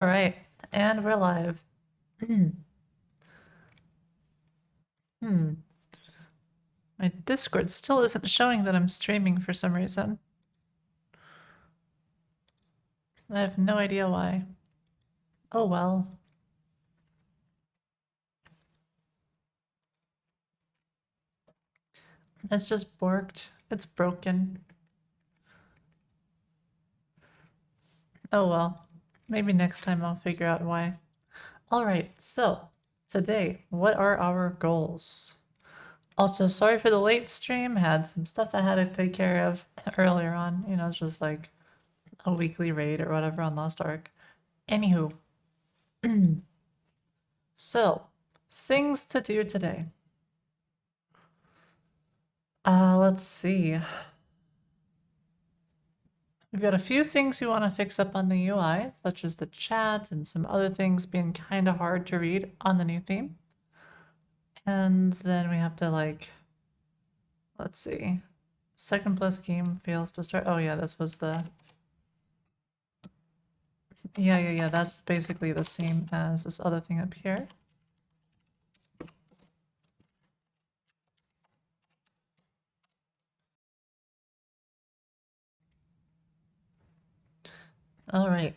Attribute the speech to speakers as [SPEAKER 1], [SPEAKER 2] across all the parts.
[SPEAKER 1] All right, and we're live. Hmm. My Discord still isn't showing that I'm streaming for some reason. I have no idea why. Oh well. It's just borked. It's broken. Oh well. Maybe next time I'll figure out why. All right, so today, what are our goals? Also, sorry for the late stream. Had some stuff I had to take care of earlier on. You know, it's just like a weekly raid or whatever on Lost Ark. Anywho, so things to do today. Let's see. We've got a few things we want to fix up on the UI, such as the chat and some other things being kind of hard to read on the new theme. And then we have to let's see. Second plus game fails to start. Oh yeah, this was the... Yeah, that's basically the same as this other thing up here. All right.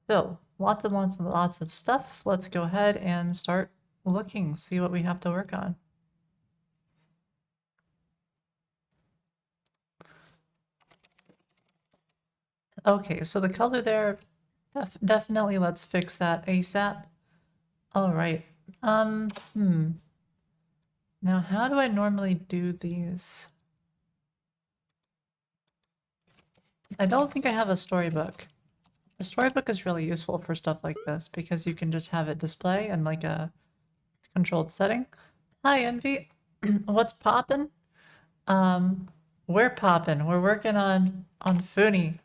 [SPEAKER 1] So lots and lots and lots of stuff. Let's go ahead and start looking, see what we have to work on. Okay, so the color there, definitely let's fix that ASAP. All right. Now how do I normally do these? I don't think I have a storybook. A storybook is really useful for stuff like this because you can just have it display in like a controlled setting. Hi, Envy. What's poppin'? We're poppin'. We're working on Foony.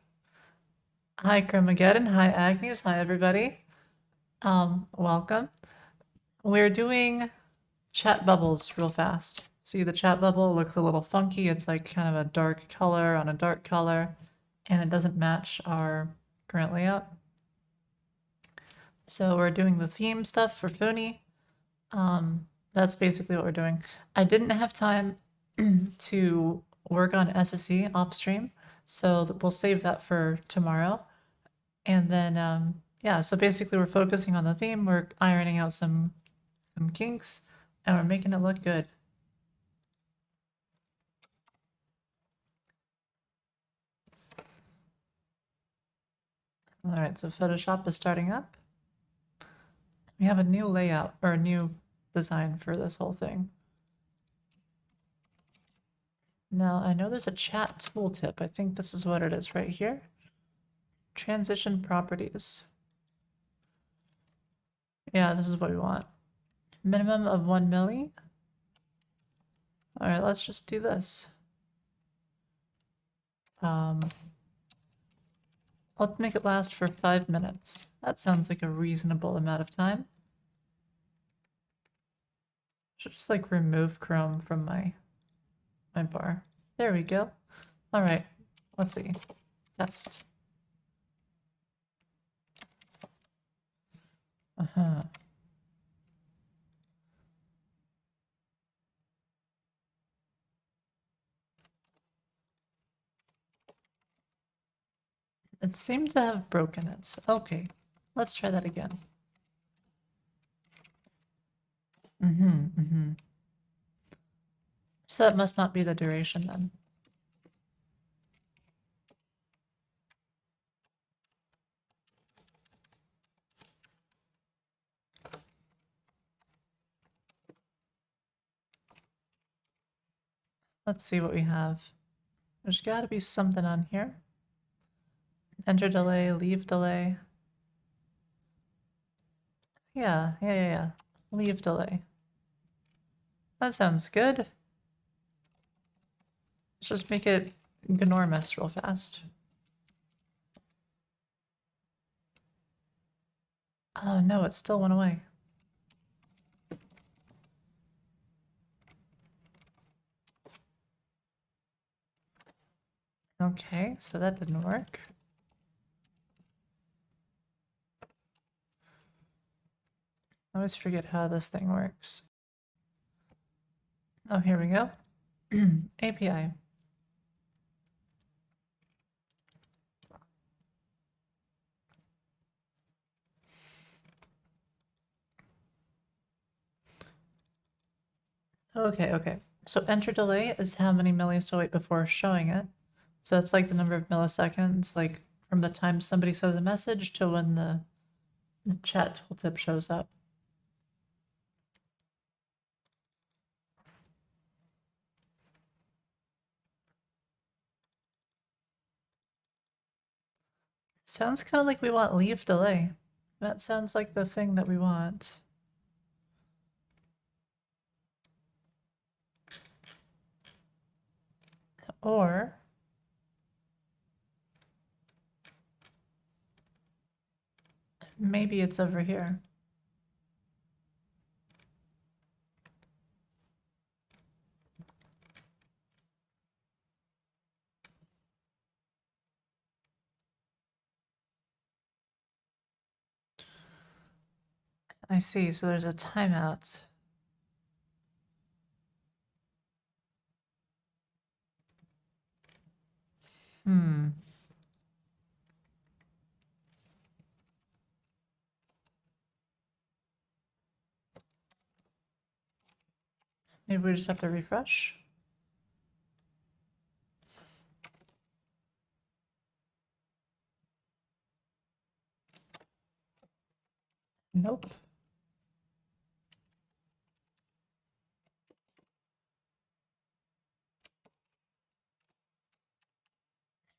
[SPEAKER 1] Hi, Chromageddon. Hi, Agnes. Hi, everybody. Welcome. We're doing chat bubbles real fast. See, the chat bubble looks a little funky. It's like kind of a dark color on a dark color, and it doesn't match our current layout. So we're doing the theme stuff for Foony. That's basically what we're doing. I didn't have time to work on SSE off stream, so we'll save that for tomorrow. And then, yeah, so basically we're focusing on the theme, we're ironing out some kinks, and we're making it look good. All right, so Photoshop is starting up. We have a new layout, or a new design for this whole thing. Now, I know there's a chat tooltip. I think this is what it is right here. Transition properties. Yeah, this is what we want. Minimum of 1 milli. All right, let's just do this. Let's make it last for 5 minutes. That sounds like a reasonable amount of time. Should just like remove Chrome from my bar. There we go. All right, let's see. Test. It seemed to have broken it. Okay, let's try that again. So that must not be the duration then. Let's see what we have. There's got to be something on here. Enter delay, leave delay. Yeah. Leave delay. That sounds good. Let's just make it enormous real fast. Oh no, it still went away. Okay, so that didn't work. always forget how this thing works. Oh, here we go. API. Okay. So enter delay is how many millis to wait before showing it. So it's like the number of milliseconds, like from the time somebody says a message to when the chat tooltip shows up. Sounds kind of like we want leave delay. That sounds like the thing that we want. Or maybe it's over here. I see, so there's a timeout. Hmm. Maybe we just have to refresh. Nope.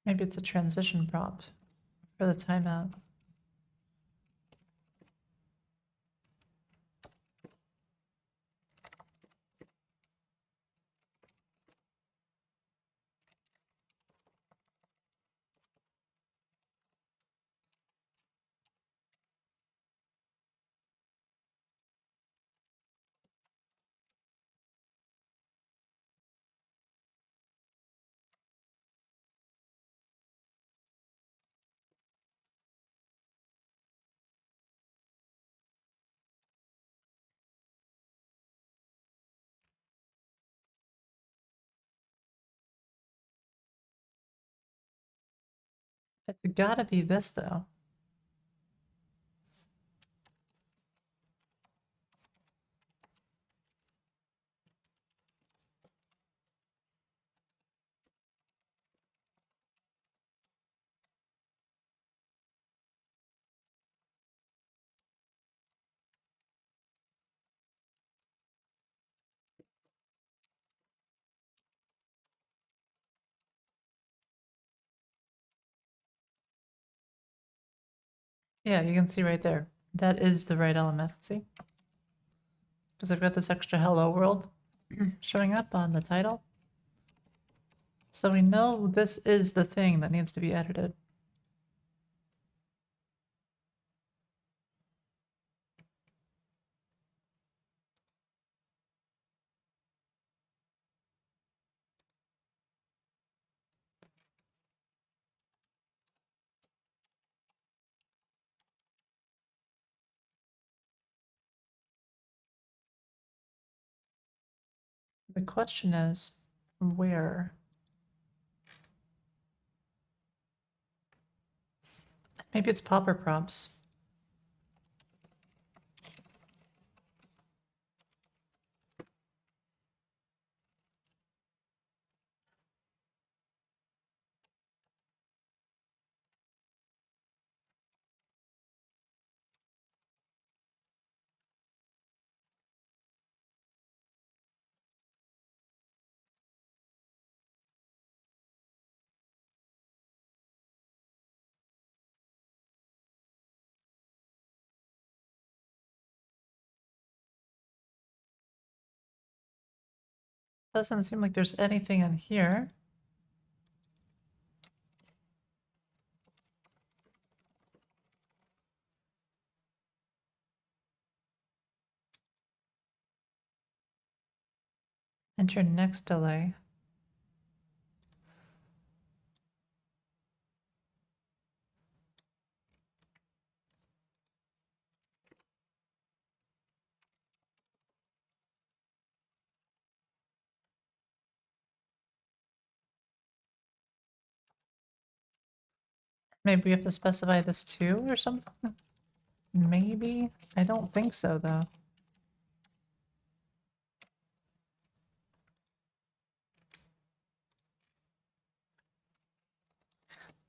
[SPEAKER 1] Maybe it's a transition prop for the timeout. It's gotta be this though. Yeah, you can see right there. That is the right element, see? Because I've got this extra hello world showing up on the title. So we know this is the thing that needs to be edited. The question is, where? Maybe it's popper prompts. Doesn't seem like there's anything in here. Enter next delay. Maybe we have to specify this too or something? Maybe? I don't think so, though.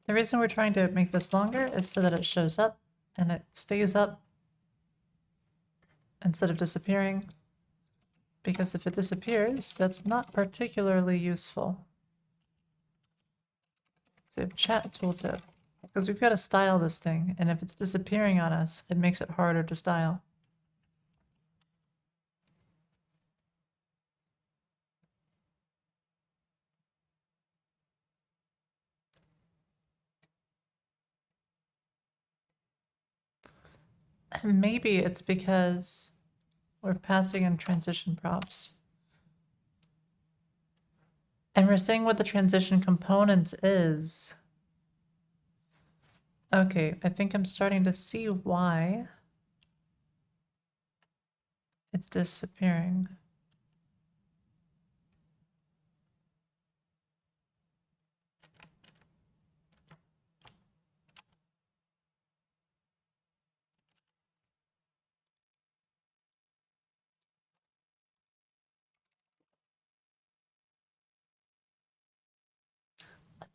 [SPEAKER 1] The reason we're trying to make this longer is so that it shows up and it stays up instead of disappearing. Because if it disappears, that's not particularly useful. So chat tooltip. Because we've got to style this thing, and if it's disappearing on us, it makes it harder to style. And maybe it's because we're passing in transition props. And we're seeing what the transition component is. Okay, I think I'm starting to see why it's disappearing.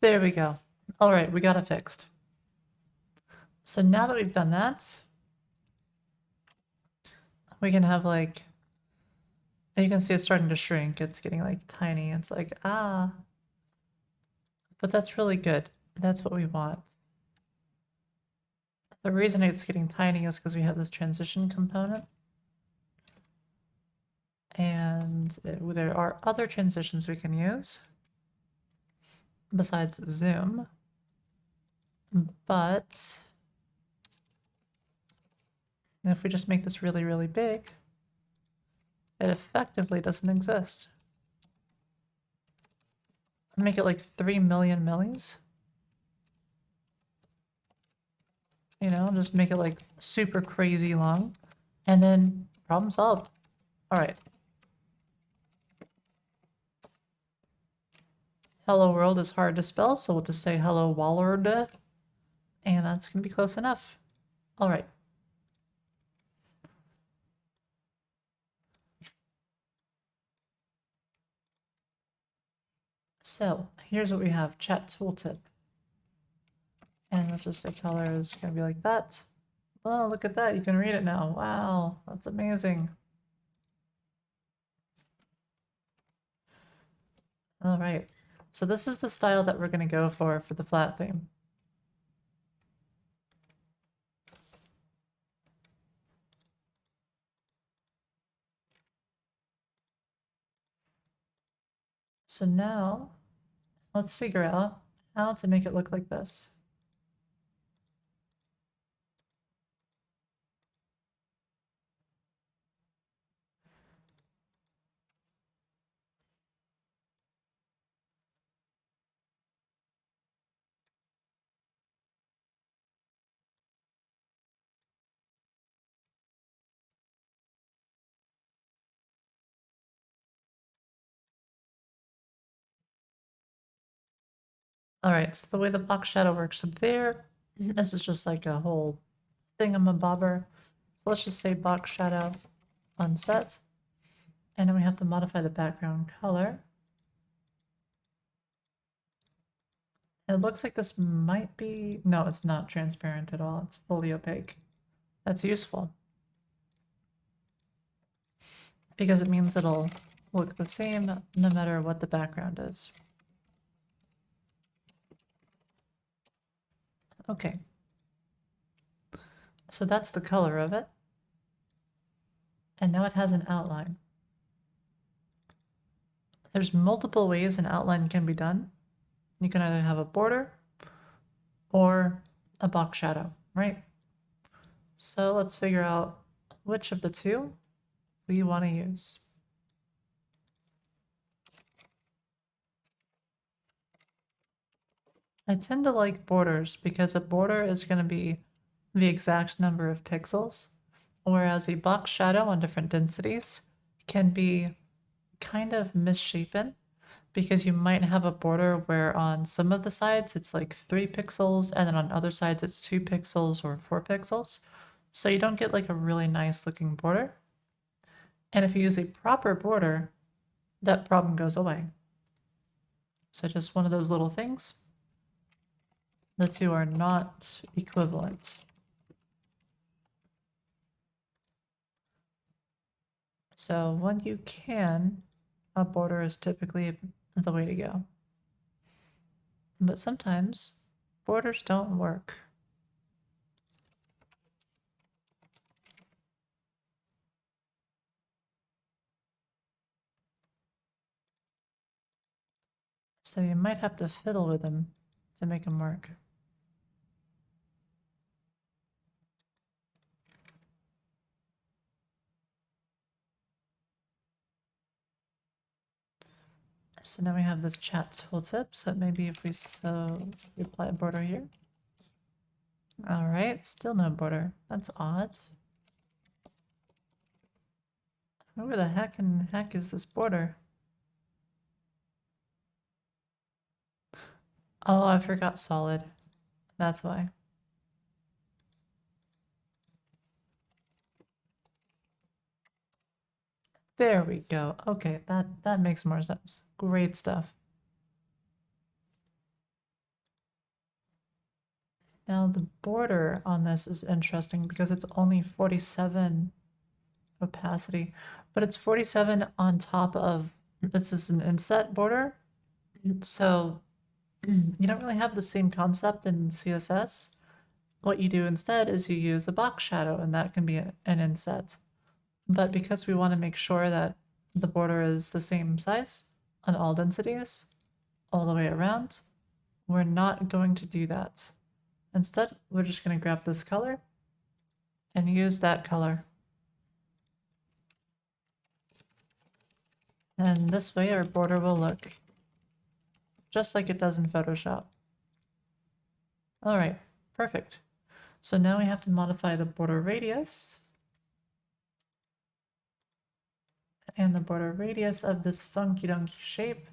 [SPEAKER 1] There we go. All right, we got it fixed. So now that we've done that, we can have like, you can see it's starting to shrink. It's getting like tiny. It's like, ah. But that's really good. That's what we want. The reason it's getting tiny is because we have this transition component. And there are other transitions we can use besides zoom. But if we just make this really, really big, it effectively doesn't exist. Make it like 3 million millis. You know, just make it like super crazy long. And then problem solved. All right. Hello world is hard to spell, so we'll just say hello Wallard. And that's gonna be close enough. All right. So here's what we have, chat tooltip. And let's just say color is gonna be like that. Oh, look at that, you can read it now. Wow, that's amazing. All right, so this is the style that we're gonna go for the flat theme. So now let's figure out how to make it look like this. All right, so the way the box shadow works there, this is just like a whole thingamabobber. So let's just say box shadow unset. And then we have to modify the background color. It looks like this might be, no, it's not transparent at all. It's fully opaque. That's useful because it means it'll look the same no matter what the background is. Okay. So that's the color of it. And now it has an outline. There's multiple ways an outline can be done. You can either have a border or a box shadow, right? So let's figure out which of the two we want to use. I tend to like borders because a border is going to be the exact number of pixels, whereas a box shadow on different densities can be kind of misshapen because you might have a border where on some of the sides it's like 3 pixels and then on other sides it's 2 pixels or 4 pixels. So you don't get like a really nice looking border. And if you use a proper border, that problem goes away. So just one of those little things. The two are not equivalent. So when you can, a border is typically the way to go. But sometimes borders don't work. So you might have to fiddle with them to make them work. So now we have this chat tooltip, so maybe if we apply a border here. All right, still no border. That's odd. Where the heck is this border? Oh, I forgot solid. That's why. There we go. Okay, that makes more sense. Great stuff. Now the border on this is interesting because it's only 47 opacity, but it's 47 on top of, this is an inset border. So you don't really have the same concept in CSS. What you do instead is you use a box shadow, and that can be an inset. But because we want to make sure that the border is the same size on all densities all the way around, we're not going to do that. Instead, we're just going to grab this color and use that color. And this way our border will look just like it does in Photoshop. All right, perfect. So now we have to modify the border radius. And the border radius of this funky donkey shape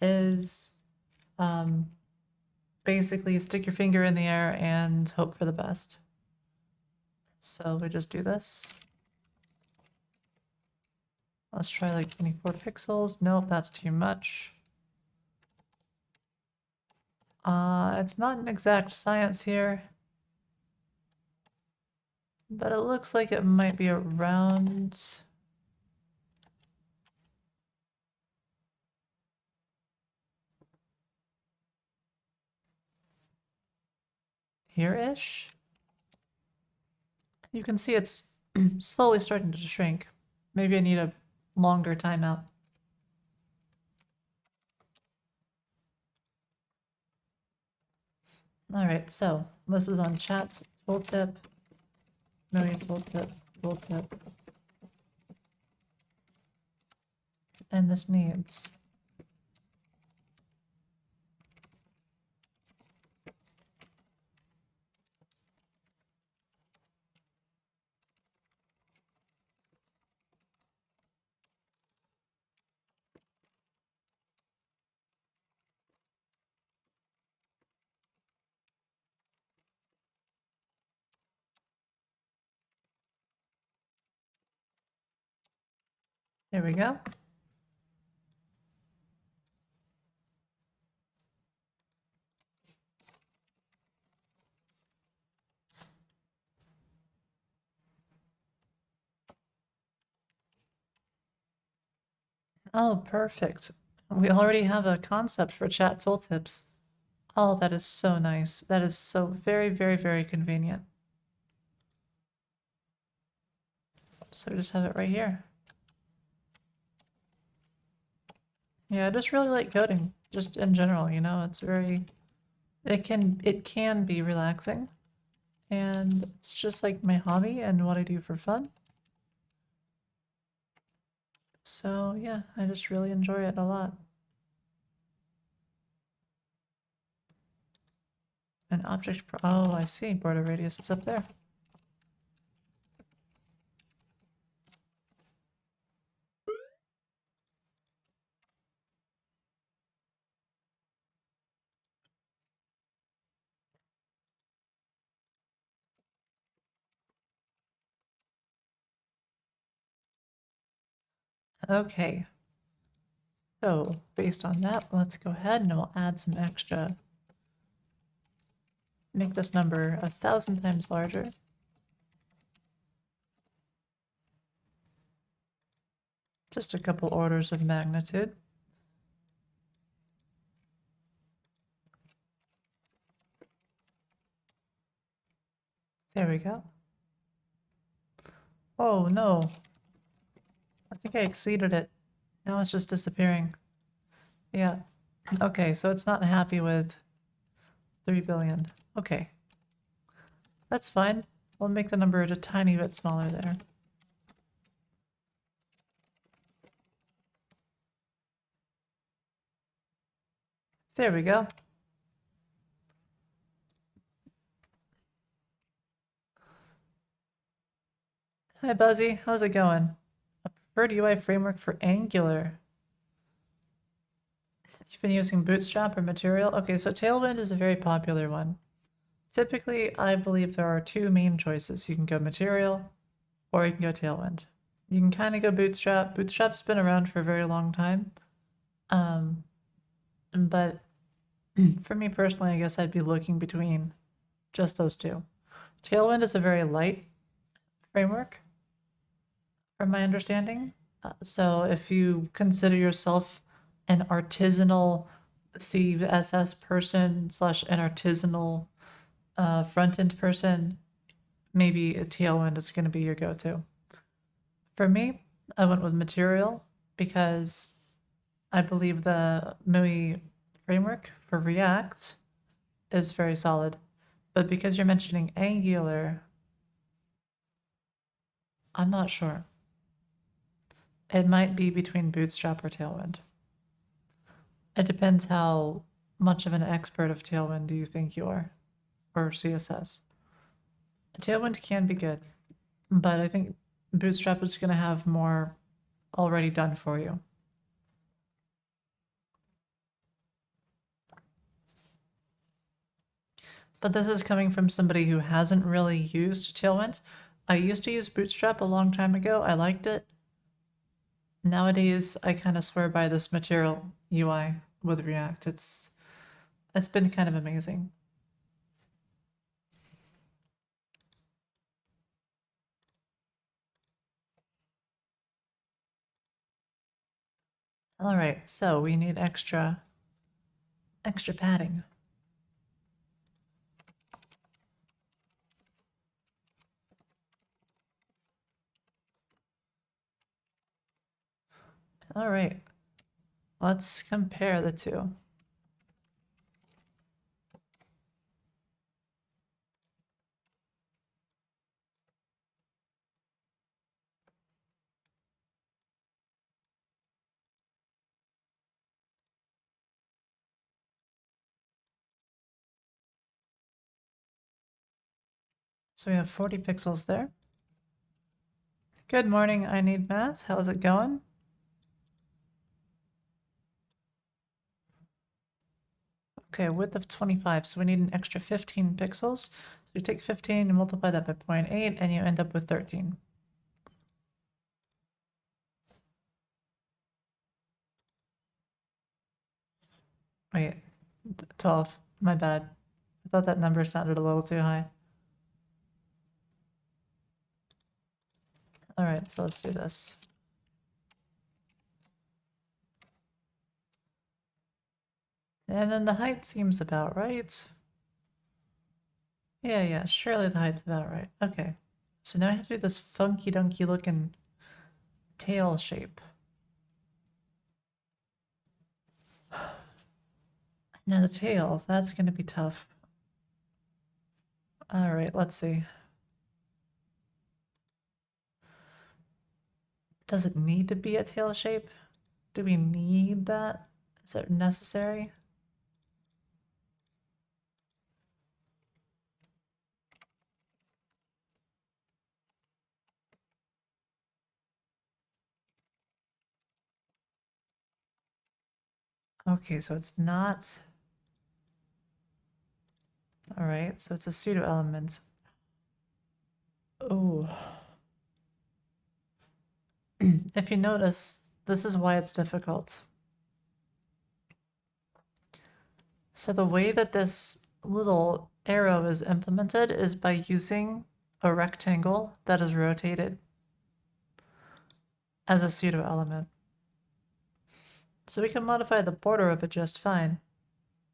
[SPEAKER 1] is basically stick your finger in the air and hope for the best. So we just do this. Let's try like 24 pixels. Nope, that's too much. It's not an exact science here, but it looks like it might be around here-ish. You can see it's slowly starting to shrink. Maybe I need a longer timeout. All right, so this is on chat tooltip, movie tooltip, and this needs. There we go. Oh, perfect. We already have a concept for chat tooltips. Oh, that is so nice. That is so very, very, very convenient. So just have it right here. Yeah, I just really like coding, just in general, you know, it's very, it can be relaxing. And it's just like my hobby and what I do for fun. So yeah, I just really enjoy it a lot. An object, oh, I see, border radius is up there. Okay. So based on that, let's go ahead and we'll add some extra. Make this number 1,000 times larger. Just a couple orders of magnitude. There we go. Oh no. I think I exceeded it. Now it's just disappearing. Yeah. Okay, so it's not happy with 3 billion. Okay. That's fine. We'll make the number a tiny bit smaller there. There we go. Hi Buzzy, how's it going? A preferred UI framework for Angular. You've been using Bootstrap or Material? Okay, so Tailwind is a very popular one. Typically, I believe there are two main choices. You can go Material or you can go Tailwind. You can kind of go Bootstrap. Bootstrap's been around for a very long time. But for me personally, I guess I'd be looking between just those two. Tailwind is a very light framework, from my understanding. So if you consider yourself an artisanal CSS person slash an artisanal front-end person, maybe a Tailwind is going to be your go-to. For me, I went with Material because I believe the MUI framework for React is very solid. But because you're mentioning Angular, I'm not sure. It might be between Bootstrap or Tailwind. It depends how much of an expert of Tailwind do you think you are, or CSS. Tailwind can be good, but I think Bootstrap is going to have more already done for you. But this is coming from somebody who hasn't really used Tailwind. I used to use Bootstrap a long time ago. I liked it. Nowadays, I kind of swear by this Material UI with React. It's been kind of amazing. All right, so we need extra padding. All right, let's compare the two. So we have 40 pixels there. Good morning, I need math. How's it going? Okay, width of 25, so we need an extra 15 pixels. So you take 15 and multiply that by 0.8 and you end up with 13. Wait, 12, my bad. I thought that number sounded a little too high. All right, so let's do this. And then the height seems about right. Yeah, surely the height's about right. Okay, so now I have to do this funky dunky looking tail shape. Now the tail, that's gonna be tough. All right, let's see. Does it need to be a tail shape? Do we need that? Is it necessary? Okay, so it's not. All right, so it's a pseudo element. Oh. If you notice, This is why it's difficult. So the way that this little arrow is implemented is by using a rectangle that is rotated as a pseudo element. So we can modify the border of it just fine,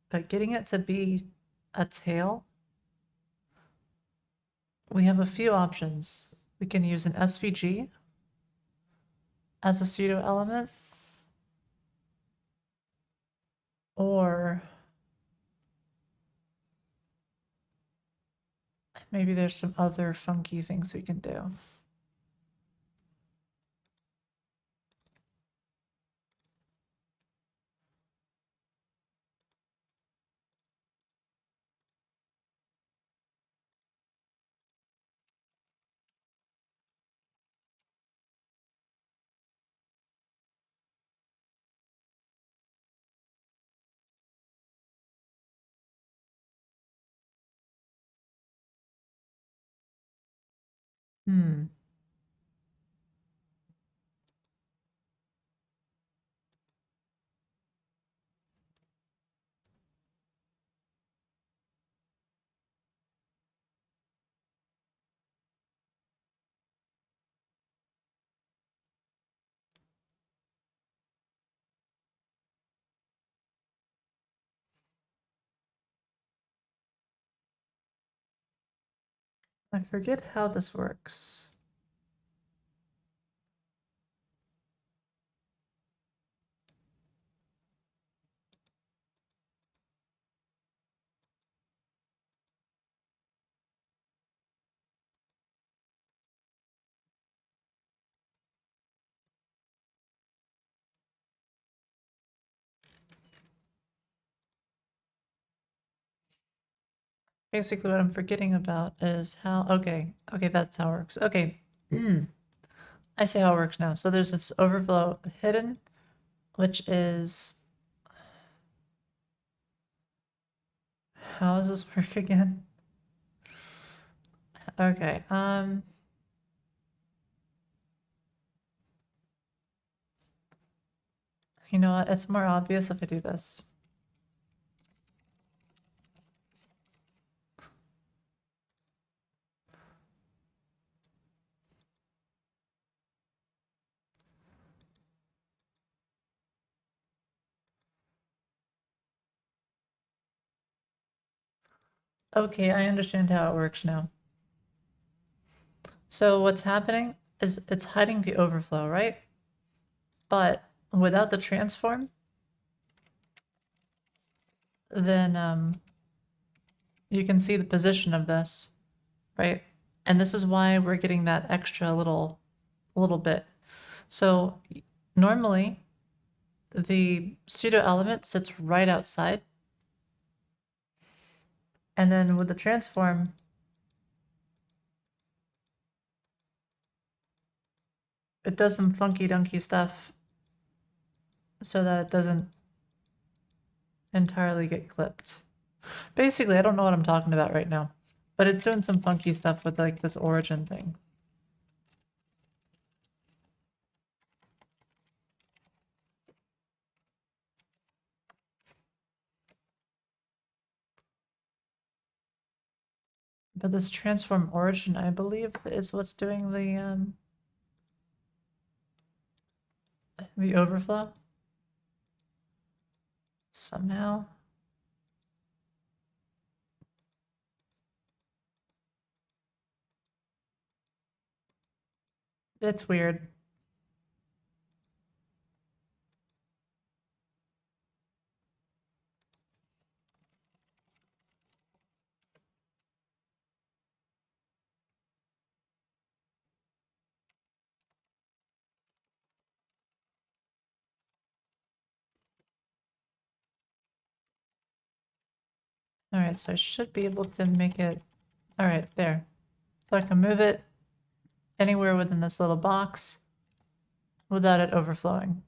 [SPEAKER 1] but getting it to be a tail, we have a few options. We can use an SVG as a pseudo element, or maybe there's some other funky things we can do. I forget how this works. Basically what I'm forgetting about is how, okay, that's how it works. Okay, I see how it works now. So there's this overflow hidden, which is, how does this work again? Okay, you know what, it's more obvious if I do this. Okay, I understand how it works now. So what's happening is it's hiding the overflow, right? But without the transform, then you can see the position of this, right? And this is why we're getting that extra little bit. So normally the pseudo element sits right outside. And then with the transform, it does some funky dunky stuff so that it doesn't entirely get clipped. Basically, I don't know what I'm talking about right now, but it's doing some funky stuff with like this origin thing. But this transform origin, I believe, is what's doing the overflow somehow. It's weird. All right, so I should be able to make it, all right, there. So I can move it anywhere within this little box without it overflowing.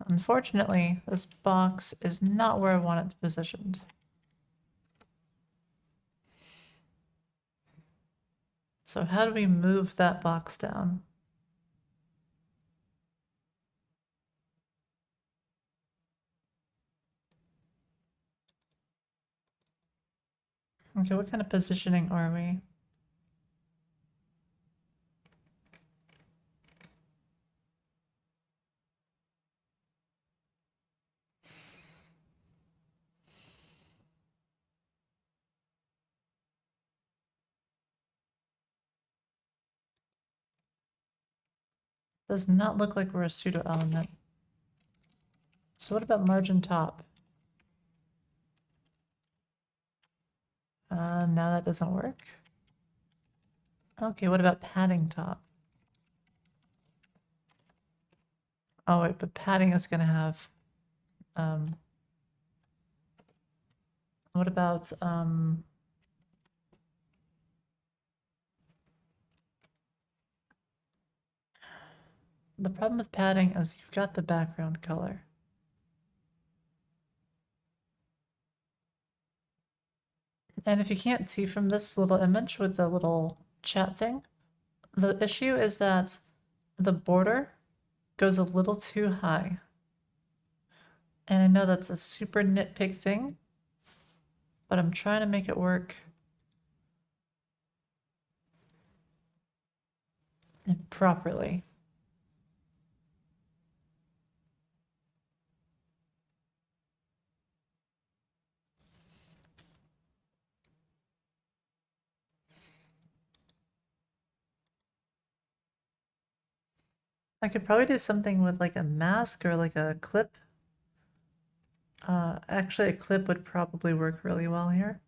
[SPEAKER 1] Unfortunately, this box is not where I want it positioned. So how do we move that box down? Okay, what kind of positioning are we? Does not look like we're a pseudo element. So what about margin top? Now that doesn't work. Okay, what about padding top? Oh wait, but padding is gonna have, what about, the problem with padding is you've got the background color. And if you can't see from this little image with the little chat thing, the issue is that the border goes a little too high. And I know that's a super nitpick thing, but I'm trying to make it work properly. I could probably do something with like a mask or like a clip. Actually, a clip would probably work really well here.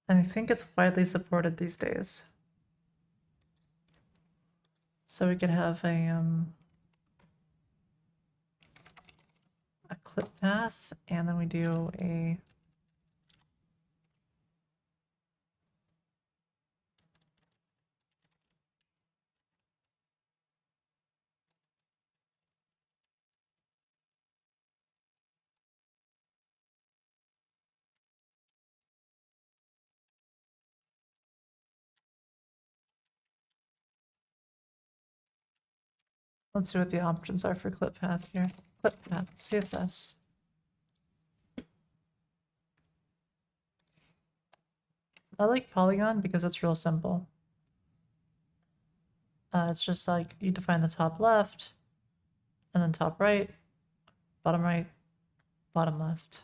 [SPEAKER 1] And I think it's widely supported these days. So we could have a clip path, and then we do a let's see what the options are for clip path here. Clip path, CSS. I like Polygon because it's real simple. It's just like you define the top left, and then top right, bottom left.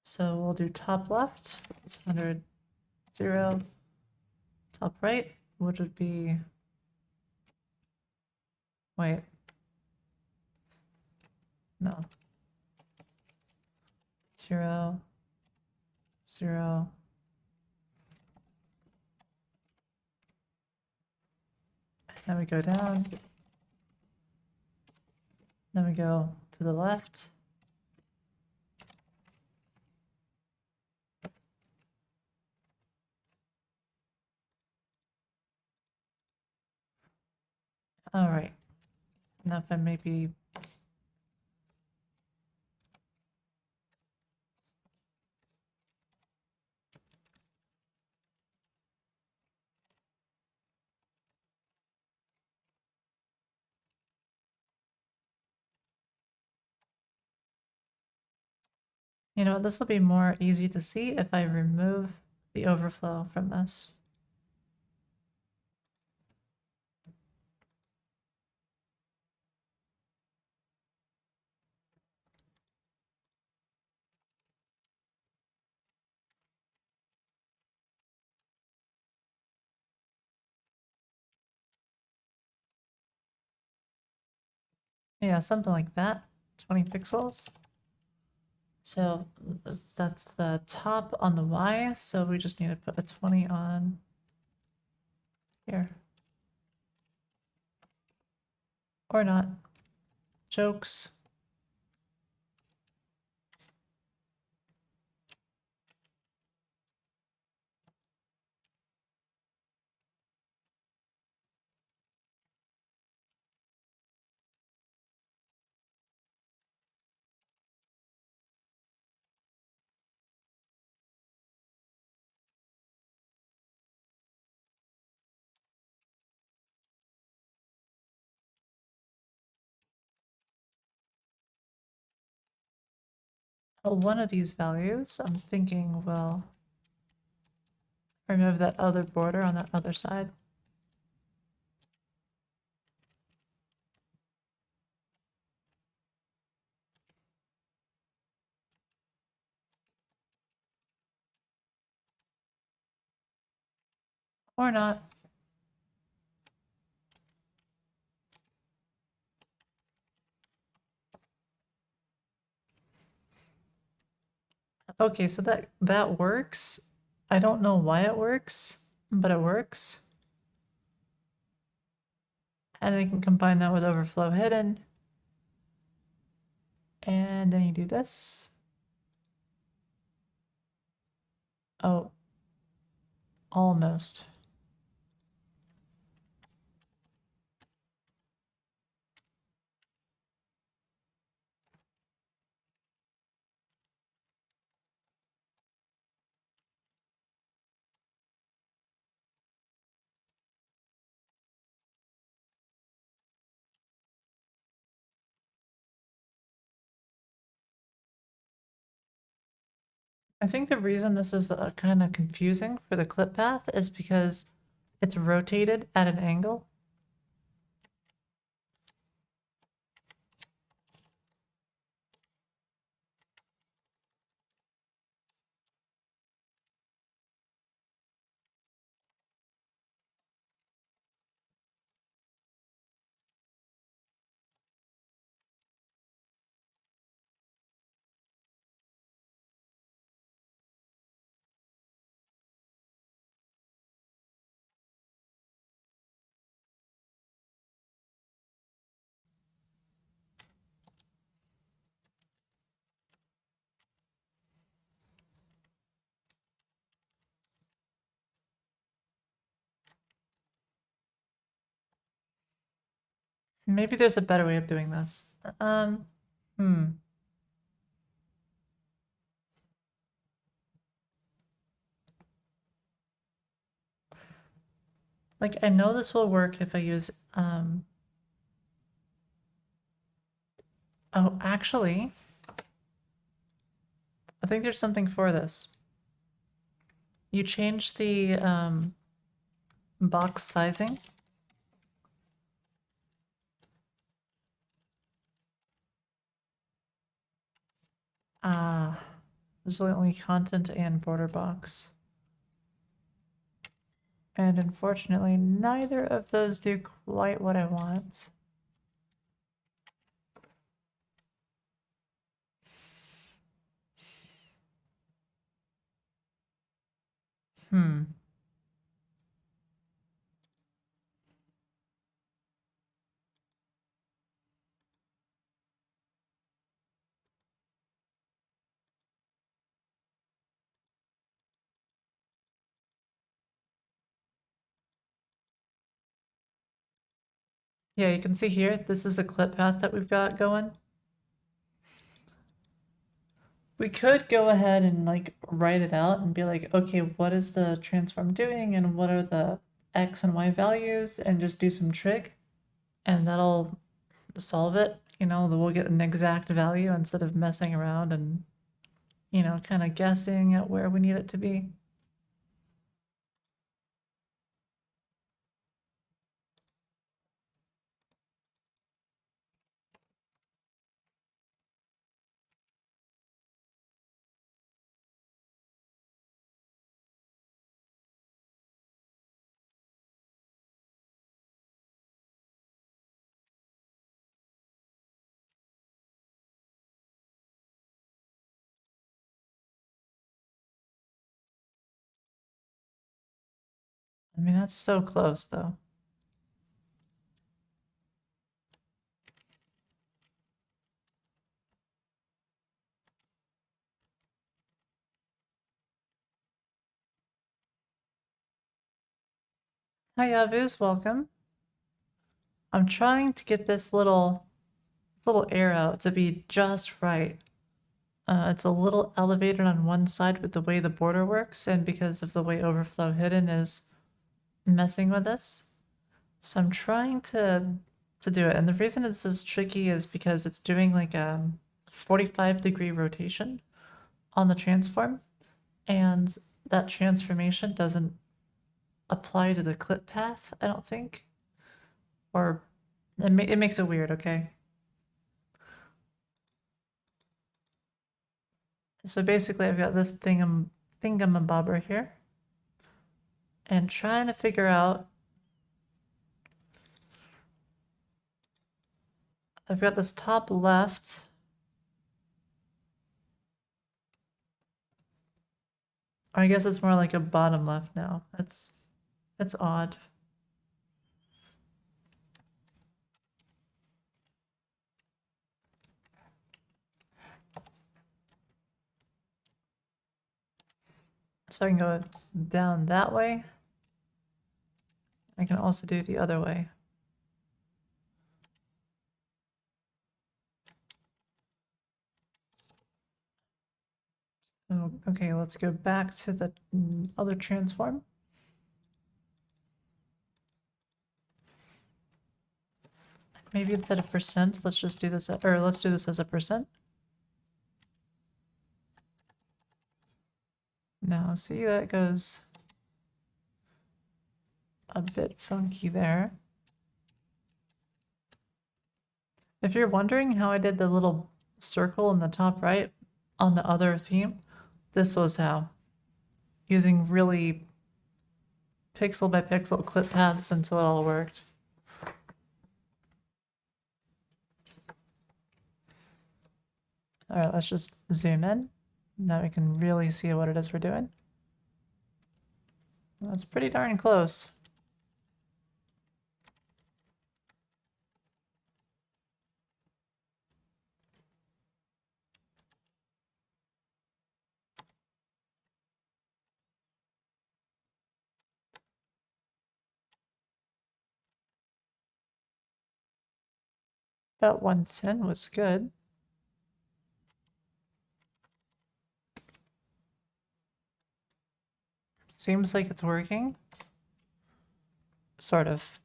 [SPEAKER 1] So we'll do top left, 100, 0. Top right, which would be, wait, no. 0, 0. Then we go down. Then we go to the left. All right. Now if I maybe, you know, this will be more easy to see if I remove the overflow from this. Yeah, something like that, 20 pixels. So that's the top on the Y, so we just need to put a 20 on here. Or not. Jokes. one of these values, I'm thinking will remove that other border on that other side. Or not. Okay, so that works. I don't know why it works, but it works. And I can combine that with overflow hidden. And then you do this. Oh, almost. I think the reason this is kind of confusing for the clip path is because it's rotated at an angle. Maybe there's a better way of doing this. Hmm. Like, I know this will work if I use, oh, actually, I think there's something for this. You change the, box sizing. Ah, there's only content and border box. And unfortunately, neither of those do quite what I want. Hmm. Yeah, you can see here, this is the clip path that we've got going. We could go ahead and like write it out and be like, okay, what is the transform doing and what are the X and Y values and just do some trig and that'll solve it. You know, we'll get an exact value instead of messing around and, you know, kind of guessing at where we need it to be. I mean, that's so close though. Hi, Yavuz, welcome. I'm trying to get this little air out to be just right. It's a little elevated on one side with the way the border works and because of the way overflow hidden is messing with this. So I'm trying to do it. And the reason this is tricky is because it's doing like a 45-degree rotation. on the transform, and that transformation doesn't apply to the clip path, I don't think. Or it makes it weird, okay? So basically I've got this thingamabobber here, and trying to figure out, I've got this top left, or I guess it's more like a bottom left now. It's odd. So I can go down that way. I can also do the other way. Oh, okay, let's go back to the other transform. Maybe instead of percent, let's just do this, or let's do this as a percent. Now, see, that goes a bit funky there. If you're wondering how I did the little circle in the top right on the other theme, this was how. Using really pixel by pixel clip paths until it all worked. All right, let's just zoom in. Now we can really see what it is we're doing. That's pretty darn close. About 110 was good. Seems like it's working. Sort of.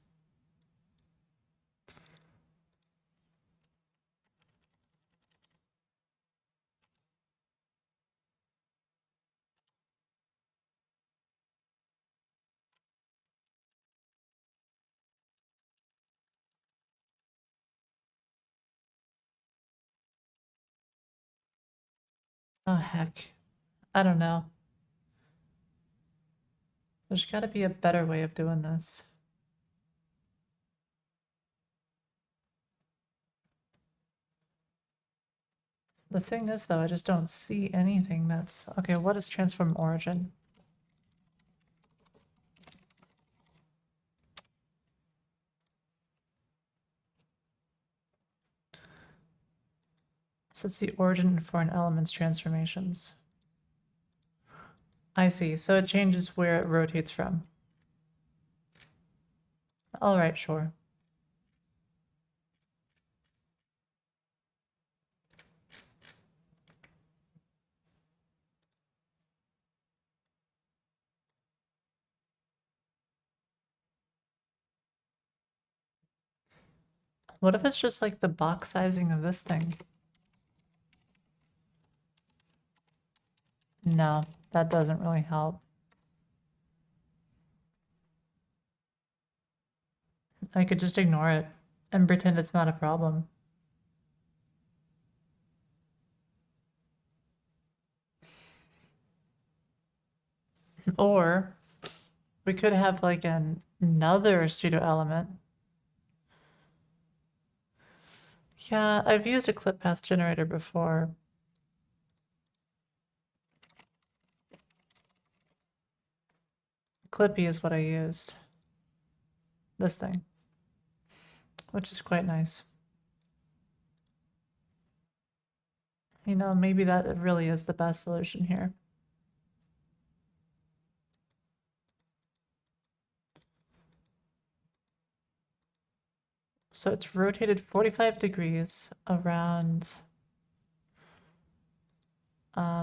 [SPEAKER 1] Oh, heck. I don't know. There's gotta be a better way of doing this. The thing is, though, I just don't see anything that's... Okay, what is transform origin? So it's the origin for an element's transformations. I see, so it changes where it rotates from. Alright, sure. What if it's just like the box sizing of this thing? No, that doesn't really help. I could just ignore it and pretend it's not a problem. Or we could have like another pseudo element. Yeah, I've used a clip path generator before. Clippy is what I used. This thing. Which is quite nice. You know, maybe that really is the best solution here. So it's rotated 45 degrees around, let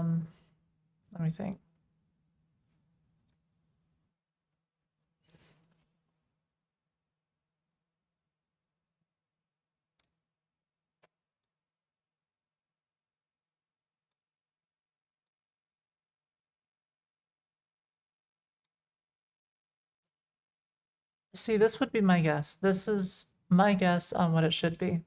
[SPEAKER 1] me think. See, this would be my guess. This is my guess on what it should be.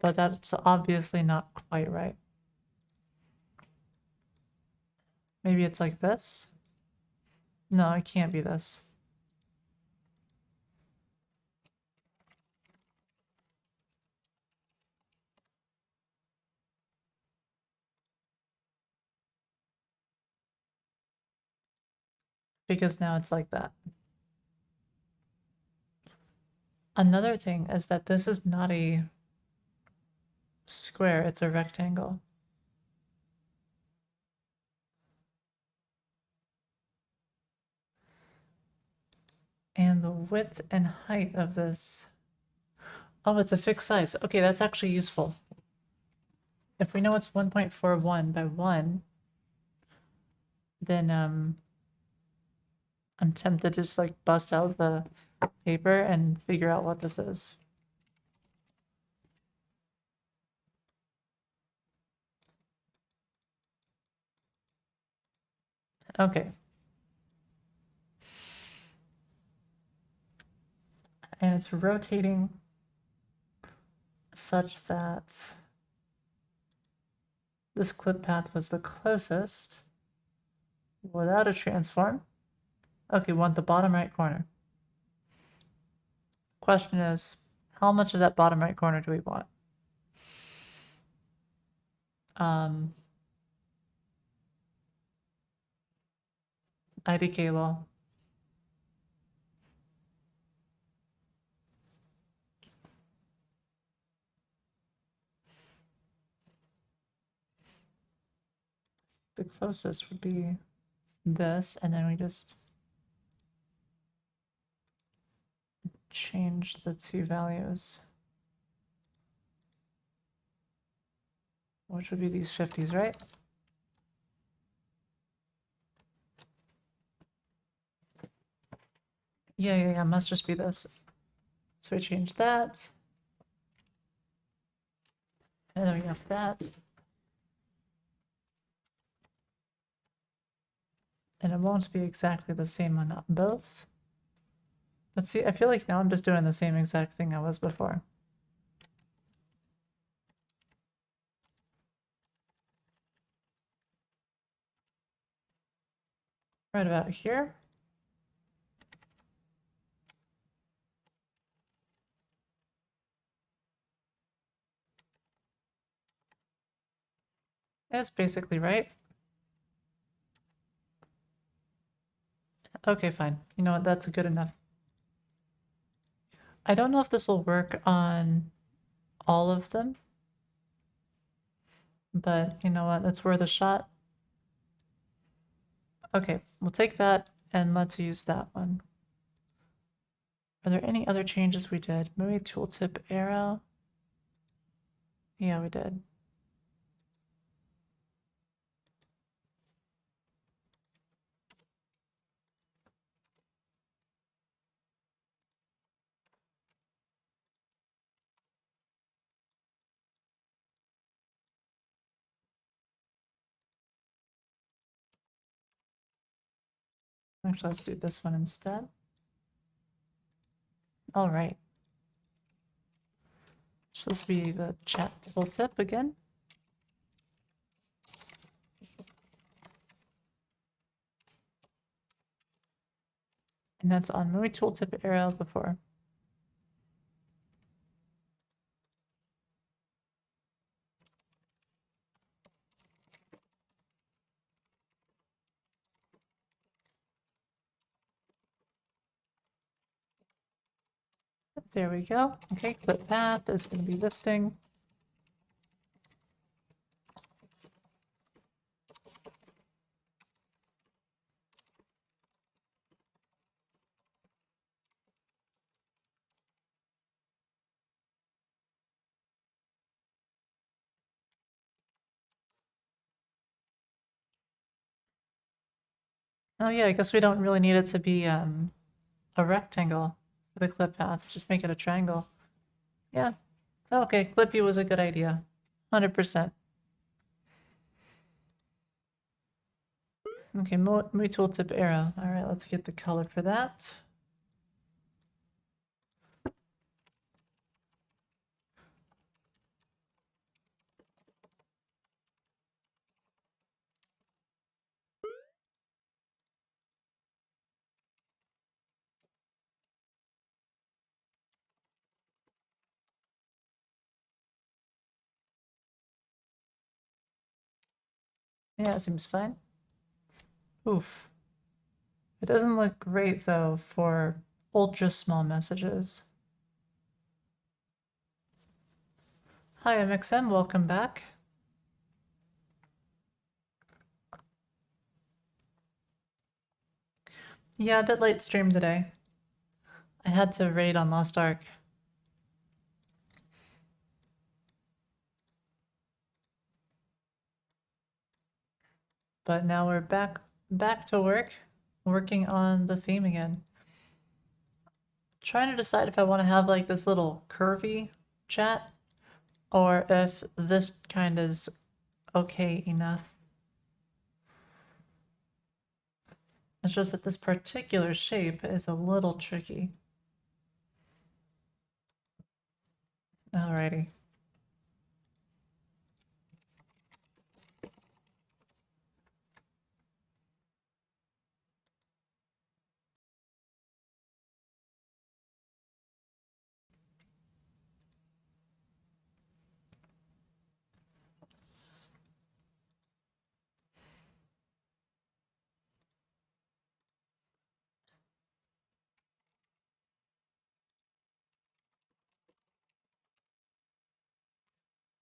[SPEAKER 1] But that's obviously not quite right. Maybe it's like this? No, it can't be this. Because now it's like that. Another thing is that this is not a square, it's a rectangle. And the width and height of this, oh, it's a fixed size. Okay, that's actually useful. If we know it's 1.41 by 1, then I'm tempted to just like bust out the paper and figure out what this is. Okay. And it's rotating such that this clip path was the closest without a transform. Okay, we want the bottom right corner. Question is, how much of that bottom right corner do we want? IDK law. The closest would be this, and then we just change the two values, which would be these 50s, right? Yeah, must just be this. So we change that. And then we have that. And it won't be exactly the same on both. But see, I feel like now I'm just doing the same exact thing I was before. Right about here. That's basically right. Okay, fine. You know what? That's good enough. I don't know if this will work on all of them, but you know what? It's worth a shot. Okay, we'll take that and let's use that one. Are there any other changes we did? Maybe tooltip arrow? Yeah, we did. Actually, let's do this one instead. All right. So this will be the chat tooltip again. And that's on movie tooltip arrow before. There we go. Okay, clip path is going to be this thing. Oh yeah, I guess we don't really need it to be a rectangle for the clip path. Just make it a triangle. Yeah. Okay, Clippy was a good idea. 100%. Okay, Mui tooltip arrow. All right, let's get the color for that. Yeah, it seems fine. Oof. It doesn't look great though for ultra small messages. Hi, MXM, welcome back. Yeah, a bit late stream today. I had to raid on Lost Ark. But now we're back to work, working on the theme again. Trying to decide if I want to have like this little curvy chat or if this kind is okay enough. It's just that this particular shape is a little tricky. Alrighty.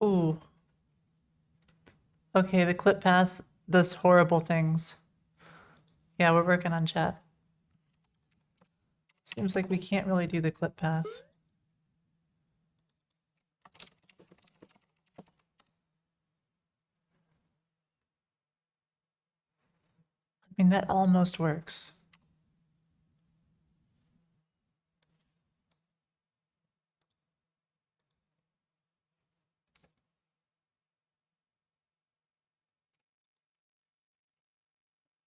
[SPEAKER 1] Ooh. Okay, the clip path does horrible things. Yeah, we're working on chat. Seems like we can't really do the clip path. I mean, that almost works.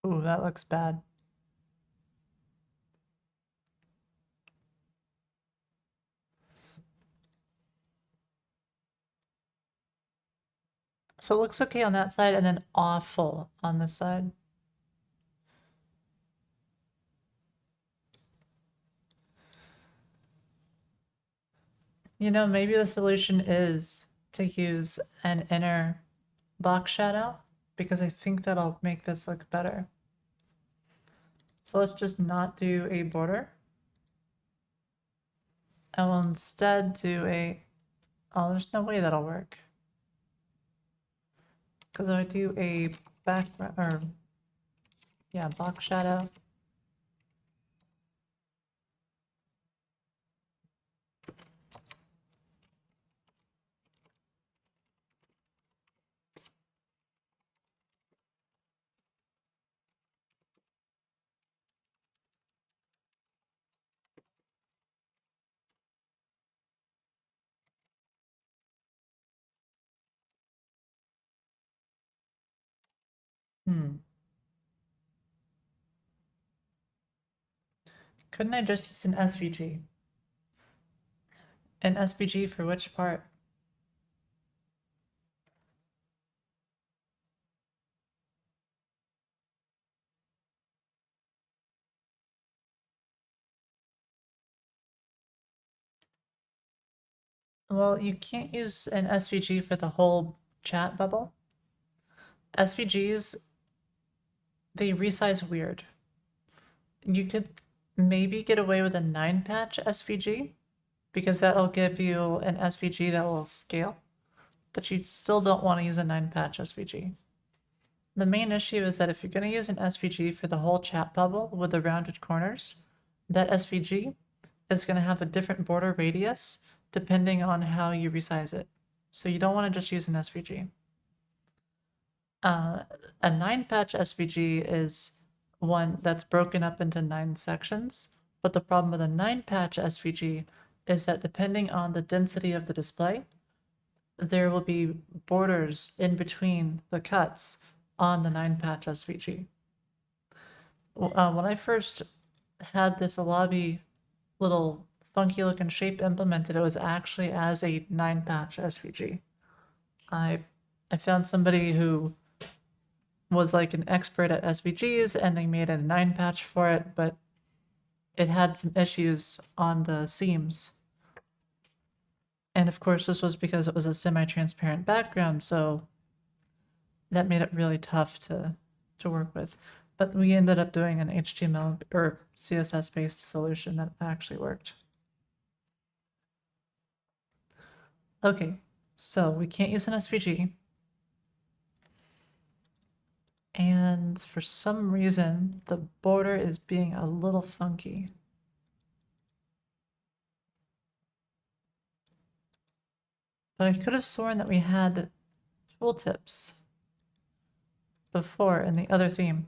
[SPEAKER 1] Ooh, that looks bad. So it looks okay on that side and then awful on this side. You know, maybe the solution is to use an inner box shadow because I think that'll make this look better. So let's just not do a border. I will instead do a, oh, there's no way that'll work. Because I do a background, or yeah, box shadow. Couldn't I just use an SVG? An SVG for which part? Well, you can't use an SVG for the whole chat bubble. SVGs, they resize weird. You could maybe get away with a 9-patch SVG because that'll give you an SVG that will scale, but you still don't want to use a 9-patch SVG. The main issue is that if you're going to use an SVG for the whole chat bubble with the rounded corners, that SVG is going to have a different border radius depending on how you resize it. So you don't want to just use an SVG. A 9-patch SVG is one that's broken up into 9 sections, but the problem with a 9-patch SVG is that depending on the density of the display, there will be borders in between the cuts on the 9-patch SVG. When I first had this lobby little funky looking shape implemented, it was actually as a 9-patch SVG. I found somebody who was like an expert at SVGs and they made a 9-patch for it, but it had some issues on the seams. And of course, this was because it was a semi-transparent background, so that made it really tough to work with. But we ended up doing an HTML or CSS-based solution that actually worked. Okay, so we can't use an SVG. And for some reason, the border is being a little funky. But I could have sworn that we had tooltips before in the other theme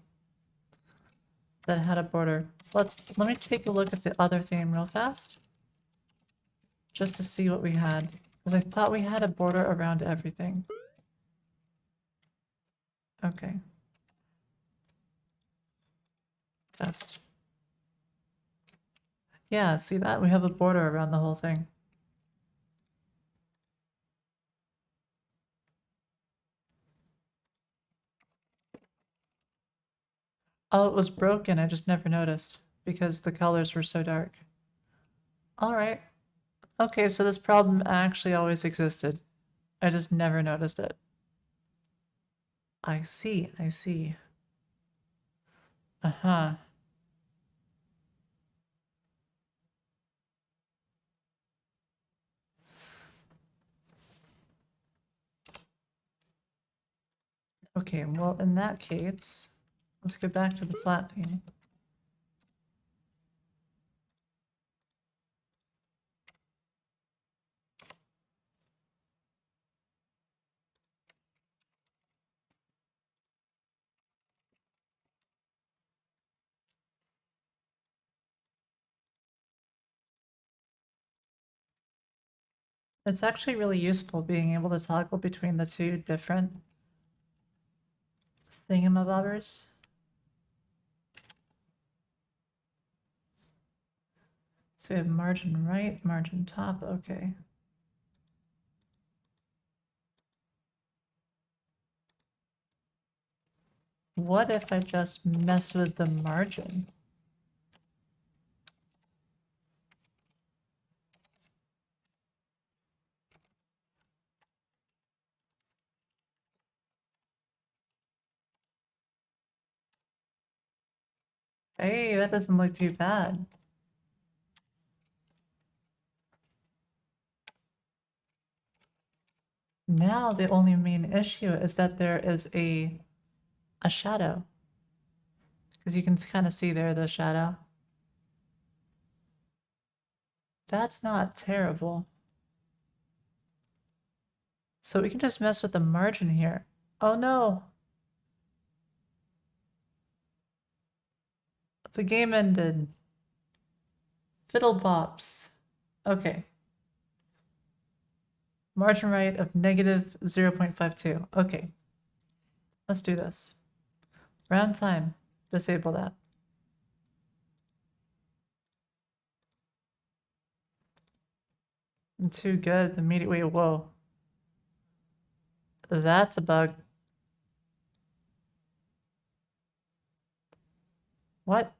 [SPEAKER 1] that had a border. Let me take a look at the other theme real fast, just to see what we had, because I thought we had a border around everything. Okay. Test. Yeah, see that? We have a border around the whole thing. Oh, it was broken. I just never noticed because the colors were so dark. All right. Okay, so this problem actually always existed. I just never noticed it. I see, I see. Uh-huh. Okay, well, in that case, let's get back to the flat theme. It's actually really useful being able to toggle between the two different thingamabobbers. So we have margin right, margin top, okay. What if I just mess with the margin? Hey, that doesn't look too bad. Now the only main issue is that there is a shadow. Because you can kind of see there the shadow. That's not terrible. So we can just mess with the margin here. Oh no! The game ended. Fiddle bops. Okay. Margin right of negative 0.52. Okay. Let's do this. Round time. Disable that. Too good. Immediately. Whoa. That's a bug. What?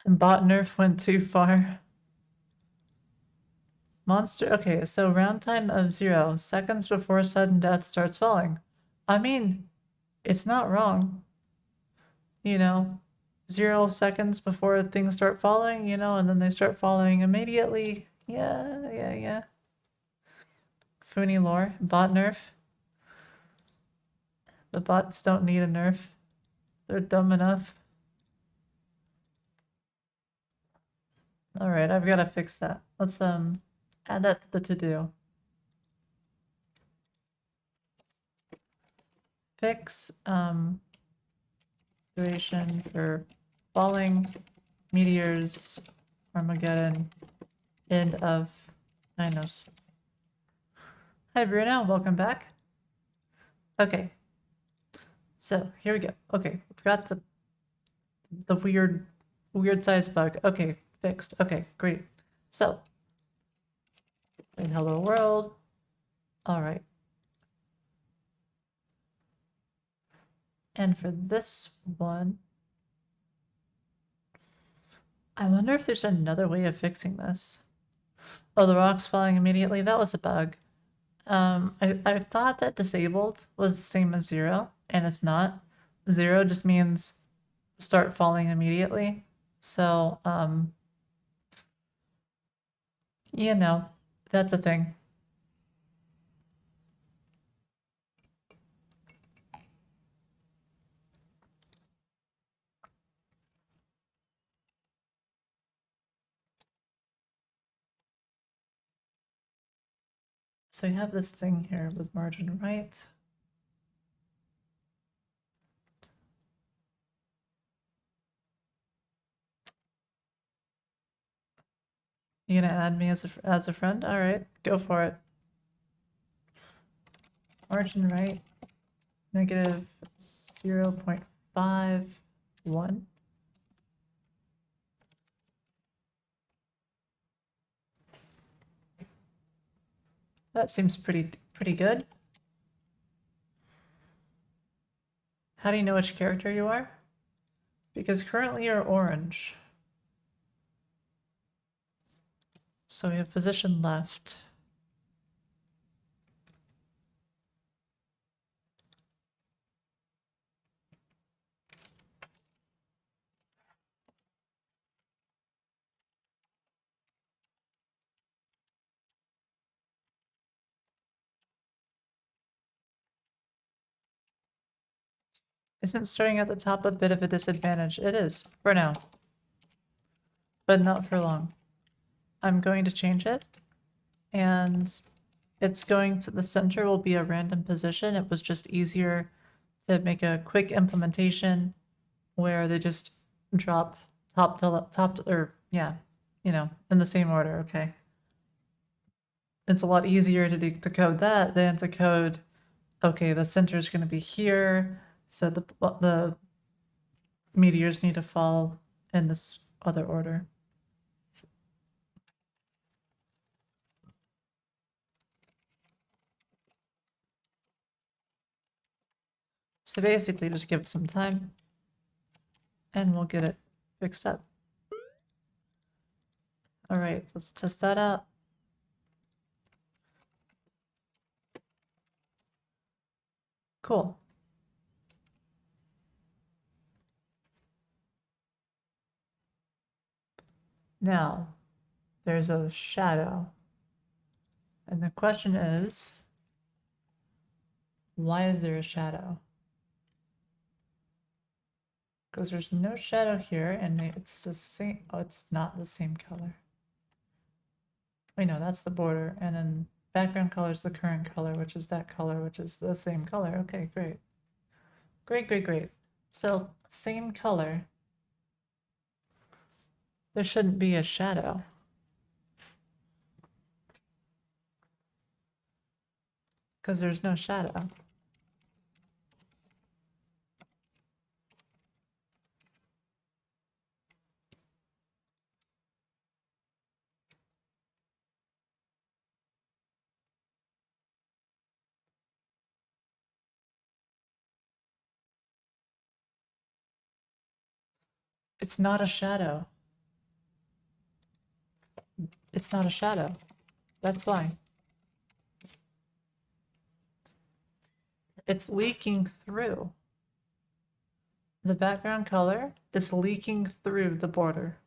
[SPEAKER 1] Bot nerf went too far. Monster. Okay, so round time of 0 seconds before sudden death starts falling. I mean, it's not wrong. You know, 0 seconds before things start falling, you know, and then they start falling immediately. Yeah. Foony lore. Bot nerf. The bots don't need a nerf. They're dumb enough. Alright, I've got to fix that. Let's add that to the to-do. Fix duration for falling meteors Armageddon End of Ninos. Hi Bruno, welcome back. Okay. So here we go. Okay, we've got the weird size bug. Okay, fixed. Okay, great. So say hello world. All right. And for this one, I wonder if there's another way of fixing this. Oh, the rock's falling immediately. That was a bug. I thought that disabled was the same as 0, and it's not. 0 just means start falling immediately. So, you know, that's a thing. So you have this thing here with margin right. You gonna add me as a friend? All right, go for it. Margin right, negative 0.51. That seems pretty good. How do you know which character you are? Because currently you're orange. So we have position left. Isn't starting at the top a bit of a disadvantage? It is, for now. But not for long. I'm going to change it. And it's going to, the center will be a random position. It was just easier to make a quick implementation where they just drop top to, or yeah, you know, in the same order, okay. It's a lot easier to code that than to code, okay, the center is going to be here, so the meteors need to fall in this other order. So basically just give it some time and we'll get it fixed up. All right, let's test that out. Cool. Now, there's a shadow. And the question is, why is there a shadow? Because there's no shadow here, and it's the same. Oh, it's not the same color. Wait, no, that's the border, and then background color is the current color, which is that color, which is the same color. Okay, great. Great. So, same color. There shouldn't be a shadow. Because there's no shadow. It's not a shadow. It's not a shadow. That's why. It's leaking through. The background color is leaking through the border.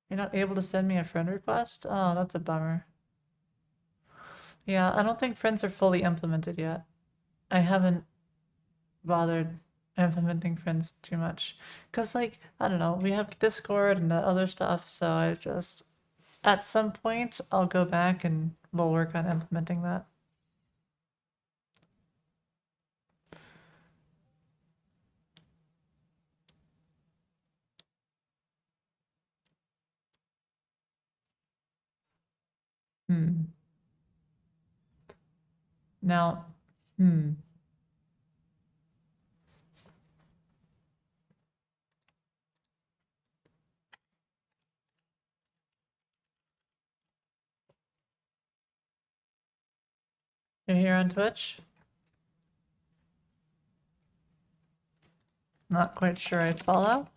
[SPEAKER 1] You're not able to send me a friend request? Oh, that's a bummer. Yeah, I don't think friends are fully implemented yet. I haven't bothered implementing friends too much. Because, like, I don't know, we have Discord and the other stuff, so I just, at some point, I'll go back and we'll work on implementing that. Now, You're here on Twitch? Not quite sure I'd follow.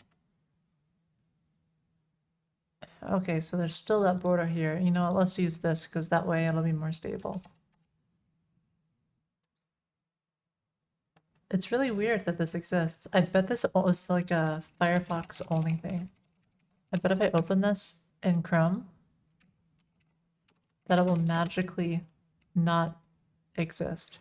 [SPEAKER 1] Okay, so there's still that border here. You know what, let's use this because that way it'll be more stable. It's really weird that this exists. I bet this was like a Firefox only thing. I bet if I open this in Chrome, that it will magically not exist.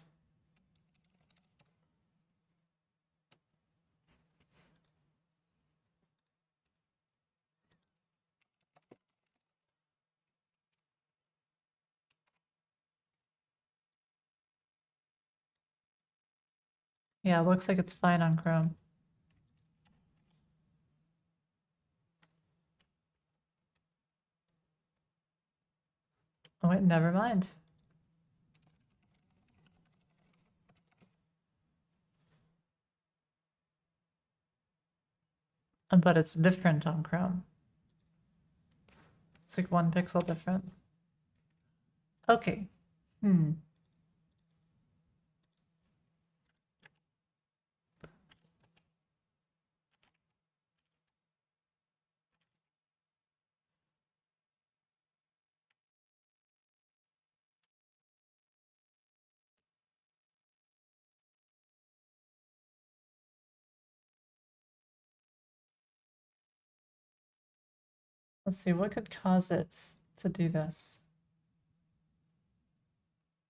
[SPEAKER 1] Yeah, it looks like it's fine on Chrome. Oh wait, never mind. But it's different on Chrome. It's like 1 pixel different. Okay. Let's see, what could cause it to do this?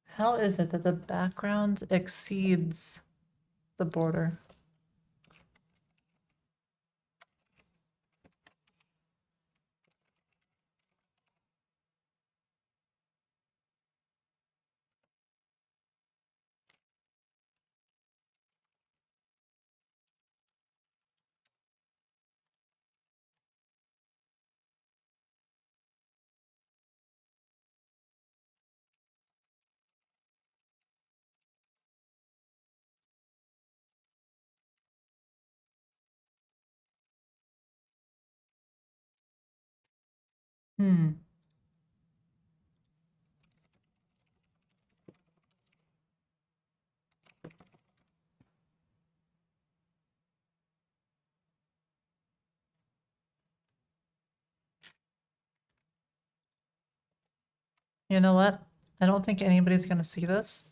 [SPEAKER 1] How is it that the background exceeds the border? You know what? I don't think anybody's gonna see this,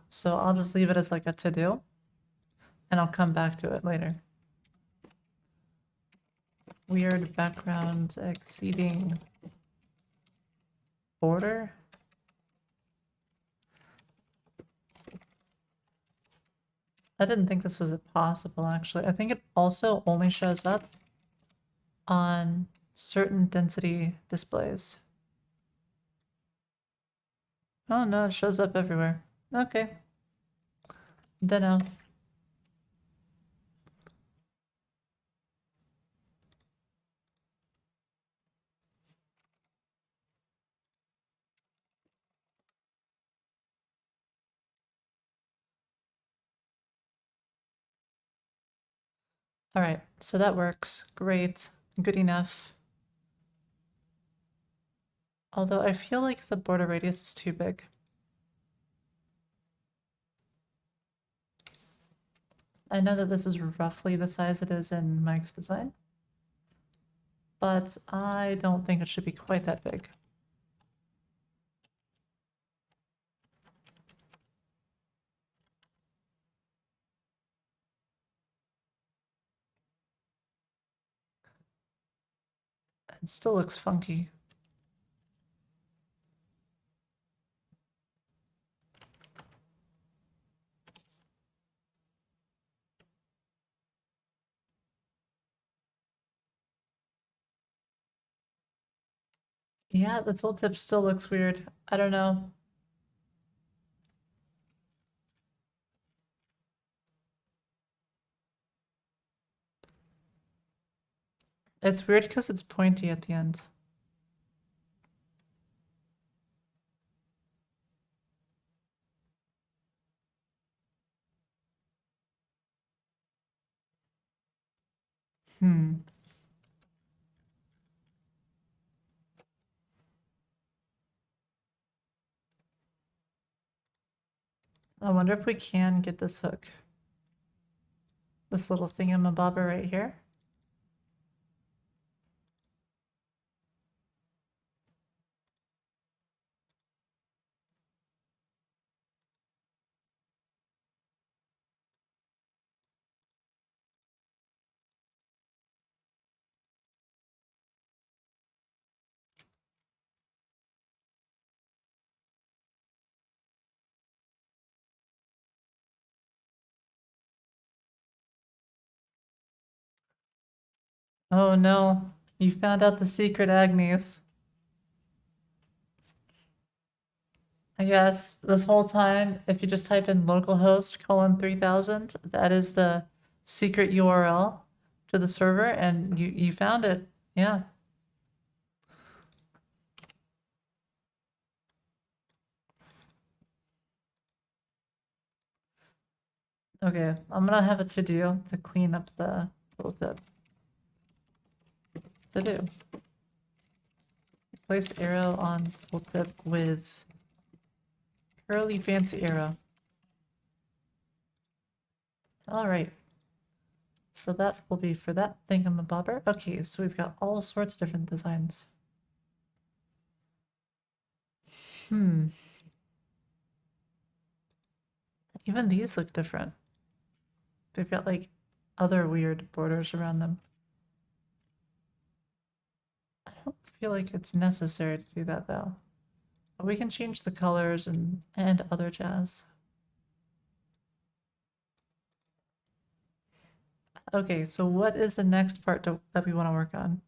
[SPEAKER 1] so I'll just leave it as like a to-do, and I'll come back to it later. Weird background exceeding border? I didn't think this was possible, actually. I think it also only shows up on certain density displays. Oh no, it shows up everywhere. Okay. Dunno. All right, so that works. Great. Good enough. Although I feel like the border radius is too big. I know that this is roughly the size it is in Mike's design, but I don't think it should be quite that big. It still looks funky. Yeah, the tooltip still looks weird. I don't know. It's weird because it's pointy at the end. I wonder if we can get this hook. This little thingamabobber right here. Oh no, you found out the secret, Agnes. I guess this whole time, if you just type in localhost colon 3000, that is the secret URL to the server, and you found it. Yeah. Okay, I'm gonna have a to-do to clean up the tooltip. To-do. Place arrow on tooltip with curly fancy arrow. Alright. So that will be for that thingamabobber. Okay, so we've got all sorts of different designs. Even these look different. They've got like other weird borders around them. I don't feel like it's necessary to do that though. But we can change the colors and other jazz. Okay, so what is the next part that we want to work on?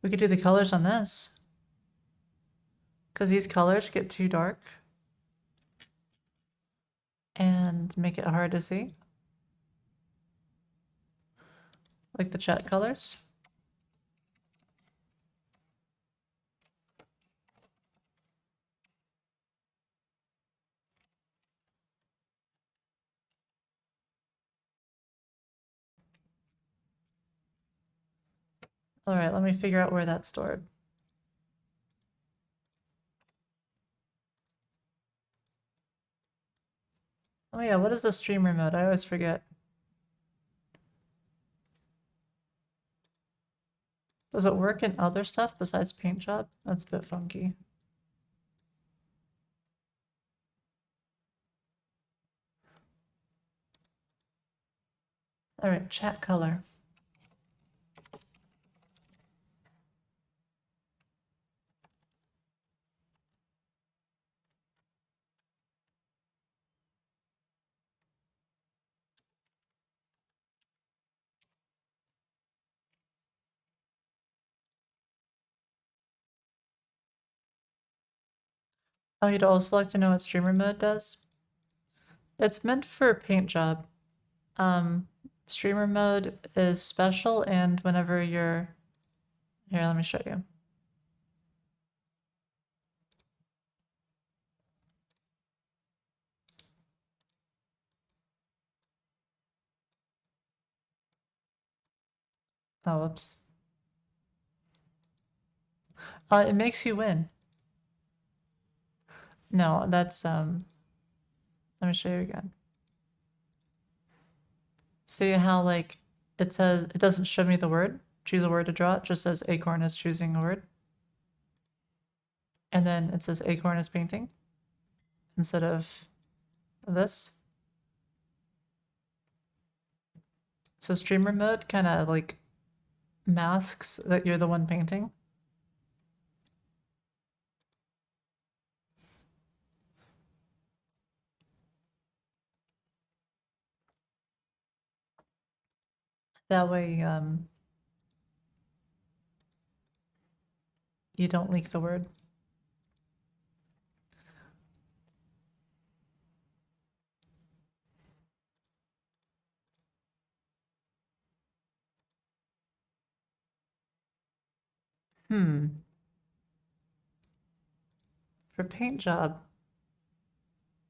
[SPEAKER 1] We could do the colors on this. Because these colors get too dark and make it hard to see. Like the chat colors. All right, let me figure out where that's stored. Oh yeah, what is the streamer mode? I always forget. Does it work in other stuff besides paint job? That's a bit funky. All right, chat color. Oh, you'd also like to know what streamer mode does? It's meant for paint job. Streamer mode is special, and whenever you're... Here, let me show you. Oh, whoops. It makes you win. No, that's, let me show you again. See how, like, it says, it doesn't show me the word, choose a word to draw, it just says Acorn is choosing a word. And then it says Acorn is painting instead of this. So streamer mode kind of like masks that you're the one painting. That way, you don't leak the word. For paint job,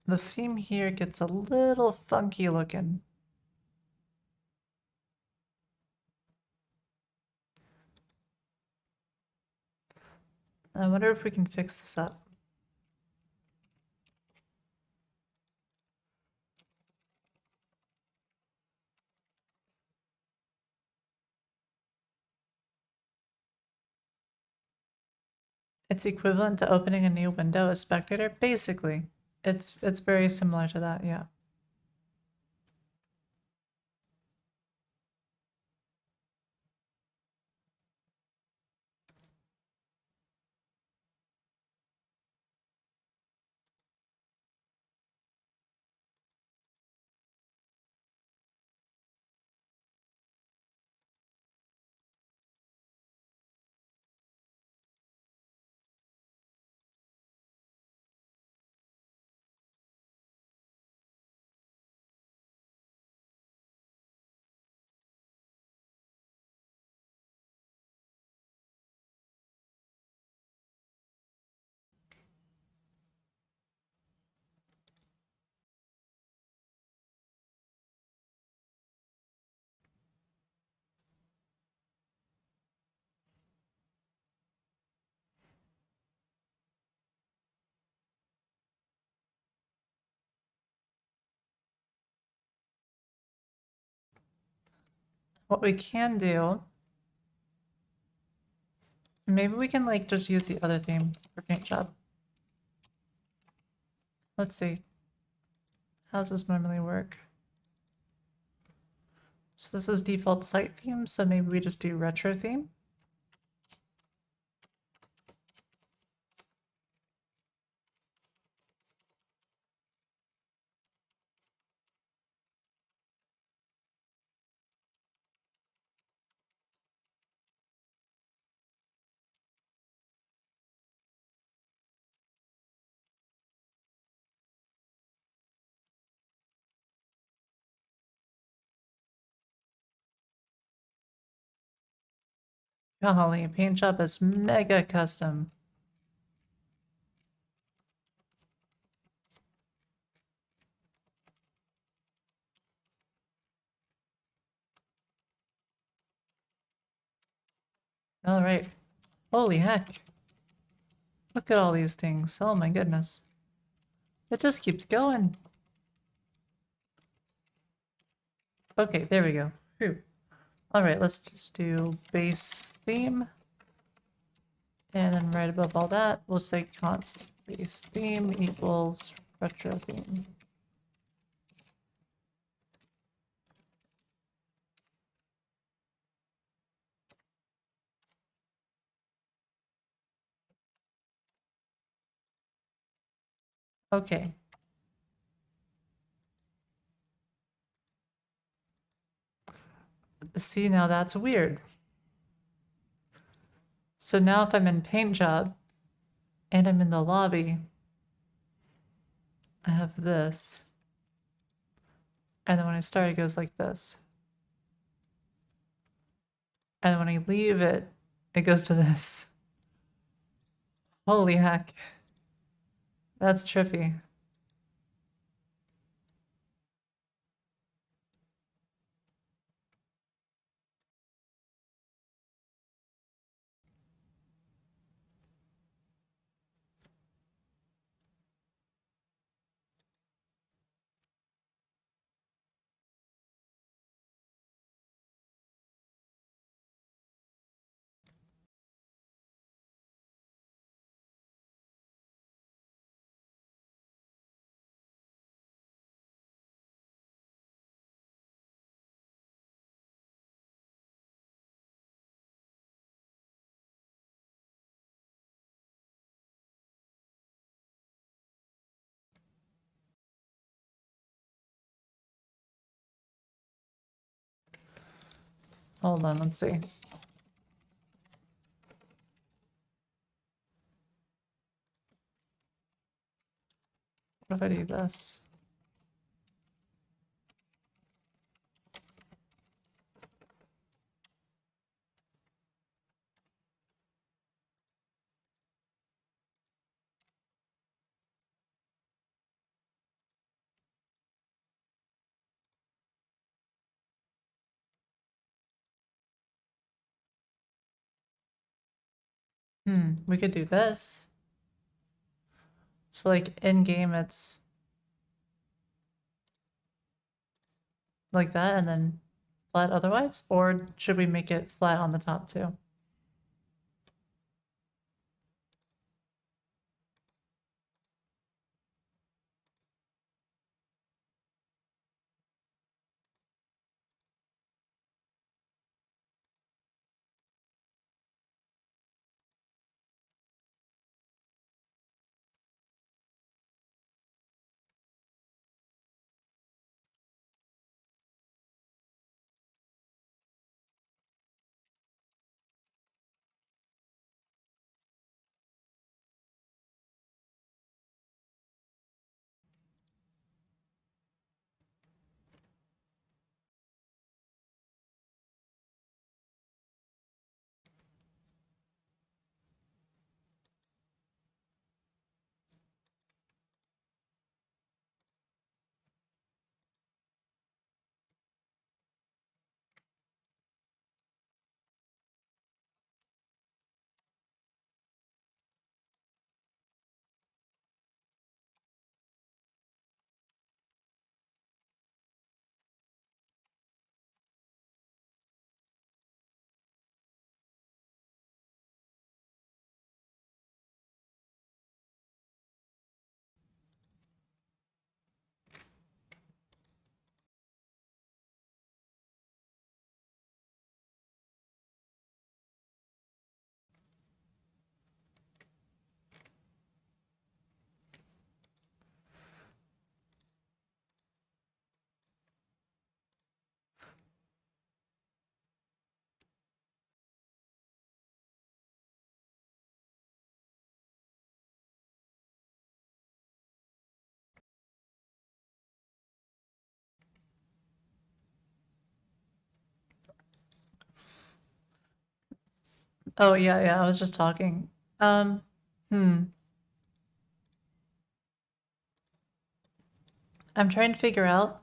[SPEAKER 1] the theme here gets a little funky looking. I wonder if we can fix this up. It's equivalent to opening a new window as spectator. Basically, it's very similar to that, yeah. What we can do, maybe we can like just use the other theme for paint job. Let's see. How does this normally work? So this is default site theme, so maybe we just do retro theme. Golly, paint job is mega custom. All right. Holy heck. Look at all these things. Oh my goodness. It just keeps going. Okay, there we go. Phew. All right, let's just do base theme. And then right above all that, we'll say const base theme equals retro theme. Okay. See, now that's weird. So now if I'm in paint job and I'm in the lobby, I have this. And then when I start, it goes like this. And then when I leave it, it goes to this. Holy heck. That's trippy. Hold on, let's see. What if I do this? We could do this. So like in game, it's like that and then flat otherwise? Or should we make it flat on the top too? Oh yeah, yeah, I was just talking. Um, hmm. I'm trying to figure out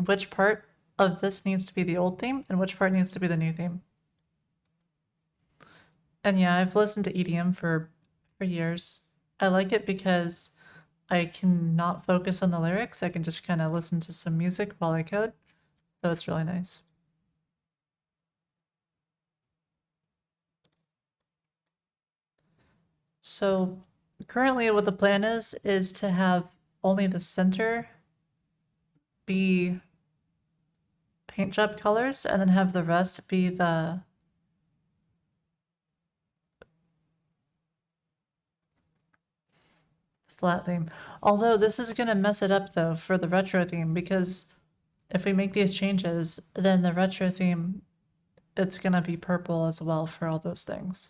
[SPEAKER 1] which part of this needs to be the old theme and which part needs to be the new theme. And yeah, I've listened to EDM for years. I like it because I can not focus on the lyrics. I can just kind of listen to some music while I code. So it's really nice. So currently what the plan is to have only the center be paint job colors and then have the rest be the flat theme. Although this is gonna mess it up though for the retro theme because if we make these changes, then the retro theme, it's gonna be purple as well for all those things.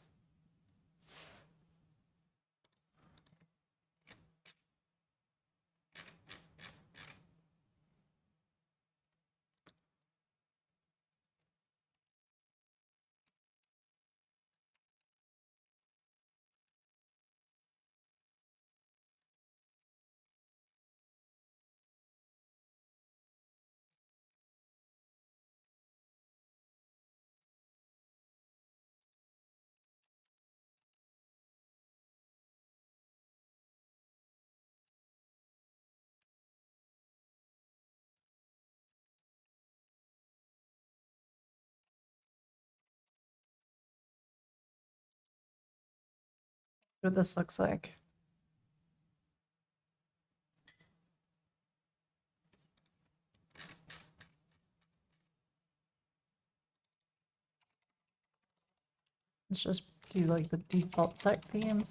[SPEAKER 1] What this looks like. Let's just do like the default set theme.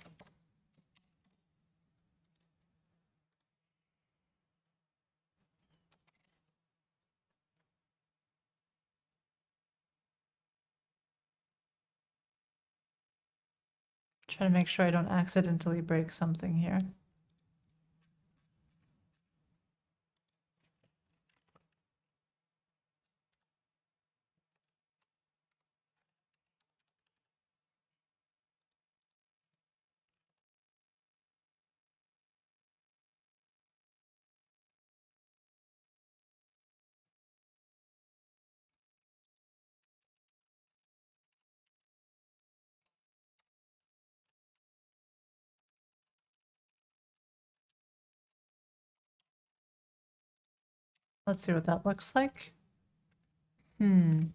[SPEAKER 1] Try to make sure I don't accidentally break something here. Let's see what that looks like. Hmm.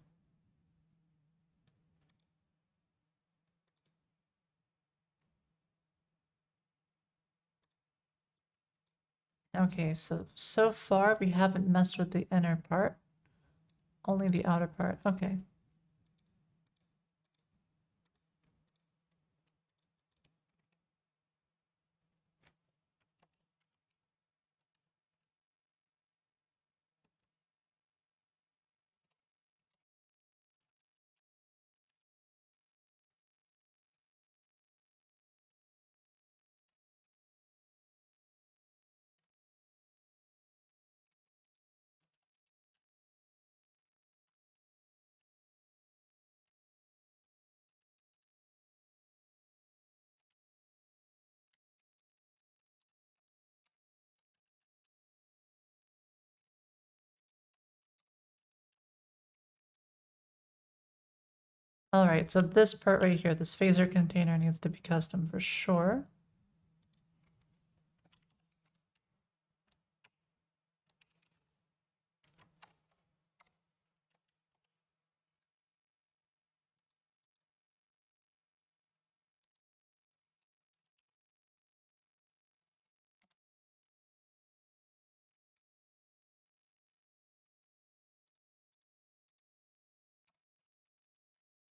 [SPEAKER 1] Okay, so far we haven't messed with the inner part, only the outer part. Okay. All right, so this part right here, this phaser container needs to be custom for sure.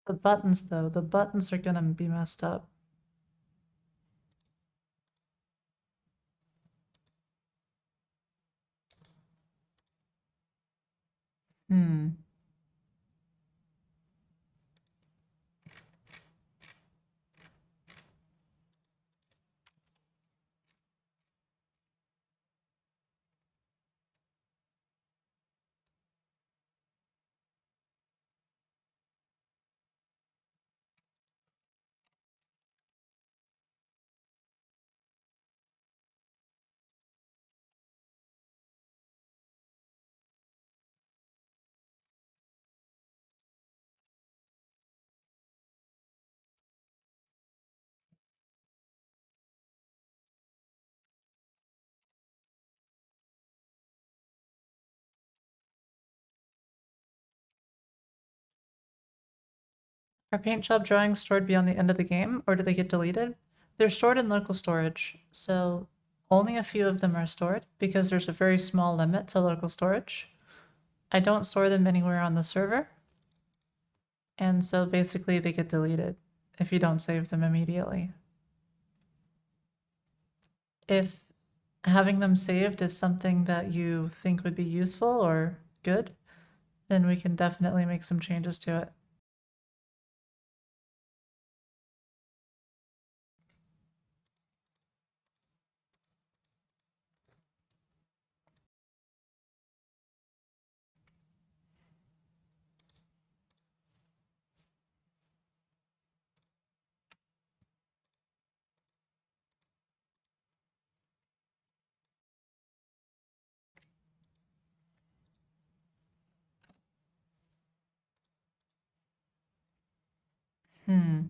[SPEAKER 1] The buttons though, the buttons are gonna be messed up. Hmm. Are paint job drawings stored beyond the end of the game, or do they get deleted? They're stored in local storage, so only a few of them are stored because there's a very small limit to local storage. I don't store them anywhere on the server, and so basically they get deleted if you don't save them immediately. If having them saved is something that you think would be useful or good, then we can definitely make some changes to it. Hmm.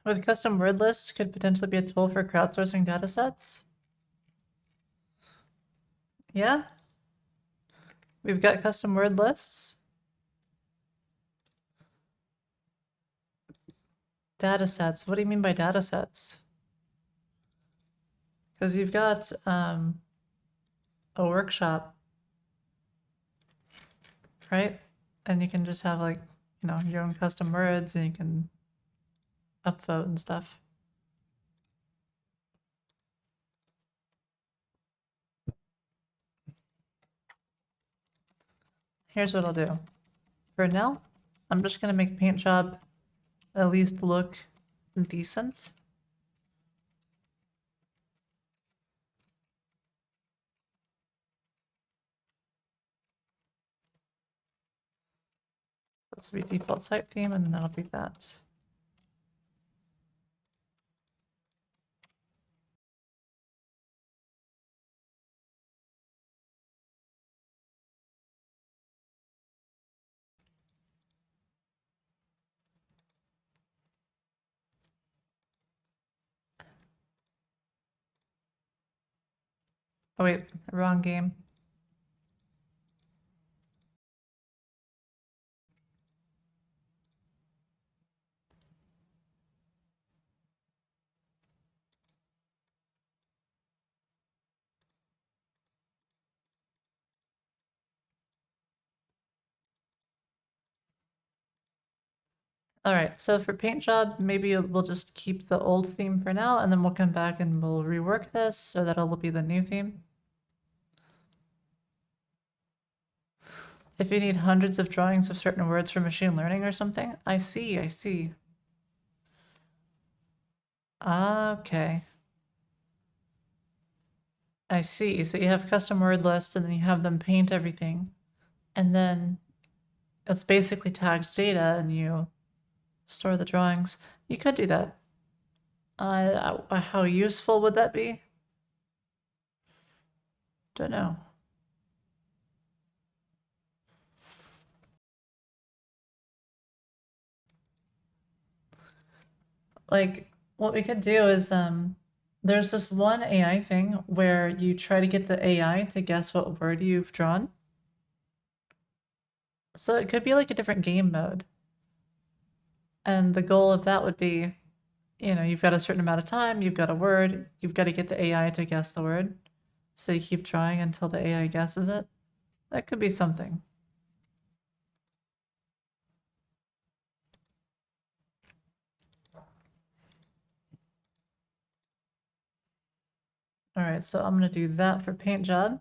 [SPEAKER 1] With custom word lists could potentially be a tool for crowdsourcing datasets. Yeah, we've got custom word lists. Datasets, what do you mean by datasets? Because you've got a workshop, right? And you can just have like, you know, your own custom words and you can upvote and stuff. Here's what I'll do. For now, I'm just gonna make paint job at least look decent. This will be default site theme, and then that'll be that. Oh wait, wrong game. All right, so for paint job, maybe we'll just keep the old theme for now, and then we'll come back and we'll rework this so that it'll be the new theme. If you need hundreds of drawings of certain words for machine learning or something, I see, I see. Okay. I see. So you have custom word lists and then you have them paint everything. And then it's basically tagged data and you store the drawings. You could do that. How useful would that be? Don't know. Like, what we could do is, there's this one AI thing where you try to get the AI to guess what word you've drawn. So it could be like a different game mode. And the goal of that would be, you know, you've got a certain amount of time, you've got a word, you've got to get the AI to guess the word. So you keep trying until the AI guesses it. That could be something. All right, so I'm gonna do that for paint job.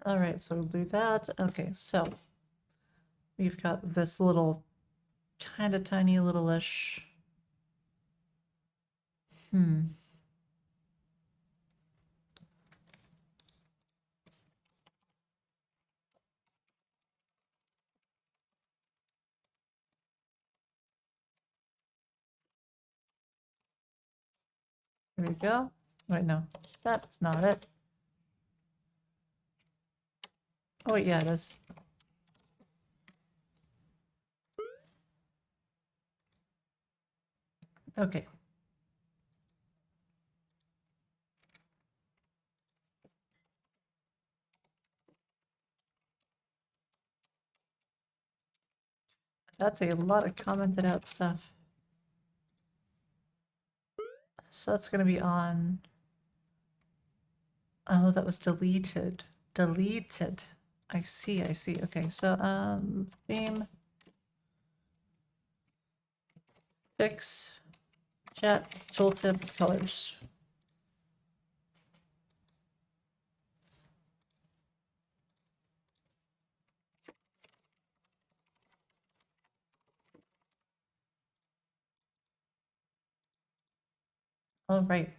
[SPEAKER 1] All right, so we'll do that. Okay, so we've got this little kind of tiny little-ish. Hmm. Here we go. Wait, no, that's not it. Oh, wait, yeah, it is. Okay. That's a lot of commented out stuff. So that's going to be on. Oh, that was deleted. Deleted. I see, I see. Okay, so theme fix chat tooltip colors. All right.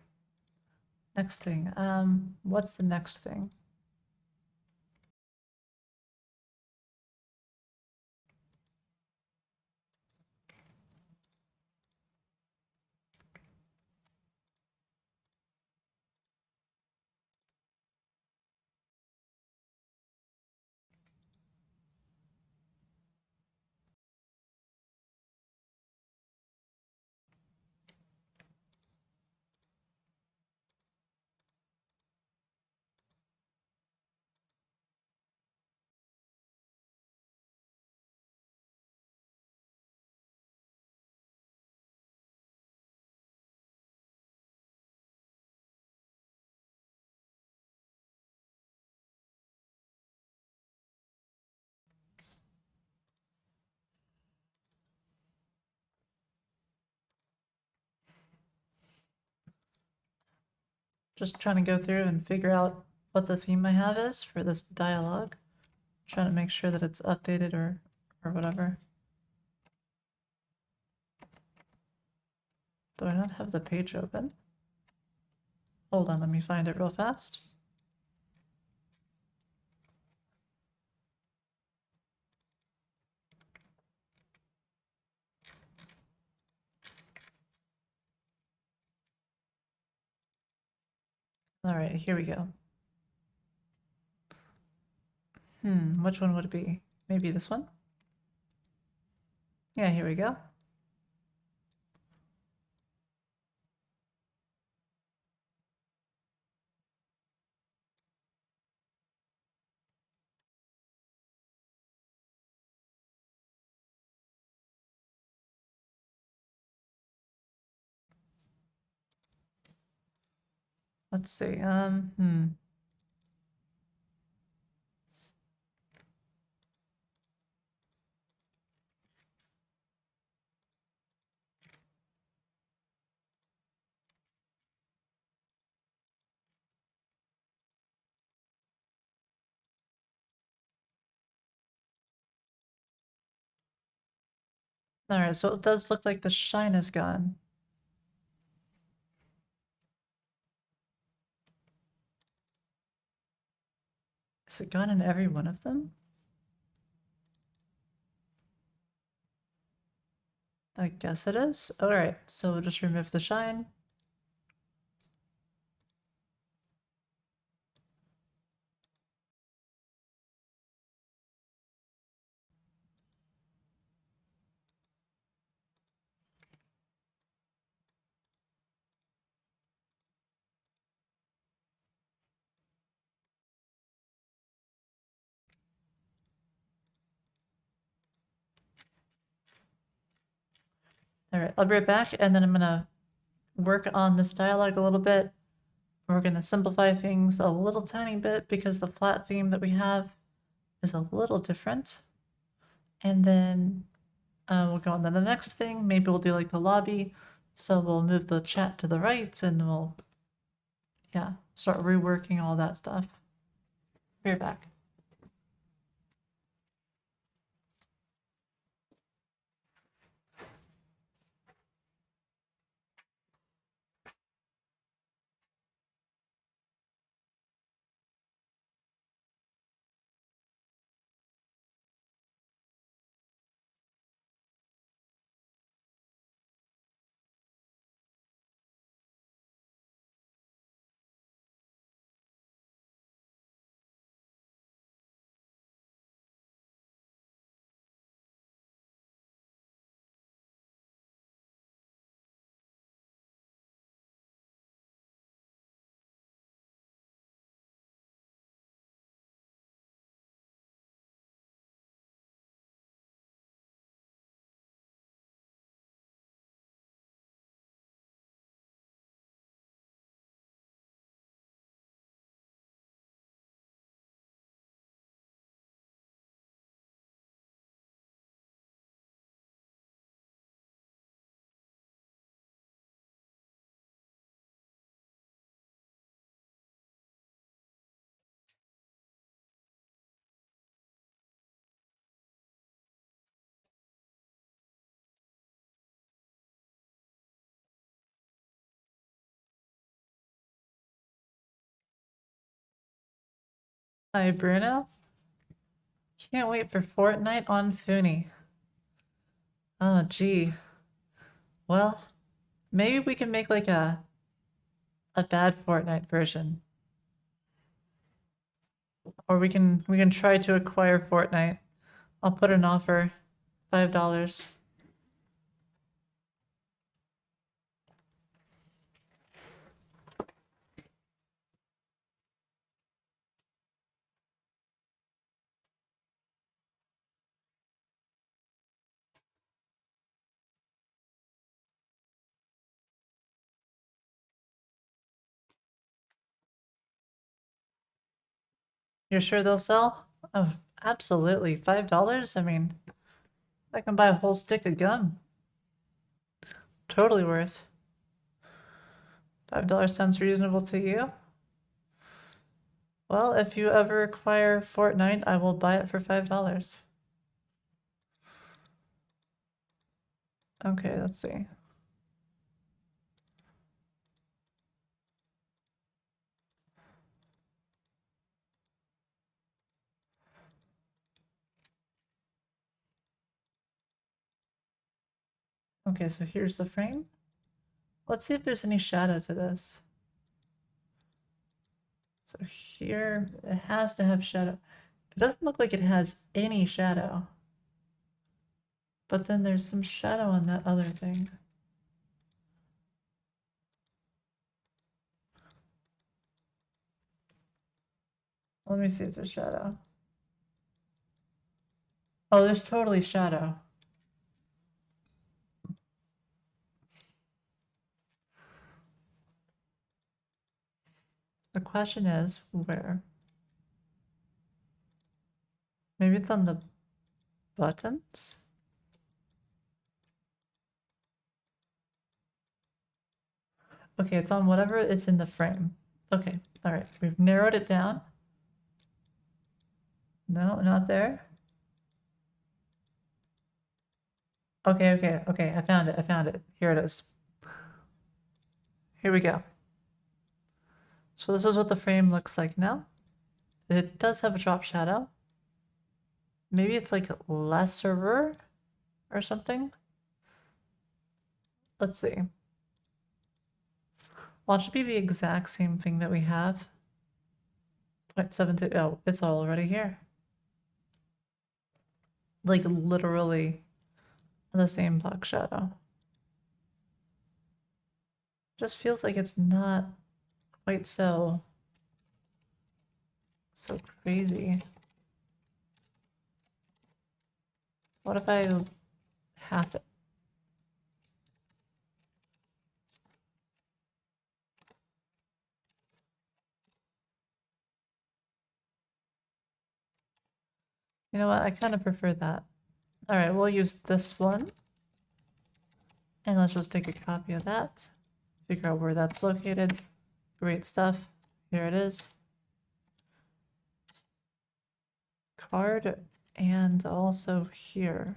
[SPEAKER 1] Next thing. What's the next thing? Just trying to go through and figure out what the theme I have is for this dialogue. Trying to make sure that it's updated or whatever. Do I not have the page open? Hold on, let me find it real fast. All right, here we go. Which one would it be? Maybe this one? Yeah, here we go. Let's see. All right, so it does look like the shine is gone. Is it gone in every one of them? I guess it is. All right, so we'll just remove the shine. All right, I'll be right back, and then I'm gonna work on this dialogue a little bit. We're gonna simplify things a little tiny bit because the flat theme that we have is a little different. And then we'll go on to the next thing. Maybe we'll do like the lobby. So we'll move the chat to the right and we'll, yeah, start reworking all that stuff. Be right back. Hi, Bruno. Can't wait for Fortnite on Foony. Oh, gee. Well, maybe we can make like a bad Fortnite version. Or we can try to acquire Fortnite. I'll put an offer, $5. You're sure they'll sell? Oh, absolutely. $5? I mean, I can buy a whole stick of gum. Totally worth. $5 sounds reasonable to you? Well, if you ever acquire Fortnite, I will buy it for $5. Okay, let's see. Okay, so here's the frame. Let's see if there's any shadow to this. So here, it has to have shadow. It doesn't look like it has any shadow. But then there's some shadow on that other thing. Let me see if there's shadow. Oh, there's totally shadow. The question is, where? Maybe it's on the buttons? Okay, it's on whatever is in the frame. Okay, all right, we've narrowed it down. No, not there. Okay, I found it. Here it is. Here we go. So this is what the frame looks like now. It does have a drop shadow. Maybe it's like lesser or something. Let's see. Well, it should be the exact same thing that we have. 0.72. Oh, it's already here. Like literally the same box shadow. Just feels like it's not quite so crazy. What if I half it? You know what? I kind of prefer that. All right, we'll use this one. And let's just take a copy of that. Figure out where that's located. Great stuff. Here it is. Card and also here.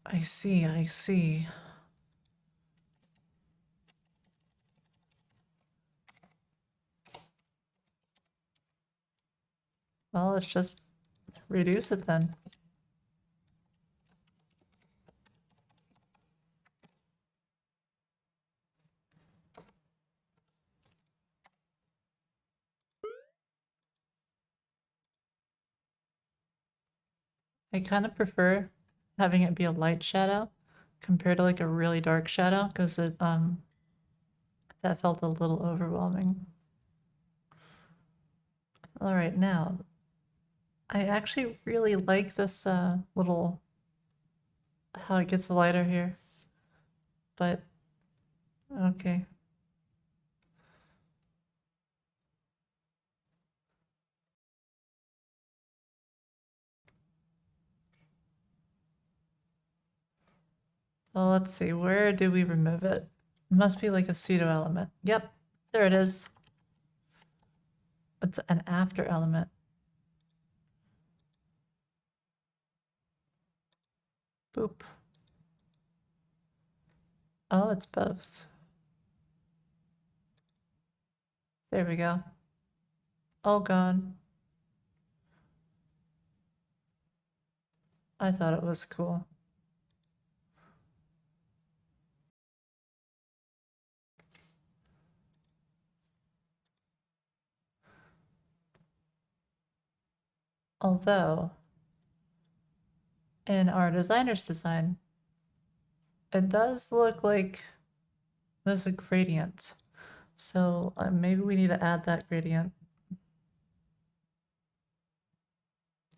[SPEAKER 1] I see. Well, let's just reduce it then. I kind of prefer having it be a light shadow compared to like a really dark shadow because it that felt a little overwhelming. All right, now I actually really like this little how it gets lighter here. But okay. Well, let's see. Where do we remove it? It must be like a pseudo element. Yep, there it is. It's an after element. Boop. Oh, it's both. There we go. All gone. I thought it was cool. Although, in our designer's design, it does look like there's a gradient. So maybe we need to add that gradient.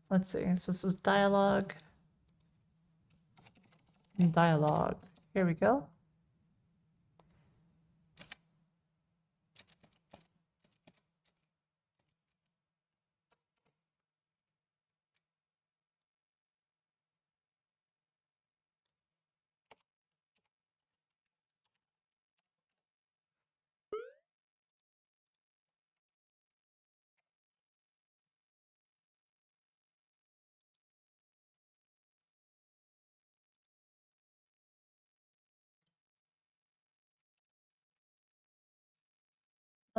[SPEAKER 1] Let's see. So this is dialogue. Dialogue. Here we go.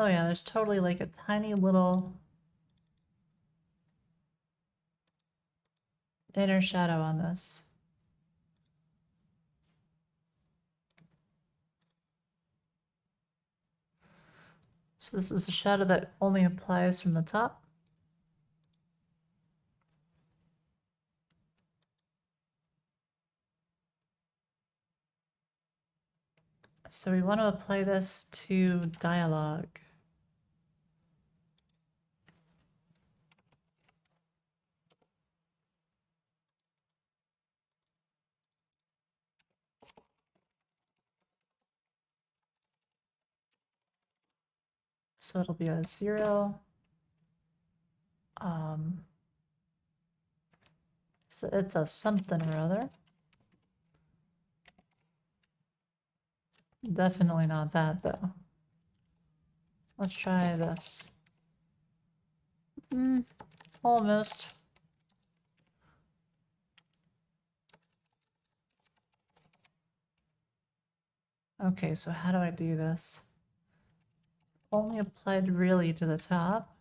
[SPEAKER 1] Oh yeah, there's totally like a tiny little inner shadow on this. So this is a shadow that only applies from the top. So we want to apply this to dialogue. So it'll be a 0. So it's a something or other. Definitely not that though. Let's try this. Almost. Okay, so how do I do this? Only applied really to the top.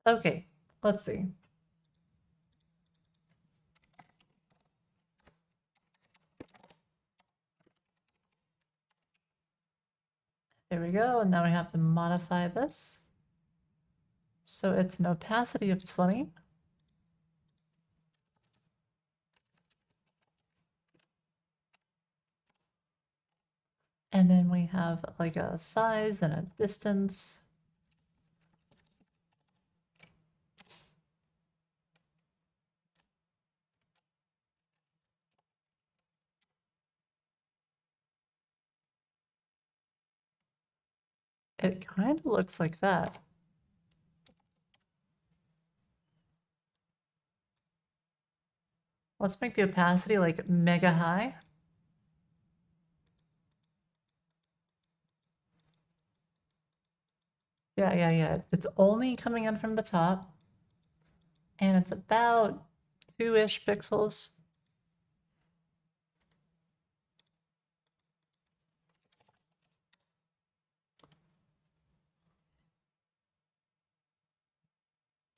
[SPEAKER 1] Okay, let's see. There we go, and now we have to modify this. So it's an opacity of 20. And then we have like a size and a distance. It kind of looks like that. Let's make the opacity like mega high. Yeah. It's only coming in from the top. And it's about 2-ish pixels.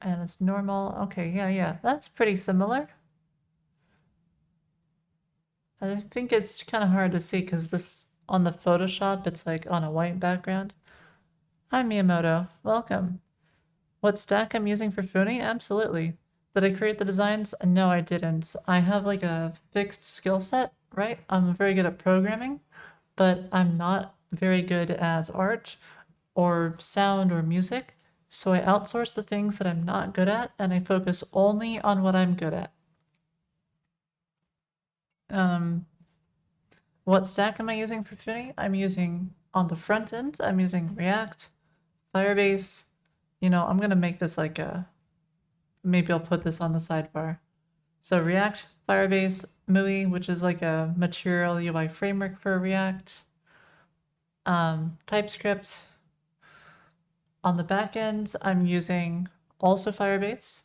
[SPEAKER 1] And it's normal. Okay, yeah. That's pretty similar. I think it's kind of hard to see because this on the Photoshop, it's like on a white background. Hi Miyamoto, welcome. What stack I'm using for Foony? Absolutely. Did I create the designs? No, I didn't. I have like a fixed skill set, right? I'm very good at programming, but I'm not very good at art or sound or music. So I outsource the things that I'm not good at and I focus only on what I'm good at. What stack am I using for Foony? I'm using, on the front end, I'm using React, Firebase. You know, I'm gonna make this like a, maybe I'll put this on the sidebar. So React, Firebase, MUI, which is like a material UI framework for React, TypeScript. On the back end, I'm using also Firebase.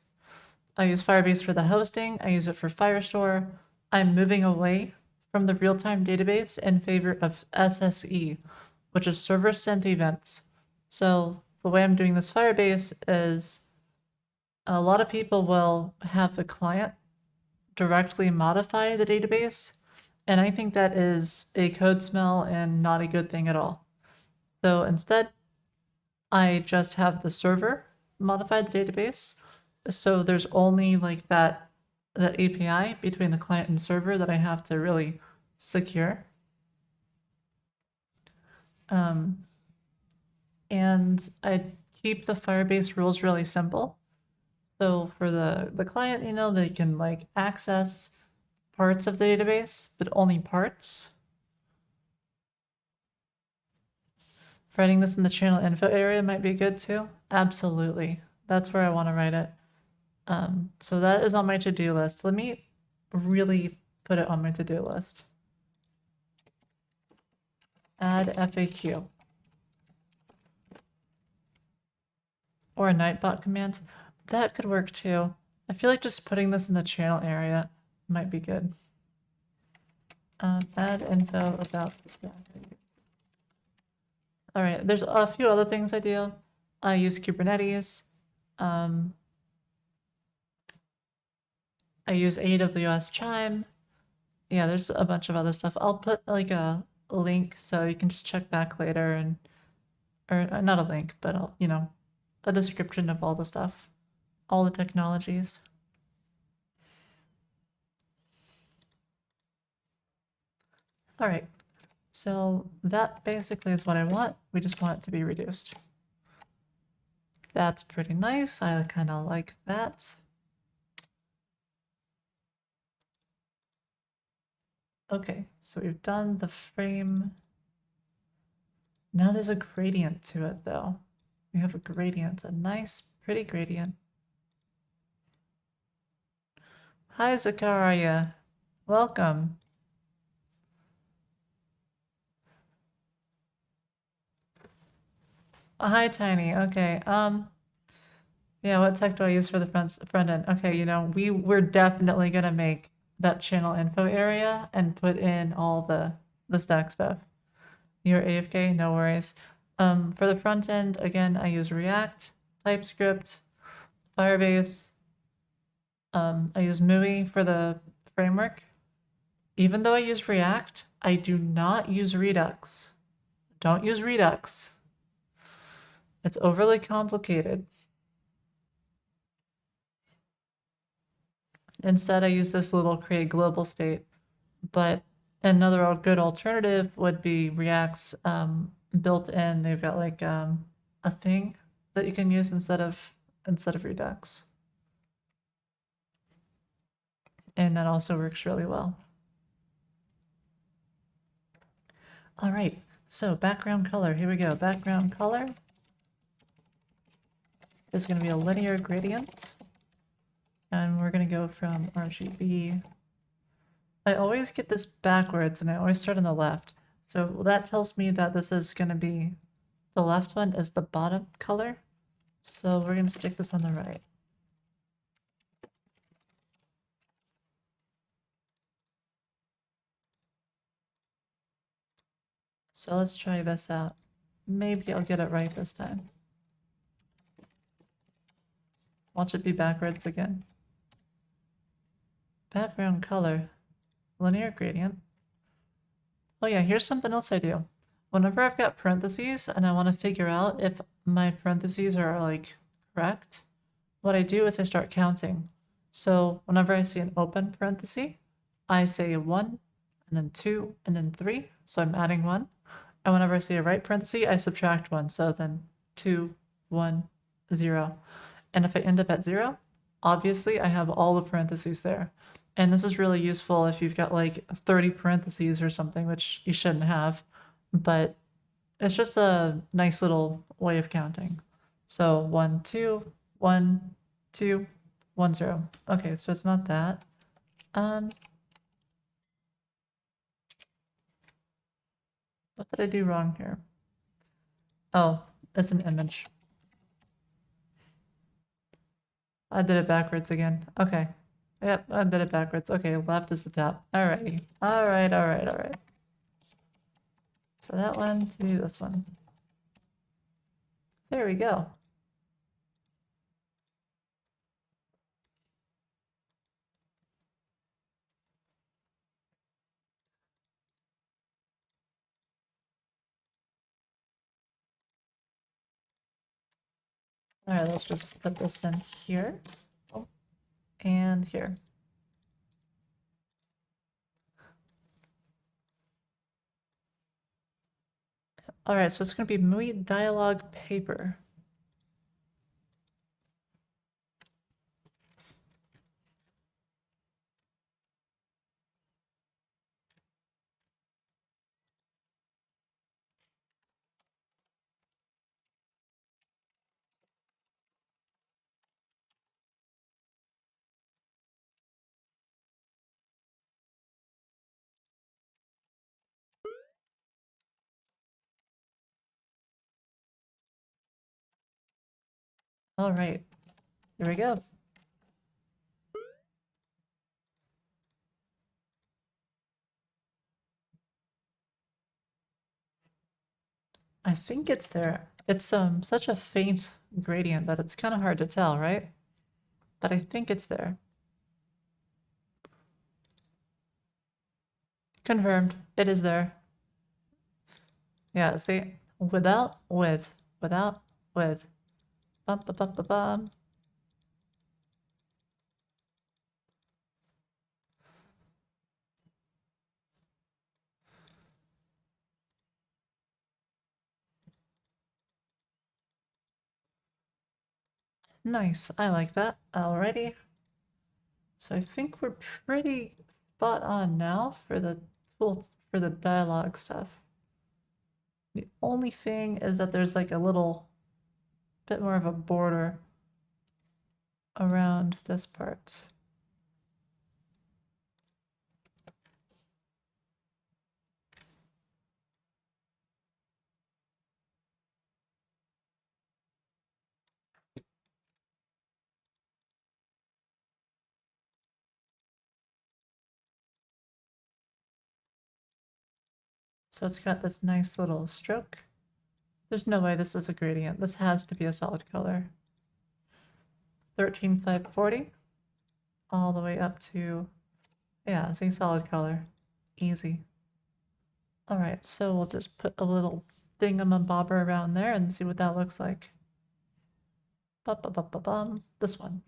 [SPEAKER 1] I use Firebase for the hosting. I use it for Firestore. I'm moving away from the real-time database in favor of SSE, which is server sent events. So the way I'm doing this Firebase is a lot of people will have the client directly modify the database, and I think that is a code smell and not a good thing at all. So instead, I just have the server modify the database. So there's only like that API between the client and server that I have to really secure. And I keep the Firebase rules really simple. So for the client, you know, they can like access parts of the database, but only parts. Writing this in the channel info area might be good too. Absolutely. That's where I want to write it. So that is on my to-do list. Let me really put it on my to-do list. Add FAQ. Or a Nightbot command. That could work too. I feel like just putting this in the channel area might be good. Add info about the stack. All right, there's a few other things I do. I use Kubernetes. I use AWS Chime. Yeah, there's a bunch of other stuff. I'll put like a link so you can just check back later, and or not a link, but I'll, you know, a description of all the stuff, all the technologies. All right, so that basically is what I want. We just want it to be reduced. That's pretty nice. I kind of like that. Okay, so we've done the frame. Now there's a gradient to it though. We have a gradient, a nice, pretty gradient. Hi, Zakaria. Welcome. Hi, Tiny. Okay. Yeah, what tech do I use for the front end? Okay, you know, we're definitely gonna make that channel info area and put in all the stack stuff. You're AFK, no worries. For the front end, again, I use React, TypeScript, Firebase. I use MUI for the framework. Even though I use React, I do not use Redux. Don't use Redux. It's overly complicated. Instead, I use this little create global state. But another good alternative would be React's built in. They've got like a thing that you can use instead of Redux. And that also works really well. All right, so background color, here we go. Background color is going to be a linear gradient. And we're going to go from RGB. I always get this backwards and I always start on the left. So that tells me that this is going to be, the left one is the bottom color. So we're going to stick this on the right. So let's try this out. Maybe I'll get it right this time. Watch it be backwards again. Background color, linear gradient. Oh yeah, here's something else I do. Whenever I've got parentheses and I want to figure out if my parentheses are like correct, what I do is I start counting. So whenever I see an open parenthesis, I say 1, and then 2, and then 3. So I'm adding 1. And whenever I see a right parenthesis, I subtract 1. So then 2, 1, 0. And if I end up at 0, obviously I have all the parentheses there. And this is really useful if you've got like 30 parentheses or something, which you shouldn't have, but it's just a nice little way of counting. So 1, 2, 1, 2, 1, 0. Okay, so it's not that. What did I do wrong here? Oh, it's an image. I did it backwards again. Okay. Yep, I did it backwards. Okay, left is the top. Alrighty. Alright, alright, alright. So that one to this one. There we go. Alright, let's just put this in here. Oh, and here. Alright, so it's going to be movie dialogue paper. Alright, here we go. I think it's there. It's such a faint gradient that it's kind of hard to tell, right? But I think it's there. Confirmed. It is there. Yeah, see? Without, with. Without, with. Bum, bum, bum, bum, bum. Nice. I like that. Alrighty. So I think we're pretty spot on now for the tools for the dialogue stuff. The only thing is that there's like a little bit more of a border around this part. So it's got this nice little stroke. There's no way this is a gradient. This has to be a solid color. 13,540 all the way up to, yeah, it's a solid color. Easy. All right, so we'll just put a little thingamabobber around there and see what that looks like. Ba-ba-ba-ba-bum. This one.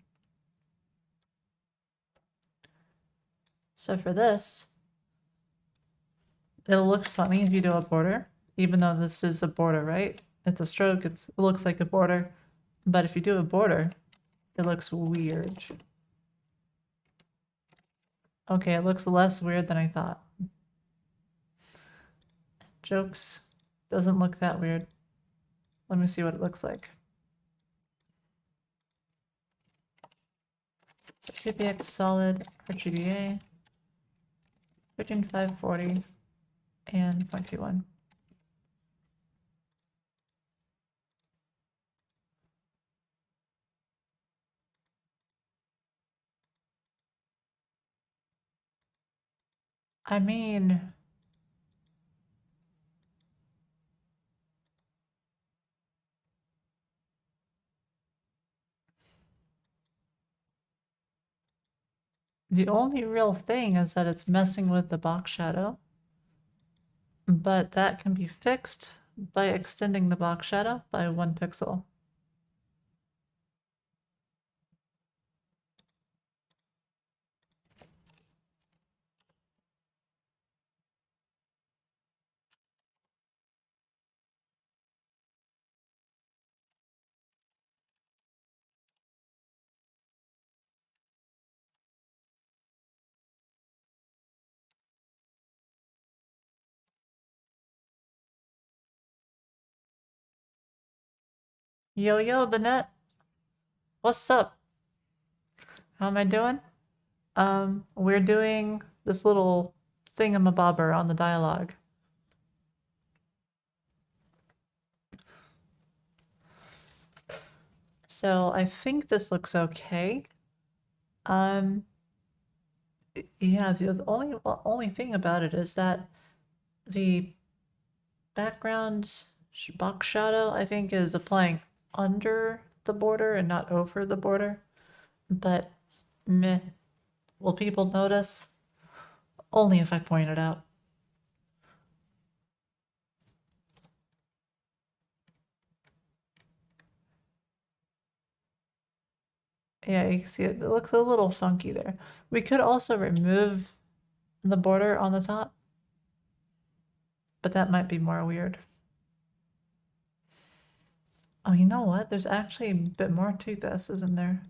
[SPEAKER 1] So for this, it'll look funny if you do a border, even though this is a border, right? It's a stroke, it looks like a border. But if you do a border, it looks weird. Okay, it looks less weird than I thought. Jokes. Doesn't look that weird. Let me see what it looks like. So TPX solid, RGBA, 13540, and 0.21. I mean, the only real thing is that it's messing with the box shadow, but that can be fixed by extending the box shadow by 1 pixel. Yo, the net. What's up? How am I doing? We're doing this little thingamabobber on the dialogue. So I think this looks okay. Yeah, the only thing about it is that the background box shadow, I think, is applying under the border and not over the border. But meh, will people notice? Only if I point it out. Yeah, you can see it looks a little funky there. We could also remove the border on the top, but that might be more weird. Oh, you know what? There's actually a bit more to this, isn't there?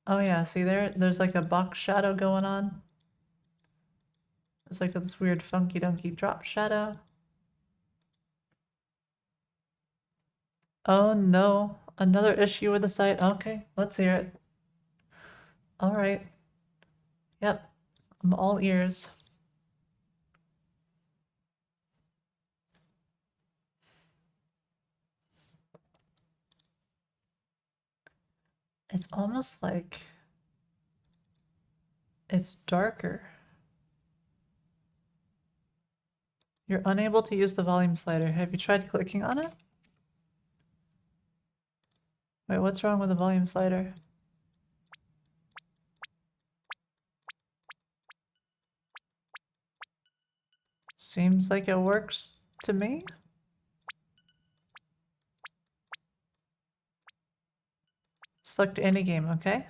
[SPEAKER 1] Oh yeah, see there's like a box shadow going on. It's like this weird funky dunky drop shadow. Oh no, another issue with the site. Okay, let's hear it. All right. Yep, I'm all ears. It's almost like it's darker. You're unable to use the volume slider. Have you tried clicking on it? Wait, what's wrong with the volume slider? Seems like it works to me. Select any game, okay?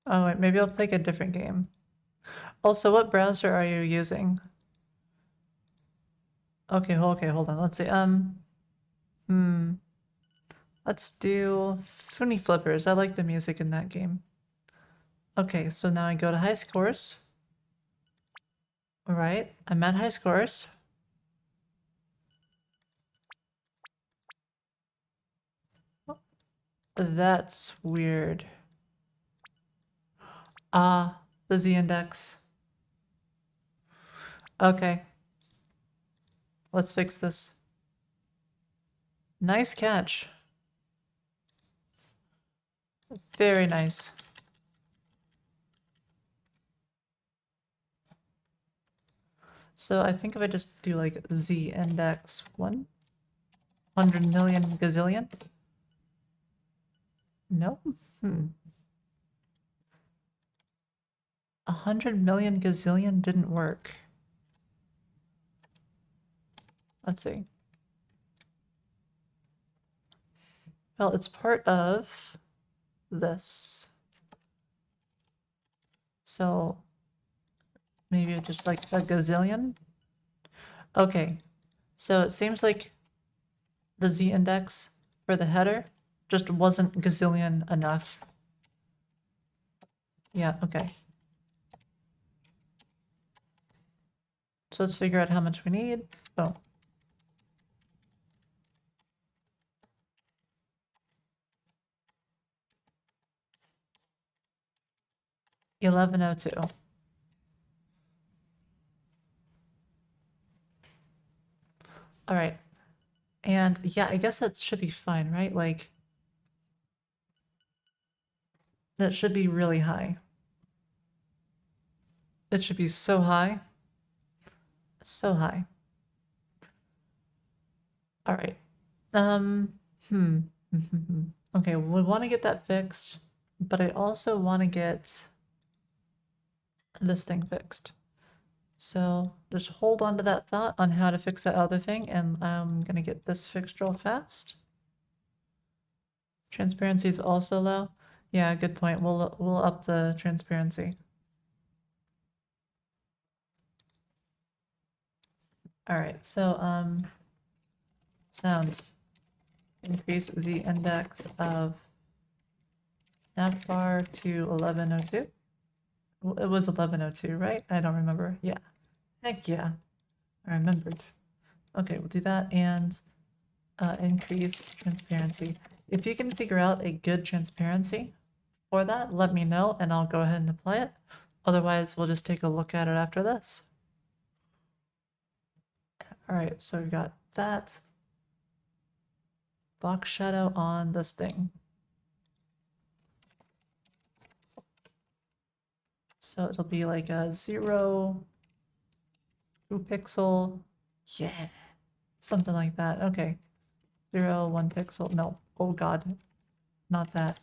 [SPEAKER 1] Oh, wait, maybe I'll pick a different game. Also, what browser are you using? Okay, hold on. Let's see. Let's do Foony Flippers. I like the music in that game. Okay, so now I go to high scores. All right, I'm at high scores. That's weird. Ah, the z-index. Okay. Let's fix this. Nice catch. Very nice. So I think if I just do like z-index 100 million gazillion. No? 100 million gazillion didn't work. Let's see. Well, it's part of this. So maybe just like a gazillion. Okay, so it seems like the z-index for the header just wasn't gazillion enough. Yeah, okay. So let's figure out how much we need. Oh. $11.02. All right. And yeah, I guess that should be fine, right? Like, that should be really high. It should be so high. So high. All right. Okay, we want to get that fixed, but I also want to get this thing fixed. So just hold on to that thought on how to fix that other thing, and I'm gonna get this fixed real fast. Transparency is also low. Yeah, good point. We'll up the transparency. All right, so sound. Increase the index of navbar to 1102. It was 1102, right? I don't remember. Yeah. Heck yeah, I remembered. Okay, we'll do that and increase transparency. If you can figure out a good transparency for that, let me know and I'll go ahead and apply it. Otherwise, we'll just take a look at it after this. All right, so we've got that box shadow on this thing. So it'll be like a 0, 2 pixel, yeah, something like that. Okay, 0, 1 pixel. No, oh god, not that.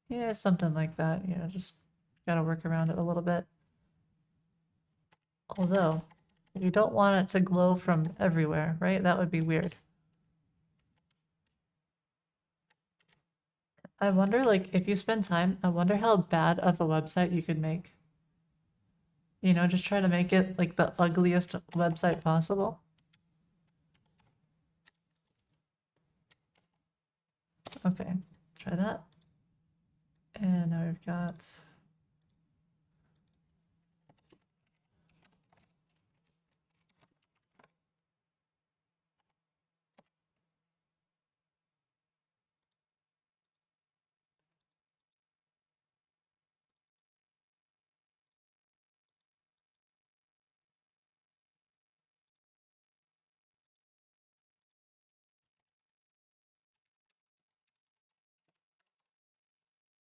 [SPEAKER 1] Yeah, something like that. You know, just gotta work around it a little bit. Although, you don't want it to glow from everywhere, right? That would be weird. I wonder, like, if you spend time, I wonder how bad of a website you could make. You know, just try to make it like the ugliest website possible. Okay, try that. And now we've got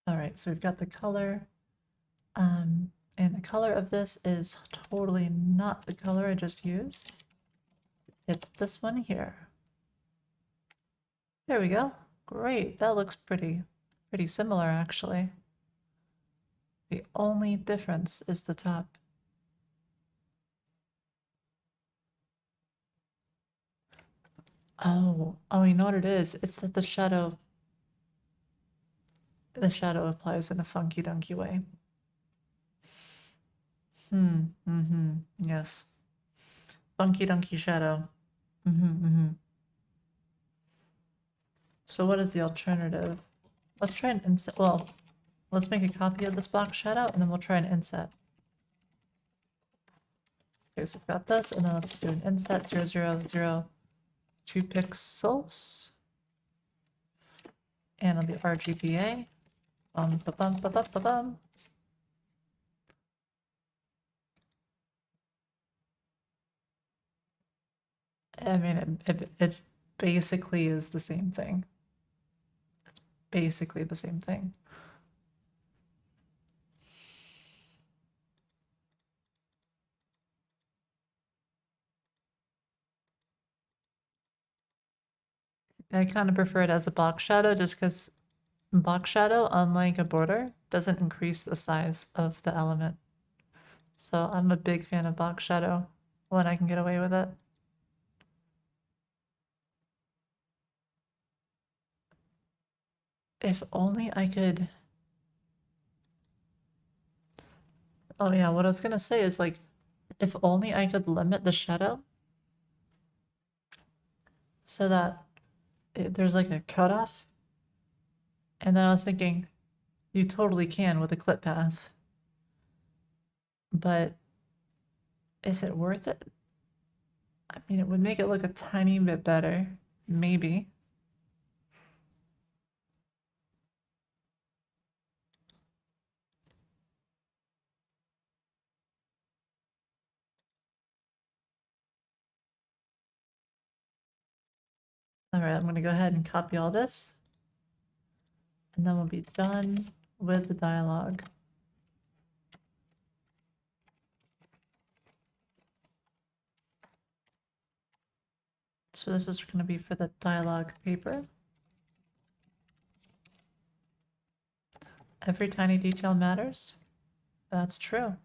[SPEAKER 1] all right, so we've got the color. And the color of this is totally not the color I just used. It's this one here. There we go. Great, that looks pretty similar actually. The only difference is the top. Oh, you know what it is? It's that the shadow applies in a funky dunky way. Yes. Funky dunky shadow. So what is the alternative? Let's try an inset. Well, let's make a copy of this box shadow and then we'll try an inset. Okay, so we've got this, and then let's do an inset 0, 2 pixels. And on the RGBA. Ba bum, ba bum, ba bum. I mean, it basically is the same thing. It's basically the same thing. I kind of prefer it as a box shadow just because box shadow, unlike a border, doesn't increase the size of the element. So I'm a big fan of box shadow when I can get away with it. If only I could... Oh yeah, what I was gonna say is like, if only I could limit the shadow so that there's like a cutoff. And then I was thinking, you totally can with a clip path. But is it worth it? I mean, it would make it look a tiny bit better, maybe. All right, I'm gonna go ahead and copy all this. And then we'll be done with the dialogue. So this is gonna be for the dialogue paper. Every tiny detail matters. That's true.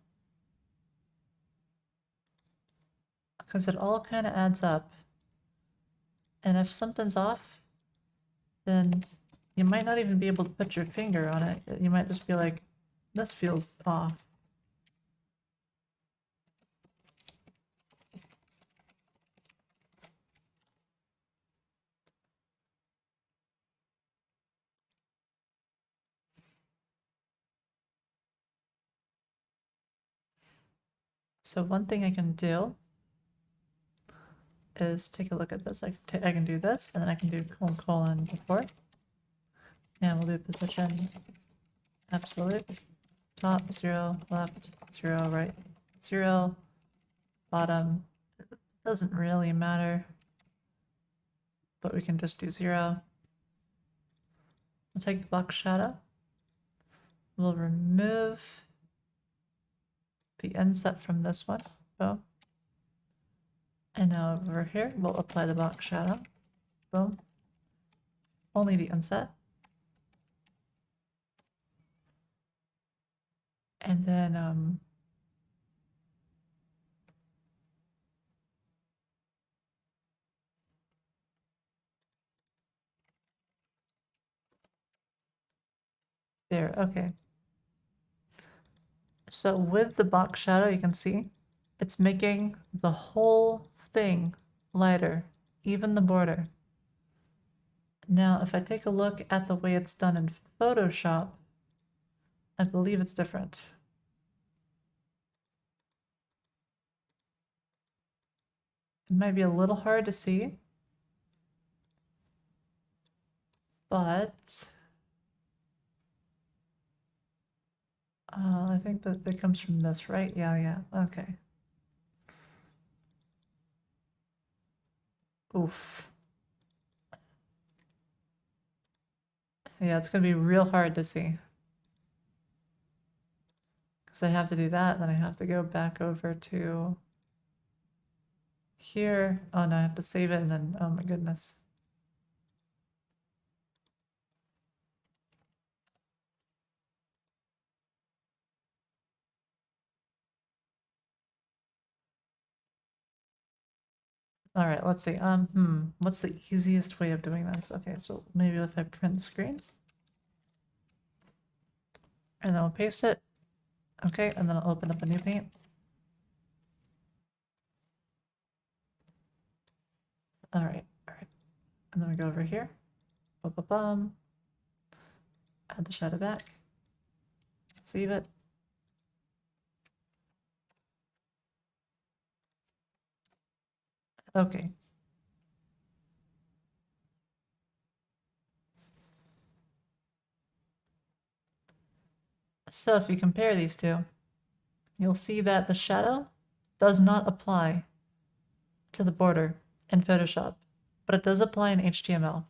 [SPEAKER 1] Because it all kind of adds up. And if something's off, then you might not even be able to put your finger on it. You might just be like, this feels off. So one thing I can do is take a look at this. I can do this, and then I can do colon before. And we'll do position absolute. Top 0, left 0, right 0, bottom. It doesn't really matter, but we can just do 0. We'll take the box shadow. We'll remove the inset from this one. Boom. And now over here, we'll apply the box shadow. Boom. Only the inset. And then, there, okay. So with the box shadow, you can see it's making the whole thing lighter, even the border. Now, if I take a look at the way it's done in Photoshop, I believe it's different. It might be a little hard to see, but I think that comes from this, right? Yeah, okay. Oof. Yeah, it's gonna be real hard to see. Because I have to do that, then I have to go back over to here. Oh no, I have to save it, and then, oh my goodness. All right, let's see. What's the easiest way of doing this? Okay, so maybe if I print screen, and then I'll paste it. Okay, and then I'll open up a new paint. All right, and then we go over here. Bum. Add the shadow back. Save it. Okay. So if you compare these two, you'll see that the shadow does not apply to the border in Photoshop, but it does apply in HTML.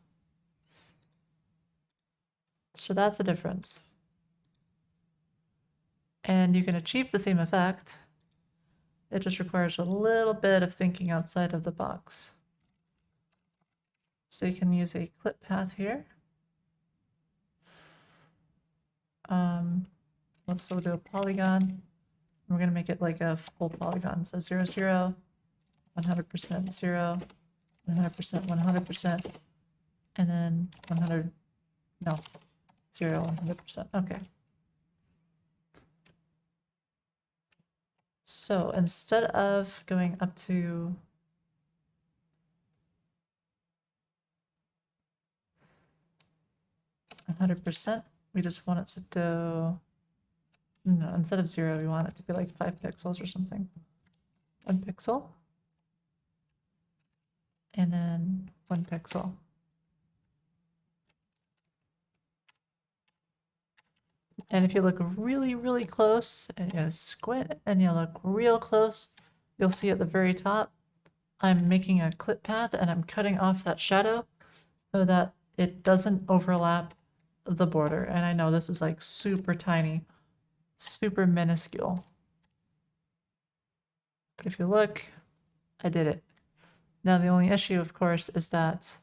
[SPEAKER 1] So that's a difference. And you can achieve the same effect. It just requires a little bit of thinking outside of the box. So you can use a clip path here. Let's still do a polygon. We're going to make it like a full polygon. So 0, 0, 100%, 0, 100%, 100%, and then 100, no, 0, 100%. Okay. So instead of going up to %, we just want it to do, no, instead of 0, we want it to be like 5 pixels or something. 1 pixel. And then 1 pixel. And if you look really, really close, and you squint and you look real close, you'll see at the very top, I'm making a clip path and I'm cutting off that shadow so that it doesn't overlap the border. And I know this is like super tiny, super minuscule. But if you look, I did it. Now the only issue, of course, is that,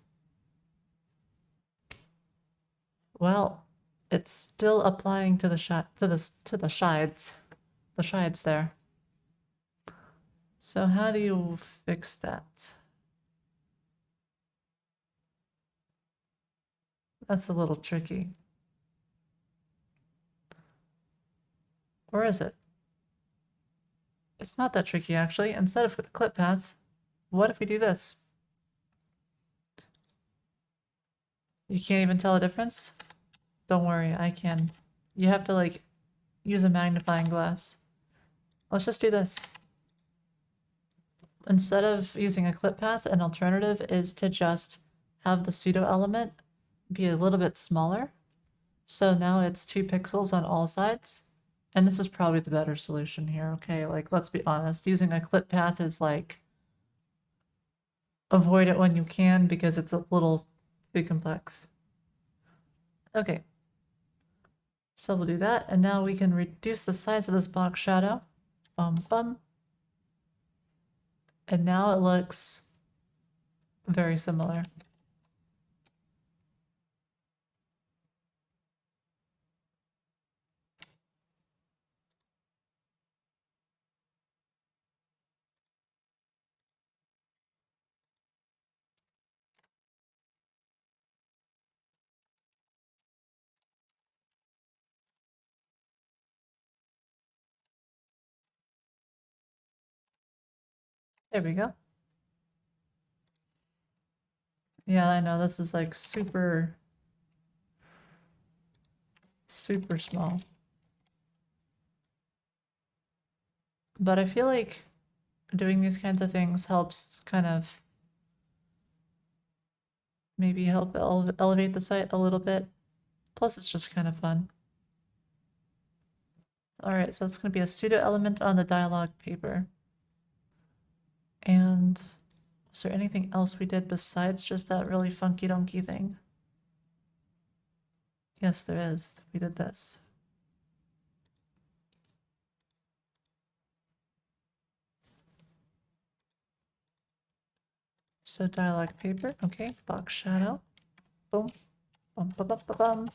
[SPEAKER 1] well, it's still applying to the shides there. So how do you fix that? That's a little tricky. Or is it? It's not that tricky, actually. Instead of clip path, what if we do this? You can't even tell a difference? Don't worry, I can. You have to like use a magnifying glass. Let's just do this. instead of using a clip path, an alternative is to just have the pseudo element be a little bit smaller. So now it's 2 pixels on all sides. And this is probably the better solution here, okay? Like, let's be honest, using a clip path is like, avoid it when you can because it's a little too complex. Okay. So we'll do that, and now we can reduce the size of this box shadow. Bum bum. And now it looks very similar. There we go. Yeah, I know this is like super small. But I feel like doing these kinds of things helps kind of maybe help elevate the site a little bit. Plus, it's just kind of fun. All right, so it's going to be a pseudo element on the dialog paper. And was there anything else we did besides just that really funky donkey thing? Yes, there is. We did this. So dialog paper, okay, box shadow, boom, bum, bum, bum, bum, bum.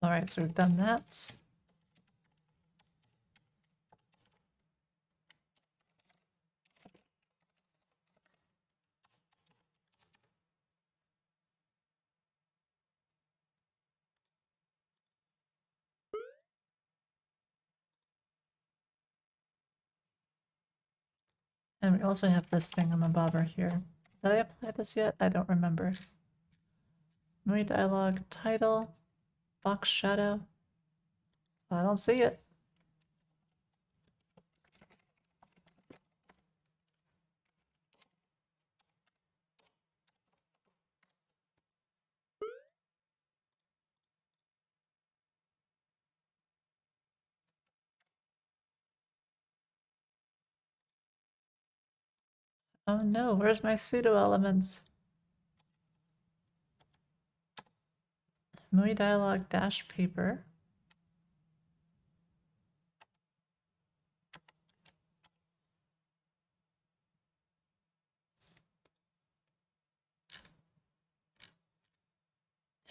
[SPEAKER 1] All right, so we've done that. And we also have this thingamabobber here. Did I apply this yet? I don't remember. Movie dialog, title, box shadow. I don't see it. Oh no, where's my pseudo elements? Movie dialog dash paper.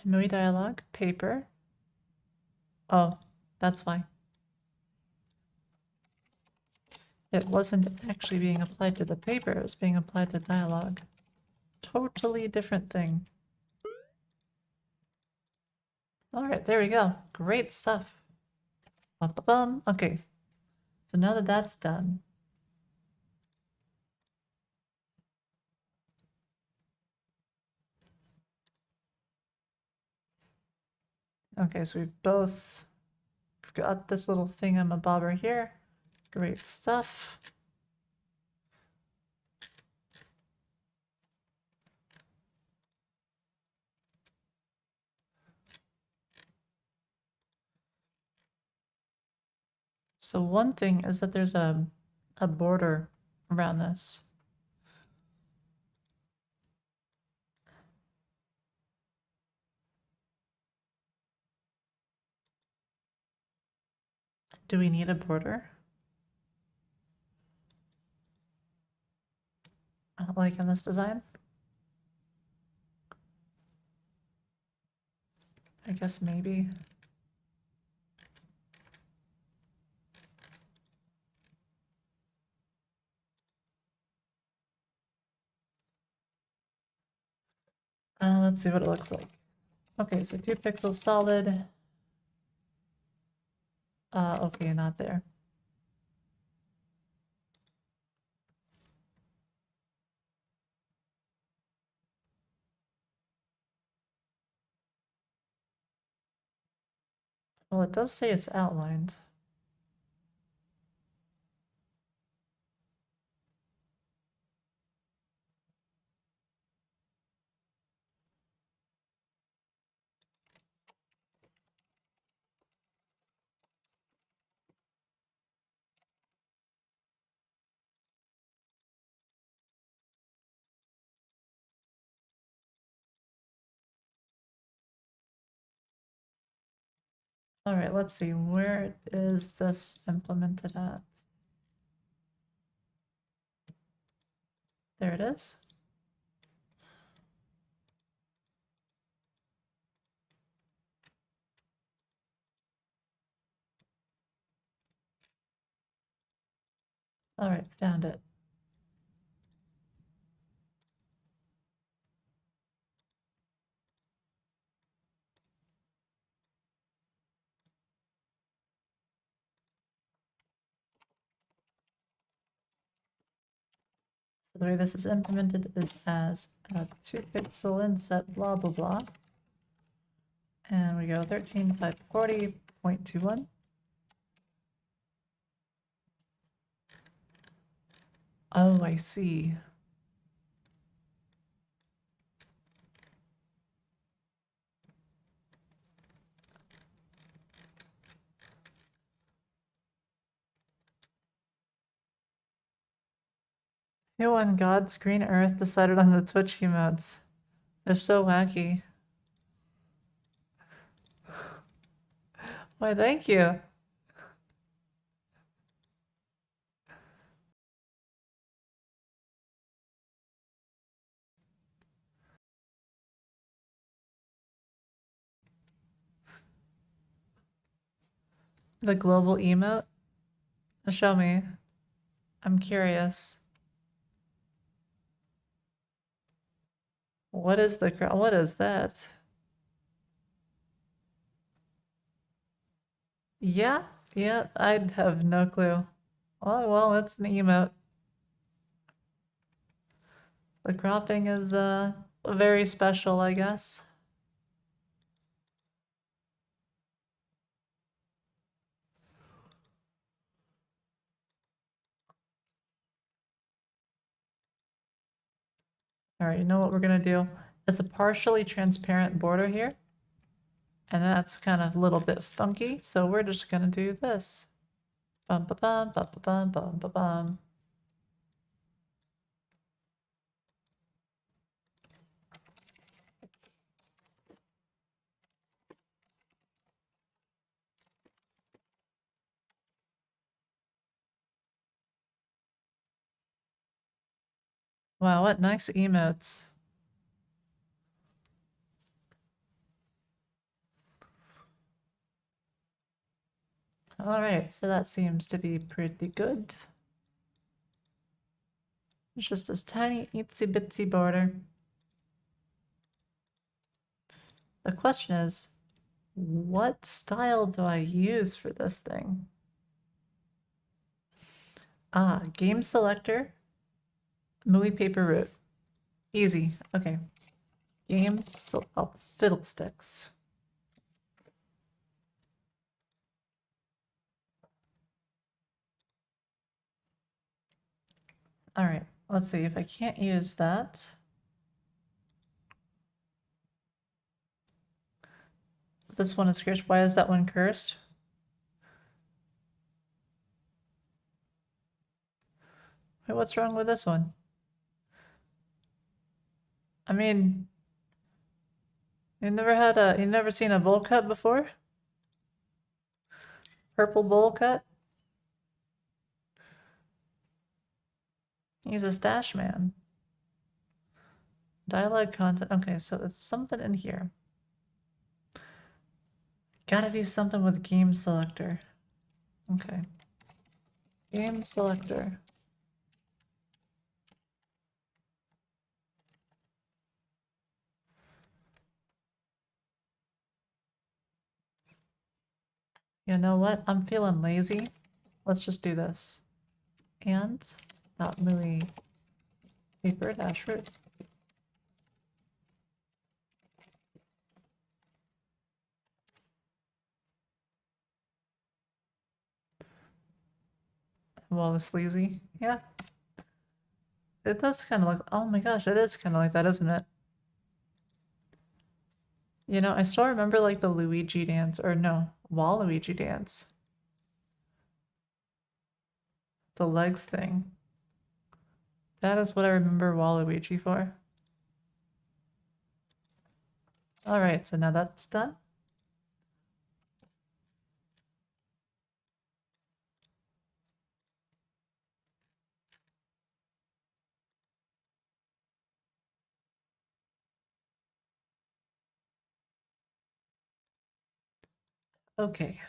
[SPEAKER 1] Movie dialog paper. Oh, that's why. It wasn't actually being applied to the paper, it was being applied to dialogue. Totally different thing. All right, there we go. Great stuff. Bum, bum, bum. Okay, so now that that's done, okay, so we've both got this little thingamabobber here. Great stuff. So one thing is that there's a border around this. Do we need a border? Like in this design? I guess maybe. Let's see what it looks like. Okay, so 2 pixels solid. Okay, not there. Well, it does say it's outlined. All right, let's see. Where is this implemented at? There it is. All right, found it. So the way this is implemented is as a 2 pixel inset, blah, blah, blah. And we go 13.540.21. Oh, I see. Who on God's green earth decided on the Twitch emotes? They're so wacky. Why, thank you. The global emote? Show me. I'm curious. What is what is that? Yeah, I'd have no clue. Oh, well, it's an emote. The cropping is very special, I guess. All right, you know what we're gonna do? It's a partially transparent border here, and that's kind of a little bit funky, so we're just gonna do this. Bum ba bum bum ba bum bum ba bum. Wow, what nice emotes. All right, so that seems to be pretty good. It's just this tiny itsy bitsy border. The question is, what style do I use for this thing? Ah, game selector, movie paper route. Easy, okay. Oh, fiddlesticks. All right, let's see if I can't use that. This one is cursed. Why is that one cursed? Wait, what's wrong with this one? I mean, you've never seen a bowl cut before? Purple bowl cut? He's a stash man. Dialogue content. Okay, so it's something in here. Gotta do something with game selector. Okay. Game selector. You know what? I'm feeling lazy. Let's just do this. And not movie paper dash root. Wallace sleazy. Yeah. It does kind of look. Oh my gosh, it is kind of like that, isn't it? You know, I still remember like the Luigi dance, or no, Waluigi dance. The legs thing. That is what I remember Waluigi for. Alright, so now that's done. Okay.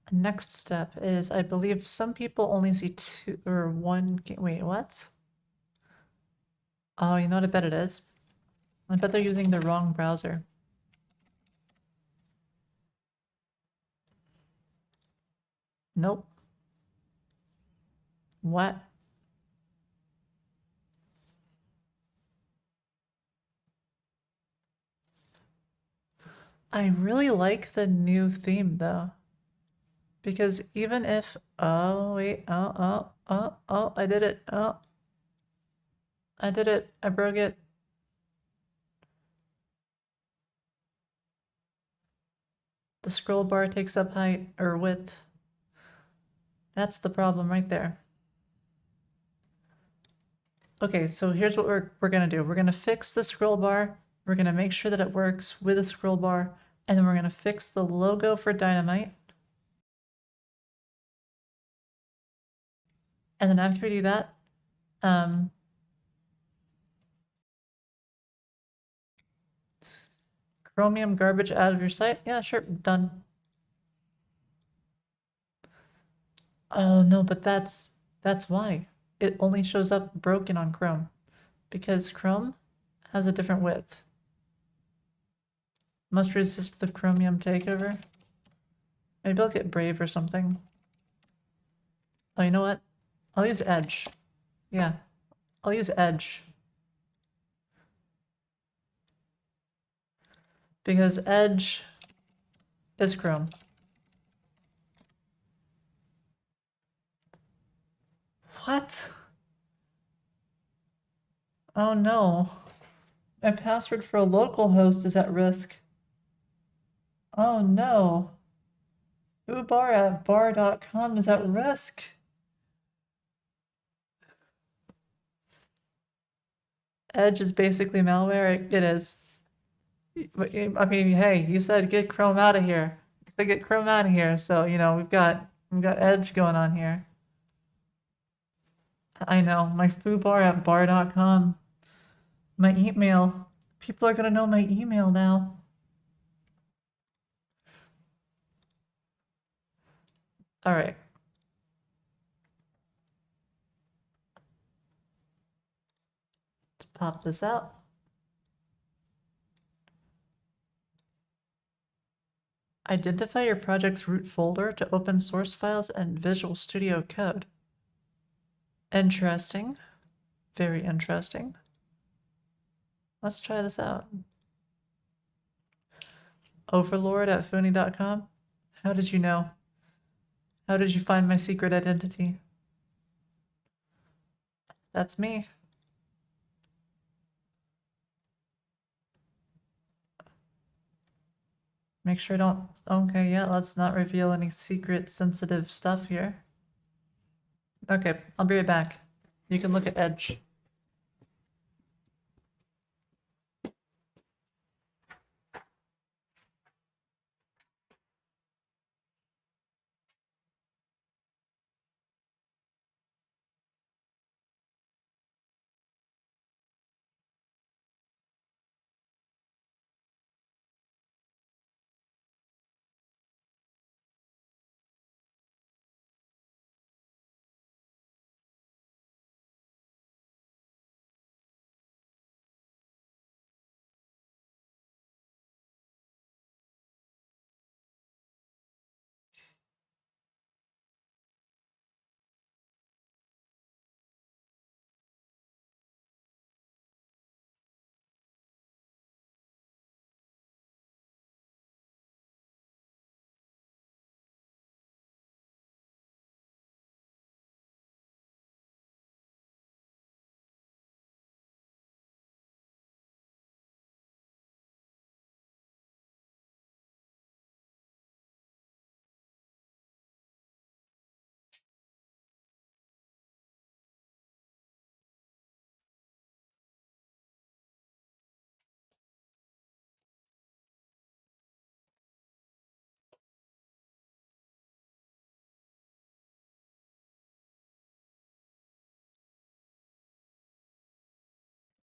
[SPEAKER 1] Next step is, I believe some people only see two or one game. Wait, what? Oh, you know what I bet it is? I bet they're using the wrong browser. Nope. What? I really like the new theme though. Because even if, oh wait, oh, I did it. Oh, I did it. I broke it. The scroll bar takes up height or width. That's the problem right there. Okay, so here's what we're gonna do. We're gonna fix the scroll bar. We're gonna make sure that it works with a scroll bar, and then we're gonna fix the logo for Dynamite. And then after we do that, Chromium garbage out of your site. Yeah, sure, done. Oh no, but that's why. It only shows up broken on Chrome. Because Chrome has a different width. Must resist the Chromium takeover. Maybe I'll get Brave or something. Oh, you know what? I'll use Edge. Yeah, I'll use Edge. Because Edge is Chrome. What? Oh no. My password for a local host is at risk. Oh no. Ubar at bar.com is at risk. Edge is basically malware. It is. I mean, hey, you said get Chrome out of here. You said get Chrome out of here. So, you know, we've got Edge going on here. I know. My foobar at bar.com. My email. People are gonna know my email now. All right. Let's pop this out. Identify your project's root folder to open source files and Visual Studio Code. Interesting. Very interesting. Let's try this out. Overlord at Foony.com. How did you know? How did you find my secret identity? That's me. Make sure I don't... Okay, yeah, let's not reveal any secret sensitive stuff here. Okay, I'll be right back. You can look at Edge.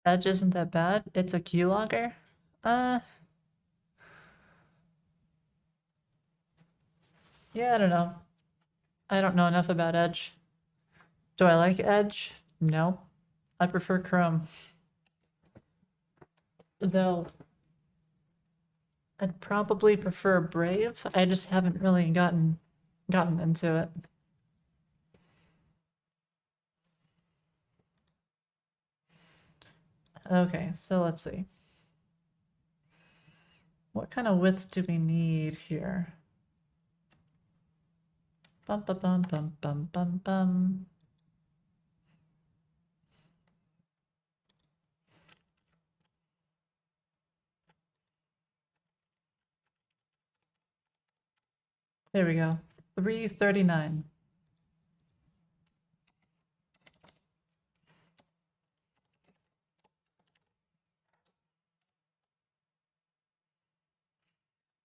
[SPEAKER 1] Edge isn't that bad. It's a keylogger. Yeah, I don't know. I don't know enough about Edge. Do I like Edge? No. I prefer Chrome. Though I'd probably prefer Brave. I just haven't really gotten into it. Okay, so let's see. What kind of width do we need here? Bum bum bum bum bum bum bum. There we go. 339.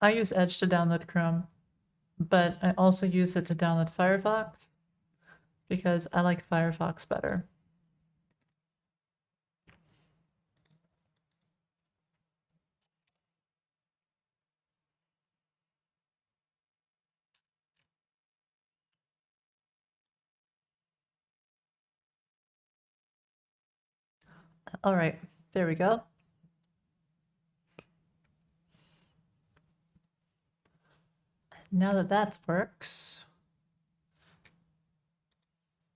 [SPEAKER 1] I use Edge to download Chrome, but I also use it to download Firefox because I like Firefox better. All right, there we go. Now that that works,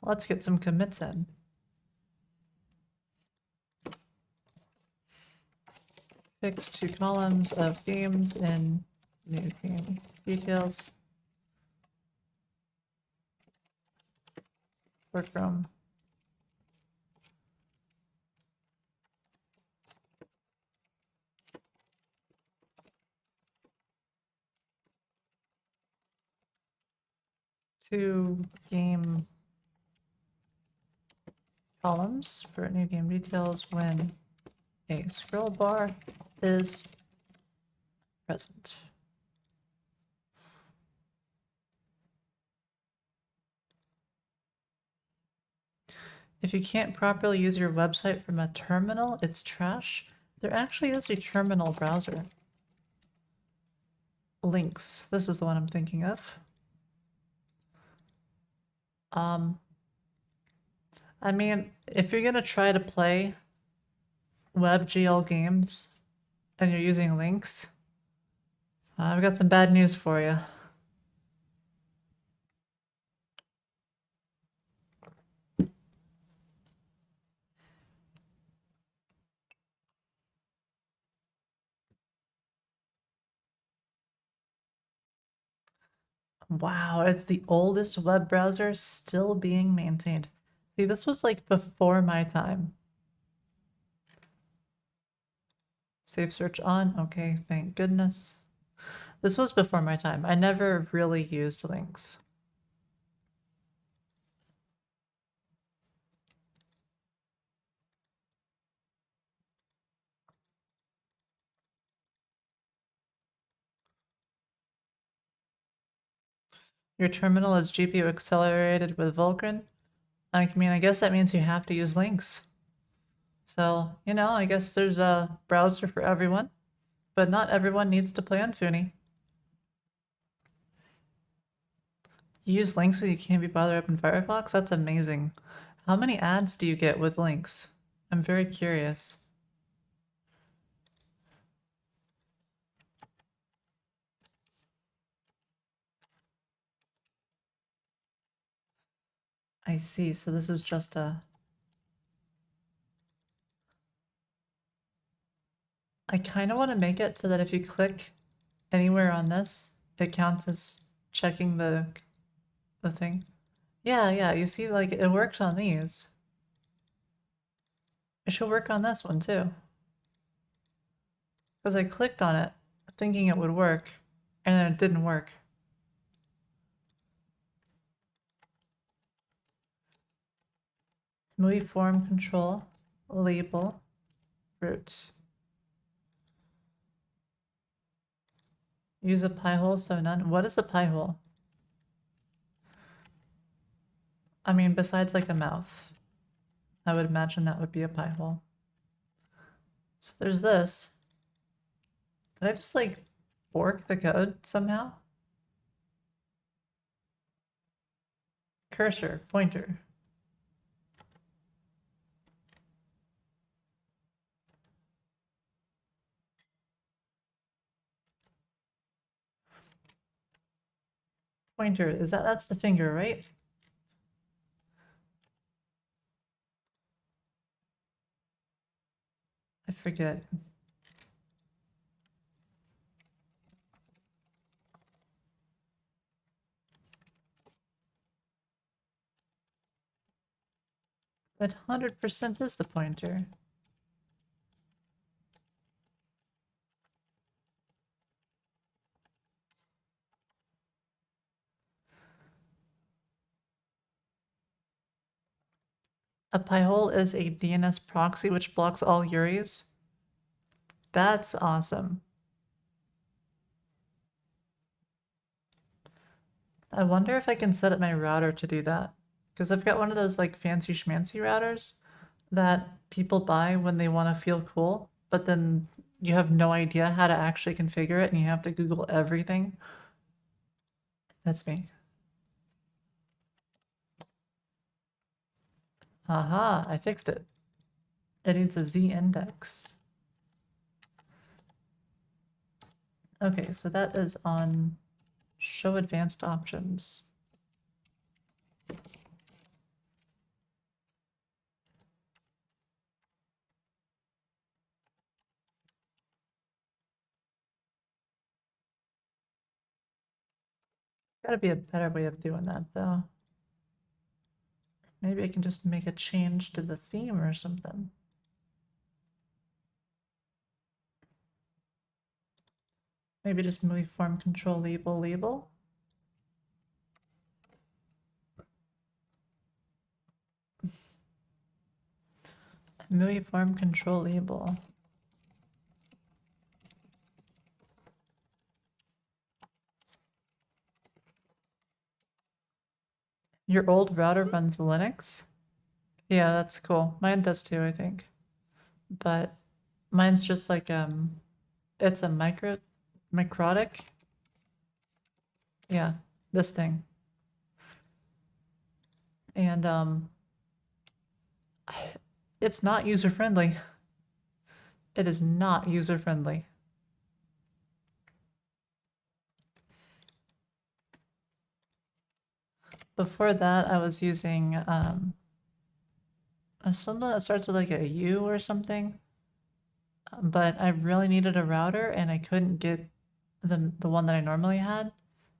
[SPEAKER 1] let's get some commits in. Fix 2 columns of games in new game details for Chrome. Two game columns for new game details when a scroll bar is present. If you can't properly use your website from a terminal, it's trash. There actually is a terminal browser. Links. This is the one I'm thinking of. I mean, if you're gonna try to play WebGL games and you're using links, I've got some bad news for you. Wow, it's the oldest web browser still being maintained. See, this was like before my time. Save search on. Okay, thank goodness. This was before my time. I never really used links. Your terminal is GPU accelerated with Vulkan. I mean, I guess that means you have to use links. So, you know, I guess there's a browser for everyone, but not everyone needs to play on Foony. You use links so you can't be bothered up in Firefox? That's amazing. How many ads do you get with links? I'm very curious. I see, so this is just a... I kind of want to make it so that if you click anywhere on this, it counts as checking the thing. Yeah, you see, like, it worked on these. It should work on this one, too. Because I clicked on it, thinking it would work, and then it didn't work. Movie form control, label, root. Use a pie hole, so none. What is a pie hole? I mean, besides like a mouth, I would imagine that would be a pie hole. So there's this. Did I just like fork the code somehow? Cursor, pointer. Pointer, that's the finger, right? I forget. That 100% is the pointer. A Pi-hole is a DNS proxy which blocks all URIs. That's awesome. I wonder if I can set up my router to do that. Because I've got one of those like fancy schmancy routers that people buy when they want to feel cool, but then you have no idea how to actually configure it and you have to Google everything. That's me. Aha, I fixed it. It needs a Z index. Okay, so that is on show advanced options. Gotta be a better way of doing that though. Maybe I can just make a change to the theme or something. Maybe just movie form control label. Movie form control label. Your old router runs Linux? Yeah, that's cool. Mine does too, I think. But mine's just like it's a microtic. Yeah, this thing. And it's not user friendly. It is not user friendly. Before that, I was using something that starts with like a U or something. But I really needed a router and I couldn't get the one that I normally had.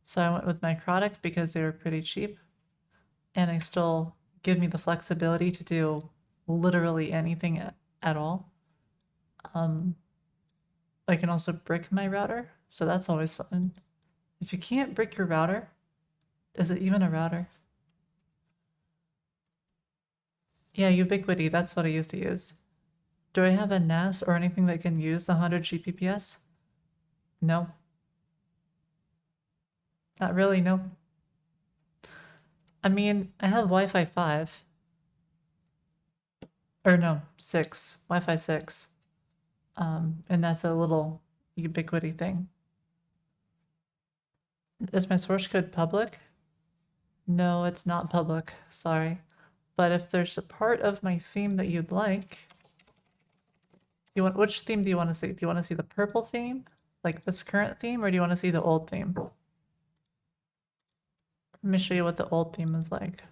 [SPEAKER 1] So I went with Microtic because they were pretty cheap. And they still give me the flexibility to do literally anything at all. I can also brick my router, so that's always fun. If you can't brick your router, is it even a router? Yeah, Ubiquiti, that's what I used to use. Do I have a NAS or anything that can use the 100 Gbps? No. Not really, no. I mean, I have Wi-Fi 5. Or no, 6. Wi-Fi 6. And that's a little Ubiquiti thing. Is my source code public? No, it's not public, sorry. But if there's a part of my theme that you'd like, which theme do you want to see? Do you want to see the purple theme, like this current theme, or do you want to see the old theme? Let me show you what the old theme is like.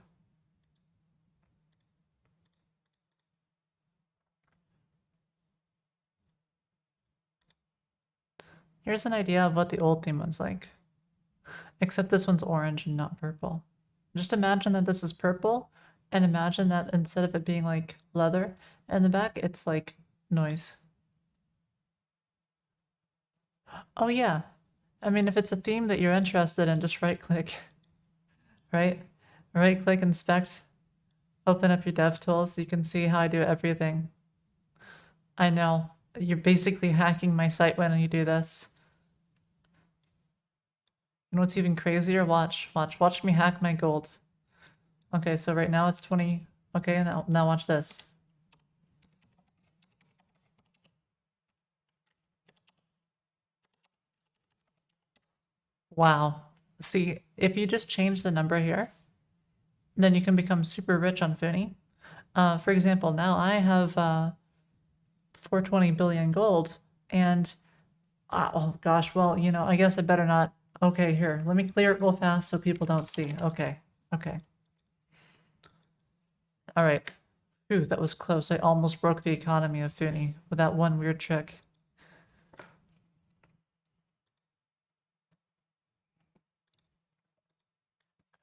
[SPEAKER 1] Here's an idea of what the old theme was like. Except this one's orange and not purple. Just imagine that this is purple, and imagine that instead of it being like leather in the back, it's like noise. Oh yeah. I mean, if it's a theme that you're interested in, just right click, right? Right click, inspect, open up your dev tools so you can see how I do everything. I know, you're basically hacking my site when you do this. You know what's even crazier? Watch me hack my gold. Okay, so right now it's 20. Okay, now watch this. Wow. See, if you just change the number here, then you can become super rich on Foony. For example, now I have 420 billion gold, and oh gosh, well, you know, I guess I better not. Okay, here, let me clear it real fast so people don't see. Okay, okay. All right. Phew, that was close. I almost broke the economy of Foony with that one weird trick.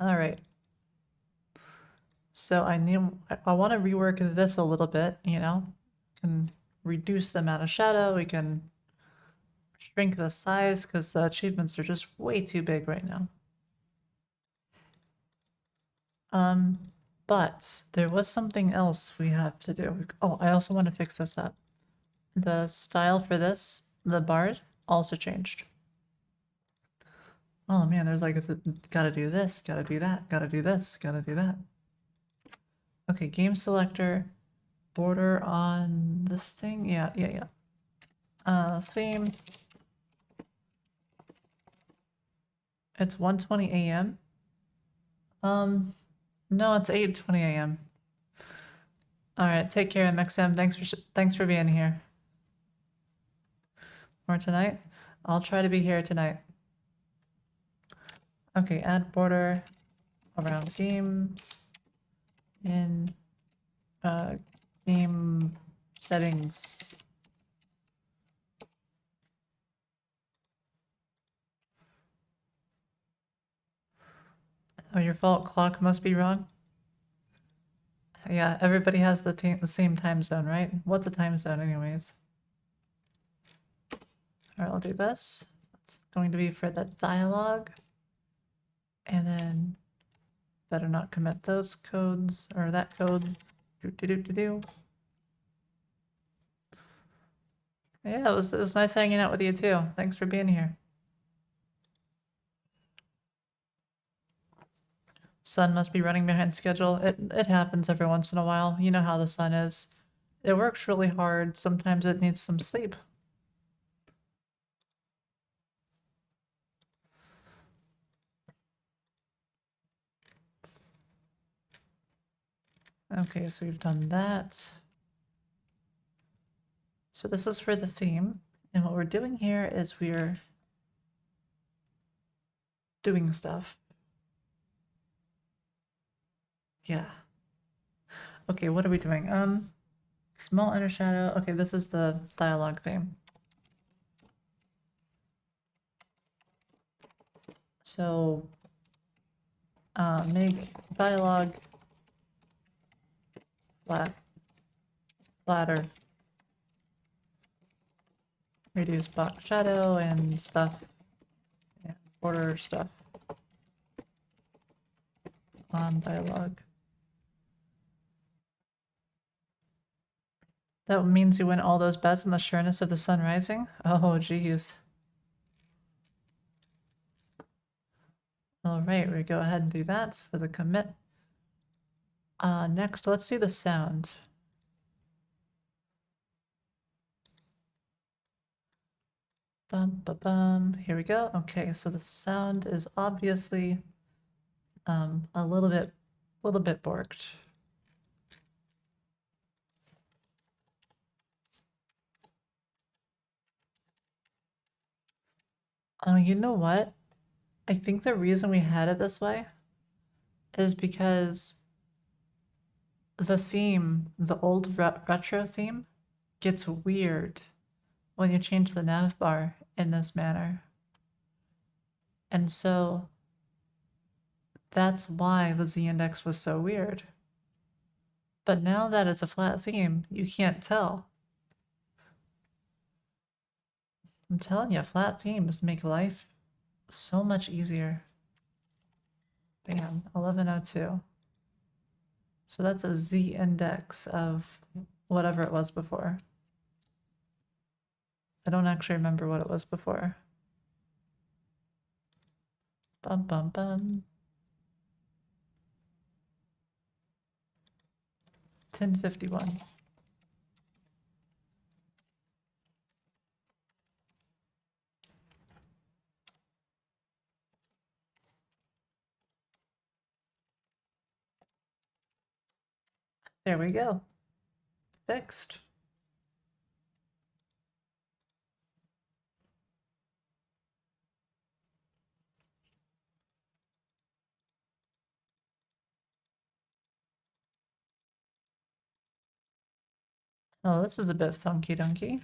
[SPEAKER 1] All right. So I want to rework this a little bit, you know? Can reduce the amount of shadow, we can shrink the size because the achievements are just way too big right now. But there was something else we have to do. Oh, I also want to fix this up. The style for this, the bard, also changed. Oh man, there's like, gotta do this, gotta do that, gotta do this, gotta do that. Okay, game selector, border on this thing. Yeah. Theme. It's 1:20 a.m. No, it's 8:20 a.m. All right, take care, MXM. Thanks for being here. Or tonight? I'll try to be here tonight. Okay, add border around games in game settings. Oh, your fault. Clock must be wrong. Yeah, everybody has the same time zone, right? What's a time zone anyways? All right, I'll do this. It's going to be for the dialogue. And then better not commit those codes or that code. Yeah, it was nice hanging out with you too. Thanks for being here. Sun must be running behind schedule. It happens every once in a while. You know how the sun is. It works really hard. Sometimes it needs some sleep. Okay, so we've done that. So this is for the theme. And what we're doing here is we're doing stuff. Yeah. Okay, what are we doing? Small inner shadow. Okay, this is the dialogue theme. So make dialogue flatter, reduce box shadow and stuff, and border stuff on dialogue. That means you win all those bets on the sureness of the sun rising? Oh, geez. All right, we go ahead and do that for the commit. Next, let's see the sound. Bum, ba, bum. Here we go. Okay, so the sound is obviously a little bit borked. Oh, you know what? I think the reason we had it this way is because the theme, the old retro theme, gets weird when you change the nav bar in this manner. And so that's why the z-index was so weird. But now that it's a flat theme, you can't tell. I'm telling you, flat themes make life so much easier. Bam, 1102. So that's a z-index of whatever it was before. I don't actually remember what it was before. Bum, bum, bum. 1051. There we go. Fixed. Oh, this is a bit funky dunky.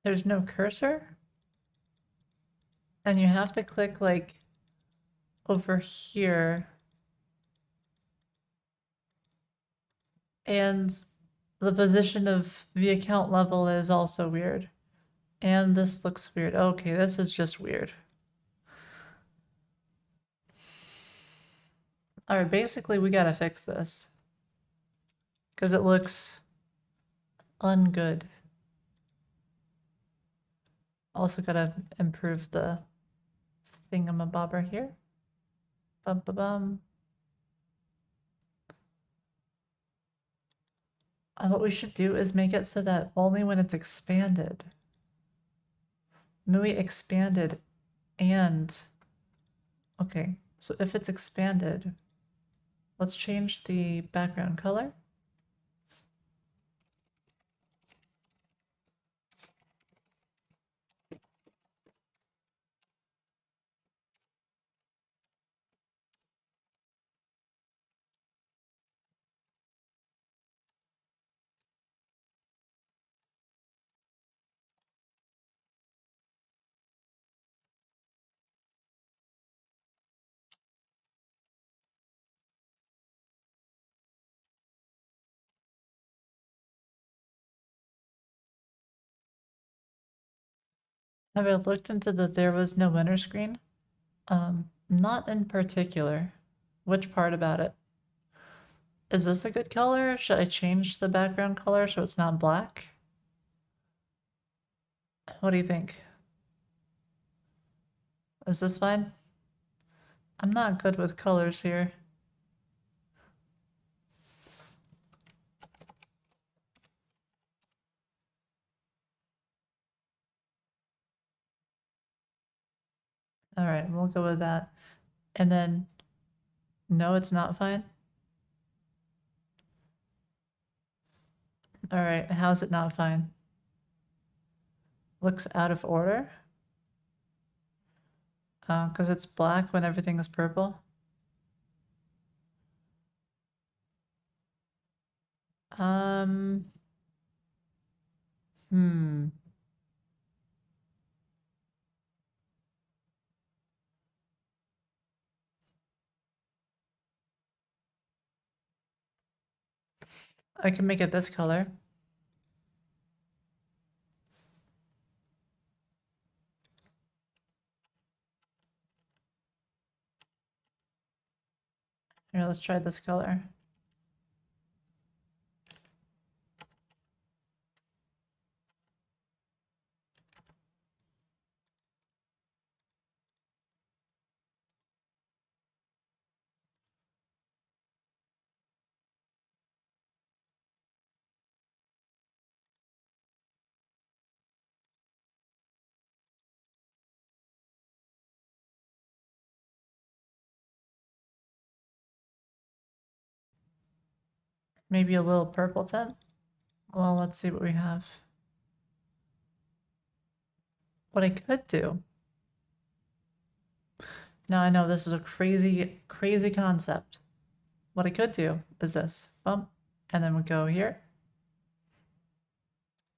[SPEAKER 1] There's no cursor. And you have to click like over here. And the position of the account level is also weird. And this looks weird. Okay, this is just weird. All right, basically we gotta fix this. Because it looks ungood. Also gotta improve the thingamabobber here. Bum ba bum. What we should do is make it so that only when it's expanded. Maybe expanded and... Okay, so if it's expanded, let's change the background color. Have I looked into the there was no winner screen? Not in particular. Which part about it? Is this a good color? Should I change the background color so it's not black? What do you think? Is this fine? I'm not good with colors here. All right, we'll go with that. And then, no, it's not fine. All right, how's it not fine? Looks out of order. Because it's black when everything is purple. Hmm. I can make it this color. Here, let's try this color. Maybe a little purple tint. Well, let's see what we have. What I could do. Now I know this is a crazy, crazy concept. What I could do is this. Bump. And then we go here.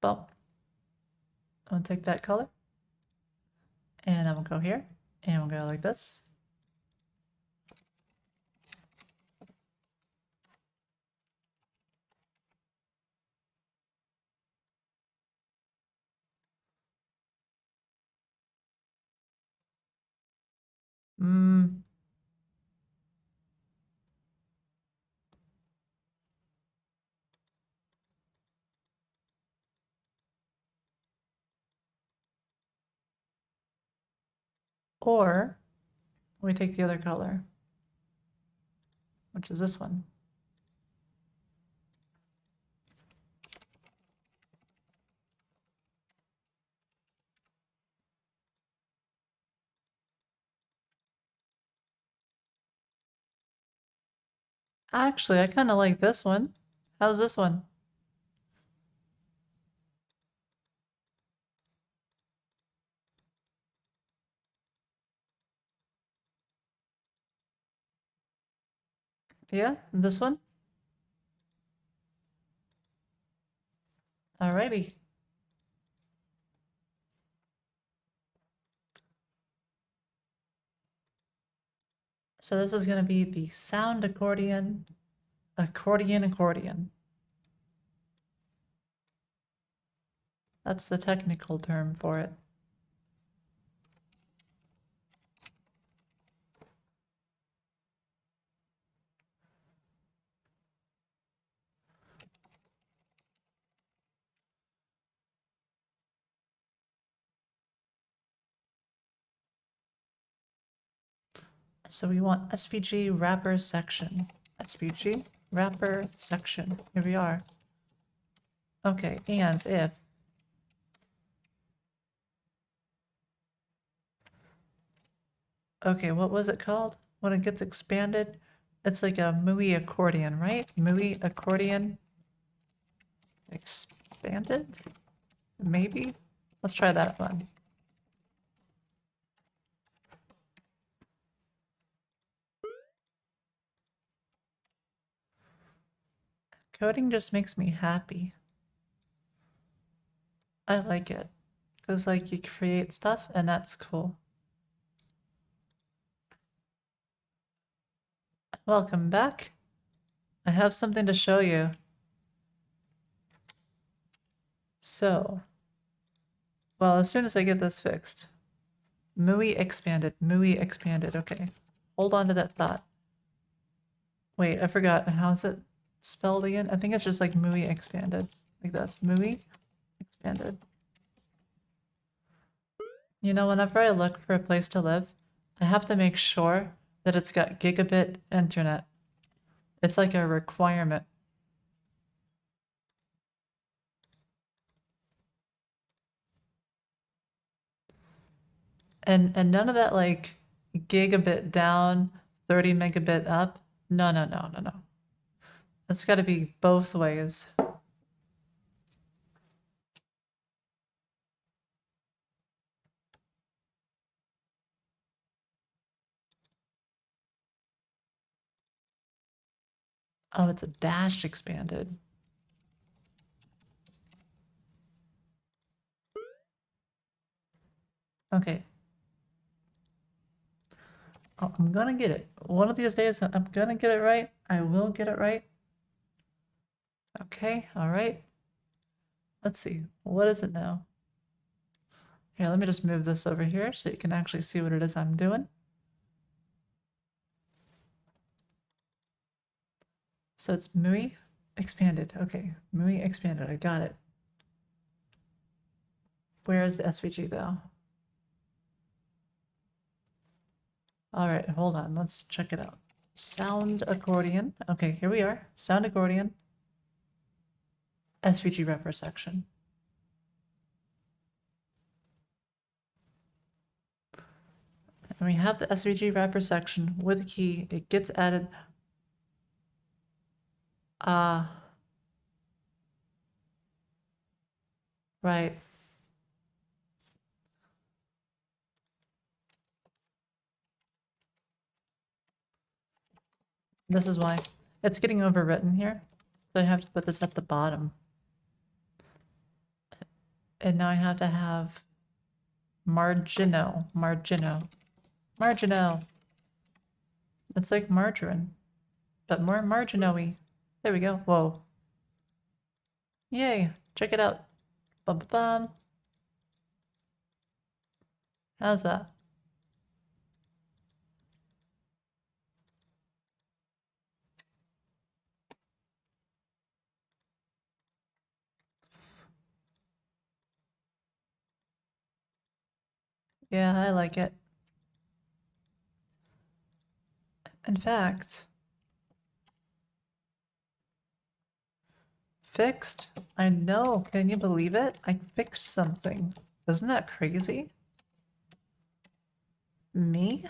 [SPEAKER 1] Bump. I'm gonna take that color. And then we'll go here. And we'll go like this. Or we take the other color, which is this one. Actually, I kind of like this one. How's this one? Yeah, this one? Alrighty. So this is going to be the sound accordion, accordion. That's the technical term for it. So we want SVG wrapper section. SVG wrapper section. Here we are. Okay, and if okay, what was it called? When it gets expanded, it's like a MUI accordion, right? MUI accordion expanded? Maybe? Let's try that one. Coding just makes me happy. I like it. Because like you create stuff and that's cool. Welcome back. I have something to show you. So, well, as soon as I get this fixed. MUI expanded, MUI expanded. Okay, hold on to that thought. Wait, I forgot. How's it spelled again? I think it's just like MUI expanded. Like this. MUI expanded. You know, whenever I look for a place to live, I have to make sure that it's got gigabit internet. It's like a requirement. And none of that like gigabit down, 30 megabit up. No, no, no, no, no. It's got to be both ways. Oh, it's a dash expanded. Okay. Oh, I'm gonna get it. One of these days, I'm gonna get it right. I will get it right. Okay, all right. Let's see. What is it now? Here, let me just move this over here so you can actually see what it is I'm doing. So it's MUI expanded. Okay, MUI expanded. I got it. Where is the SVG though? All right, hold on. Let's check it out. Sound accordion. Okay, here we are. Sound accordion. SVG wrapper section. And we have the SVG wrapper section with a key. It gets added. Right. This is why. It's getting overwritten here. So I have to put this at the bottom. And now I have to have margino. It's like margarine, but more margino-y. There we go. Whoa. Yay. Check it out. Bum, bum, bum. How's that? Yeah, I like it. In fact, fixed? I know. Can you believe it? I fixed something. Isn't that crazy? Me?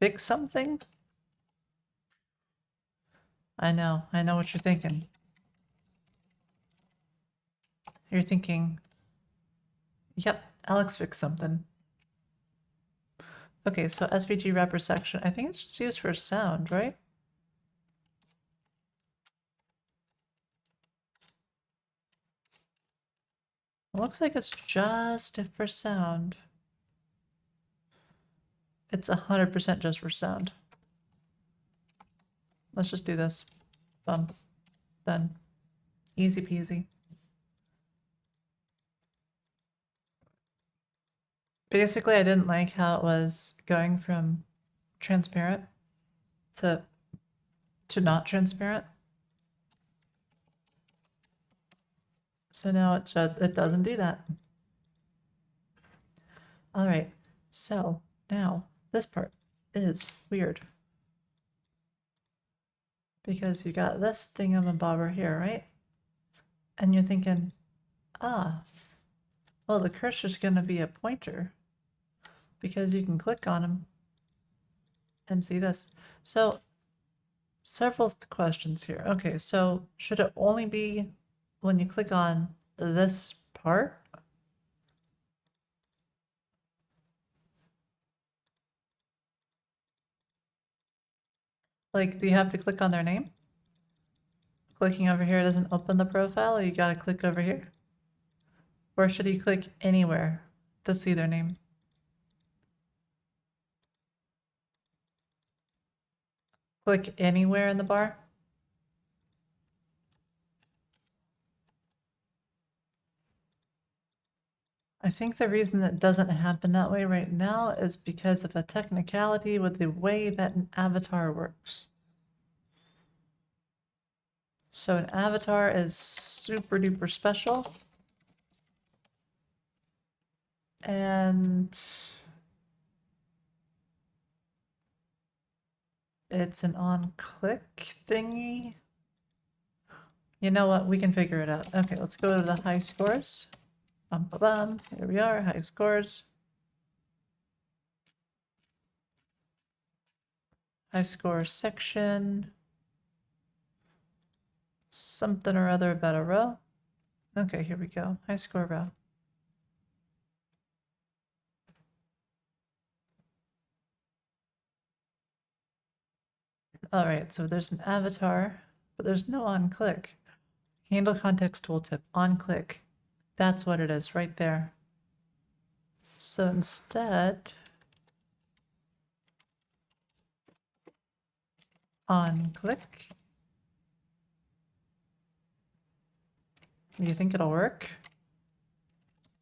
[SPEAKER 1] Fix something? I know what you're thinking. You're thinking, yep, Alex fixed something. Okay, so SVG wrapper section, I think it's just used for sound, right? It looks like it's just for sound. It's 100% just for sound. Let's just do this. Bum. Done. Easy peasy. Basically, I didn't like how it was going from transparent to not transparent. So now it doesn't do that. All right, so now this part is weird. Because you got this thingamabobber here, right? And you're thinking, ah, well, the cursor's gonna be a pointer because you can click on them and see this. So several questions here. Okay, so should it only be when you click on this part? Like, do you have to click on their name? Clicking over here doesn't open the profile, or you gotta click over here? Or should you click anywhere to see their name? Click anywhere in the bar? I think the reason that doesn't happen that way right now is because of a technicality with the way that an avatar works. So an avatar is super duper special. And it's an on-click thingy. You know what? We can figure it out. Okay, let's go to the high scores. Bum, bum, bum. Here we are, high scores. High score section. Something or other about a row. Okay, here we go. High score row. All right, so there's an avatar, but there's no on click. Handle context tooltip, on click. That's what it is right there. So instead, on click. Do you think it'll work?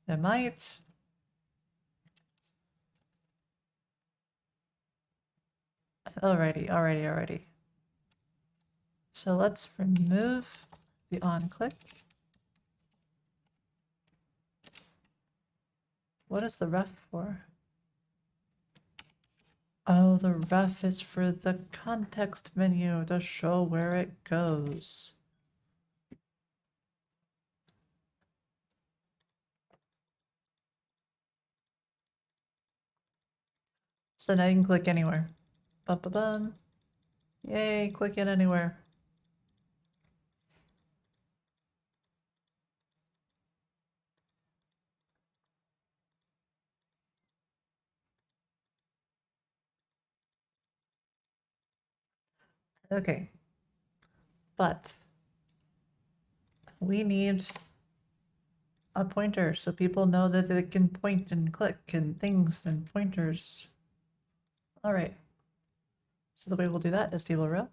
[SPEAKER 1] It might. Alrighty. So let's remove the on click. What is the ref for? Oh, the ref is for the context menu to show where it goes. So now you can click anywhere. Bum. Yay, click it anywhere. Okay. But we need a pointer so people know that they can point and click and things and pointers. All right. So the way we'll do that is table row.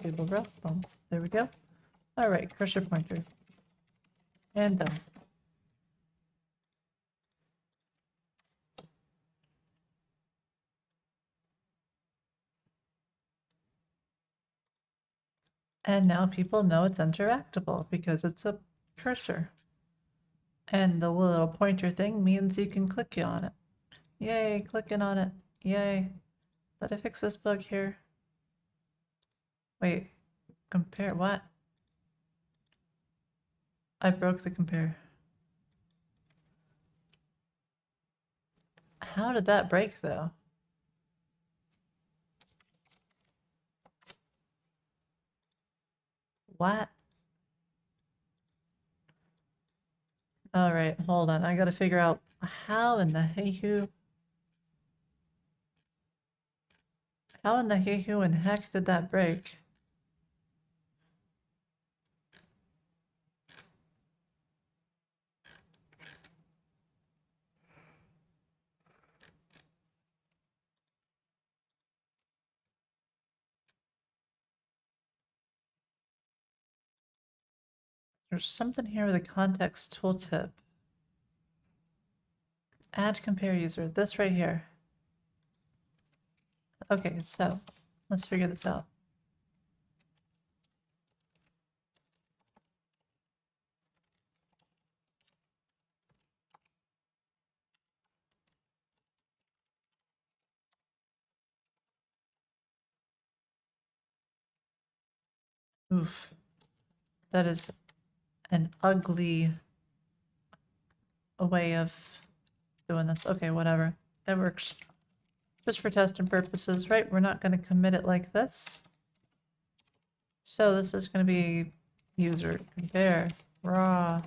[SPEAKER 1] Table row. Boom. There we go. All right, cursor pointer. And done. And now people know it's interactable because it's a cursor. And the little pointer thing means you can click on it. Yay, clicking on it. Yay. Did I fix this bug here? Wait, compare what? I broke the compare. How did that break though? What? Alright, hold on. I gotta figure out how in the hey-hoo. How in the hey-hoo and heck did that break? There's something here with a context tooltip. Add compare user. This right here. Okay, so let's figure this out. Oof. That is an ugly way of doing this. Okay, whatever. It works. Just for testing purposes, right? We're not going to commit it like this. So this is going to be user compare raw.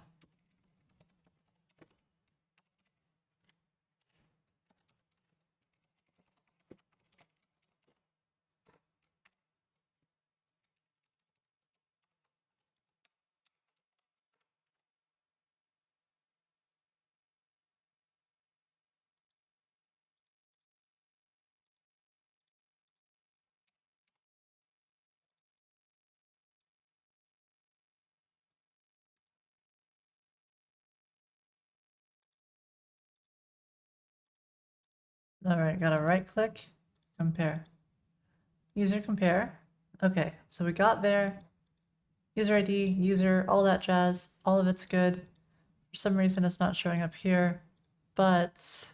[SPEAKER 1] All right, gotta right click, compare. User compare. Okay, so we got there. User ID, user, all that jazz, all of it's good. For some reason it's not showing up here, but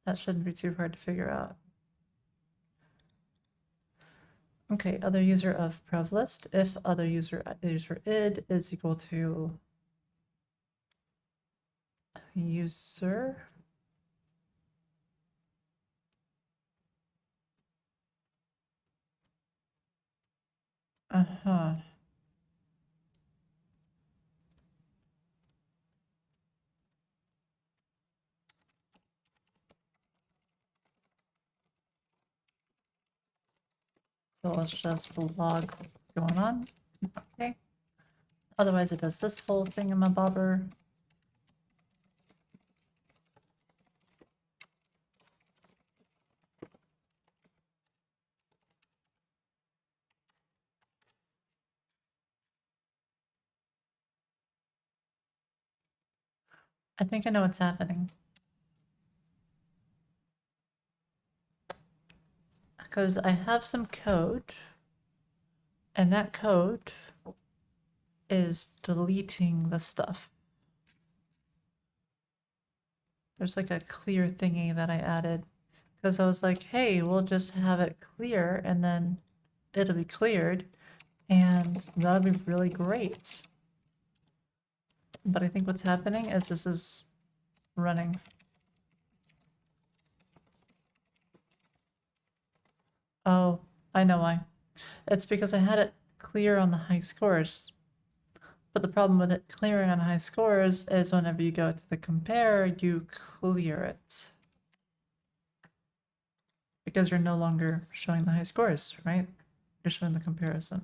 [SPEAKER 1] that shouldn't be too hard to figure out. Okay, other user of prev list. If other user id is equal to user. Uh-huh. So let's just log what's going on. Okay. Otherwise it does this whole thingamabobber. I think I know what's happening. Because I have some code, and that code is deleting the stuff. There's like a clear thingy that I added because I was like, hey, we'll just have it clear and then it'll be cleared and that'll be really great. But I think what's happening is this is running. Oh, I know why. It's because I had it clear on the high scores. But the problem with it clearing on high scores is whenever you go to the compare, you clear it. Because you're no longer showing the high scores, right? You're showing the comparison.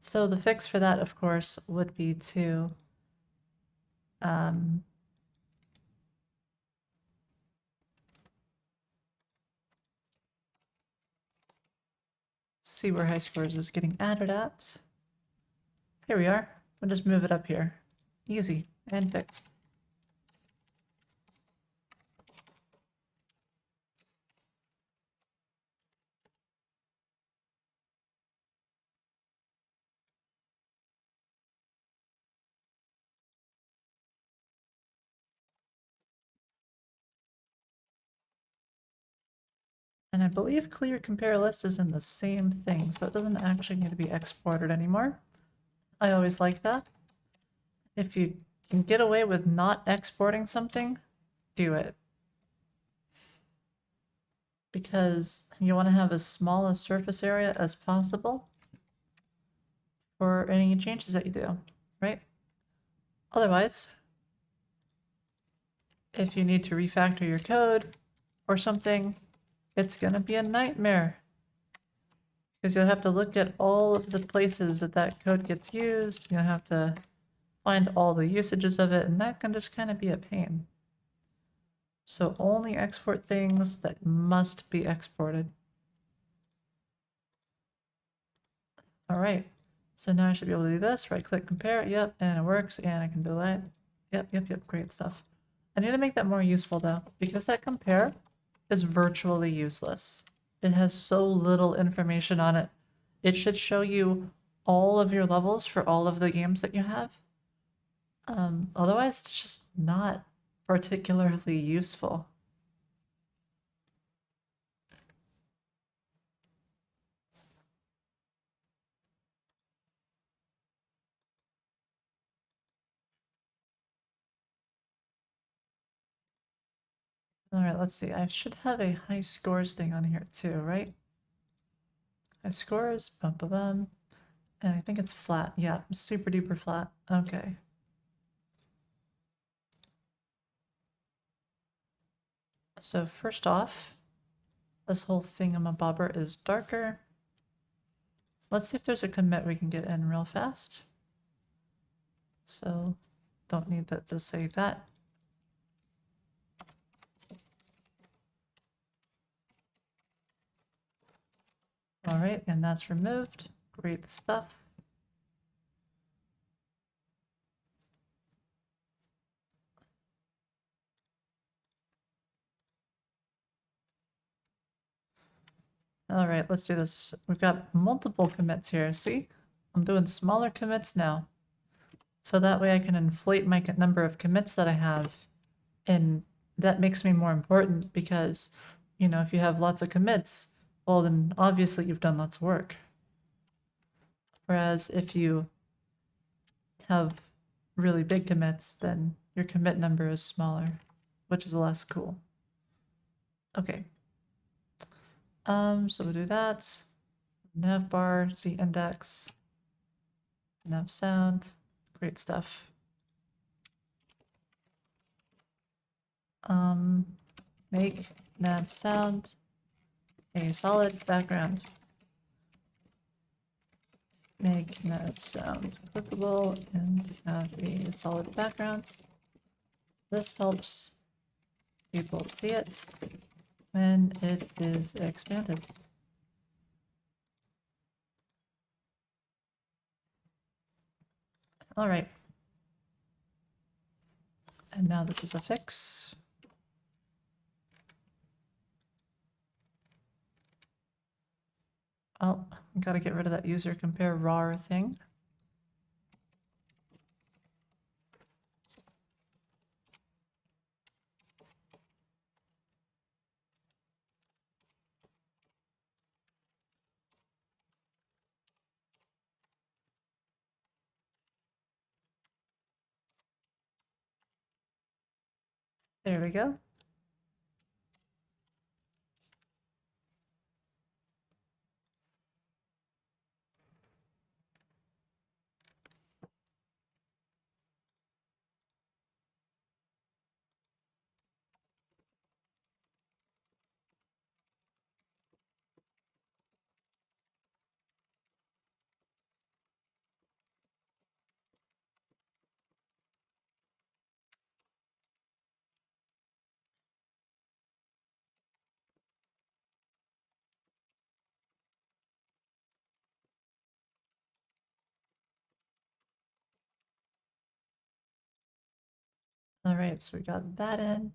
[SPEAKER 1] So the fix for that, of course, would be to see where high scores is getting added at. Here we are. We'll just move it up here. Easy and fixed. And I believe clear compare list is in the same thing, so it doesn't actually need to be exported anymore. I always like that. If you can get away with not exporting something, do it. because you want to have as small a surface area as possible for any changes that you do, right? Otherwise, if you need to refactor your code or something, it's going to be a nightmare. Because you'll have to look at all of the places that that code gets used. You'll have to find all the usages of it, and that can just kind of be a pain. So only export things that must be exported. All right, so now I should be able to do this, right click, compare, yep, and it works, and I can delete. Yep, great stuff. I need to make that more useful though, because that compare is virtually useless. It has so little information on it. It should show you all of your levels for all of the games that you have. Otherwise, it's just not particularly useful. All right, let's see. I should have a high scores thing on here too, right? High scores, bum bum bum. And I think it's flat. Yeah, super duper flat. Okay. So first off, this whole thingamabobber is darker. Let's see if there's a commit we can get in real fast. So don't need that to save that. All right, and that's removed. Great stuff. All right, let's do this. We've got multiple commits here. See, I'm doing smaller commits now. So that way I can inflate my number of commits that I have. And that makes me more important because, you know, if you have lots of commits, well, then obviously you've done lots of work. Whereas if you have really big commits, then your commit number is smaller, which is less cool. Okay. So we'll do that. Nav bar, Z index, nav sound, great stuff. Make nav sound a solid background. Make nav sound clickable and have a solid background. This helps people see it when it is expanded. All right. And now this is a fix. Oh, gotta get rid of that user compare rar thing. There we go. All right, so we got that in.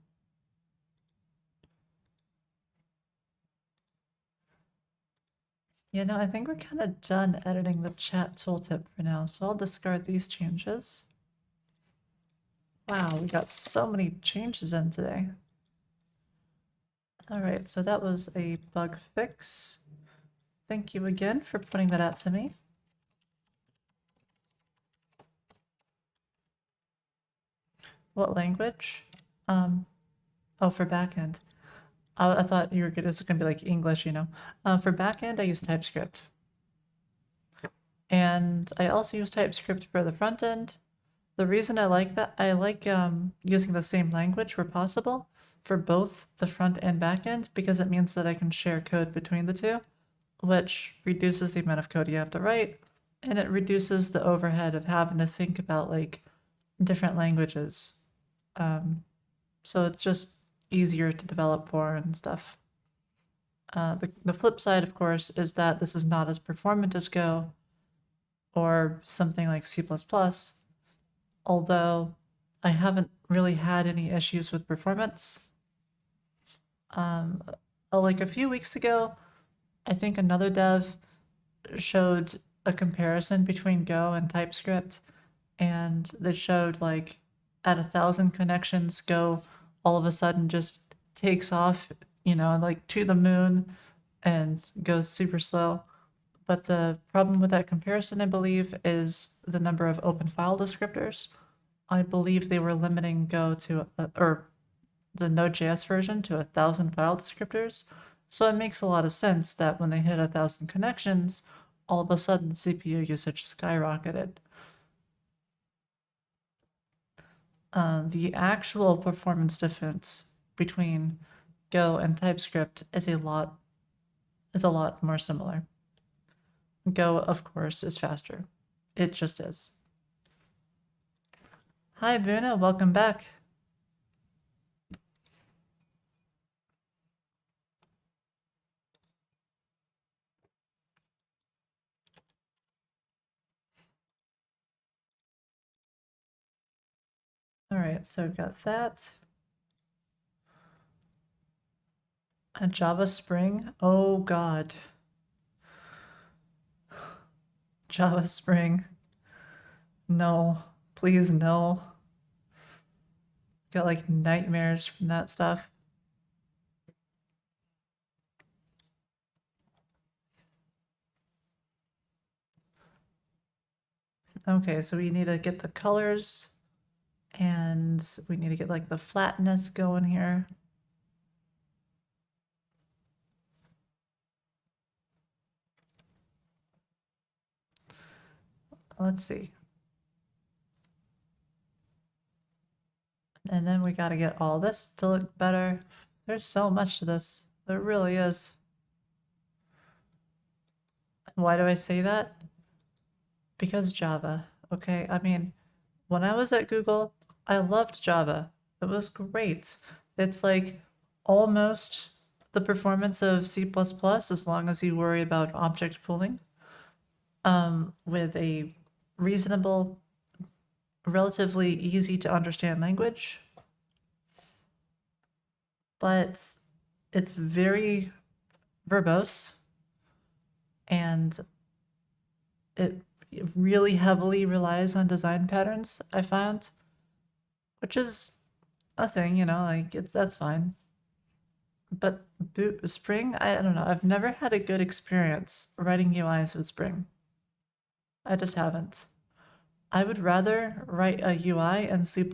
[SPEAKER 1] You know, I think we're kind of done editing the chat tooltip for now, so I'll discard these changes. Wow, we got so many changes in today. All right, so that was a bug fix. Thank you again for putting that out to me. What language? Oh, for backend. I thought you were gonna, it's gonna be like English, you know. For backend, I use TypeScript. And I also use TypeScript for the front end. The reason I like that, I like using the same language where possible for both the front and back end because it means that I can share code between the two, which reduces the amount of code you have to write, and it reduces the overhead of having to think about like different languages. So it's just easier to develop for and stuff. The flip side, of course, is that this is not as performant as Go or something like C++, although I haven't really had any issues with performance. Like a few weeks ago, I think another dev showed a comparison between Go and TypeScript, and they showed like at 1,000 connections, Go all of a sudden just takes off, you know, like to the moon and goes super slow. But the problem with that comparison, I believe, is the number of open file descriptors. I believe they were limiting Go to, or the Node.js version to 1,000 file descriptors. So it makes a lot of sense that when they hit 1,000 connections, all of a sudden CPU usage skyrocketed. The actual performance difference between Go and TypeScript is a lot more similar. Go, of course, is faster. It just is. Hi, Bruno. Welcome back. All right, so we've got that. A Java Spring. Oh, God. Java Spring. No, please, no. Got like nightmares from that stuff. Okay, so we need to get the colors and we need to get like the flatness going here. Let's see. And then we got to get all this to look better. There's so much to this. There really is. Why do I say that? Because Java. Okay, I mean, when I was at Google, I loved Java. It was great. It's like almost the performance of C++ as long as you worry about object pooling, with a reasonable, relatively easy to understand language. But it's very verbose and it really heavily relies on design patterns, I found, which is a thing, you know, like that's fine. But Spring, I don't know, I've never had a good experience writing UIs with Spring. I just haven't. I would rather write a UI in C++.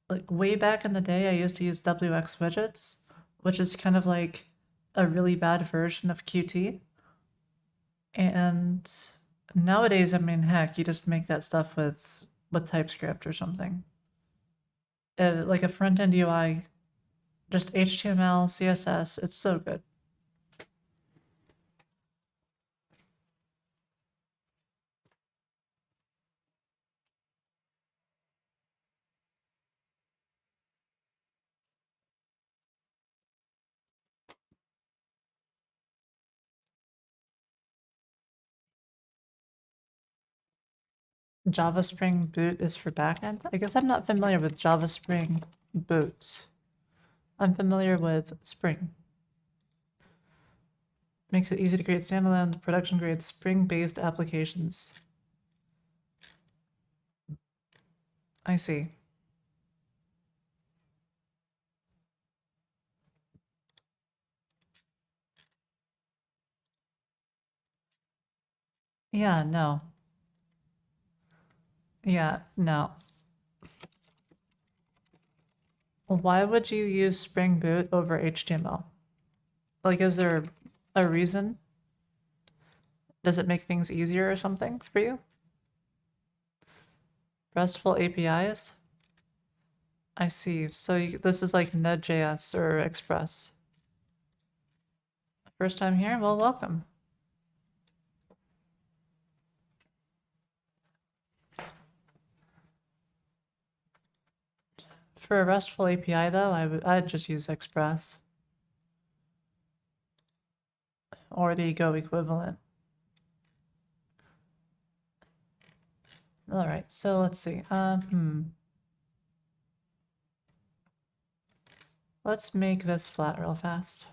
[SPEAKER 1] Like way back in the day, I used to use WX widgets, which is kind of like a really bad version of Qt. And nowadays, I mean, heck, you just make that stuff with TypeScript or something. Like a front-end UI, just HTML, CSS, it's so good. Java Spring Boot is for backend. I guess I'm not familiar with Java Spring Boot. I'm familiar with Spring. Makes it easy to create standalone production-grade Spring-based applications. I see. Yeah, no. Yeah, no. Why would you use Spring Boot over HTML? Like, is there a reason? Does it make things easier or something for you? RESTful APIs? I see. So this is like Node.js or Express. First time here? Well, welcome. For a RESTful API though, I'd just use Express. Or the Go equivalent. All right, so let's see. Let's make this flat real fast.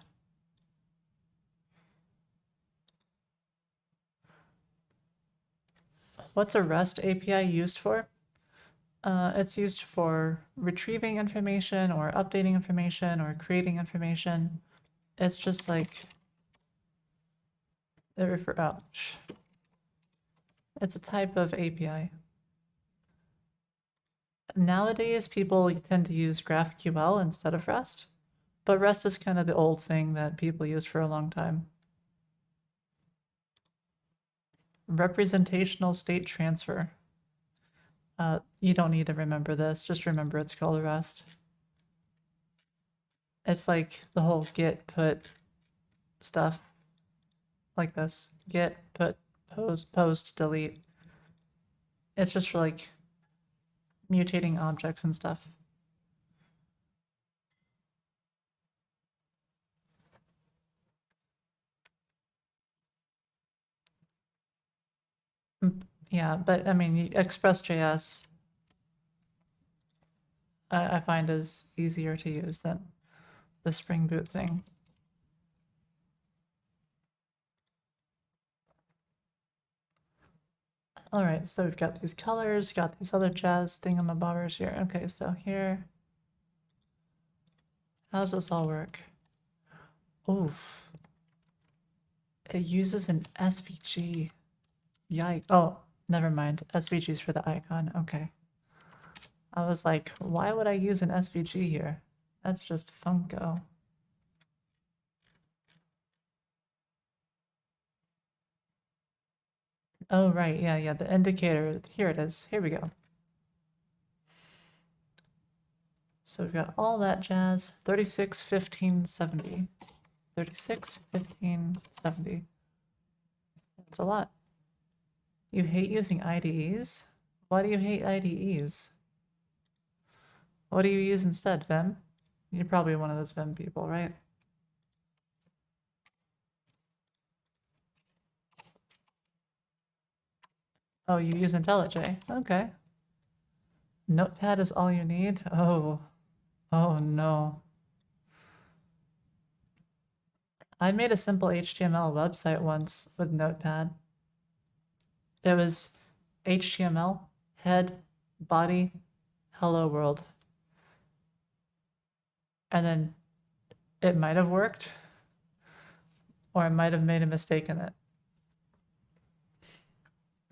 [SPEAKER 1] What's a REST API used for? It's used for retrieving information or updating information or creating information. It's just like ouch. It's a type of API. Nowadays, people tend to use GraphQL instead of REST, but REST is kind of the old thing that people used for a long time. Representational state transfer. You don't need to remember this, just remember it's called REST. It's like the whole get, put stuff like this. Get, put, post, delete. It's just for like mutating objects and stuff. Yeah, but I mean, Express.js I find is easier to use than the Spring Boot thing. All right, so we've got these colors, got these other jazz thingamabobbers here. Okay, so here, how does this all work? Oof. It uses an SVG. Yikes. Oh, never mind. SVG's for the icon. Okay. I was like, why would I use an SVG here? That's just Funko. Oh, right. Yeah, the indicator. Here it is. Here we go. So we've got all that jazz. 36, 15, 70. 36, 15, 70. That's a lot. You hate using IDEs? Why do you hate IDEs? What do you use instead, Vim? You're probably one of those Vim people, right? Oh, you use IntelliJ. Okay. Notepad is all you need? Oh no. I made a simple HTML website once with Notepad. It was HTML, head, body, hello world. And then it might have worked, or I might have made a mistake in it.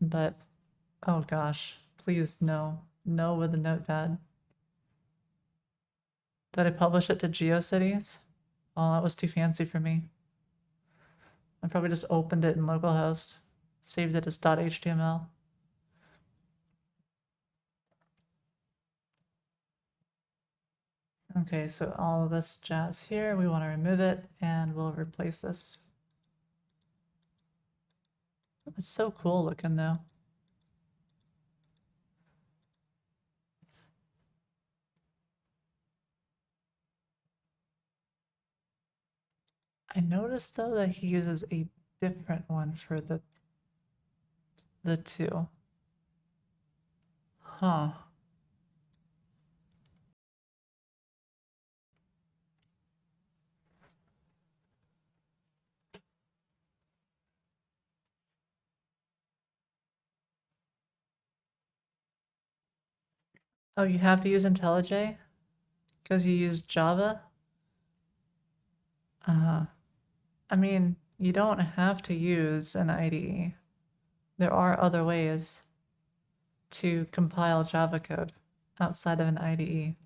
[SPEAKER 1] But, oh gosh, please no. No with the Notepad. Did I publish it to GeoCities? Oh, that was too fancy for me. I probably just opened it in localhost, saved it as .html. Okay, so all of this jazz here, we want to remove it, and we'll replace this. It's so cool looking though. I noticed though that he uses a different one for the two. Huh. Oh, you have to use IntelliJ? Because you use Java? I mean, you don't have to use an IDE. There are other ways to compile Java code outside of an IDE.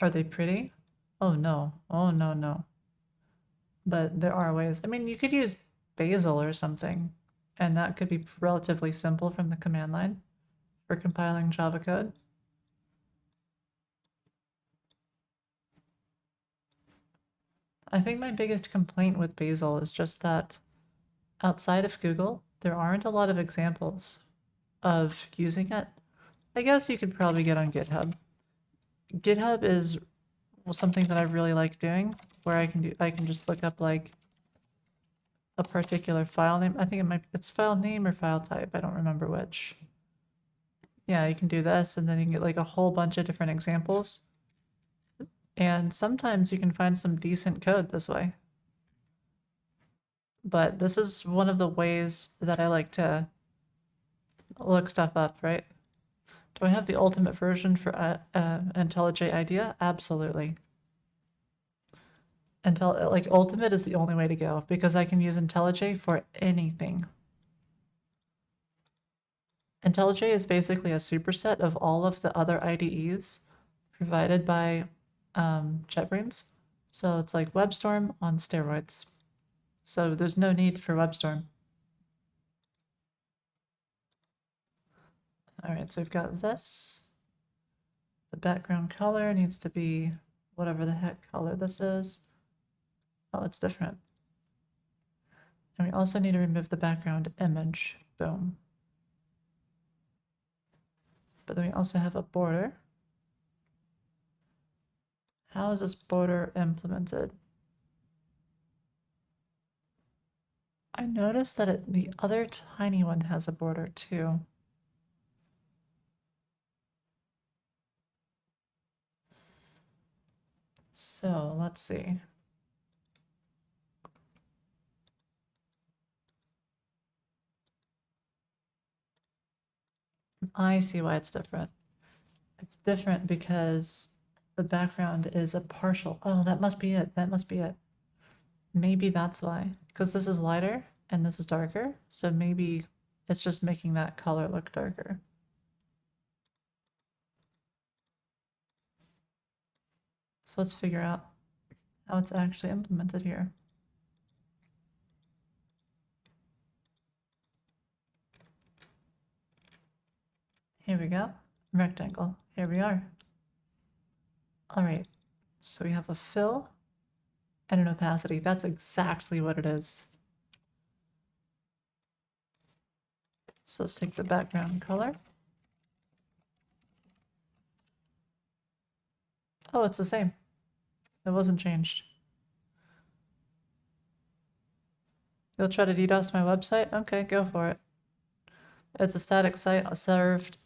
[SPEAKER 1] Are they pretty? Oh no. Oh no, no. But there are ways. I mean, you could use basil or something, and that could be relatively simple from the command line for compiling Java code. I think my biggest complaint with basil is just that outside of Google, there aren't a lot of examples of using it. I guess you could probably get on GitHub. GitHub is something that I really like doing, where I can just look up like a particular file name. I think it's file name or file type. I don't remember which. Yeah, you can do this, and then you can get like a whole bunch of different examples. And sometimes you can find some decent code this way. But this is one of the ways that I like to look stuff up, right? Do I have the ultimate version for IntelliJ IDEA? Absolutely. Like ultimate is the only way to go because I can use IntelliJ for anything. IntelliJ is basically a superset of all of the other IDEs provided by JetBrains. So it's like WebStorm on steroids. So there's no need for WebStorm. All right, so we've got this. The background color needs to be whatever the heck color this is. Oh, it's different. And we also need to remove the background image. Boom. But then we also have a border. How is this border implemented? I noticed that the other tiny one has a border too. So let's see. I see why it's different. It's different because the background is a partial. Oh, that must be it. That must be it. Maybe that's why. Because this is lighter and this is darker. So maybe it's just making that color look darker. So let's figure out how it's actually implemented here. Here we go. Rectangle. Here we are. All right. So we have a fill and an opacity. That's exactly what it is. So let's take the background color. Oh, it's the same. It wasn't changed. You'll try to DDoS my website? Okay, go for it. It's a static site served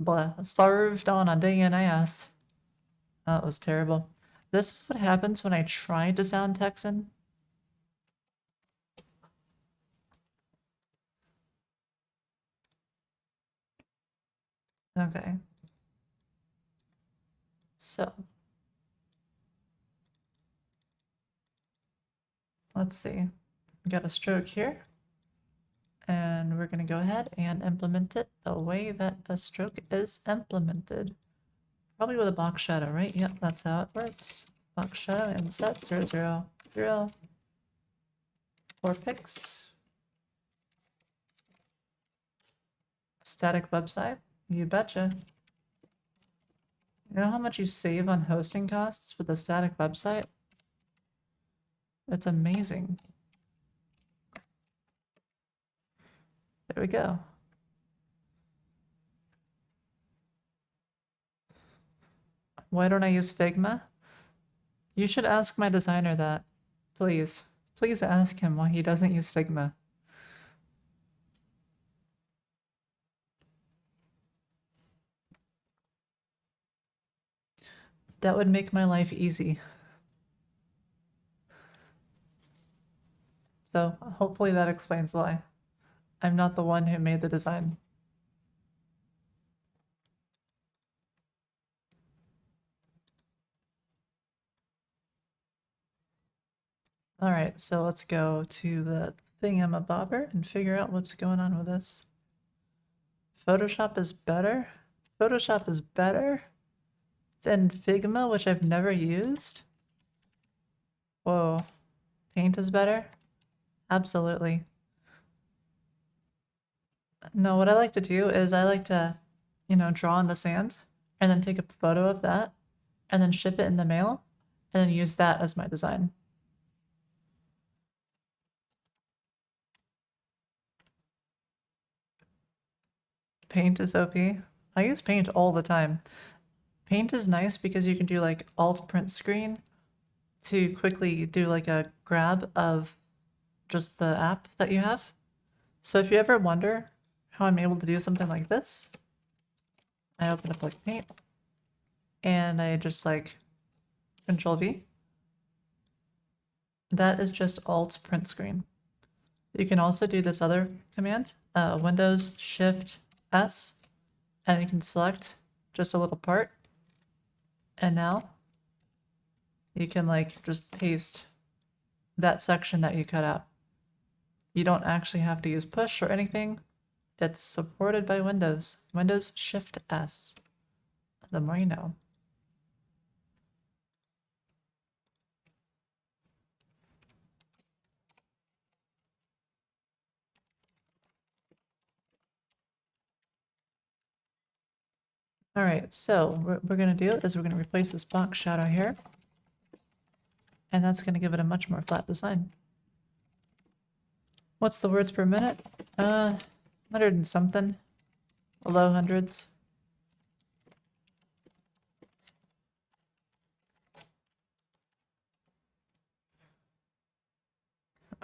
[SPEAKER 1] on a DNS. That was terrible. This is what happens when I try to sound Texan. Okay. So. Let's see. We got a stroke here. And we're going to go ahead and implement it the way that a stroke is implemented. Probably with a box shadow, right? Yep, that's how it works. Box shadow inset 0, 0, 0. 4 pixels. Static website? You betcha. You know how much you save on hosting costs with a static website? It's amazing. There we go. Why don't I use Figma? You should ask my designer that. Please. Please ask him why he doesn't use Figma. That would make my life easy. So hopefully that explains why. I'm not the one who made the design. All right, so let's go to the thingamabobber and figure out what's going on with this. Photoshop is better? Photoshop is better? Then Figma, which I've never used. Whoa. Paint is better? Absolutely. No, what I like to do is I like to, draw in the sand and then take a photo of that and then ship it in the mail and then use that as my design. Paint is OP. I use Paint all the time. Paint is nice because you can do like alt print screen to quickly do like a grab of just the app that you have. So if you ever wonder how I'm able to do something like this, I open up like Paint and I just like Control V. That is just alt print screen. You can also do this other command, Windows Shift S, and you can select just a little part. And now you can like just paste that section that you cut out. You don't actually have to use push or anything. It's supported by Windows. Windows Shift S. The more you know. All right, so what we're going to do is we're going to replace this box shadow here. And that's going to give it a much more flat design. What's the words per minute? 100 and something. Low hundreds.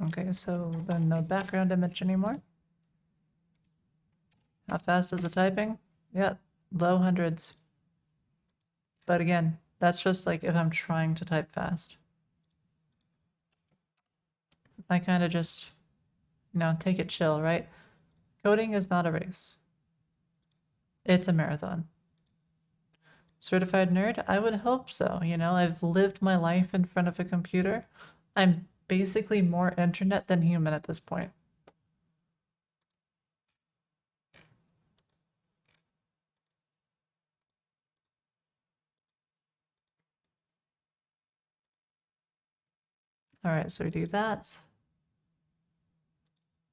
[SPEAKER 1] Okay, so then no background image anymore. How fast is the typing? Yeah, low hundreds. But again, that's just like if I'm trying to type fast. I kind of just, take it chill, right? Coding is not a race. It's a marathon. Certified nerd? I would hope so. I've lived my life in front of a computer. I'm basically more internet than human at this point. All right, so we do that.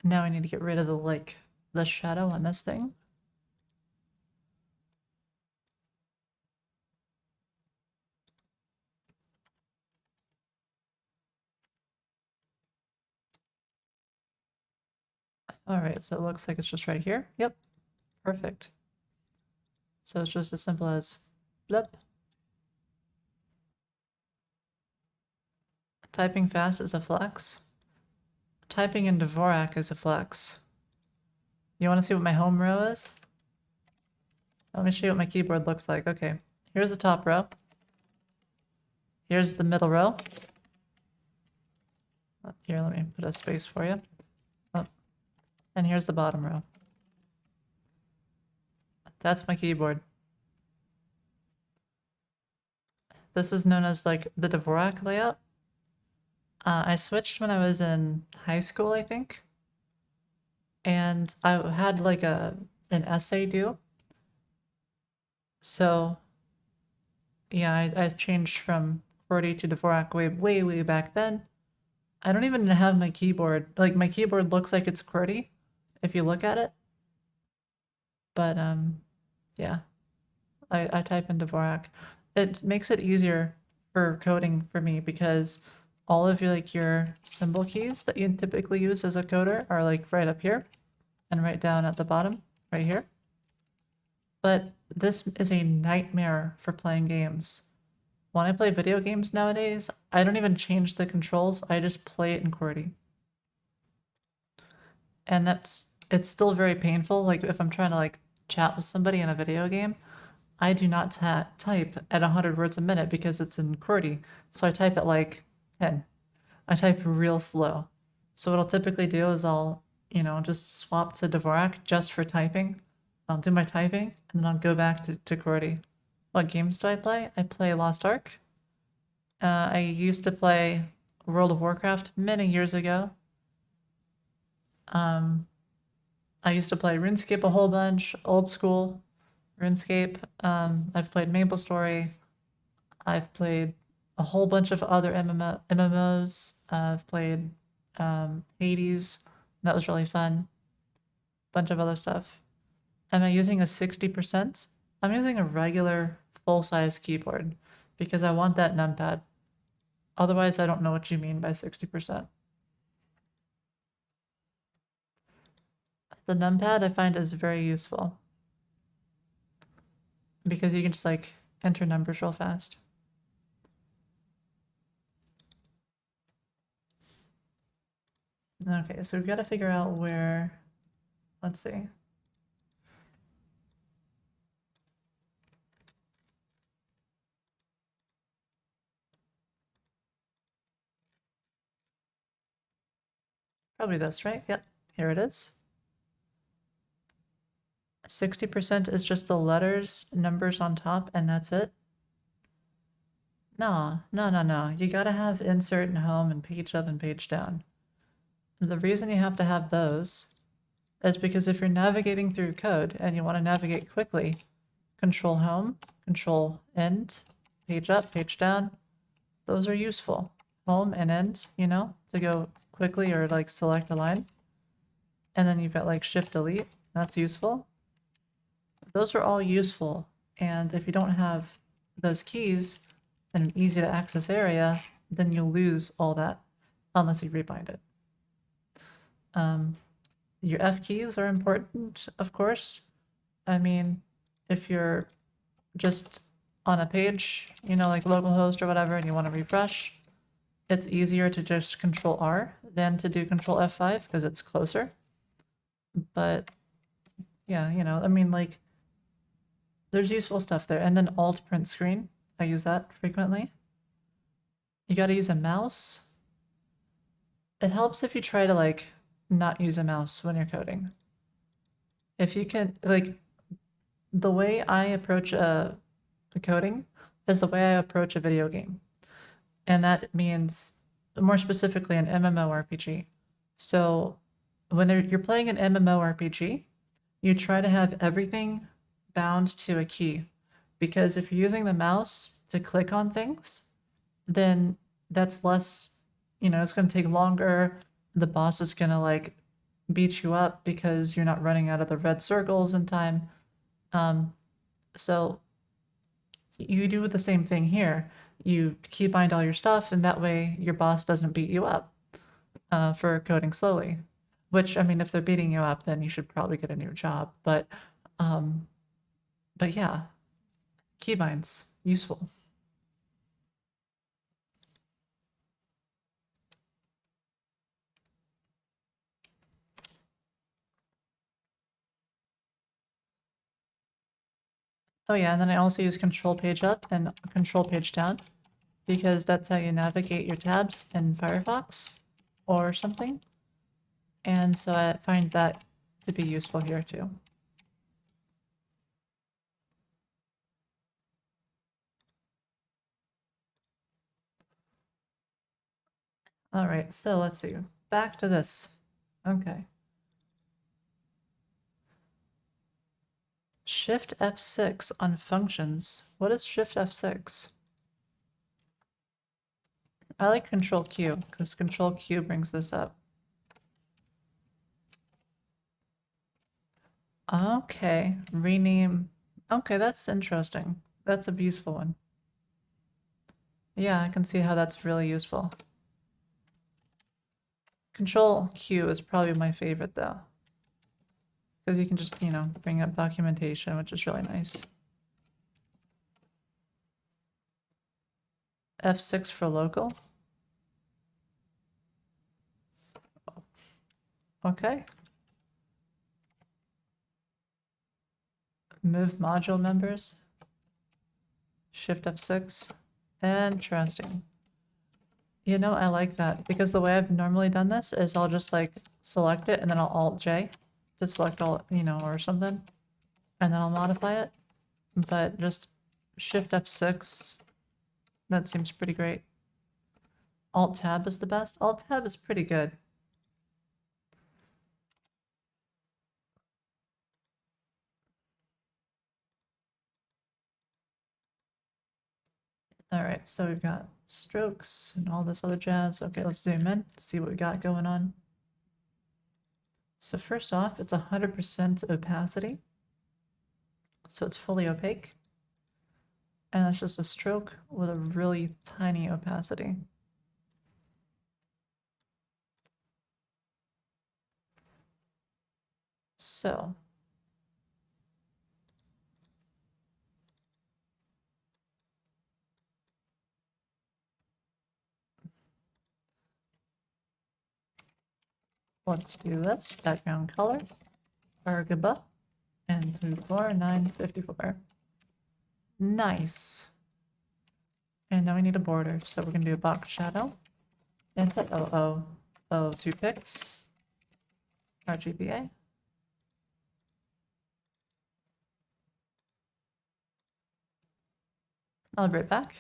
[SPEAKER 1] Now I need to get rid of the shadow on this thing. All right, so it looks like it's just right here. Yep, perfect. So it's just as simple as blip. Typing fast is a flex. Typing in Dvorak is a flex. You want to see what my home row is? Let me show you what my keyboard looks like. Okay, here's the top row. Here's the middle row. Here, let me put a space for you. Oh. And here's the bottom row. That's my keyboard. This is known as like the Dvorak layout. I switched when I was in high school, I think. And I had like an essay due. So yeah, I changed from QWERTY to Dvorak way back then. I don't even have my keyboard. Like my keyboard looks like it's QWERTY if you look at it. But yeah, I type in Dvorak. It makes it easier for coding for me because all of your symbol keys that you typically use as a coder are like right up here and right down at the bottom, right here. But this is a nightmare for playing games. When I play video games nowadays, I don't even change the controls, I just play it in QWERTY. And it's still very painful, like if I'm trying to like chat with somebody in a video game, I do not type at 100 words a minute because it's in QWERTY, so I type at like 10. I type real slow. So what I'll typically do is I'll, just swap to Dvorak just for typing. I'll do my typing, and then I'll go back to QWERTY. What games do I play? I play Lost Ark. I used to play World of Warcraft many years ago. I used to play RuneScape a whole bunch, old school RuneScape. I've played MapleStory, I've played a whole bunch of other MMOs. I've played Hades. That was really fun. Bunch of other stuff. Am I using a 60%? I'm using a regular full-size keyboard because I want that numpad. Otherwise, I don't know what you mean by 60%. The numpad I find is very useful because you can just like enter numbers real fast. Okay, so we've got to figure out where, let's see. Probably this, right? Yep, here it is. 60% is just the letters, numbers on top, and that's it. No. You gotta have insert and home and page up and page down. The reason you have to have those is because if you're navigating through code and you want to navigate quickly, control home, control end, page up, page down, those are useful. Home and end, you know, to go quickly or like select a line. And then you've got like shift delete, that's useful. Those are all useful. And if you don't have those keys in an easy to access area, then you'll lose all that unless you rebind it. Your F keys are important, of course. I mean, if you're just on a page, you know, like localhost or whatever, and you want to refresh, it's easier to just control R than to do control F5 because it's closer. But yeah, you know, I mean, like, there's useful stuff there. And then Alt print screen, I use that frequently. You got to use a mouse. It helps if you try to like not use a mouse when you're coding. If you can, like, the way I approach coding is the way I approach a video game. And that means more specifically an MMORPG. So when you're playing an MMORPG, you try to have everything bound to a key. Because if you're using the mouse to click on things, then that's less, you know, it's going to take longer. The boss is going to like beat you up because you're not running out of the red circles in time. So you do the same thing here. You keybind all your stuff, and that way your boss doesn't beat you up for coding slowly. Which, I mean, if they're beating you up, then you should probably get a new job. But yeah, keybinds, useful. Oh yeah, and then I also use control page up and control page down because that's how you navigate your tabs in Firefox or something. And so I find that to be useful here too. All right, so let's see. Back to this. Okay. Shift F6 on functions. What is Shift F6? I like Control Q because Control Q brings this up. Okay, rename. Okay, that's interesting. That's a useful one. Yeah, I can see how that's really useful. Control Q is probably my favorite though. Because you can just, you know, bring up documentation, which is really nice. F6 for local. Okay. Move module members. Shift F6. Interesting. You know, I like that because the way I've normally done this is I'll just like select it and then I'll Alt J to select all, you know, or something, and then I'll modify it. But just Shift F6, that seems pretty great. Alt Tab is the best. Alt Tab is pretty good. Alright, so we've got strokes and all this other jazz. Okay, let's zoom in, see what we got going on. So first off, it's 100% opacity. So it's fully opaque. And that's just a stroke with a really tiny opacity. So let's do this. Background color, Argaba, and 34954. Nice. And now we need a border, so we're gonna do a box shadow. Into 0002 pixels. RGBA. I'll be right back.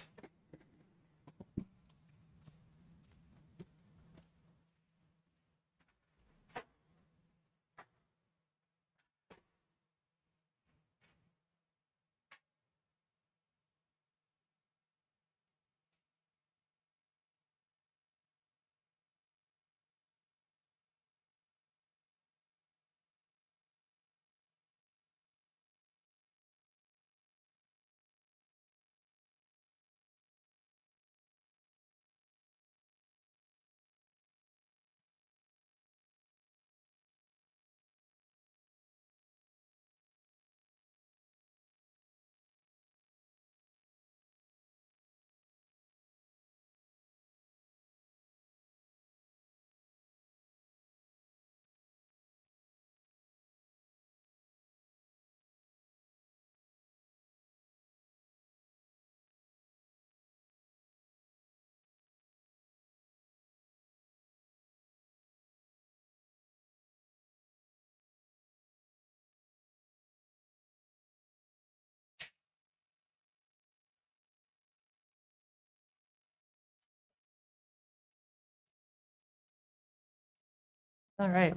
[SPEAKER 1] All right.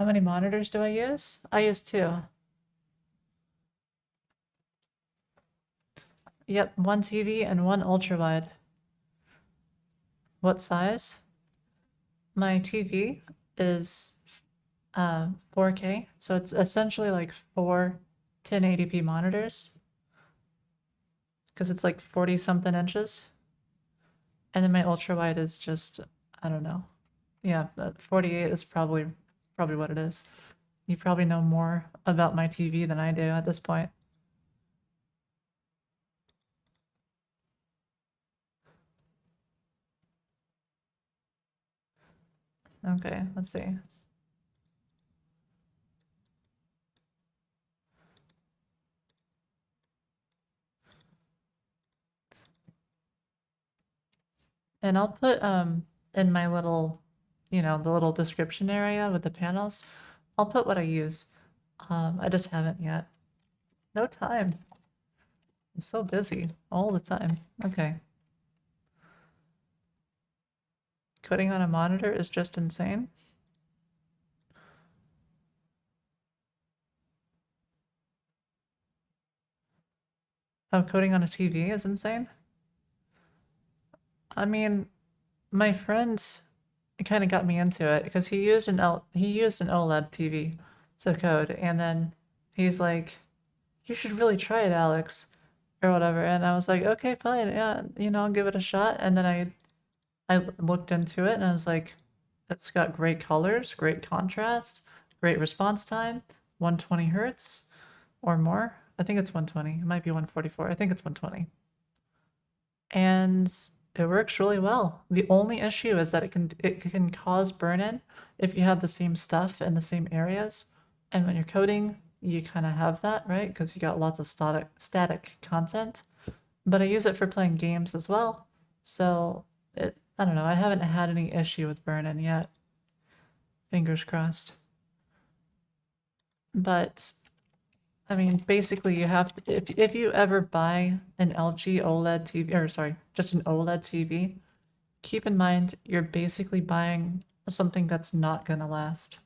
[SPEAKER 1] How many monitors do I use? I use 2. Yep, 1 TV and 1 ultra wide. What size? My TV is 4K, so it's essentially like 4 1080p monitors because it's like 40 something inches. And then my ultra wide is just, I don't know. Yeah, 48 is probably what it is. You probably know more about my TV than I do at this point. Okay, let's see. And I'll put in my little, the little description area with the panels, I'll put what I use. I just haven't yet. No time. I'm so busy all the time. Okay. Coding on a monitor is just insane. Oh, coding on a TV is insane? I mean, my friend kind of got me into it because he used an OLED TV to code, and then he's like, "You should really try it, Alex," or whatever. And I was like, "Okay, fine, yeah, I'll give it a shot." And then I looked into it and I was like, "It's got great colors, great contrast, great response time, 120 hertz or more. I think it's 120. It might be 144. I think it's 120." And it works really well. The only issue is that it can cause burn-in if you have the same stuff in the same areas. And when you're coding, you kind of have that, right? Because you got lots of static content. But I use it for playing games as well. So I don't know, I haven't had any issue with burn-in yet. Fingers crossed. But I mean, basically you have to, if you ever buy an LG OLED TV, or sorry, just an OLED TV, keep in mind you're basically buying something that's not gonna last.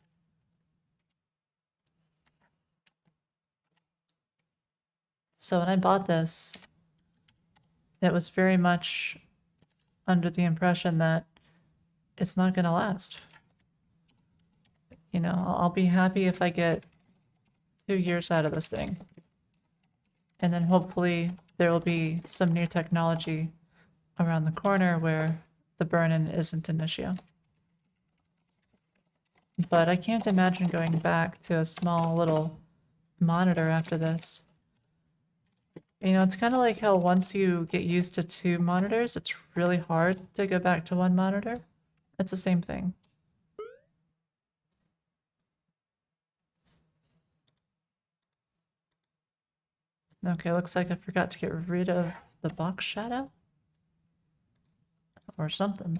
[SPEAKER 1] So when I bought this, it was very much under the impression that it's not going to last. You know, I'll be happy if I get 2 years out of this thing. And then hopefully there will be some new technology around the corner where the burn-in isn't an issue. But I can't imagine going back to a small little monitor after this. You know, it's kind of like how once you get used to 2 monitors, it's really hard to go back to 1 monitor. It's the same thing. Okay, looks like I forgot to get rid of the box shadow. Or something.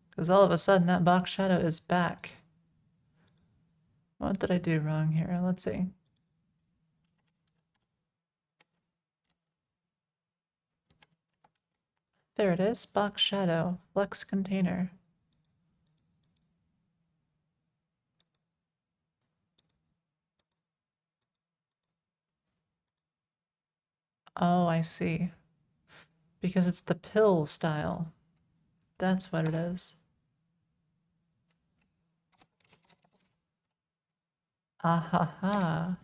[SPEAKER 1] Because all of a sudden that box shadow is back. What did I do wrong here? Let's see. There it is, box shadow, flex container. Oh, I see. Because it's the pill style. That's what it is. Ah ha ha.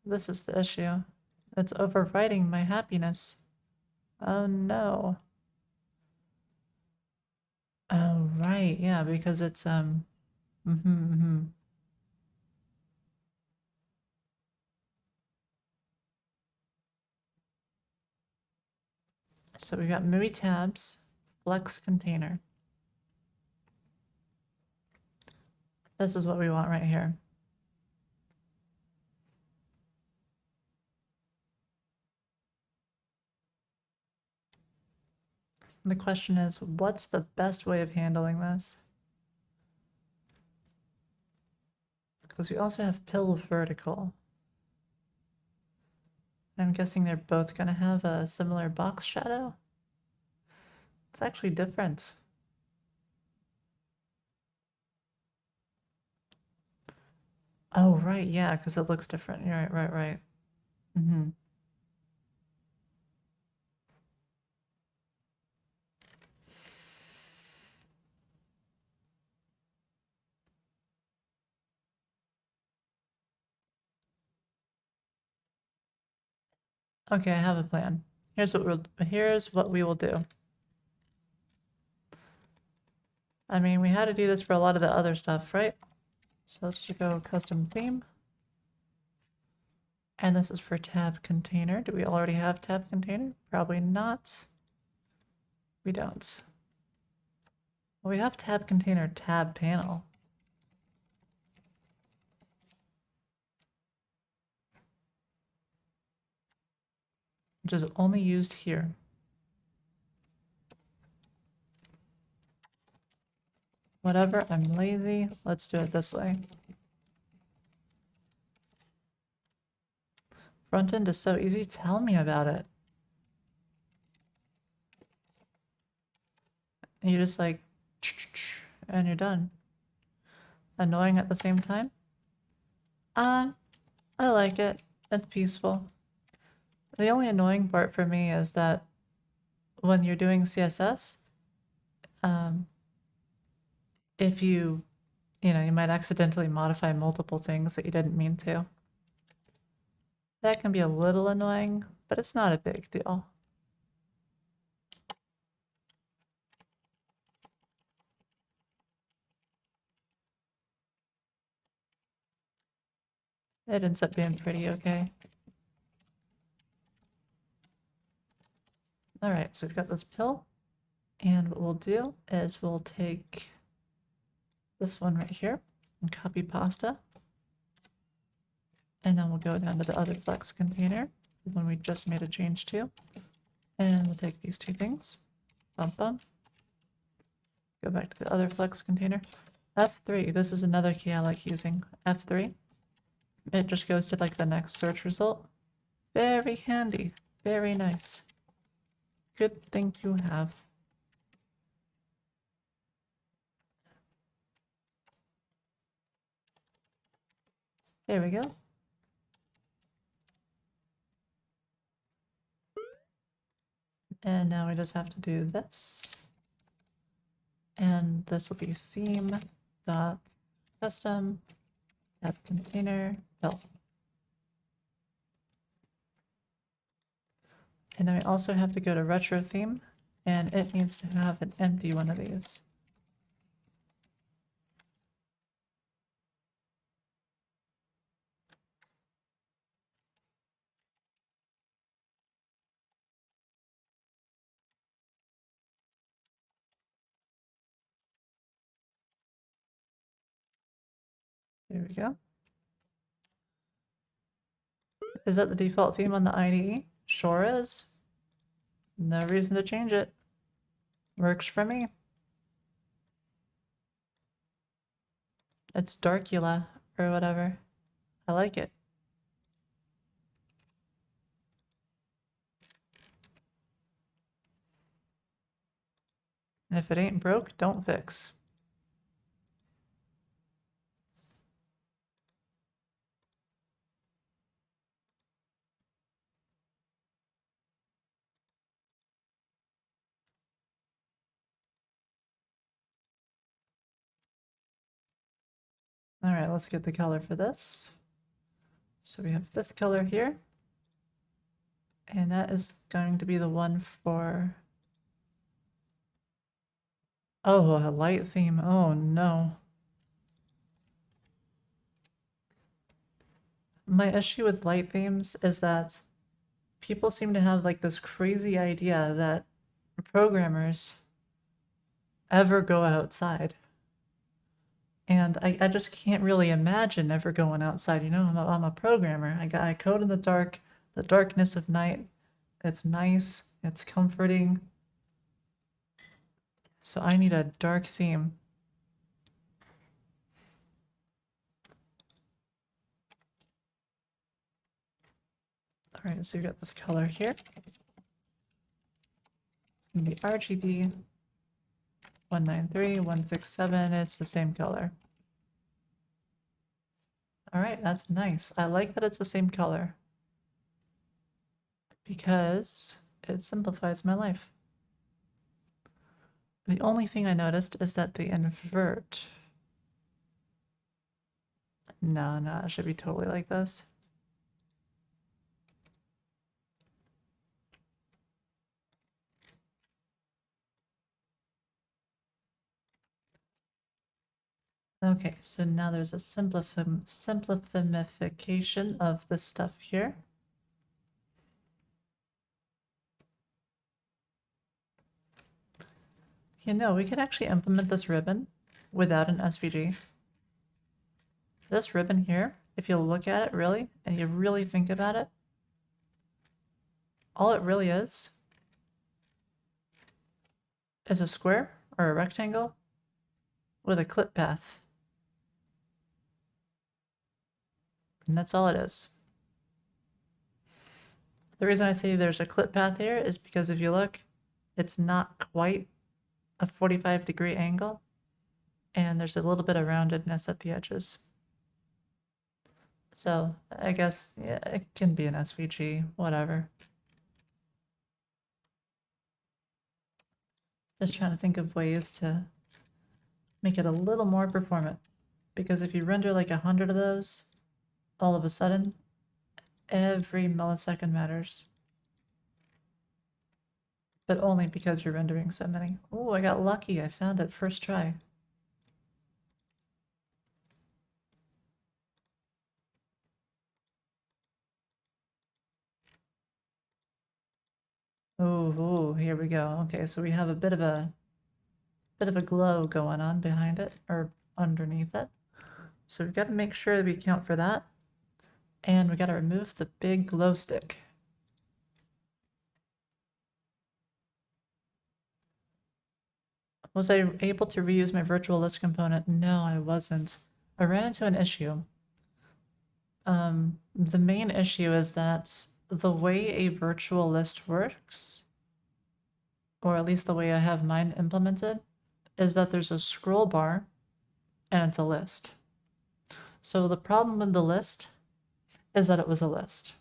[SPEAKER 1] This is the issue. It's overriding my happiness. Oh no. Oh right, yeah, because it's So we got movie tabs, flex container. This is what we want right here. The question is, what's the best way of handling this? Because we also have pill vertical. I'm guessing they're both going to have a similar box shadow. It's actually different. Oh, right, yeah, because it looks different. You're right. Mm-hmm. Okay, I have a plan. Here's what we will do. I mean, we had to do this for a lot of the other stuff, right? So let's just go custom theme. And this is for tab container. Do we already have tab container? Probably not. We don't. Well, we have tab container tab panel. Which is only used here. Whatever, I'm lazy. Let's do it this way. Front end is so easy. Tell me about it. And you just like, and you're done. Annoying at the same time? I like it. It's peaceful. The only annoying part for me is that when you're doing CSS, if you might accidentally modify multiple things that you didn't mean to. That can be a little annoying, but it's not a big deal. It ends up being pretty okay. All right, so we've got this pill, and what we'll do is we'll take this one right here and copy pasta, and then we'll go down to the other flex container, the one we just made a change to, and we'll take these 2 things, bump them, go back to the other flex container. F3, this is another key I like using. F3, it just goes to like the next search result. Very handy, very nice. Good thing to have. There we go. And now we just have to do this. And this will be theme dot custom app container fill. And then we also have to go to retro theme, and it needs to have an empty one of these. There we go. Is that the default theme on the IDE? Sure is. No reason to change it. Works for me. It's Darkula or whatever. I like it. If it ain't broke, don't fix. All right, let's get the color for this. So we have this color here. And that is going to be the one for... Oh, a light theme. Oh no. My issue with light themes is that people seem to have like this crazy idea that programmers ever go outside. And I just can't really imagine ever going outside. You know, I'm a programmer. I code in the dark, the darkness of night. It's nice, it's comforting. So I need a dark theme. All right, so we've got this color here. It's gonna be RGB 193167. It's the same color. All right, that's nice. I like that it's the same color because it simplifies my life. The only thing I noticed is that the invert. No, it should be totally like this. Okay, so now there's a simplification of this stuff here. You know, we could actually implement this ribbon without an SVG. This ribbon here, if you look at it really, and you really think about it, all it really is a square or a rectangle with a clip path. And that's all it is. The reason I say there's a clip path here is because if you look, it's not quite a 45-degree angle, and there's a little bit of roundedness at the edges. So I guess, yeah, it can be an SVG, whatever. Just trying to think of ways to make it a little more performant. Because if you render like 100 of those, all of a sudden, every millisecond matters. But only because you're rendering so many. Oh, I got lucky. I found it first try. Oh, here we go. Okay, so we have a bit of a glow going on behind it or underneath it. So we've got to make sure that we account for that. And we got to remove the big glow stick. Was I able to reuse my virtual list component? No, I wasn't. I ran into an issue. The main issue is that the way a virtual list works, or at least the way I have mine implemented, is that there's a scroll bar and it's a list. So the problem with the list is that it was a list.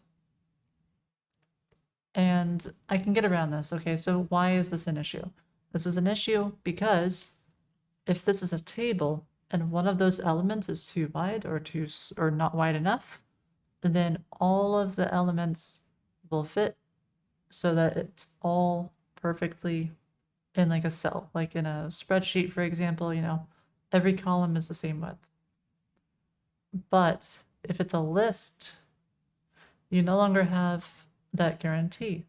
[SPEAKER 1] And I can get around this. Okay, so why is this an issue? This is an issue because if this is a table and one of those elements is too wide or not wide enough, then all of the elements will fit so that it's all perfectly in like a cell. Like in a spreadsheet, for example, you know, every column is the same width. But if it's a list, you no longer have that guarantee.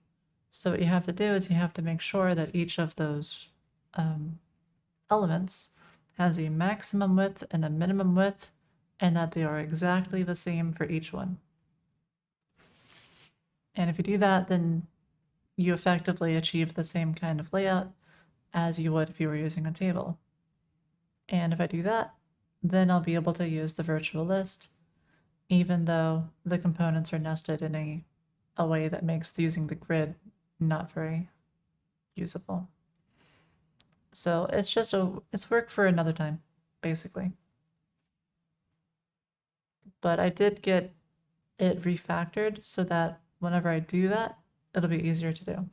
[SPEAKER 1] So what you have to do is you have to make sure that each of those elements has a maximum width and a minimum width, and that they are exactly the same for each one. And if you do that, then you effectively achieve the same kind of layout as you would if you were using a table. And if I do that, then I'll be able to use the virtual list, even though the components are nested in a way that makes using the grid not very usable. So it's work for another time, basically. But I did get it refactored so that whenever I do that, it'll be easier to do.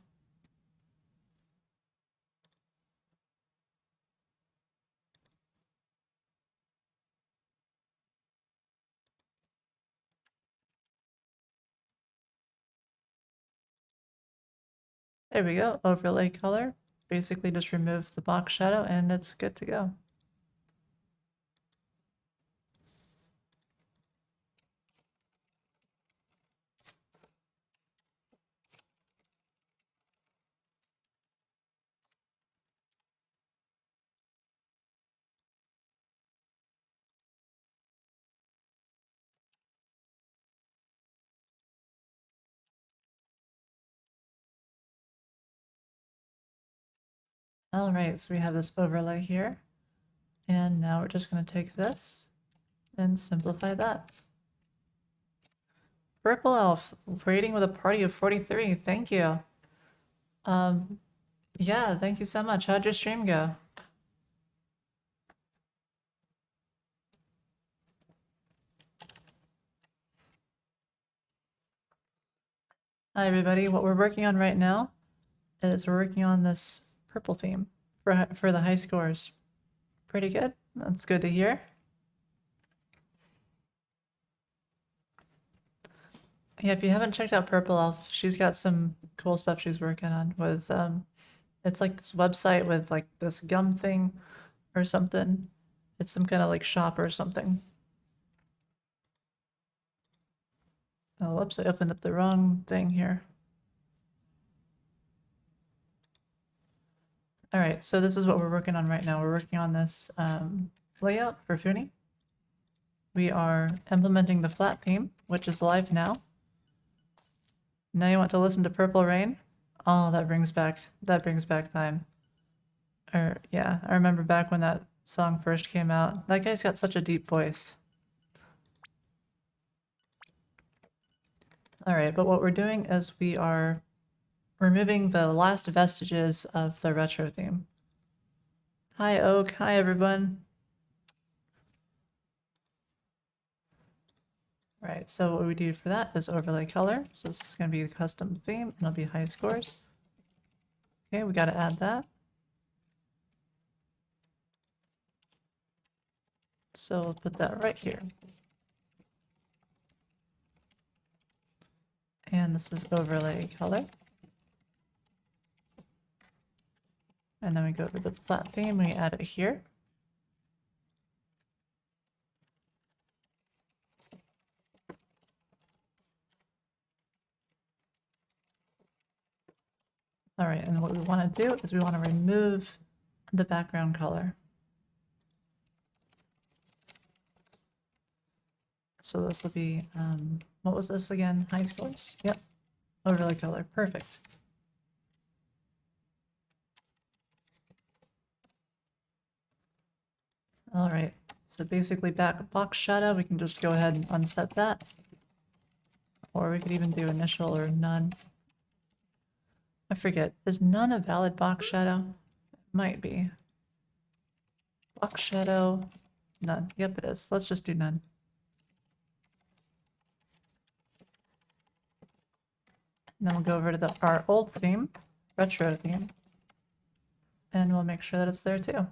[SPEAKER 1] There we go, overlay color. Basically just remove the box shadow and it's good to go. All right, so we have this overlay here. And now we're just going to take this and simplify that. Purple Elf, raiding with a party of 43. Thank you. Yeah, thank you so much. How'd your stream go? Hi, everybody. What we're working on right now is we're working on this purple theme for the high scores. Pretty good. That's good to hear. Yeah, if you haven't checked out Purple Elf, she's got some cool stuff she's working on with it's like this website with like this gum thing or something. It's some kind of like shop or something. Oh, whoops, I opened up the wrong thing here. All right, so this is what we're working on right now. We're working on this layout for Foony. We are implementing the flat theme, which is live now. Now you want to listen to Purple Rain? Oh, that brings back time. Or yeah, I remember back when that song first came out. That guy's got such a deep voice. All right, but what we're doing is we are removing the last vestiges of the retro theme. Hi, Oak. Hi, everyone. Right, so what we do for that is overlay color. So this is going to be the custom theme, and it'll be high scores. Okay, we got to add that. So we'll put that right here. And this is overlay color. And then we go to the flat theme, we add it here. All right, and what we want to do is we want to remove the background color. So this will be, what was this again? High scores? Yep. Overlay color, perfect. All right, so basically box shadow, we can just go ahead and unset that. Or we could even do initial or none. I forget, is none a valid box shadow? It might be. Box shadow, none. Yep, it is. Let's just do none. And then we'll go over to our old theme, retro theme, and we'll make sure that it's there too.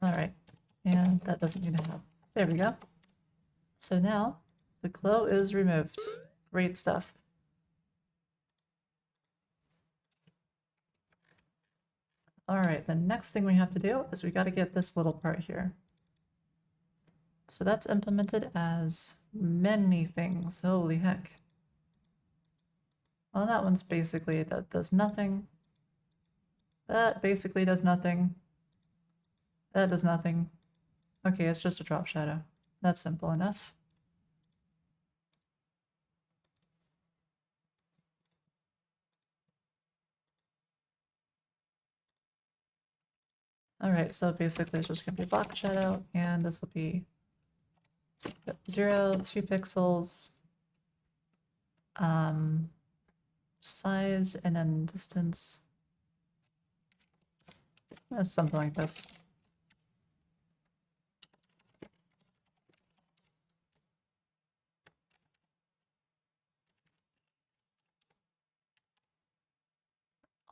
[SPEAKER 1] All right, and that doesn't need to have. There we go. So now the glow is removed. Great stuff. All right, the next thing we have to do is we got to get this little part here. So that's implemented as many things. Holy heck. Well, that one's basically, that does nothing. That basically does nothing. That does nothing. Okay, it's just a drop shadow. That's simple enough. All right, so basically it's just gonna be a box shadow, and this will be 0, 2 pixels, size, and then distance. Something like this.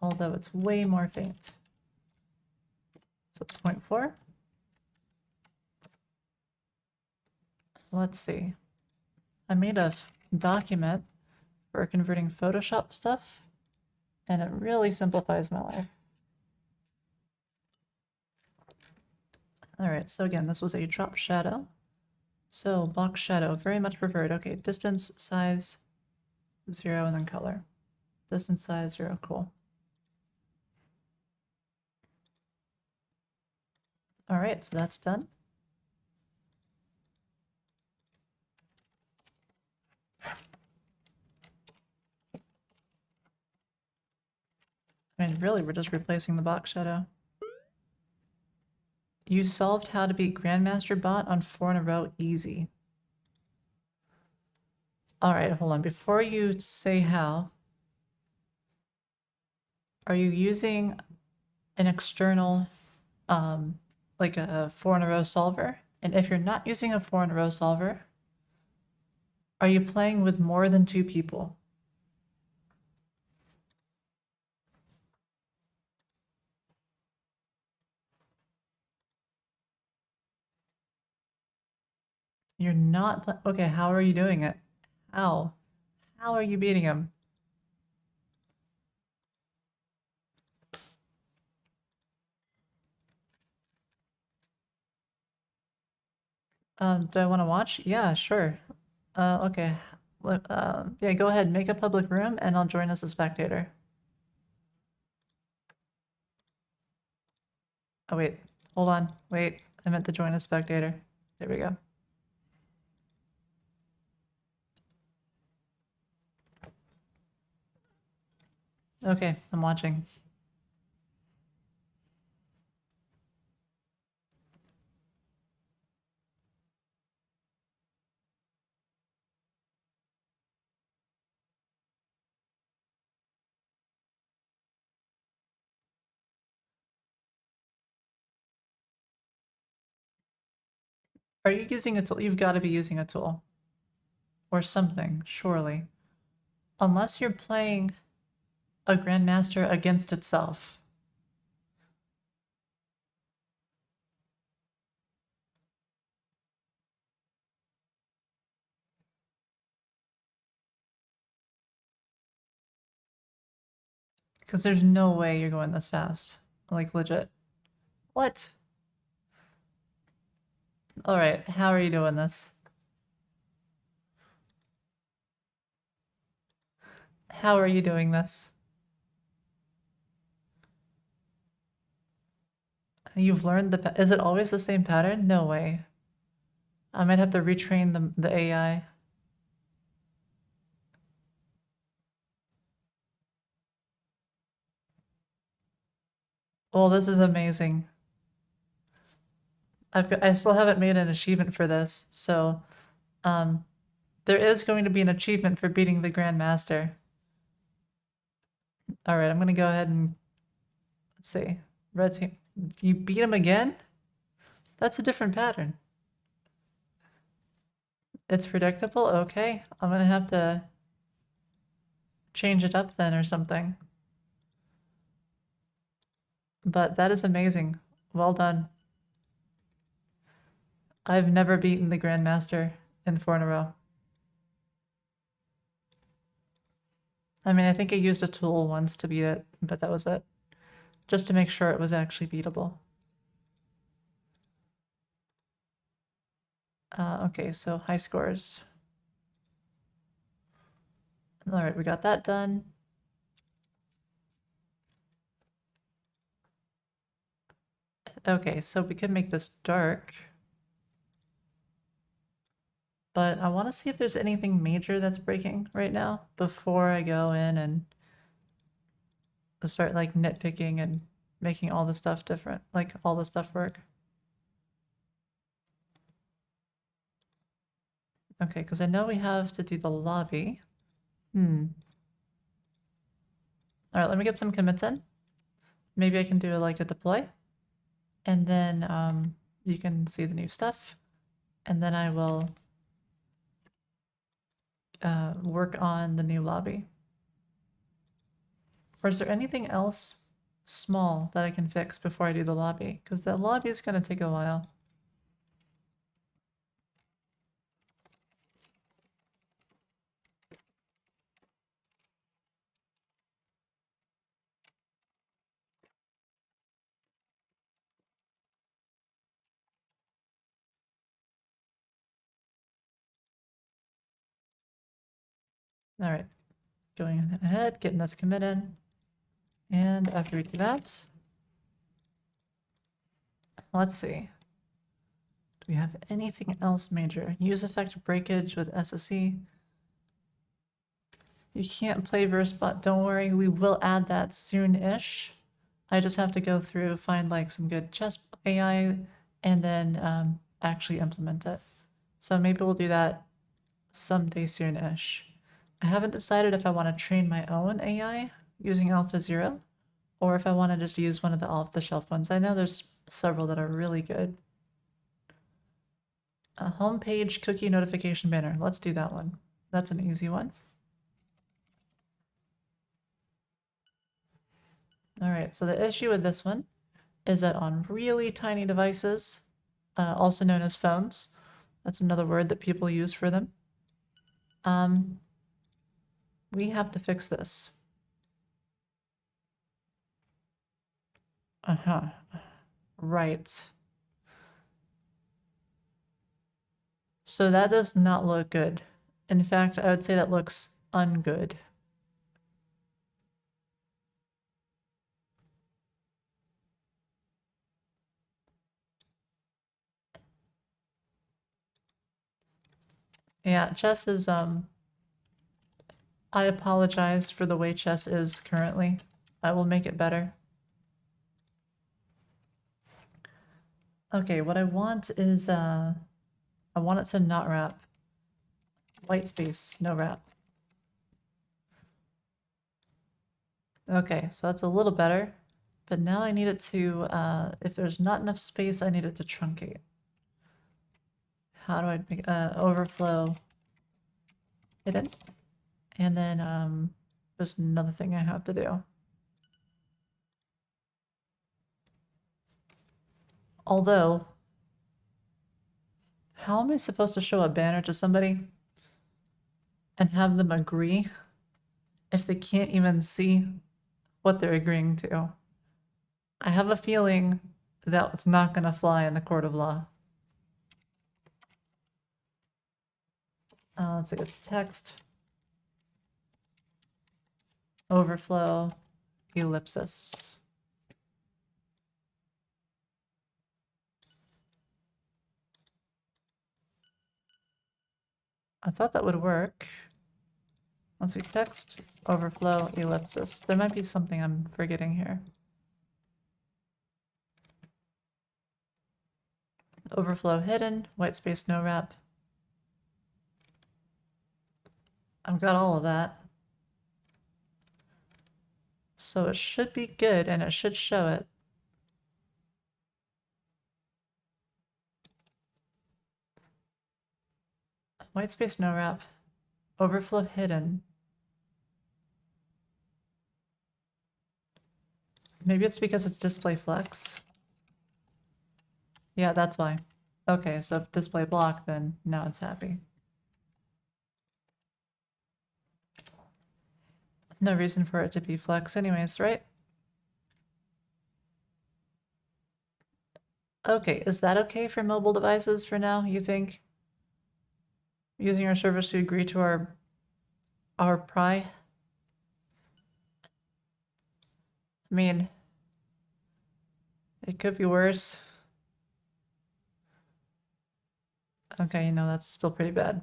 [SPEAKER 1] Although it's way more faint. So it's 0.4. Let's see. I made a document for converting Photoshop stuff, and it really simplifies my life. All right, so again, this was a drop shadow. So box shadow, very much preferred. Okay, distance, size, 0, and then color. Distance, size, 0, cool. All right, so that's done. I mean, really, we're just replacing the box shadow. You solved how to beat Grandmaster Bot on 4 in a row, easy. All right, hold on. Before you say how, are you using an external, like a 4 in a row solver? And if you're not using a 4 in a row solver, are you playing with more than 2 people? You're not, okay, how are you doing it? How? How are you beating him? Do I want to watch? Yeah, sure. Okay. Yeah, go ahead, make a public room and I'll join as a spectator. Oh, wait, hold on. Wait, I meant to join as spectator. There we go. Okay, I'm watching. Are you using a tool? You've got to be using a tool. Or something, surely. Unless you're playing a Grandmaster against itself. Because there's no way you're going this fast. Like, legit. What? Alright, how are you doing this? How are you doing this? You've learned the... Is it always the same pattern? No way. I might have to retrain the AI. Well, this is amazing. I still haven't made an achievement for this, so there is going to be an achievement for beating the Grandmaster. All right, I'm gonna go ahead and let's see. Red team, you beat him again? That's a different pattern. It's predictable? Okay, I'm gonna have to change it up then or something. But that is amazing. Well done. I've never beaten the Grandmaster in 4 in a row. I mean, I think I used a tool once to beat it, but that was it. Just to make sure it was actually beatable. Okay, so high scores. All right, we got that done. Okay, so we could make this dark. But I want to see if there's anything major that's breaking right now before I go in and start like nitpicking and making all the stuff different, like all the stuff work. Okay, because I know we have to do the lobby. All right, let me get some commits in. Maybe I can do like a deploy. And then you can see the new stuff. And then I will work on the new lobby. Or is there anything else small that I can fix before I do the lobby? Because the lobby is going to take a while. All right, going ahead, getting this commit in. And after we do that, let's see. Do we have anything else major? Use effect breakage with SSE. You can't play verse bot, don't worry, we will add that soon-ish. I just have to go through, find like some good chess AI, and then actually implement it. So maybe we'll do that someday soon-ish. I haven't decided if I want to train my own AI using AlphaZero, or if I want to just use one of the off-the-shelf ones. I know there's several that are really good. A homepage cookie notification banner. Let's do that one. That's an easy one. All right, so the issue with this one is that on really tiny devices, also known as phones, that's another word that people use for them, we have to fix this. Right. So that does not look good. In fact, I would say that looks ungood. Yeah, chess is, I apologize for the way chess is currently. I will make it better. Okay, what I want is, I want it to not wrap. White space, no wrap. Okay, so that's a little better, but now I need it to, if there's not enough space, I need it to truncate. How do I make, overflow hidden? And then, there's another thing I have to do. Although, how am I supposed to show a banner to somebody and have them agree if they can't even see what they're agreeing to? I have a feeling that it's not going to fly in the court of law. Let's see, it's text, overflow, ellipsis. I thought that would work. Let's see, text, overflow, ellipsis. There might be something I'm forgetting here. Overflow hidden, white space no wrap. I've got all of that. So it should be good and it should show it. White space no wrap. Overflow hidden. Maybe it's because it's display flex. Yeah, that's why. Okay, so if display block, then now it's happy. No reason for it to be flex anyways, right? Okay, is that okay for mobile devices for now, you think? Using our service to agree to our pry? I mean, it could be worse. Okay, no, that's still pretty bad.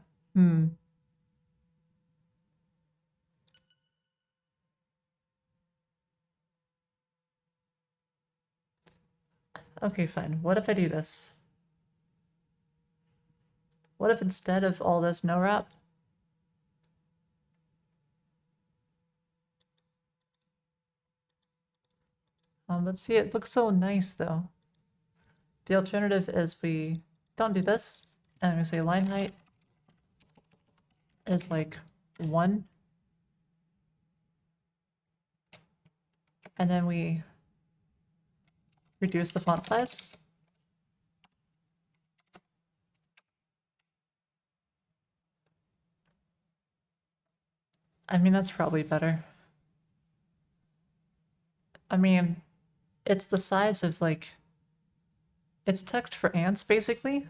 [SPEAKER 1] Okay, fine. What if I do this? What if instead of all this no wrap? But see, it looks so nice though. The alternative is we don't do this, and we say line height is like 1. And then we reduce the font size. I mean, that's probably better. I mean, it's the size of like, it's text for ants basically,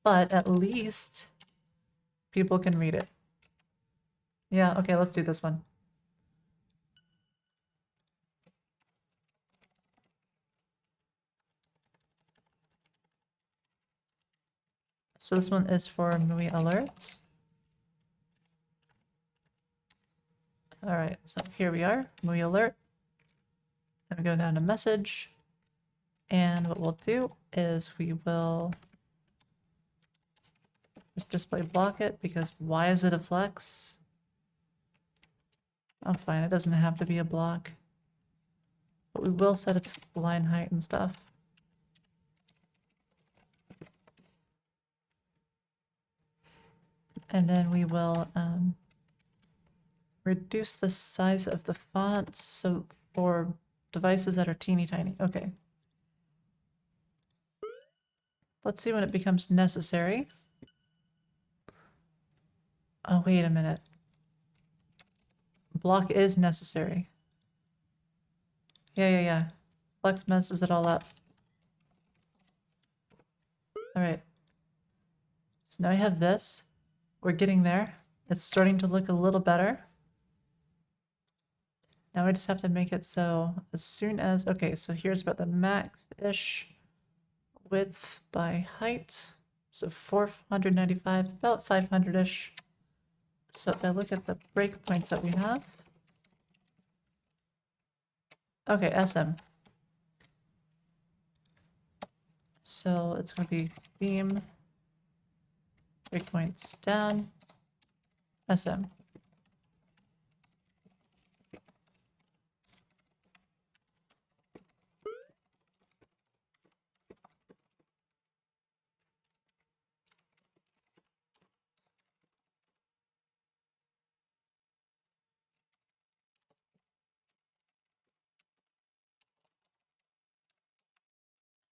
[SPEAKER 1] but at least people can read it. Yeah, okay, let's do this one. So this one is for MUI alerts. All right, so here we are, MUI alert. Then we go down to message. And what we'll do is we will just display block it because why is it a flex? Oh, fine, it doesn't have to be a block. But we will set its line height and stuff. And then we will reduce the size of the fonts so for devices that are teeny tiny. Okay. Let's see when it becomes necessary. Oh, wait a minute. Block is necessary. Yeah. Flex messes it all up. All right. So now I have this. We're getting there. It's starting to look a little better. Now I just have to make it so as soon as, okay, so here's about the max-ish width by height. So 495, about 500-ish. So if I look at the breakpoints that we have. Okay, SM. So it's going to be beam, breakpoints down, SM.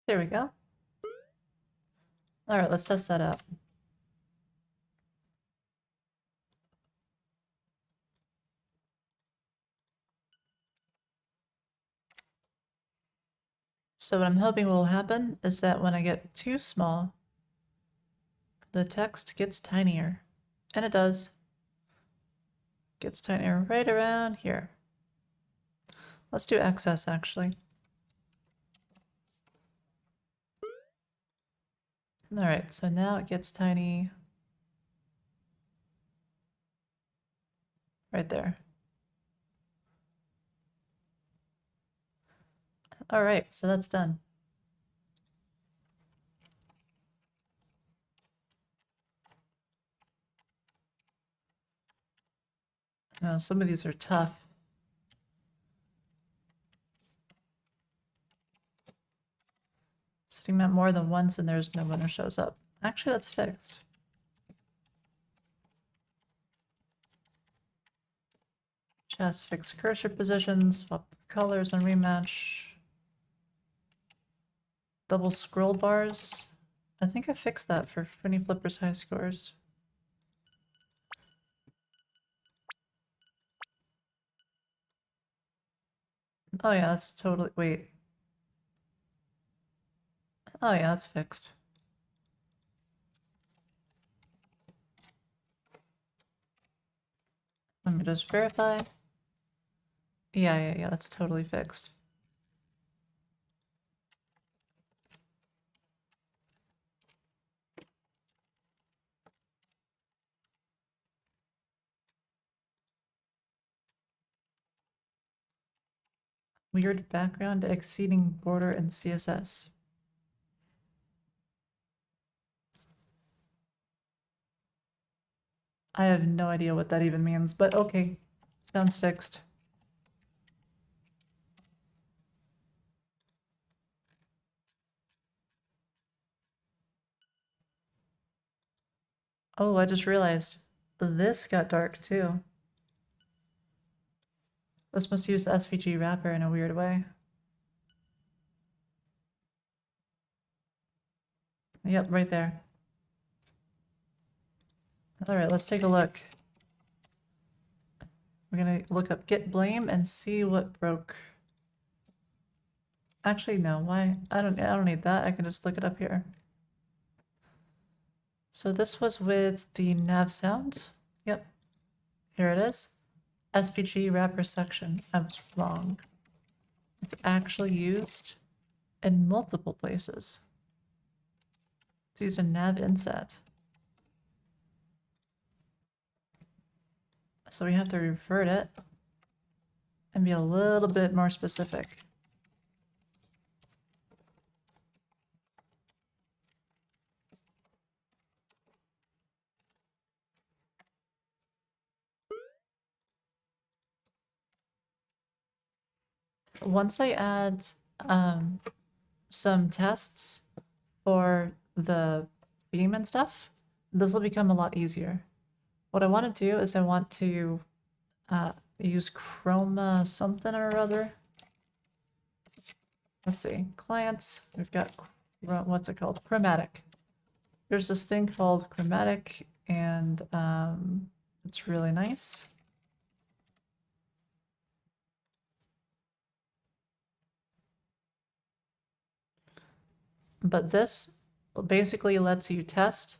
[SPEAKER 1] There we go. All right, let's test that out. So what I'm hoping will happen is that when I get too small, the text gets tinier. And it does. Gets tinier right around here. Let's do XS actually. All right, so now it gets tiny right there. All right, so that's done. Now, some of these are tough. Texting meant more than once and there's no one who shows up. Actually, that's fixed. Chess, fix cursor positions, swap colors and rematch. Double scroll bars. I think I fixed that for Foony Flipper's high scores. Oh yeah, that's totally, wait. Oh yeah, that's fixed. Let me just verify. Yeah, that's totally fixed. Weird background exceeding border in CSS. I have no idea what that even means, but okay. Sounds fixed. Oh, I just realized this got dark too. This must use the SVG wrapper in a weird way. Yep, right there. All right, let's take a look. We're gonna look up git blame and see what broke. Actually, no, why? I don't need that. I can just look it up here. So this was with the nav sound. Yep. Here it is. SVG wrapper section. I was wrong. It's actually used in multiple places. It's used in nav inset. So we have to revert it and be a little bit more specific. Once I add some tests for the theme and stuff, this will become a lot easier. What I want to do is I want to use chroma something or other. Let's see, clients, we've got, what's it called? Chromatic. There's this thing called chromatic and it's really nice. But this basically lets you test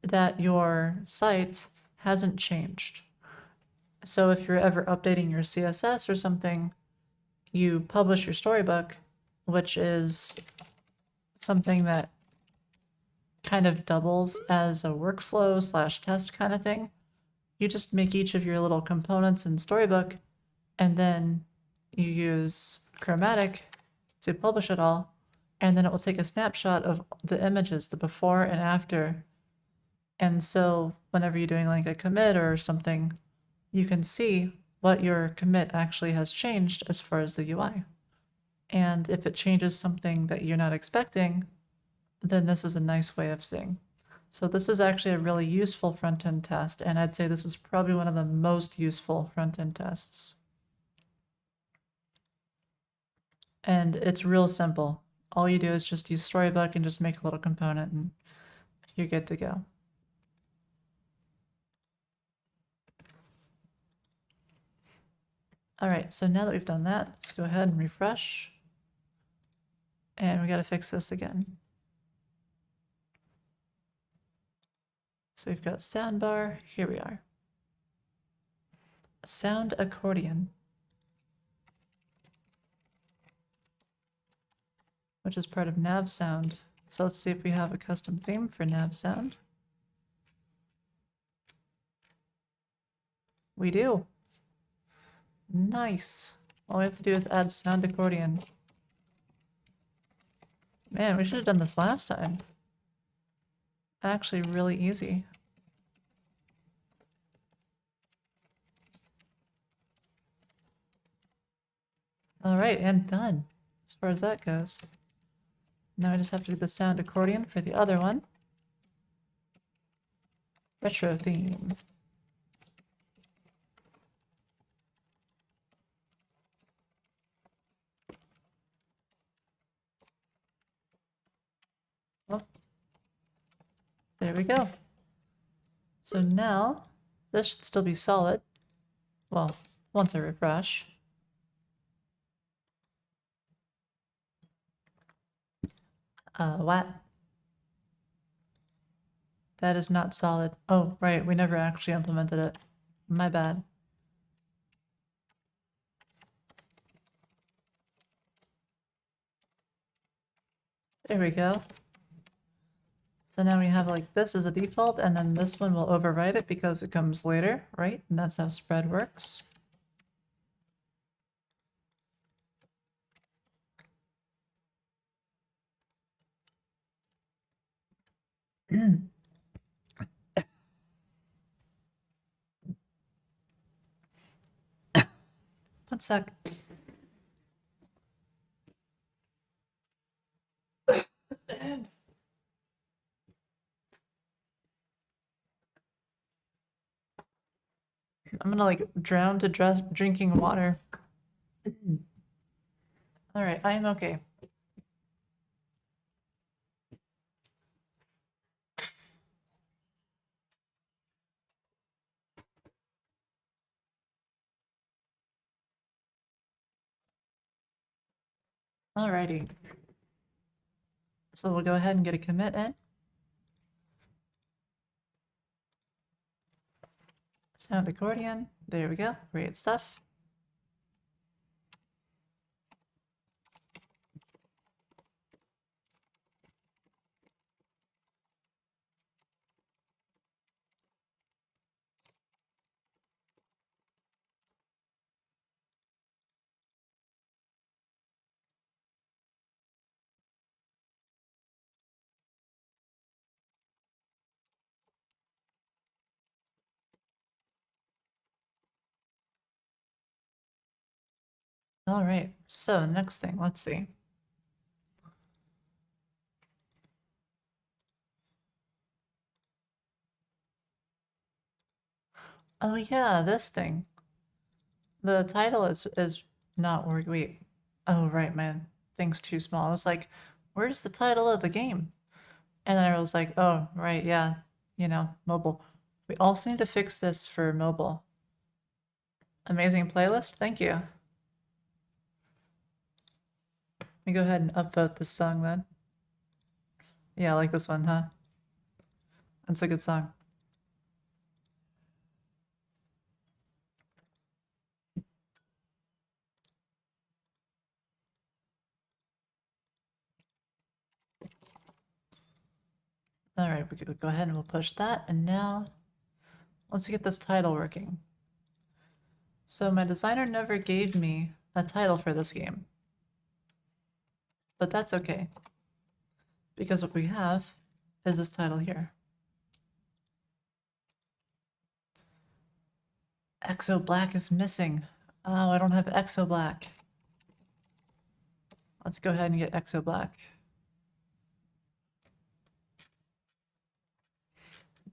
[SPEAKER 1] that your site hasn't changed. So if you're ever updating your CSS or something, you publish your storybook, which is something that kind of doubles as a workflow / test kind of thing. You just make each of your little components in storybook, and then you use chromatic to publish it all, and then it will take a snapshot of the images, the before and after. And so whenever you're doing like a commit or something, you can see what your commit actually has changed as far as the UI. And if it changes something that you're not expecting, then this is a nice way of seeing. So this is actually a really useful front-end test, and I'd say this is probably one of the most useful front-end tests. And it's real simple. All you do is just use Storybook and just make a little component and you're good to go. All right, so now that we've done that, let's go ahead and refresh. And we got to fix this again. So we've got soundbar, here we are. Sound accordion, which is part of nav sound. So let's see if we have a custom theme for nav sound. We do. Nice. All we have to do is add sound accordion. Man, we should have done this last time. Actually, really easy. All right, and done, as far as that goes. Now I just have to do the sound accordion for the other one. Retro theme. Oh. There we go. So now, this should still be solid. Well, once I refresh. What? That is not solid. Oh, right, we never actually implemented it. My bad. There we go. So now we have like this as a default, and then this one will override it because it comes later, right? And that's how spread works. One sec. I'm gonna like drown to drinking water. All right, I am okay. Alrighty. So we'll go ahead and get a commit in. Sound accordion. There we go. Great stuff. All right. So next thing, let's see. Oh yeah, this thing. The title is not working. Wait. Oh right, man. Thing's too small. I was like, where's the title of the game? And then I was like, oh right, yeah, mobile. We also need to fix this for mobile. Amazing playlist. Thank you. Let me go ahead and upvote this song then. Yeah, I like this one, huh? That's a good song. All right, we could go ahead and we'll push that. And now let's get this title working. So my designer never gave me a title for this game, but that's okay. Because what we have is this title here. Exo Black is missing. Oh, I don't have Exo Black. Let's go ahead and get Exo Black.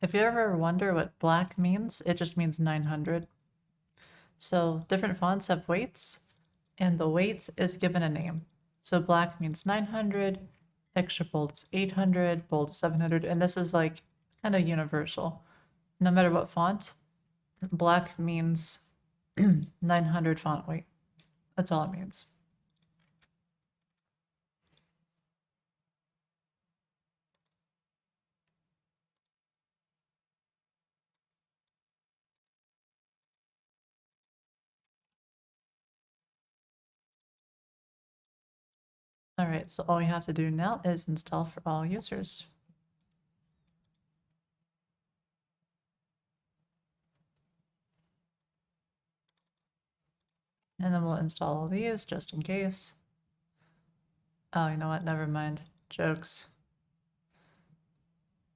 [SPEAKER 1] If you ever wonder what black means, it just means 900. So different fonts have weights, and the weights is given a name. So black means 900, extra bold is 800, bold is 700, and this is like kind of universal. No matter what font, black means 900 font weight. That's all it means. All right, so all we have to do now is install for all users. And then we'll install all these just in case. Oh, you know what? Never mind. Jokes.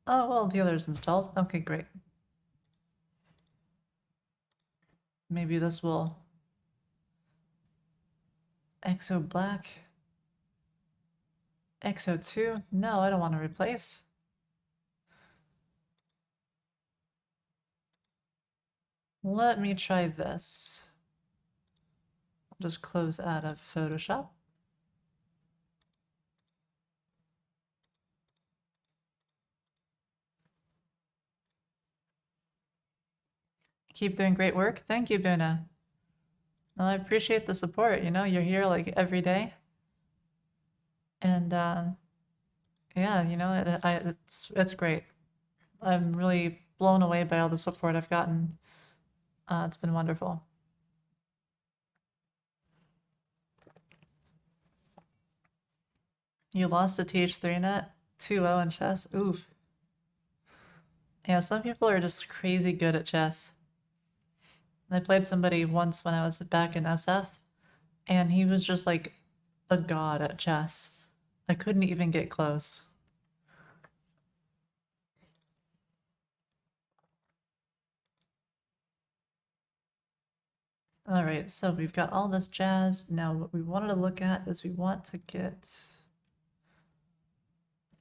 [SPEAKER 1] Oh, well, the other's installed. Okay, great. Maybe this will... Exo Black. XO2? No, I don't want to replace. Let me try this. I'll just close out of Photoshop. Keep doing great work. Thank you, Buna. Well, I appreciate the support. You know, you're here like every day. And yeah, you know, it's great. I'm really blown away by all the support I've gotten. It's been wonderful. You lost to TH3net 2-0 in chess? Oof. Yeah, some people are just crazy good at chess. I played somebody once when I was back in SF, and he was just like a god at chess. I couldn't even get close. All right, so we've got all this jazz. Now what we wanted to look at is we want to get...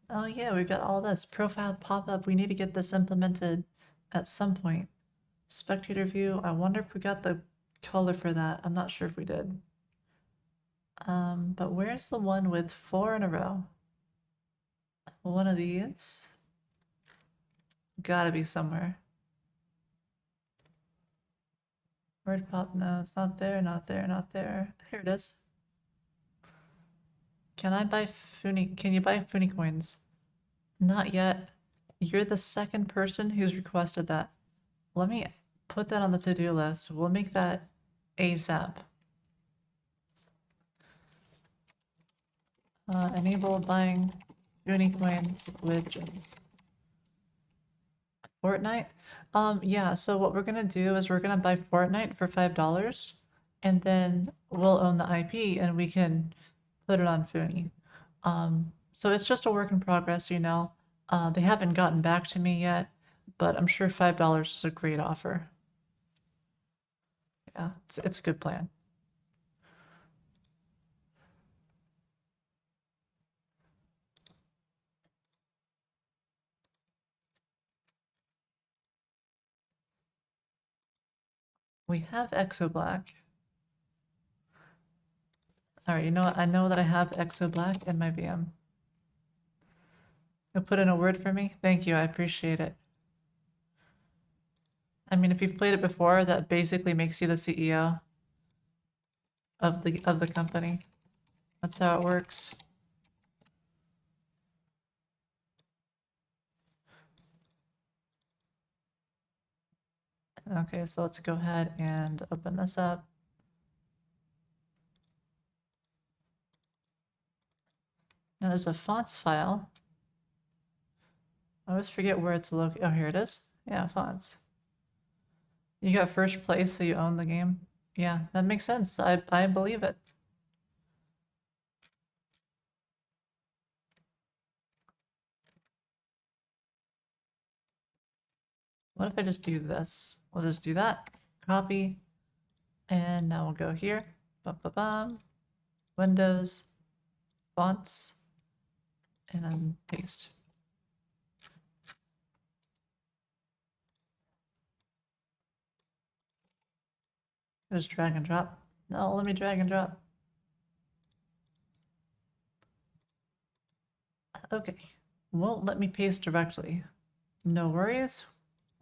[SPEAKER 1] Oh yeah, we've got all this. Profile pop-up. We need to get this implemented at some point. Spectator view. I wonder if we got the color for that. I'm not sure if we did. But where's the one with 4 in a row? One of these. Gotta be somewhere. Word pop, no, it's not there, not there, not there. Here it is. Can I buy Foony? Can you buy Foony coins? Not yet. You're the second person who's requested that. Let me put that on the to-do list. We'll make that ASAP. Enable buying Foony coins with gems. Fortnite? Yeah, so what we're gonna do is we're gonna buy Fortnite for $5, and then we'll own the IP and we can put it on Foony. So it's just a work in progress, you know. They haven't gotten back to me yet, but I'm sure $5 is a great offer. Yeah, it's a good plan. We have Exo Black. All right, you know what? I know that I have Exo Black in my VM. You'll put in a word for me? Thank you, I appreciate it. I mean, if you've played it before, that basically makes you the CEO of the company. That's how it works. Okay, so let's go ahead and open this up. Now there's a fonts file. I always forget where it's located. Oh, here it is. Yeah, fonts. You got first place, so you own the game. Yeah, that makes sense. I believe it. What if I just do this? We'll just do that. Copy. And now we'll go here. Ba-ba-bum. Windows. Fonts. And then paste. Just drag and drop. No, let me drag and drop. Okay. Won't let me paste directly. No worries.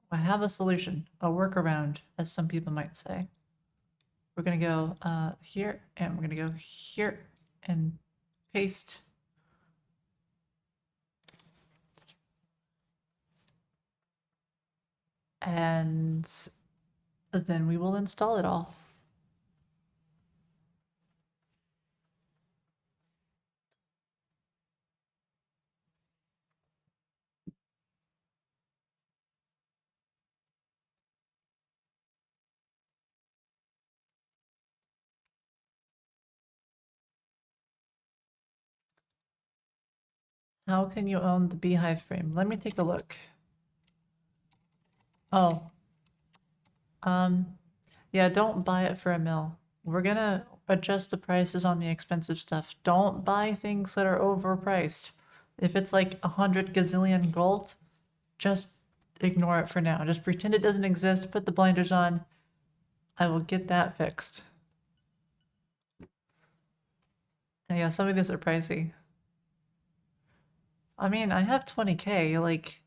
[SPEAKER 1] I have a solution, a workaround, as some people might say. We're gonna go here, and we're gonna go here, and paste. And then we will install it all. How can you own the beehive frame? Let me take a look. Oh. Yeah, don't buy it for a mil. We're gonna adjust the prices on the expensive stuff. Don't buy things that are overpriced. If it's like 100 gazillion gold, just ignore it for now. Just pretend it doesn't exist, put the blinders on. I will get that fixed. And yeah, some of these are pricey. I mean, I have 20k, like,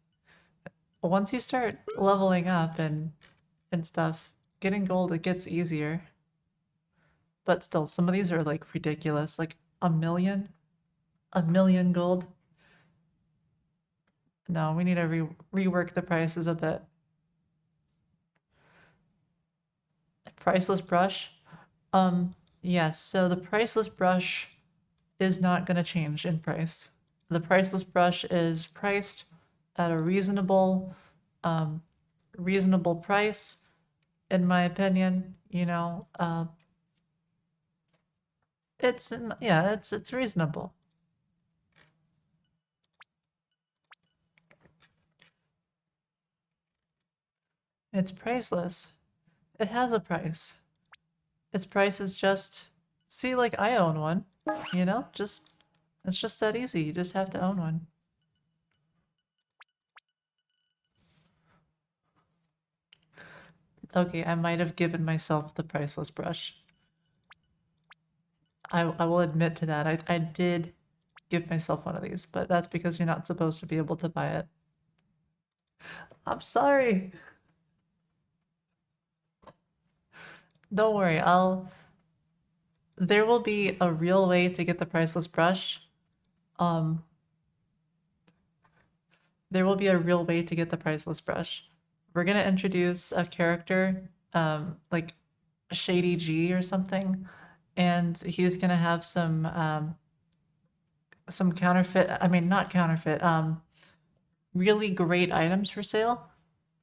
[SPEAKER 1] once you start leveling up and stuff, getting gold, it gets easier. But still, some of these are like ridiculous, like a million gold. No, we need to rework the prices a bit. Priceless brush. Yes, so the priceless brush is not going to change in price. The priceless brush is priced at a reasonable price, in my opinion. You know, it's reasonable. It's priceless. It has a price. Its price is just, see, like I own one, you know, it's just that easy. You just have to own one. Okay, I might have given myself the priceless brush. I will admit to that. I did give myself one of these, but that's because you're not supposed to be able to buy it. I'm sorry. Don't worry, there will be a real way to get the priceless brush. There will be a real way to get the priceless brush. We're gonna introduce a character, like Shady G or something, and he's gonna have some counterfeit, I mean not counterfeit, really great items for sale,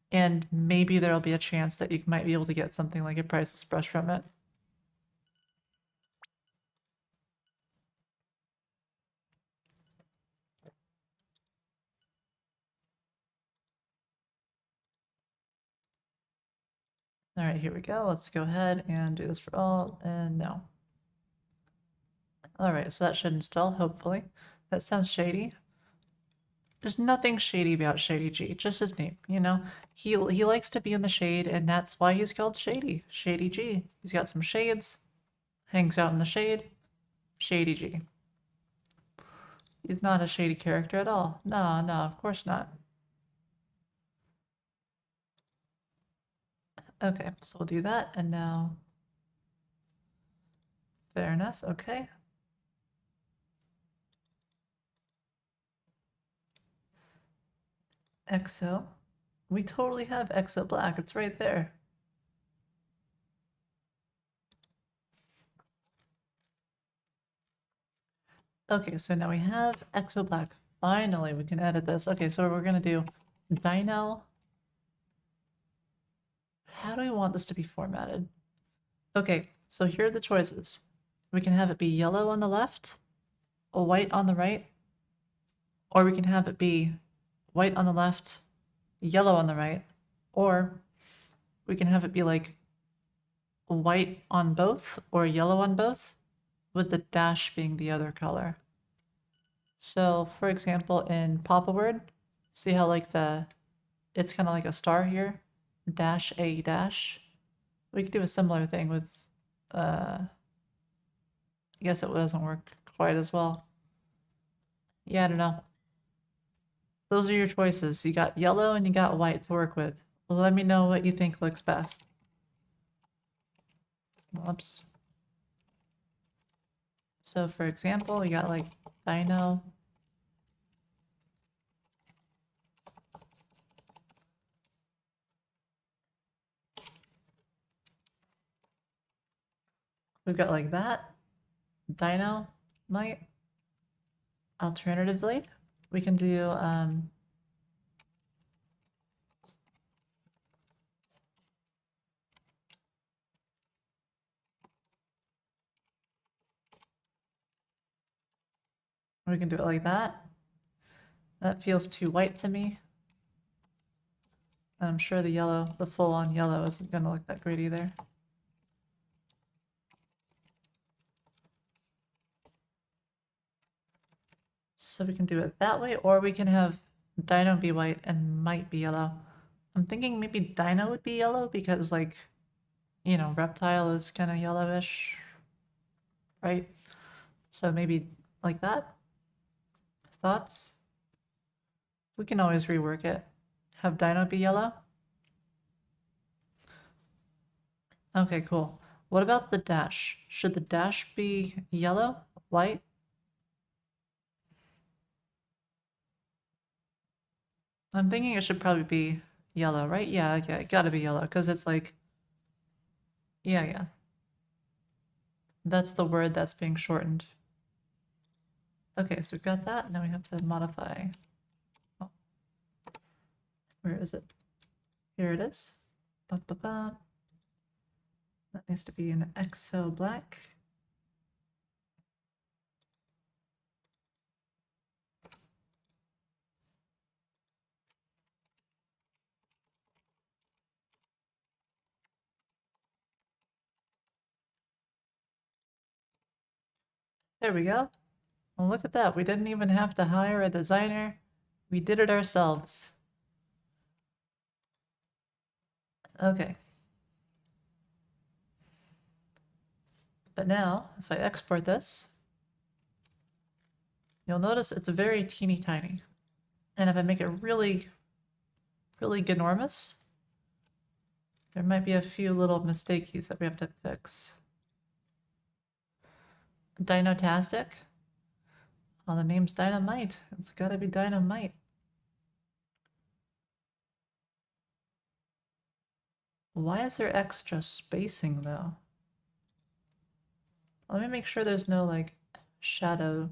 [SPEAKER 1] and maybe there'll be a chance that you might be able to get something like a priceless brush from it. All right, here we go. Let's go ahead and do this for all, and no. All right, so that should install, hopefully. That sounds shady. There's nothing shady about Shady G, just his name, you know? He likes to be in the shade, and that's why he's called Shady. Shady G. He's got some shades, hangs out in the shade. Shady G. He's not a shady character at all. No, no, of course not. Okay, so we'll do that, and now... Fair enough, okay. EXO. We totally have EXO Black, it's right there. Okay, so now we have EXO Black. Finally, we can edit this. Okay, so we're gonna do Dino. How do we want this to be formatted? Okay, so here are the choices. We can have it be yellow on the left, or white on the right, or we can have it be white on the left, yellow on the right, or we can have it be like white on both or yellow on both, with the dash being the other color. So for example, in Papa Word, see how like it's kind of like a star here, dash a dash. We could do a similar thing with, I guess it doesn't work quite as well. Yeah, I don't know. Those are your choices. You got yellow and you got white to work with. Let me know what you think looks best. Whoops. So for example, you got like Dino. We've got like that. Dino might. Alternatively, we can do we can do it like that. That feels too white to me. And I'm sure the yellow, the full-on yellow isn't gonna look that great either. So we can do it that way, or we can have Dino be white and might be yellow. I'm thinking maybe Dino would be yellow because, like, you know, Reptile is kind of yellowish, right? So maybe like that. Thoughts? We can always rework it. Have Dino be yellow? Okay, cool. What about the dash? Should the dash be yellow? White? I'm thinking it should probably be yellow, right? Yeah, it gotta be yellow, because it's like... Yeah. That's the word that's being shortened. Okay, so we've got that. Now we have to modify... Oh. Where is it? Here it is. Ba -ba -ba. That needs to be an exo black. There we go. Well, look at that. We didn't even have to hire a designer. We did it ourselves. Okay. But now, if I export this, you'll notice it's very teeny tiny. And if I make it really, really ginormous, there might be a few little mistakeys that we have to fix. Dinotastic? Oh, the name's Dynamite. It's gotta be Dynamite. Why is there extra spacing though? Let me make sure there's no like shadow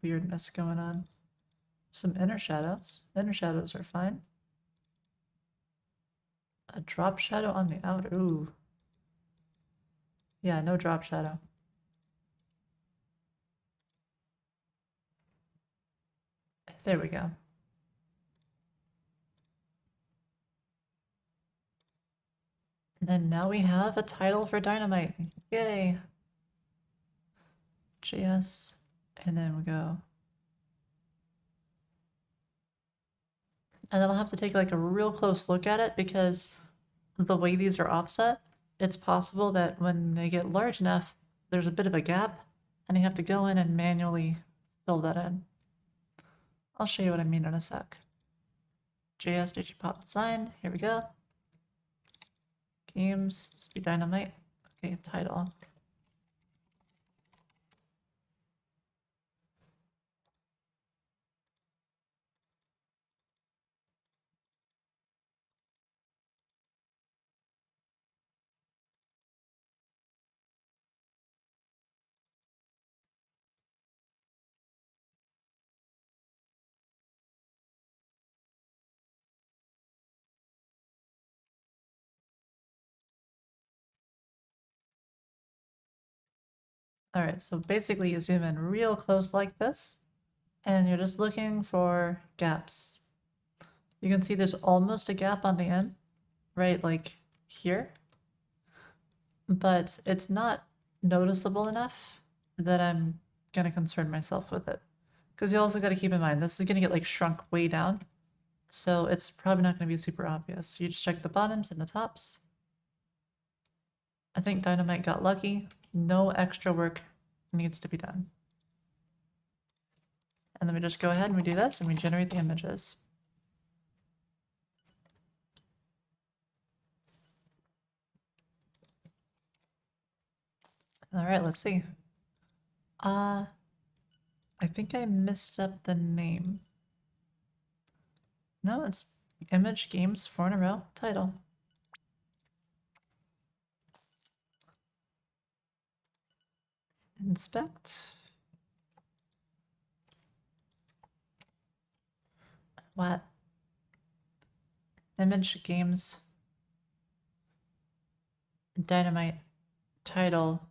[SPEAKER 1] weirdness going on. Some inner shadows. Inner shadows are fine. A drop shadow on the outer. Ooh. Yeah, no drop shadow. There we go. And now we have a title for Dynamite. Yay! JS. And then we go. And then I'll have to take like a real close look at it because the way these are offset, it's possible that when they get large enough, there's a bit of a gap and you have to go in and manually fill that in. I'll show you what I mean in a sec. JS digipop design, here we go. Games, speed Dynamite. Okay, title. All right, so basically you zoom in real close like this, and you're just looking for gaps. You can see there's almost a gap on the end, right, like here, but it's not noticeable enough that I'm gonna concern myself with it. Because you also got to keep in mind, this is gonna get like shrunk way down, so it's probably not gonna be super obvious. You just check the bottoms and the tops. I think Dynamite got lucky. No extra work needs to be done. And then we just go ahead and we do this and we generate the images. All right, let's see. I think I messed up the name. No, it's Image Games 4 in a row title. Inspect. What? Image Games Dynamite title.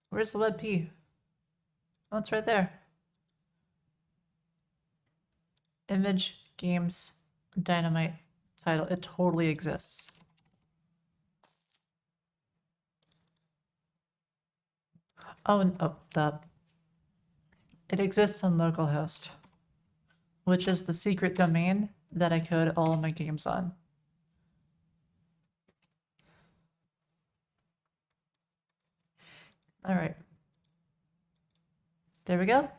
[SPEAKER 1] Where's the WebP? Oh, it's right there. Image Games Dynamite title. It totally exists. It exists on localhost, which is the secret domain that I code all of my games on. All right. There we go.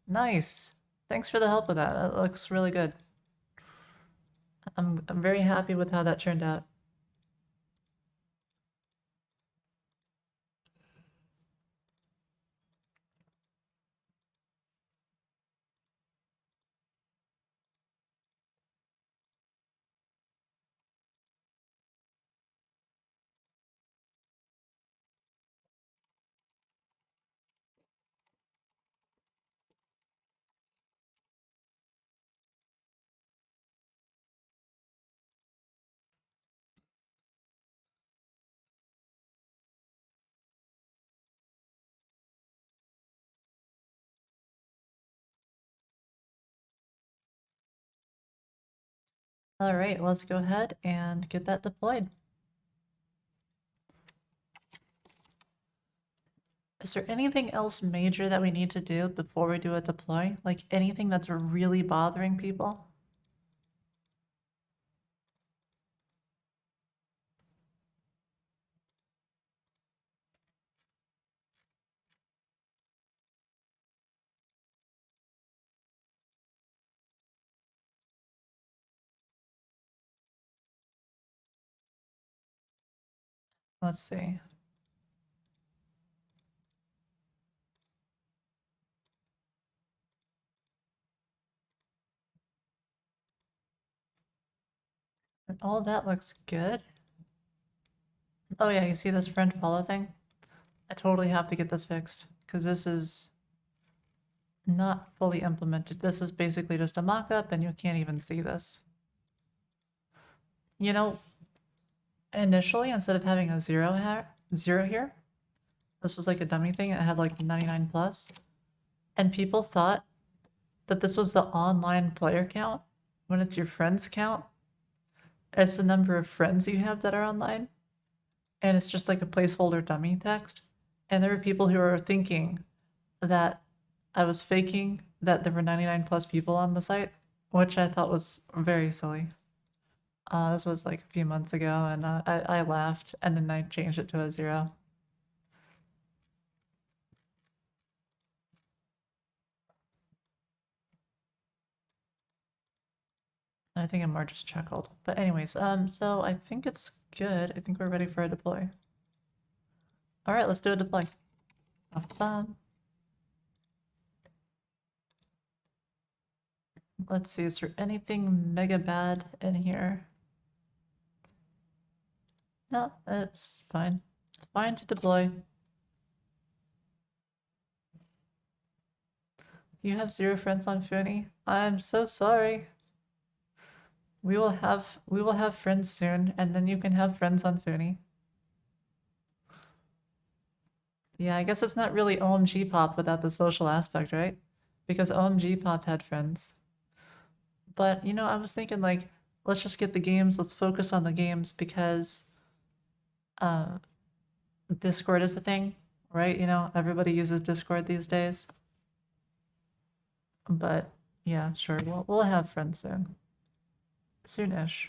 [SPEAKER 1] Nice. Thanks for the help with that. That looks really good. I'm very happy with how that turned out. All right, let's go ahead and get that deployed. Is there anything else major that we need to do before we do a deploy? Like anything that's really bothering people? Let's see. All that looks good. Oh yeah, you see this friend follow thing? I totally have to get this fixed because this is not fully implemented. This is basically just a mock-up and you can't even see this. You know, initially, instead of having a zero here, this was like a dummy thing. It had like 99 plus, and people thought that this was the online player count when it's your friends count. It's the number of friends you have that are online, and it's just like a placeholder dummy text. And there were people who were thinking that I was faking that there were 99 plus people on the site, which I thought was very silly. This was like a few months ago, and I laughed, and then I changed it to a zero. I think I more just chuckled. But anyways, so I think it's good. I think we're ready for a deploy. All right, let's do a deploy. Ba-bum. Let's see, is there anything mega bad in here? No, it's fine. Fine to deploy. You have 0 friends on Foony? I'm so sorry. We will have friends soon, and then you can have friends on Foony. Yeah, I guess it's not really OMG Pop without the social aspect, right? Because OMG Pop had friends. But, you know, I was thinking, like, let's just get the games, let's focus on the games, because Discord is a thing, right? You know, everybody uses Discord these days. But, yeah, sure, we'll have friends soon. Soonish.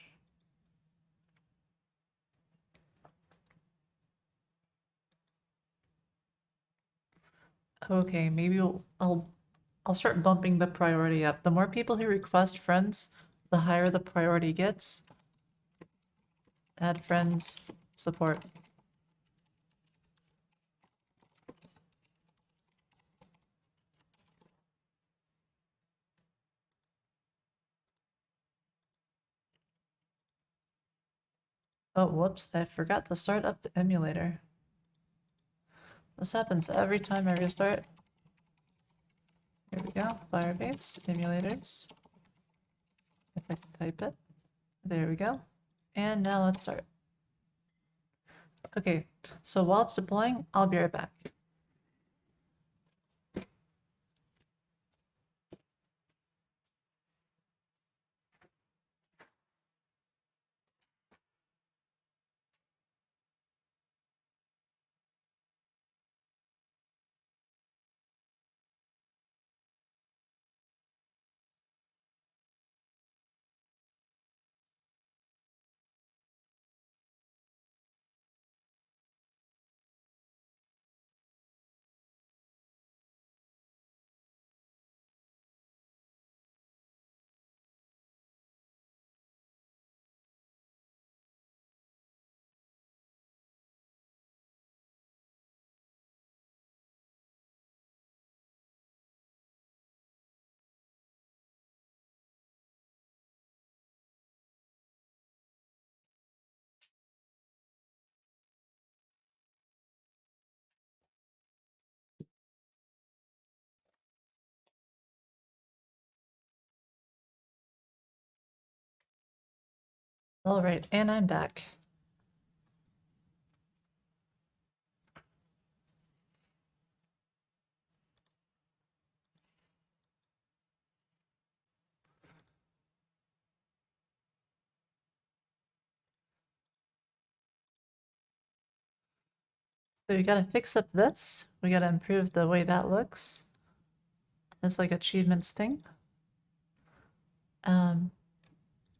[SPEAKER 1] Okay, maybe I'll start bumping the priority up. The more people who request friends, the higher the priority gets. Add friends, support. Oh, whoops, I forgot to start up the emulator. This happens every time I restart. Here we go, Firebase, emulators. If I can type it. There we go. And now let's start. Okay, so while it's deploying, I'll be right back. All right, and I'm back. So we gotta fix up this. We gotta improve the way that looks. It's like achievements thing.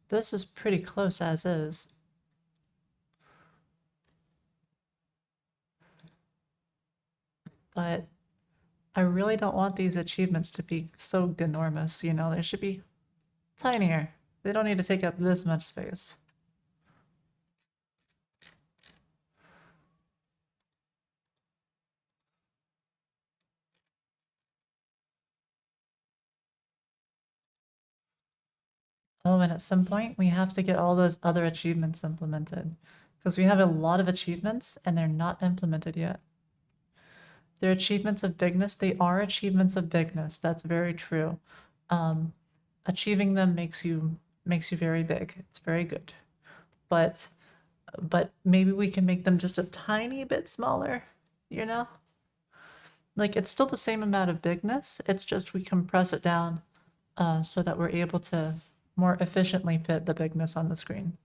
[SPEAKER 1] This is pretty close as is. But I really don't want these achievements to be so ginormous, you know? They should be tinier. They don't need to take up this much space. Oh, and at some point we have to get all those other achievements implemented. Because we have a lot of achievements and they're not implemented yet. They're achievements of bigness. They are achievements of bigness. That's very true. Achieving them makes you very big. It's very good. But maybe we can make them just a tiny bit smaller, you know? Like it's still the same amount of bigness. It's just we compress it down so that we're able to more efficiently fit the bigness on the screen.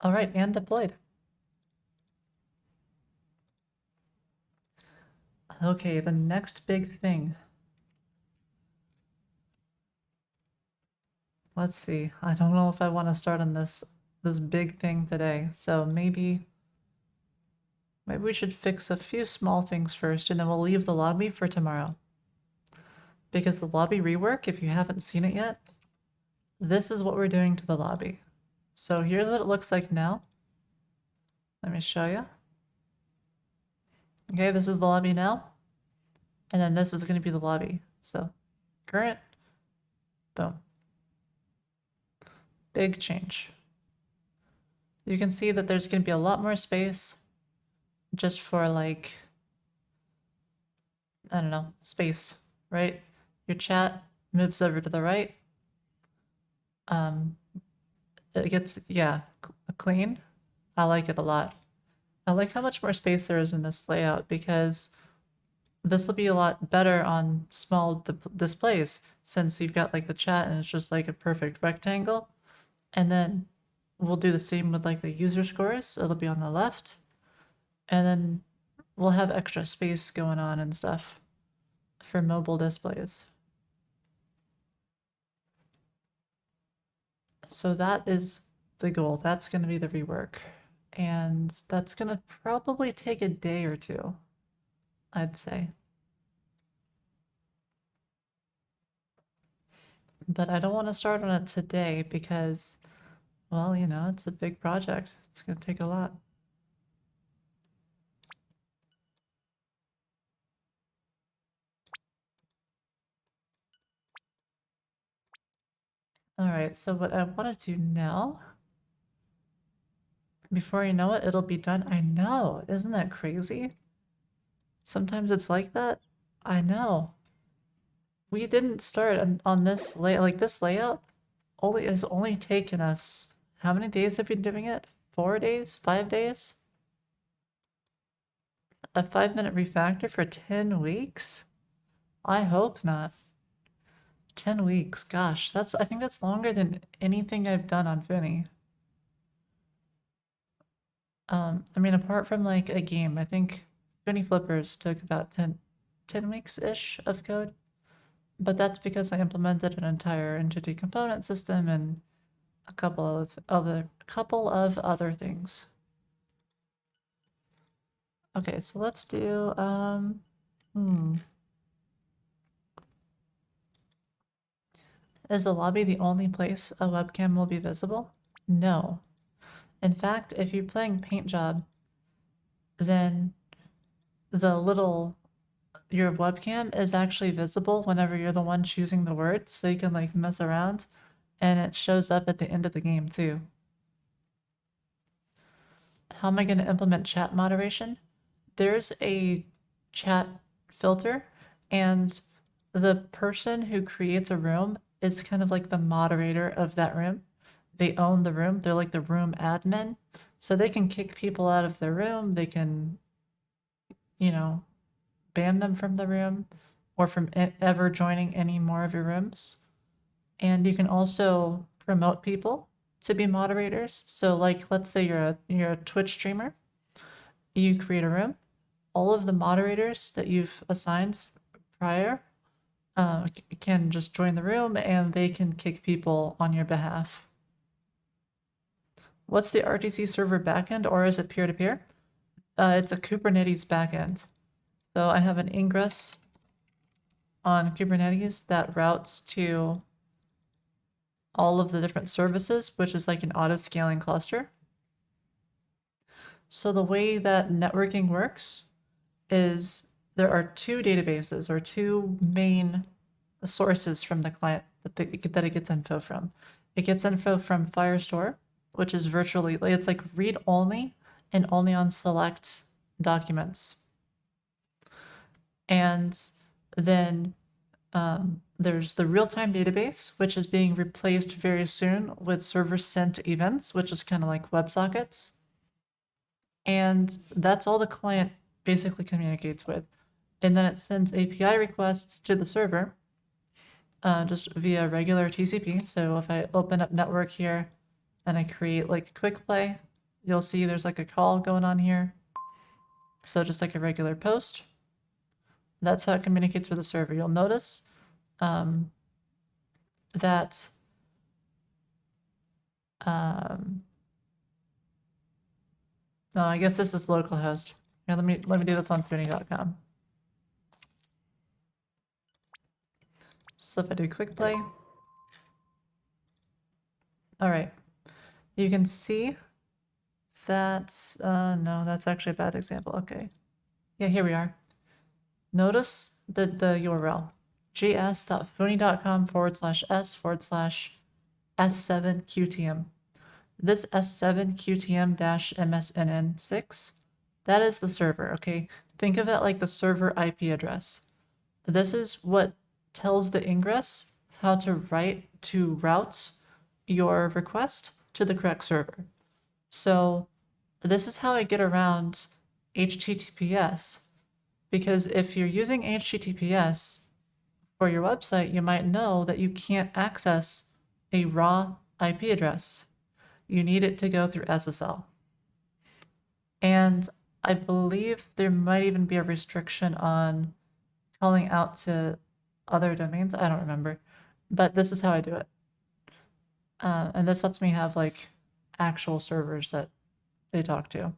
[SPEAKER 1] All right, and deployed. Okay, the next big thing. Let's see. I don't know if I want to start on this big thing today. So maybe we should fix a few small things first and then we'll leave the lobby for tomorrow. Because the lobby rework, if you haven't seen it yet, this is what we're doing to the lobby. So here's what it looks like now. Let me show you. Okay, this is the lobby now. And then this is going to be the lobby. So current, boom. Big change. You can see that there's going to be a lot more space just for like, I don't know, space, right? Your chat moves over to the right. It gets, yeah, clean. I like it a lot. I like how much more space there is in this layout because this will be a lot better on small displays since you've got like the chat and it's just like a perfect rectangle. And then we'll do the same with like the user scores. It'll be on the left. And then we'll have extra space going on and stuff for mobile displays. So that is the goal. That's going to be the rework. And that's going to probably take a day or two, I'd say. But I don't want to start on it today because, well, you know, it's a big project. It's going to take a lot. All right, so what I want to do now, before you know it, it'll be done. I know, isn't that crazy? Sometimes it's like that. I know. We didn't start on this layout, like this layout only has only taken us, how many days have we been doing it? 4 days? 5 days? A 5-minute refactor for 10 weeks? I hope not. 10 weeks, gosh, I think that's longer than anything I've done on Foony. I mean, apart from like a game, I think Foony Flippers took about 10 weeks-ish of code. But that's because I implemented an entire entity component system and a couple of other things. Okay, so let's do Is the lobby the only place a webcam will be visible? No. In fact, if you're playing Paint Job, then your webcam is actually visible whenever you're the one choosing the words, so you can like mess around, and it shows up at the end of the game too. How am I going to implement chat moderation? there's a chat filter, and the person who creates a room is kind of like the moderator of that room. They own the room. They're like the room admin. So they can kick people out of their room. They can, you know, ban them from the room or from ever joining any more of your rooms. And you can also promote people to be moderators. So like, let's say you're a Twitch streamer, you create a room, all of the moderators that you've assigned prior can just join the room and they can kick people on your behalf. What's the RTC server backend, or is it peer-to-peer? It's a Kubernetes backend. So I have an ingress on Kubernetes that routes to all of the different services, which is like an auto-scaling cluster. So the way that networking works is there are two databases or two main sources from the client that it gets info from. It gets info from Firestore, which is virtually, it's like read only and only on select documents. And then there's the real-time database, which is being replaced very soon with server-sent events, which is kind of like WebSockets. And that's all the client basically communicates with. And then it sends API requests to the server just via regular TCP. So if I open up network here and I create like quick play, you'll see there's like a call going on here. So just like a regular post. That's how it communicates with the server. You'll notice that no, I guess this is localhost. Here, let me do this on Foony.com. So if I do quick play, all right, you can see that, no, that's actually a bad example. Okay. Yeah, here we are. Notice the URL, js.foony.com/s/s7qtm. This S7qtm-msnn6, that is the server, okay? Think of it like the server IP address. This is what tells the ingress how to route your request to the correct server. So this is how I get around HTTPS, because if you're using HTTPS for your website, you might know that you can't access a raw IP address. You need it to go through SSL. And I believe there might even be a restriction on calling out to other domains. I don't remember, but this is how I do it. And this lets me have like actual servers that they talk to.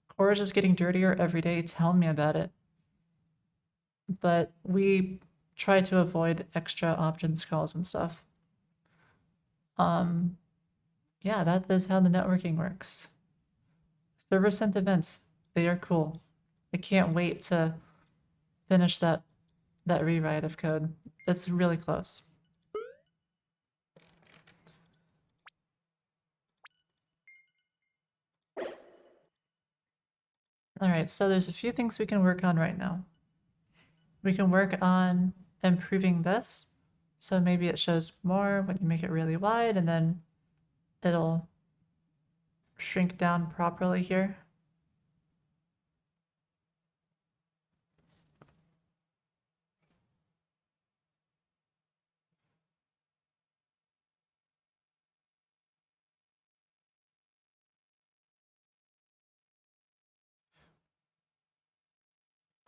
[SPEAKER 1] Core is just getting dirtier every day. Tell me about it. But we try to avoid extra options calls and stuff. Yeah, that is how the networking works. Server sent events, they are cool. I can't wait to finish that rewrite of code. It's really close. All right, so there's a few things we can work on right now. We can work on improving this. So maybe it shows more when you make it really wide, and then it'll shrink down properly here.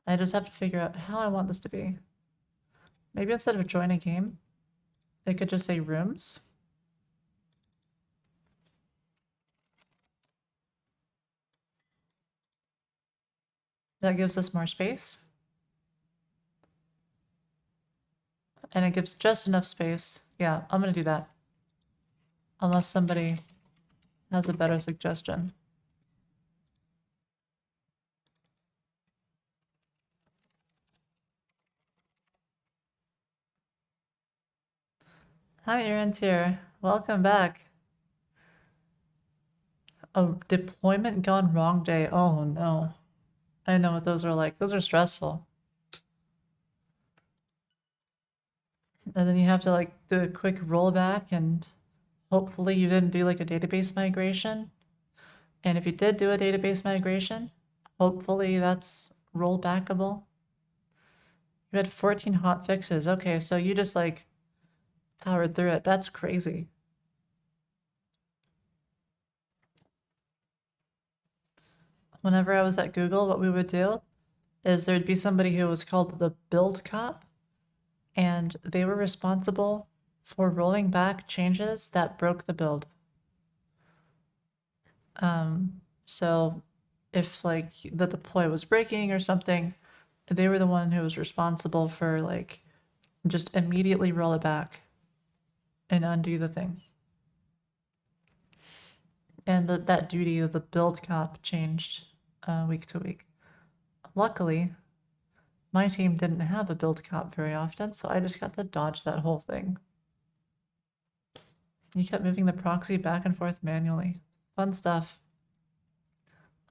[SPEAKER 1] I just have to figure out how I want this to be. Maybe instead of join a game, it could just say rooms. That gives us more space. And it gives just enough space. Yeah, I'm gonna do that. Unless somebody has a better suggestion. Hi, Aaron's here. Welcome back. A deployment gone wrong day. Oh no. I know what those are like. Those are stressful. And then you have to like do a quick rollback, and hopefully you didn't do like a database migration. And if you did do a database migration, hopefully that's rollbackable. You had 14 hot fixes. Okay, so you just like powered through it. That's crazy. Whenever I was at Google, what we would do is there'd be somebody who was called the build cop, and they were responsible for rolling back changes that broke the build. So if like the deploy was breaking or something, they were the one who was responsible for like just immediately roll it back and undo the thing. And that duty of the build cop changed week to week. Luckily, my team didn't have a build cop very often, so I just got to dodge that whole thing. You kept moving the proxy back and forth manually. Fun stuff.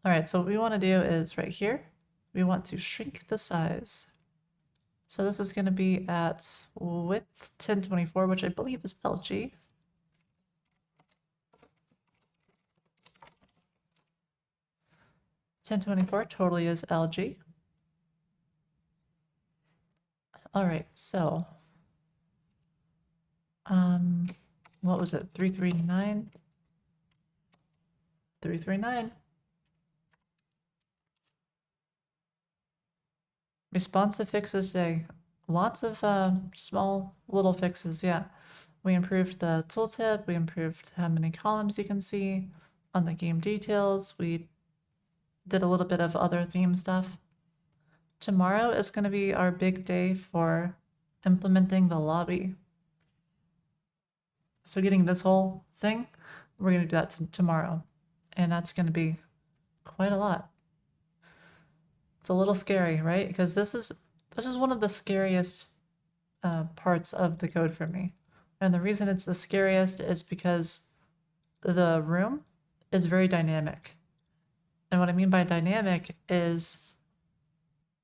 [SPEAKER 1] All right, so what we want to do is right here, we want to shrink the size. So this is going to be at width 1024, which I believe is LG. $1024 totally is LG. All right, so what was it? 339. 339. Responsive fixes today. Lots of small little fixes, yeah. We improved the tooltip, we improved how many columns you can see on the game details, we did a little bit of other theme stuff. Tomorrow is going to be our big day for implementing the lobby. So getting this whole thing, we're going to do that tomorrow. And that's going to be quite a lot. It's a little scary, right? Because this is one of the scariest parts of the code for me. And the reason it's the scariest is because the room is very dynamic. And what I mean by dynamic is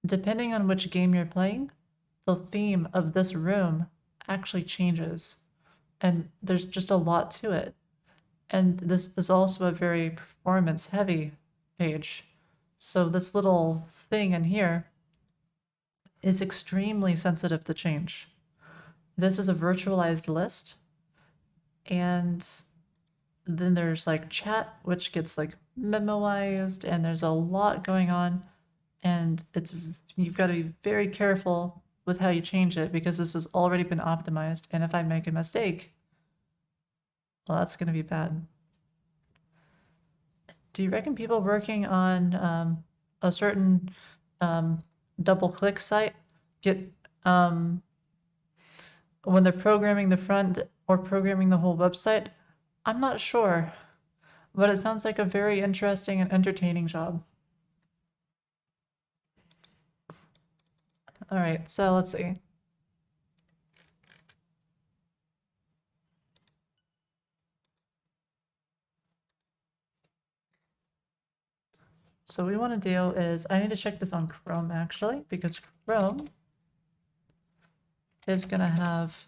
[SPEAKER 1] depending on which game you're playing, the theme of this room actually changes. And there's just a lot to it. And this is also a very performance heavy page. So this little thing in here is extremely sensitive to change. This is a virtualized list. And then there's like chat, which gets like memoized, and there's a lot going on. And you've got to be very careful with how you change it because this has already been optimized. And if I make a mistake, well, that's going to be bad. Do you reckon people working on a certain double-click site get when they're programming the front or programming the whole website? I'm not sure, but it sounds like a very interesting and entertaining job. All right, so let's see. So what we want to do is, I need to check this on Chrome actually, because Chrome is going to have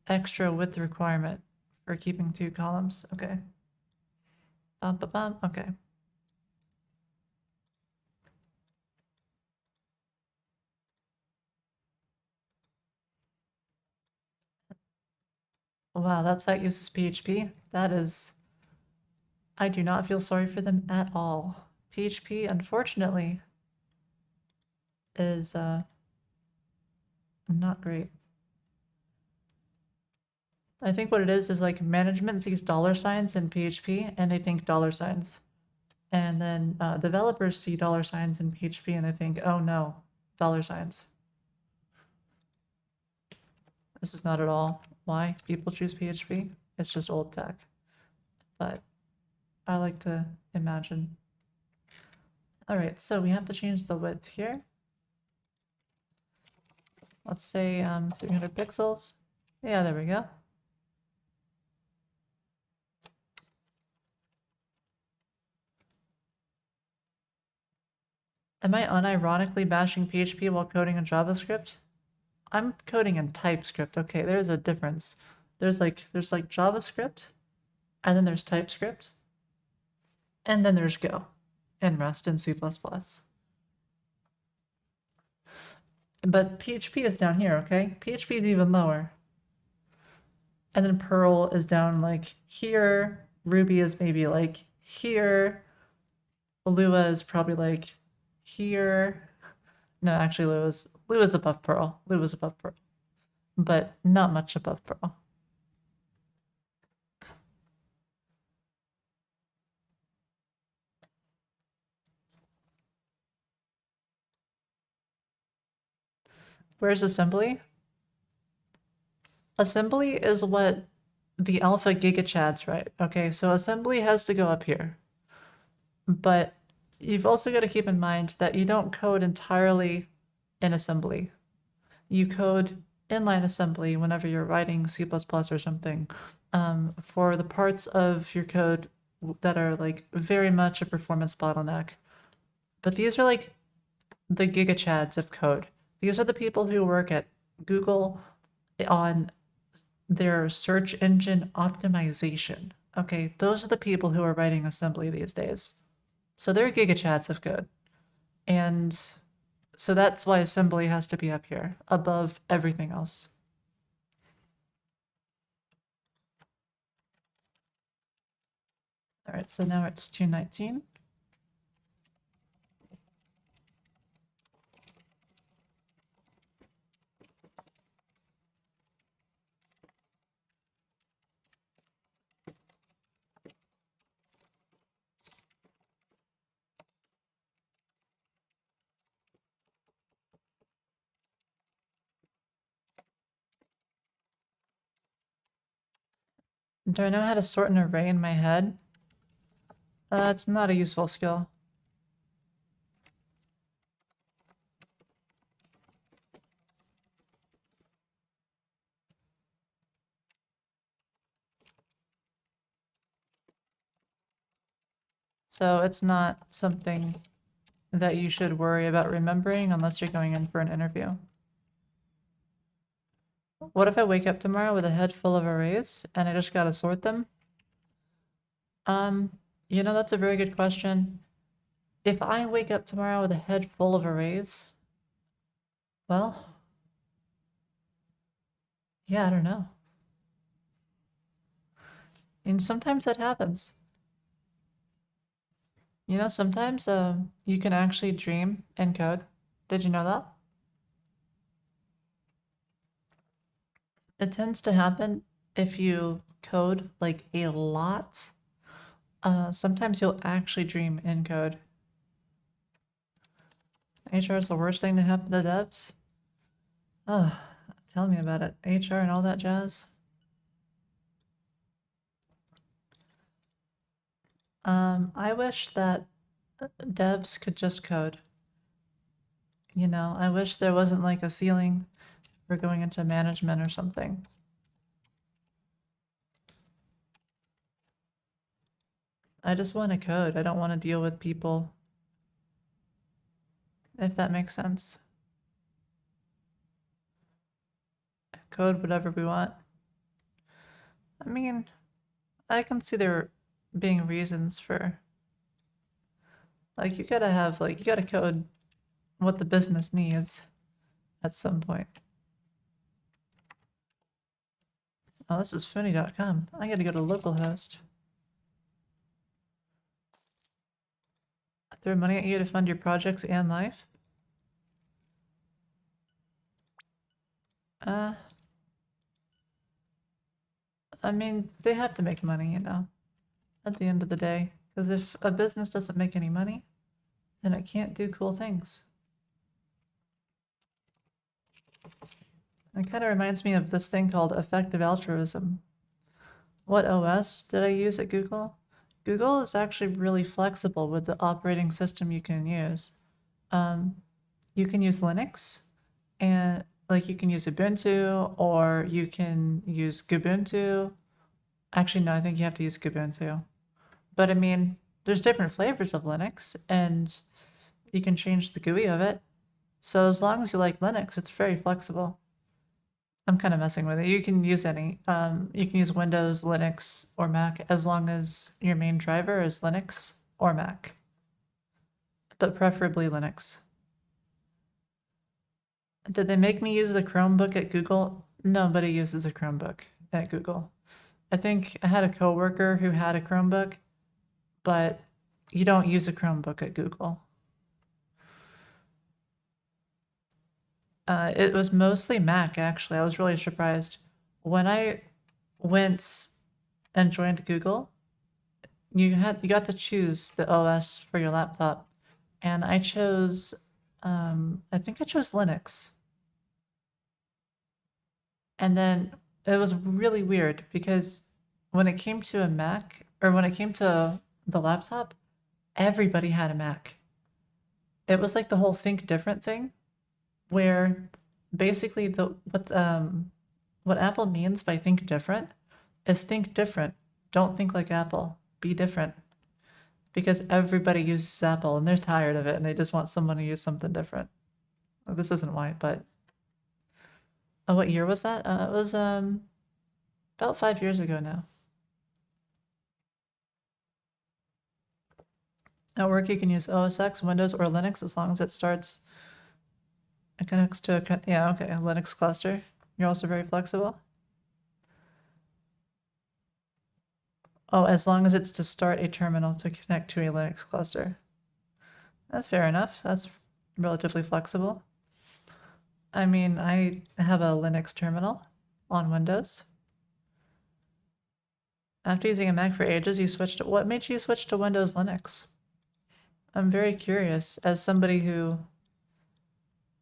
[SPEAKER 1] extra width requirement for keeping 2 columns. Okay. Okay. Wow, that site uses PHP. That is, I do not feel sorry for them at all. PHP, unfortunately, is not great. I think what it is like management sees $signs in PHP and they think $signs. And then developers see $signs in PHP and they think, oh no, $signs. This is not at all why people choose PHP. It's just old tech. But I like to imagine. All right, so we have to change the width here. Let's say 300 pixels. Yeah, there we go. Am I unironically bashing PHP while coding in JavaScript? I'm coding in TypeScript. Okay, there's a difference. There's like JavaScript, and then there's TypeScript, and then there's Go, and Rust and C++. But PHP is down here, okay? PHP is even lower. And then Perl is down like here. Ruby is maybe like here. Lua is probably like here. No, actually Lua's above Perl. Lua's above Perl. But not much above Perl. Where's assembly? Assembly is what the alpha gigachads write. Okay, so assembly has to go up here. But you've also got to keep in mind that you don't code entirely in assembly. You code inline assembly whenever you're writing C++ or something for the parts of your code that are like very much a performance bottleneck. But these are like the gigachads of code. These are the people who work at Google on their search engine optimization. Okay, those are the people who are writing assembly these days. So they're gigachads of code. And so that's why assembly has to be up here, above everything else. All right, so now it's 219. Do I know how to sort an array in my head? It's not a useful skill. So it's not something that you should worry about remembering unless you're going in for an interview. What if I wake up tomorrow with a head full of arrays and I just gotta sort them? You know, that's a very good question. If I wake up tomorrow with a head full of arrays, well, yeah, I don't know. And sometimes that happens. You know, sometimes you can actually dream in code. Did you know that? It tends to happen if you code like a lot. Sometimes you'll actually dream in code. HR is the worst thing to happen to devs. Oh, tell me about it. HR and all that jazz. I wish that devs could just code. You know, I wish there wasn't like a ceiling for going into management or something. I just want to code. I don't want to deal with people. If that makes sense. Code whatever we want. I mean, I can see there being reasons for, like, you gotta code what the business needs at some point. Oh, this is Foony.com. I gotta go to localhost. Throw money at you to fund your projects and life? I mean, they have to make money, you know, at the end of the day. Because if a business doesn't make any money, then it can't do cool things. It kind of reminds me of this thing called effective altruism. What OS did I use at Google? Google is actually really flexible with the operating system you can use. You can use Linux, and like you can use Ubuntu, or you can use Kubuntu. Actually, no, I think you have to use Kubuntu. But I mean, there's different flavors of Linux, and you can change the GUI of it. So as long as you like Linux, it's very flexible. I'm kind of messing with it. You can use any. You can use Windows, Linux, or Mac as long as your main driver is Linux or Mac, but preferably Linux. Did they make me use the Chromebook at Google? Nobody uses a Chromebook at Google. I think I had a coworker who had a Chromebook, but you don't use a Chromebook at Google. It was mostly Mac, actually. I was really surprised. When I went and joined Google, you got to choose the OS for your laptop, and I chose, I think I chose Linux. And then it was really weird because when it came to a Mac, or when it came to the laptop, everybody had a Mac. It was like the whole think different thing, where basically what Apple means by think different is think different. Don't think like Apple. Be different. Because everybody uses Apple and they're tired of it and they just want someone to use something different. Well, this isn't why, but what year was that? It was about 5 years ago now. At work, you can use OS X, Windows, or Linux as long as it starts and connects to a Linux cluster. You're also very flexible. Oh, as long as it's to start a terminal to connect to a Linux cluster. That's fair enough. That's relatively flexible. I mean, I have a Linux terminal on Windows. After using a Mac for ages, what made you switch to Windows Linux? I'm very curious, as somebody who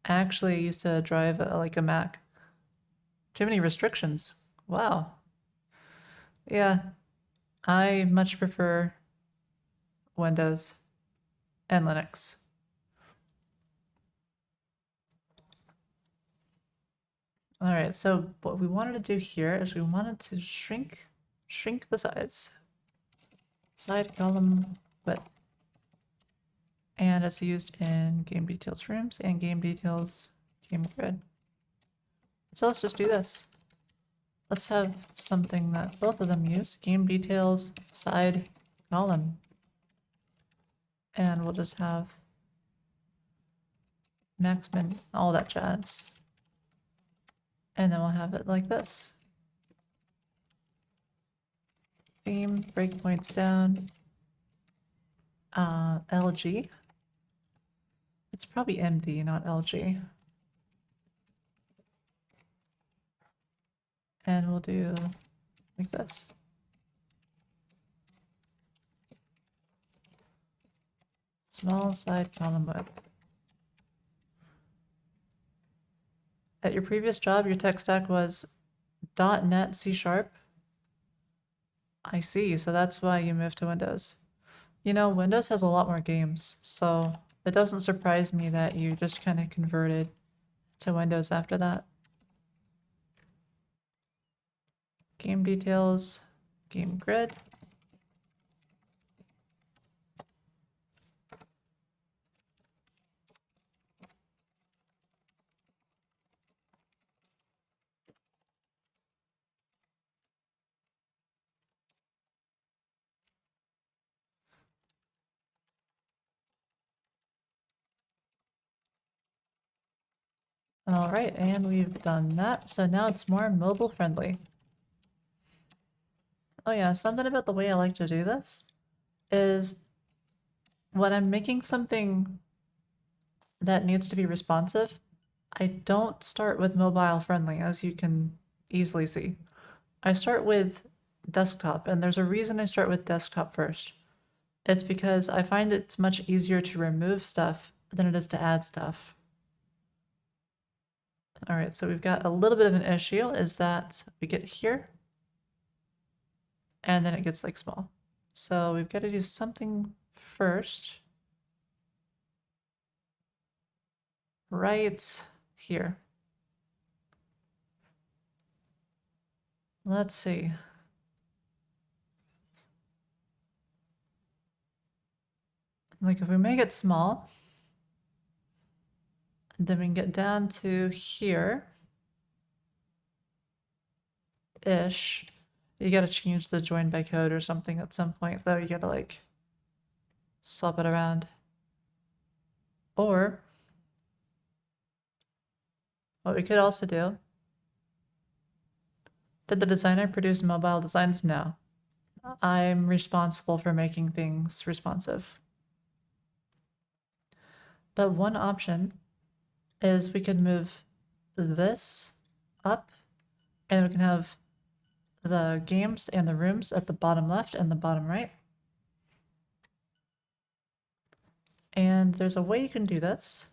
[SPEAKER 1] actually used to drive like a Mac. Too many restrictions. Wow. Yeah, I much prefer Windows and Linux. All right, so what we wanted to do here is we wanted to shrink the sides. Side column width. And it's used in game details rooms and game details game grid. So let's just do this. Let's have something that both of them use. Game details side column. And we'll just have max min, all that jazz. And then we'll have it like this. Theme, breakpoints down. LG. It's probably MD, not LG. And we'll do like this. Small side column width. At your previous job, your tech stack was .NET C#. I see, so that's why you moved to Windows. You know, Windows has a lot more games, so it doesn't surprise me that you just kind of converted to Windows after that. Game details, game grid. All right, and we've done that. So now it's more mobile friendly. Oh yeah, something about the way I like to do this is when I'm making something that needs to be responsive, I don't start with mobile friendly, as you can easily see. I start with desktop, and there's a reason I start with desktop first. It's because I find it's much easier to remove stuff than it is to add stuff. All right, so we've got a little bit of an issue is that we get here and then it gets like small. So we've got to do something first. Right here. Let's see. Like if we make it small, And then we can get down to here. Ish. You gotta change the join by code or something at some point, though. You gotta like swap it around. Or what we could also do. Did the designer produce mobile designs? No. I'm responsible for making things responsive. But one option is we could move this up and we can have the games and the rooms at the bottom left and the bottom right. And there's a way you can do this.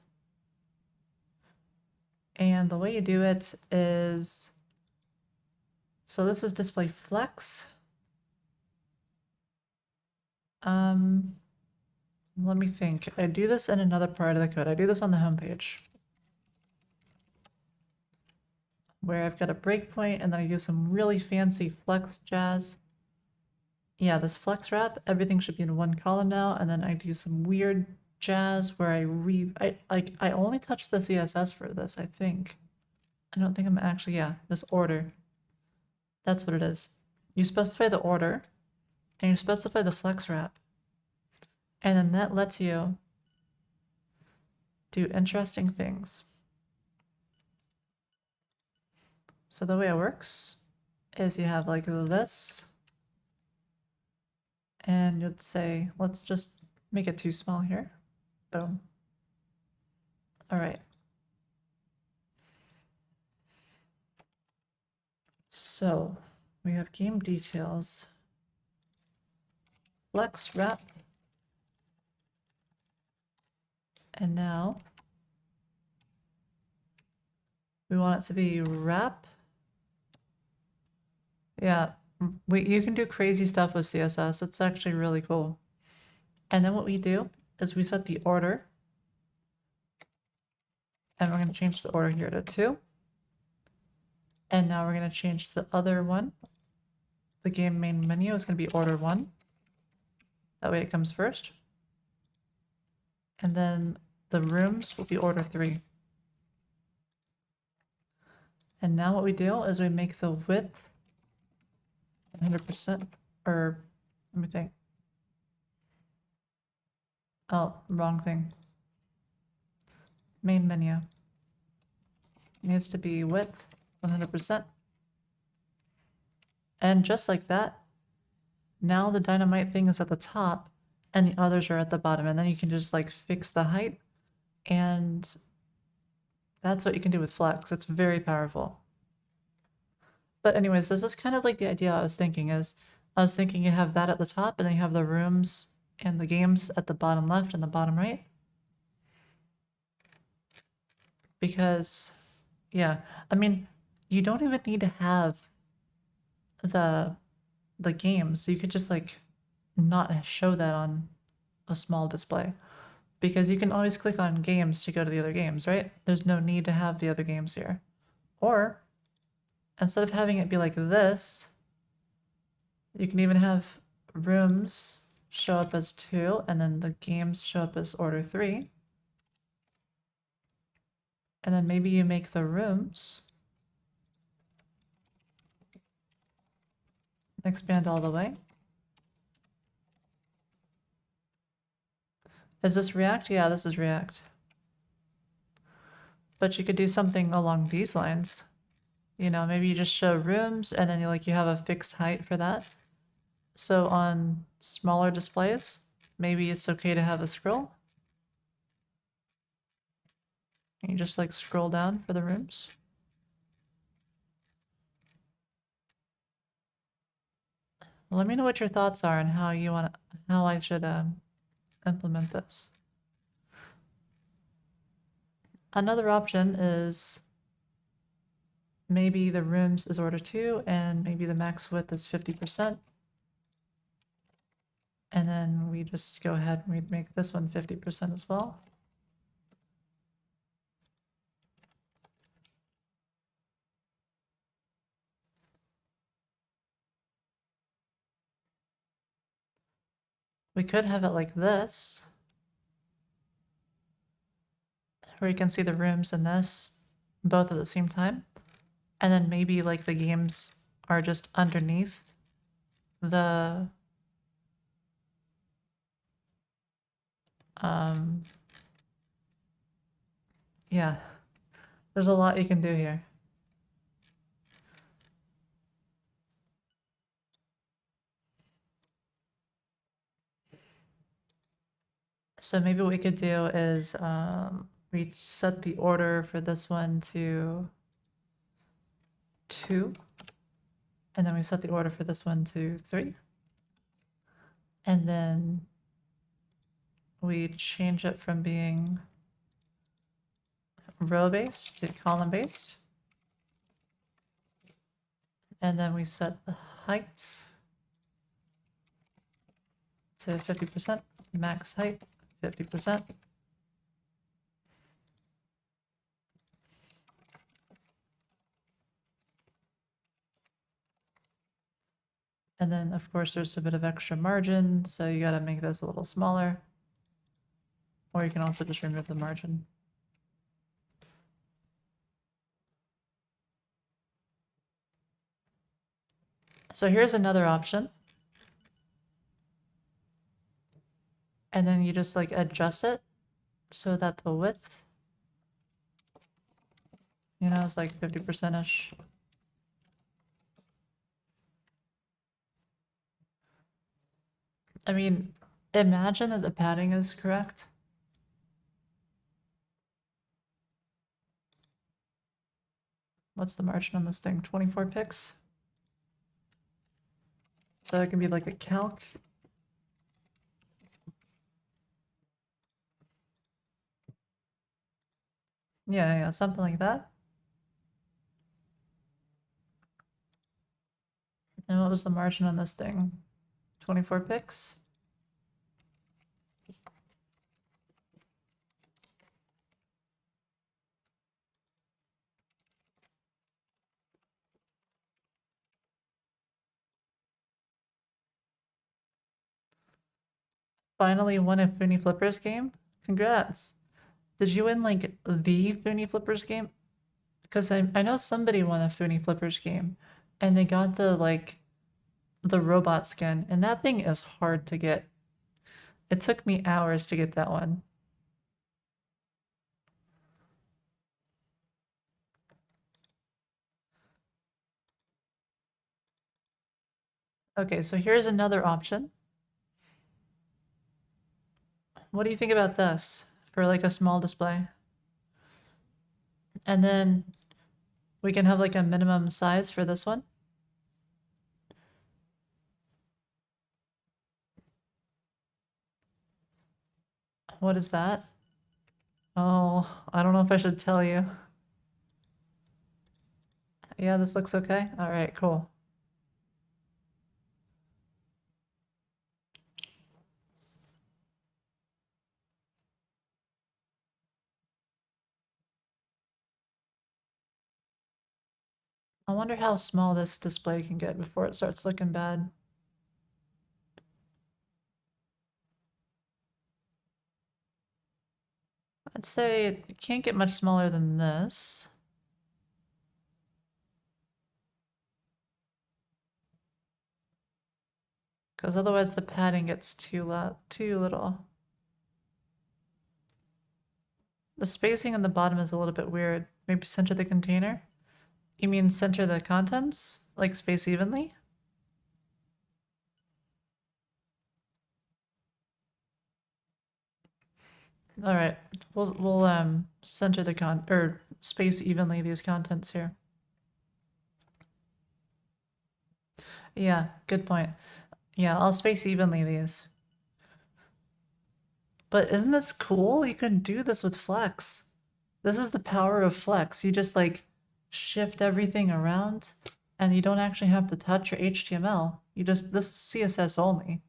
[SPEAKER 1] And the way you do it is, so this is display flex. Let me think. I do this in another part of the code. I do this on the home page, where I've got a breakpoint and then I use some really fancy flex jazz. Yeah, this flex wrap, everything should be in one column now, and then I do some weird jazz where I only touch the CSS for this, I think. I don't think I'm actually, yeah, this order. That's what it is. You specify the order and you specify the flex wrap. And then that lets you do interesting things. So the way it works is you have like this, and you'd say, let's just make it too small here. Boom. All right. So we have game details, flex wrap, and now we want it to be wrap. Yeah, you can do crazy stuff with CSS. It's actually really cool. And then what we do is we set the order, and we're going to change the order here to 2. And now we're going to change the other one. The game main menu is going to be order 1. That way it comes first. And then the rooms will be order 3. And now what we do is we make the width 100%, or let me think. Oh, wrong thing. Main menu. Needs to be width 100%. And just like that, now the dynamite thing is at the top and the others are at the bottom. And then you can just like fix the height, and that's what you can do with flex. It's very powerful. But anyways, this is kind of like the idea I was thinking is, I was thinking you have that at the top and then you have the rooms and the games at the bottom left and the bottom right. Because, yeah, I mean, you don't even need to have the games. You could just like not show that on a small display, because you can always click on games to go to the other games, right? There's no need to have the other games here. Or instead of having it be like this, you can even have rooms show up as 2 and then the games show up as order 3. And then maybe you make the rooms expand all the way. Is this React? Yeah, this is React. But you could do something along these lines. You know, maybe you just show rooms and then you have a fixed height for that. So on smaller displays, maybe it's okay to have a scroll. And you just like scroll down for the rooms. Let me know what your thoughts are and how I should implement this. Another option is maybe the rooms is order 2 and maybe the max width is 50%. And then we just go ahead and we make this one 50% as well. We could have it like this. where you can see the rooms in this both at the same time. And then maybe like the games are just underneath the yeah. There's a lot you can do here. So maybe what we could do is we set the order for this one to 2, and then we set the order for this one to 3, and then we change it from being row based to column based, and then we set the heights to 50%, max height 50%. And then, of course, there's a bit of extra margin, so you gotta make this a little smaller. Or you can also just remove the margin. So here's another option. And then you just like adjust it so that the width, you know, is like 50%-ish. I mean, imagine that the padding is correct. What's the margin on this thing? 24 pixels? So it can be like a calc. Yeah, something like that. And what was the margin on this thing? 24 pixels? Finally won a Foony Flippers game? Congrats! Did you win like the Foony Flippers game? Because I know somebody won a Foony Flippers game and they got the robot skin, and that thing is hard to get. It took me hours to get that one. Okay, so here's another option. What do you think about this for like a small display? And then we can have like a minimum size for this one. What is that? Oh, I don't know if I should tell you. Yeah, this looks okay. All right, cool. I wonder how small this display can get before it starts looking bad. I'd say it can't get much smaller than this. Because otherwise the padding gets too little. The spacing on the bottom is a little bit weird. Maybe center the container? You mean center the contents? Like space evenly? All right, we'll center the or space evenly these contents here. Yeah, good point. Yeah, I'll space evenly these. But isn't this cool? You can do this with Flex. This is the power of Flex. You just like shift everything around and you don't actually have to touch your HTML. This is CSS only.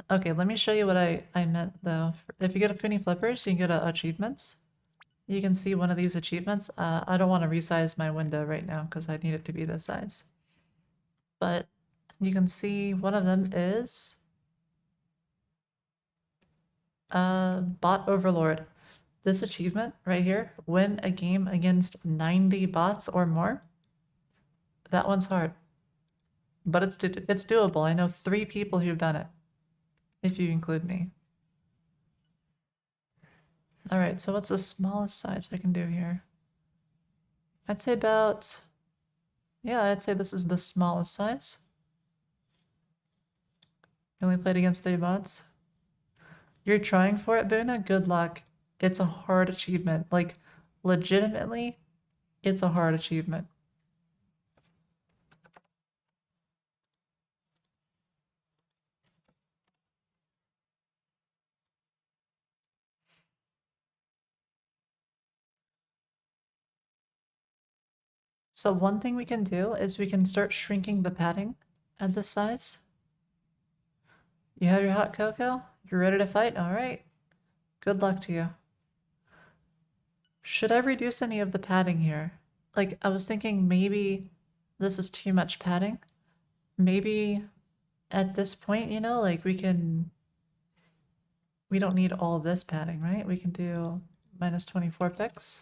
[SPEAKER 1] Okay, let me show you what I meant though. If you go to Foony Flippers, you can go to achievements. You can see one of these achievements. I don't want to resize my window right now because I need it to be this size. But you can see one of them is Bot Overlord. This achievement right here, win a game against 90 bots or more. That one's hard. But it's doable. I know 3 people who've done it, if you include me. All right, so what's the smallest size I can do here? I'd say about, yeah, I'd say this is the smallest size. You only played against 3 bots. You're trying for it, Buna? Good luck. It's a hard achievement. Like, legitimately, it's a hard achievement. So one thing we can do is we can start shrinking the padding at this size. You have your hot cocoa? You're ready to fight? All right. Good luck to you. Should I reduce any of the padding here? Like, I was thinking maybe this is too much padding. Maybe at this point, you know, like we don't need all this padding, right? We can do minus 24 pixels.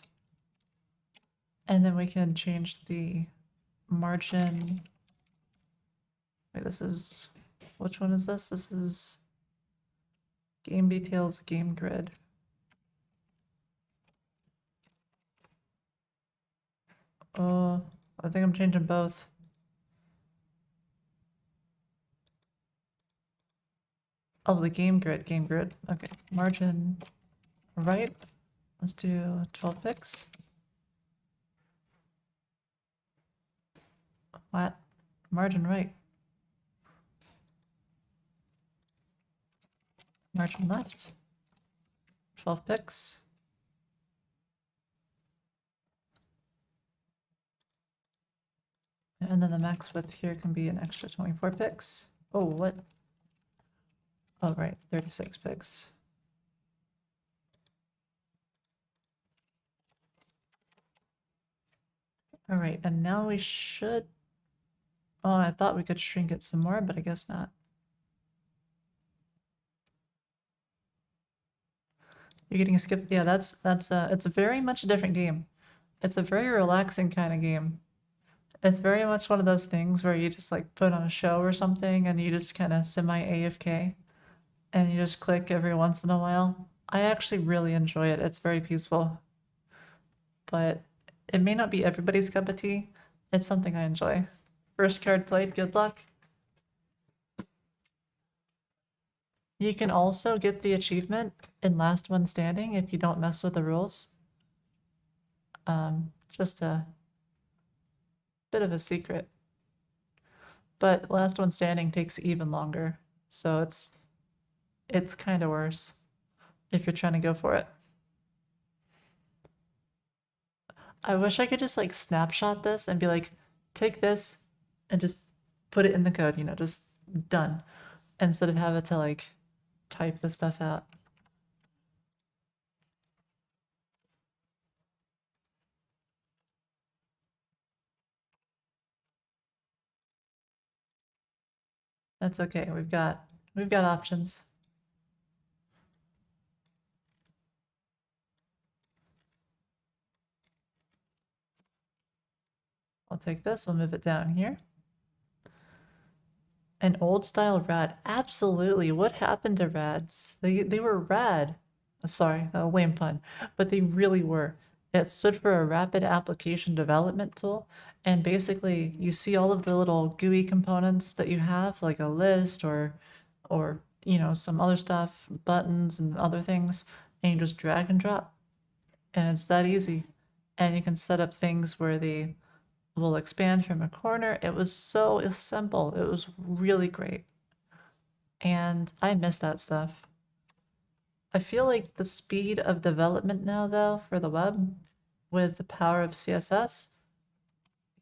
[SPEAKER 1] And then we can change the margin. Wait, this is, which one is this? This is game details, game grid. Oh, I think I'm changing both. Oh, the game grid, game grid. Okay, margin right. Let's do 12 pixels. What? Margin right. Margin left. 12 pixels. And then the max width here can be an extra 24 pixels. Oh, what? Oh, right, 36 pixels. All right, and now we should... Oh, I thought we could shrink it some more, but I guess not. You're getting a skip. Yeah, it's a very much a different game. It's a very relaxing kind of game. It's very much one of those things where you just like put on a show or something and you just kind of semi AFK and you just click every once in a while. I actually really enjoy it. It's very peaceful. But it may not be everybody's cup of tea. It's something I enjoy. First card played, good luck. You can also get the achievement in last one standing if you don't mess with the rules. Just a bit of a secret. But last one standing takes even longer, so it's kind of worse if you're trying to go for it. I wish I could just like snapshot this and be like, take this and just put it in the code, you know, just done, instead of having to like type the stuff out. That's okay. We've got options. I'll take this, we'll move it down here. An old style rad. Absolutely. What happened to rads? They were rad. Sorry, a lame pun, but they really were. It stood for a rapid application development tool, and basically you see all of the little GUI components that you have, like a list or you know, some other stuff, buttons and other things, and you just drag and drop. And it's that easy. And you can set up things where they will expand from a corner. It was so simple. It was really great. And I miss that stuff. I feel like the speed of development now, though, for the web with the power of CSS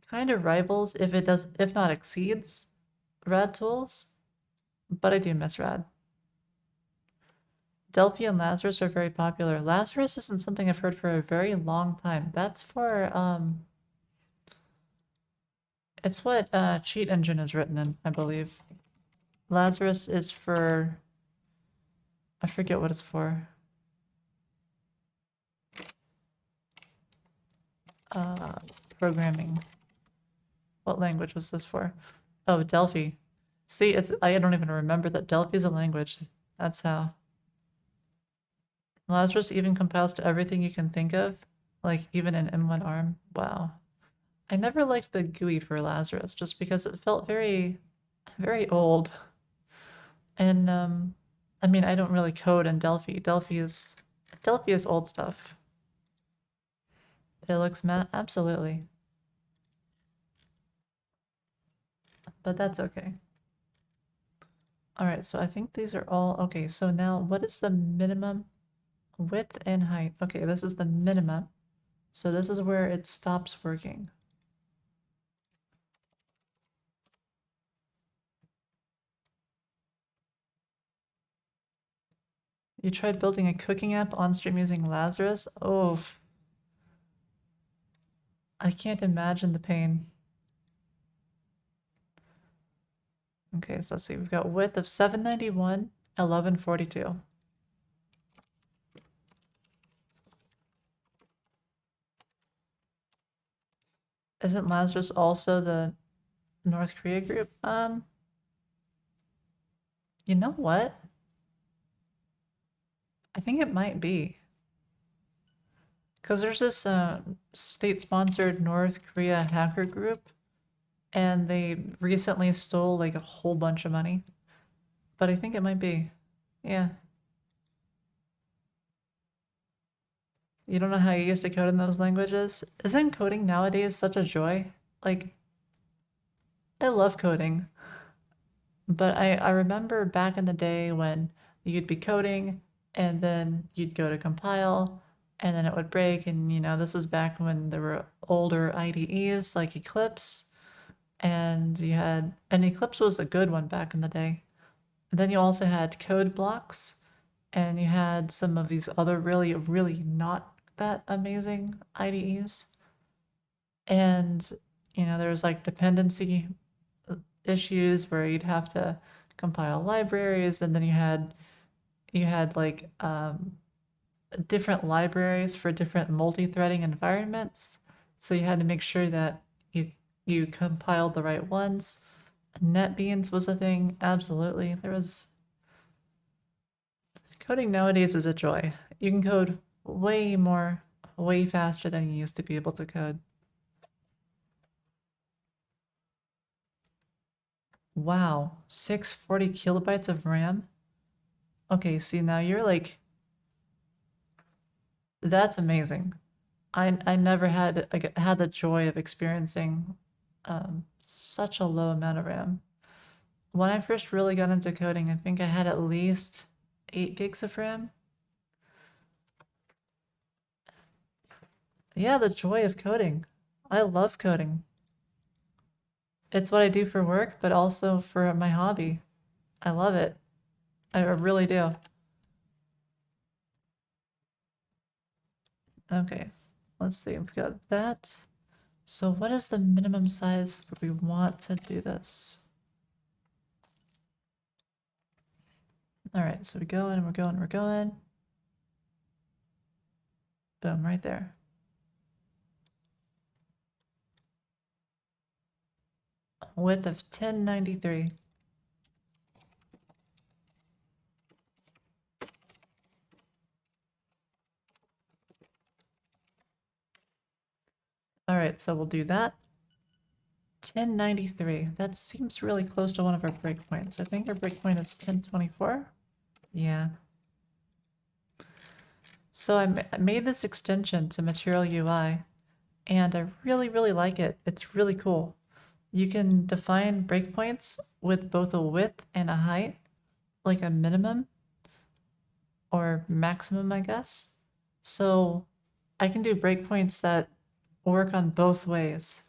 [SPEAKER 1] kind of rivals, if not exceeds, rad tools. But I do miss rad. Delphi and Lazarus are very popular. Lazarus isn't something I've heard for a very long time. That's for it's what Cheat Engine is written in, I believe. Lazarus is for I forget what it's for. Programming. What language was this for? Oh, Delphi. See, I don't even remember that Delphi is a language. That's how. Lazarus even compiles to everything you can think of, like even an M1 ARM. Wow. I never liked the GUI for Lazarus just because it felt very, very old. And I mean, I don't really code in Delphi. Delphi is old stuff. It looks absolutely. But that's okay. All right, so I think these are all okay. So now what is the minimum width and height? Okay, this is the minimum. So this is where it stops working. You tried building a cooking app on stream using Lazarus? Oh, I can't imagine the pain. Okay, so let's see. We've got width of 791, 1142. Isn't Lazarus also the North Korea group? You know what? I think it might be. Because there's this state-sponsored North Korea hacker group, and they recently stole like a whole bunch of money. But I think it might be. Yeah. You don't know how you used to code in those languages? Isn't coding nowadays such a joy? Like, I love coding. But I remember back in the day when you'd be coding and then you'd go to compile and then it would break. And, you know, this was back when there were older IDEs like Eclipse. And Eclipse was a good one back in the day. And then you also had code blocks and you had some of these other really, really not that amazing IDEs. And, you know, there was like dependency issues where you'd have to compile libraries, and then you had like different libraries for different multi-threading environments. So you had to make sure that you compiled the right ones. NetBeans was a thing. Absolutely. There was coding nowadays is a joy. You can code way more, way faster than you used to be able to code. Wow, 640 kilobytes of RAM? Okay, see now you're like, that's amazing. I never had the joy of experiencing such a low amount of RAM. When I first really got into coding, I think I had at least 8 gigs of RAM. Yeah, the joy of coding. I love coding. It's what I do for work, but also for my hobby. I love it. I really do. Okay, let's see. We've got that. So what is the minimum size we want to do this? All right, so we go in, we're going. Boom, right there. Width of 1093. All right, so we'll do that. 1093. That seems really close to one of our breakpoints. I think our breakpoint is 1024. Yeah. So I made this extension to Material UI, and I really, really like it. It's really cool. You can define breakpoints with both a width and a height, like a minimum or maximum, I guess. So I can do breakpoints that work on both ways.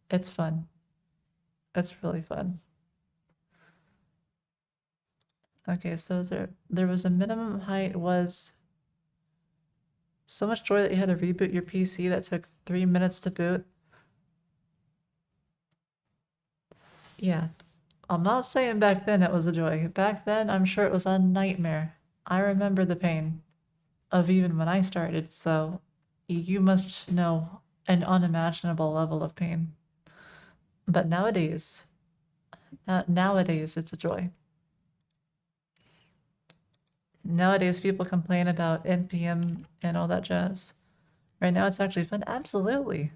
[SPEAKER 1] It's fun. It's really fun. Okay, so there was a minimum height was so much joy that you had to reboot your PC that took 3 minutes to boot. Yeah, I'm not saying back then it was a joy. Back then, I'm sure it was a nightmare. I remember the pain of even when I started, so you must know an unimaginable level of pain. But nowadays, nowadays it's a joy. Nowadays people complain about NPM and all that jazz. Right now it's actually fun. Absolutely.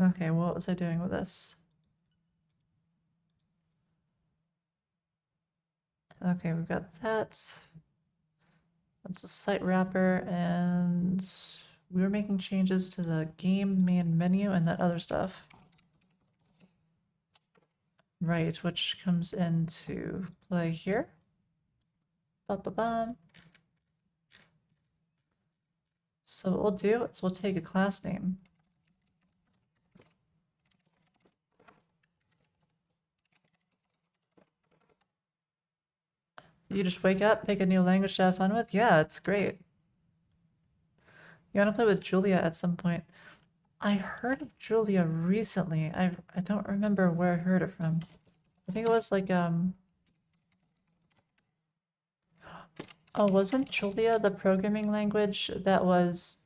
[SPEAKER 1] Okay, what was I doing with this? Okay, we've got that. That's a site wrapper, and we were making changes to the game main menu and that other stuff. Right, which comes into play here. Ba-ba-bum. So what we'll do is we'll take a class name. You just wake up, pick a new language to have fun with? Yeah, it's great. You want to play with Julia at some point? I heard of Julia recently. I don't remember where I heard it from. I think it was like, oh, wasn't Julia the programming language that was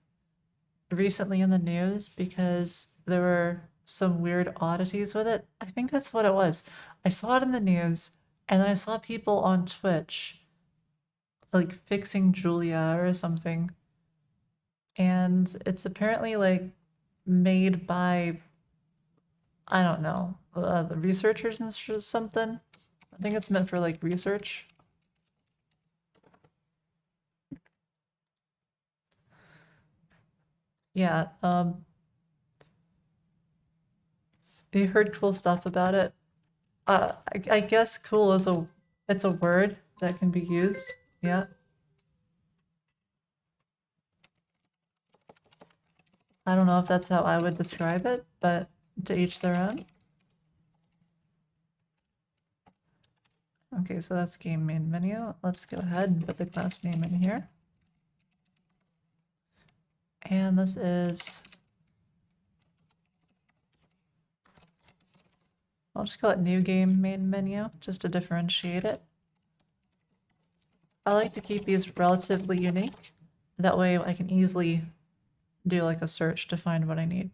[SPEAKER 1] recently in the news because there were some weird oddities with it? I think that's what it was. I saw it in the news, and then I saw people on Twitch like fixing Julia or something. And it's apparently like made by, I don't know, the researchers and something. I think it's meant for like research. Yeah, you heard cool stuff about it. I guess cool is it's a word that can be used. Yeah. I don't know if that's how I would describe it, but to each their own. Okay, so that's game main menu. Let's go ahead and put the class name in here. And this is, I'll just call it new game main menu, just to differentiate it. I like to keep these relatively unique. That way I can easily do like a search to find what I need.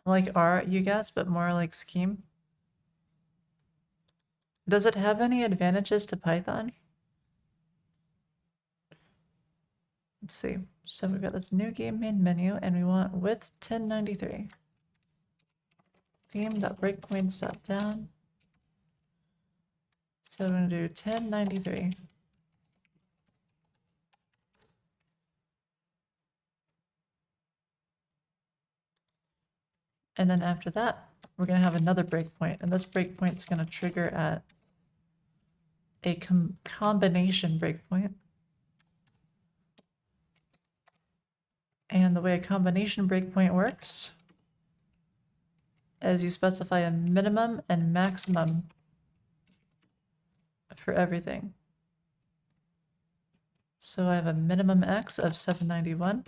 [SPEAKER 1] Like R, you guess, but more like scheme. Does it have any advantages to Python? Let's see. So we've got this new game main menu, and we want width 1093. Theme.breakpoints.down. So we're going to do 1093. And then after that, we're going to have another breakpoint, and this breakpoint is going to trigger at a combination breakpoint. And the way a combination breakpoint works is you specify a minimum and maximum for everything. So I have a minimum X of 791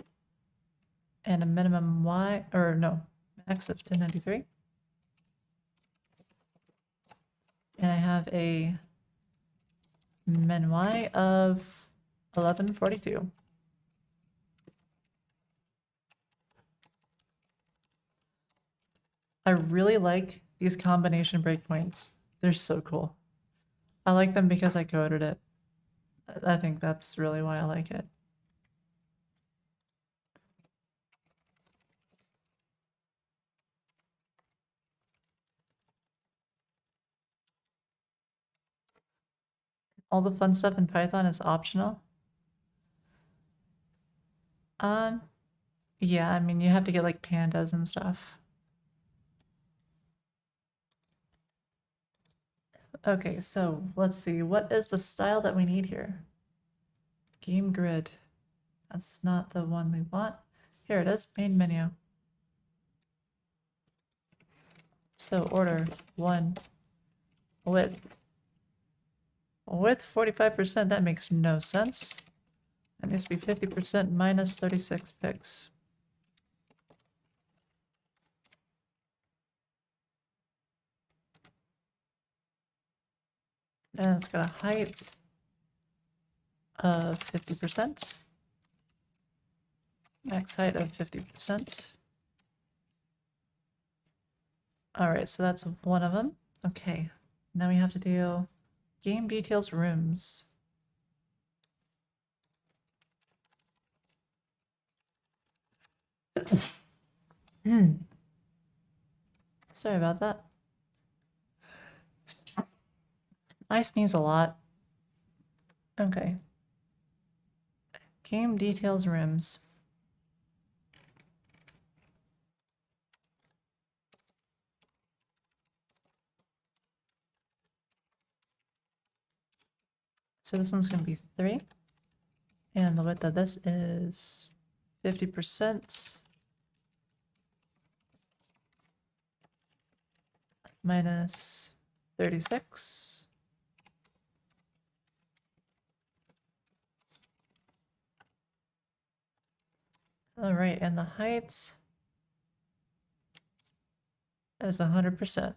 [SPEAKER 1] and a minimum Y, or no, X of 1093. And I have a min Y of 1142. I really like these combination breakpoints. They're so cool. I like them because I coded it. I think that's really why I like it. All the fun stuff in Python is optional. Yeah, I mean, you have to get like pandas and stuff. Okay, so let's see. What is the style that we need here? Game grid. That's not the one we want. Here it is, main menu. So order 1, width With 45%, that makes no sense. It needs to be 50% minus 36 pics. And it's got a height of 50%. Max height of 50%. Alright, so that's one of them. Okay, now we have to do game details rooms. Sorry about that. I sneeze a lot. Okay. Game details rooms. So this one's going to be 3. And the width of this is 50% minus 36. All right, and the height is 100%.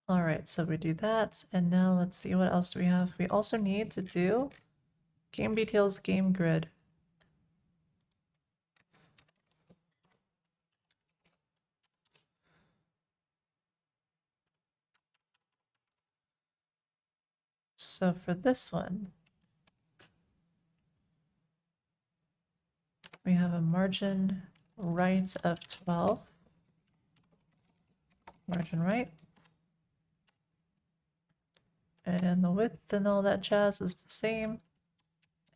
[SPEAKER 1] All right, so we do that, and now let's see, what else do we have? We also need to do game details, game grid. So for this one, we have a margin right of 12. Margin right. And the width and all that jazz is the same.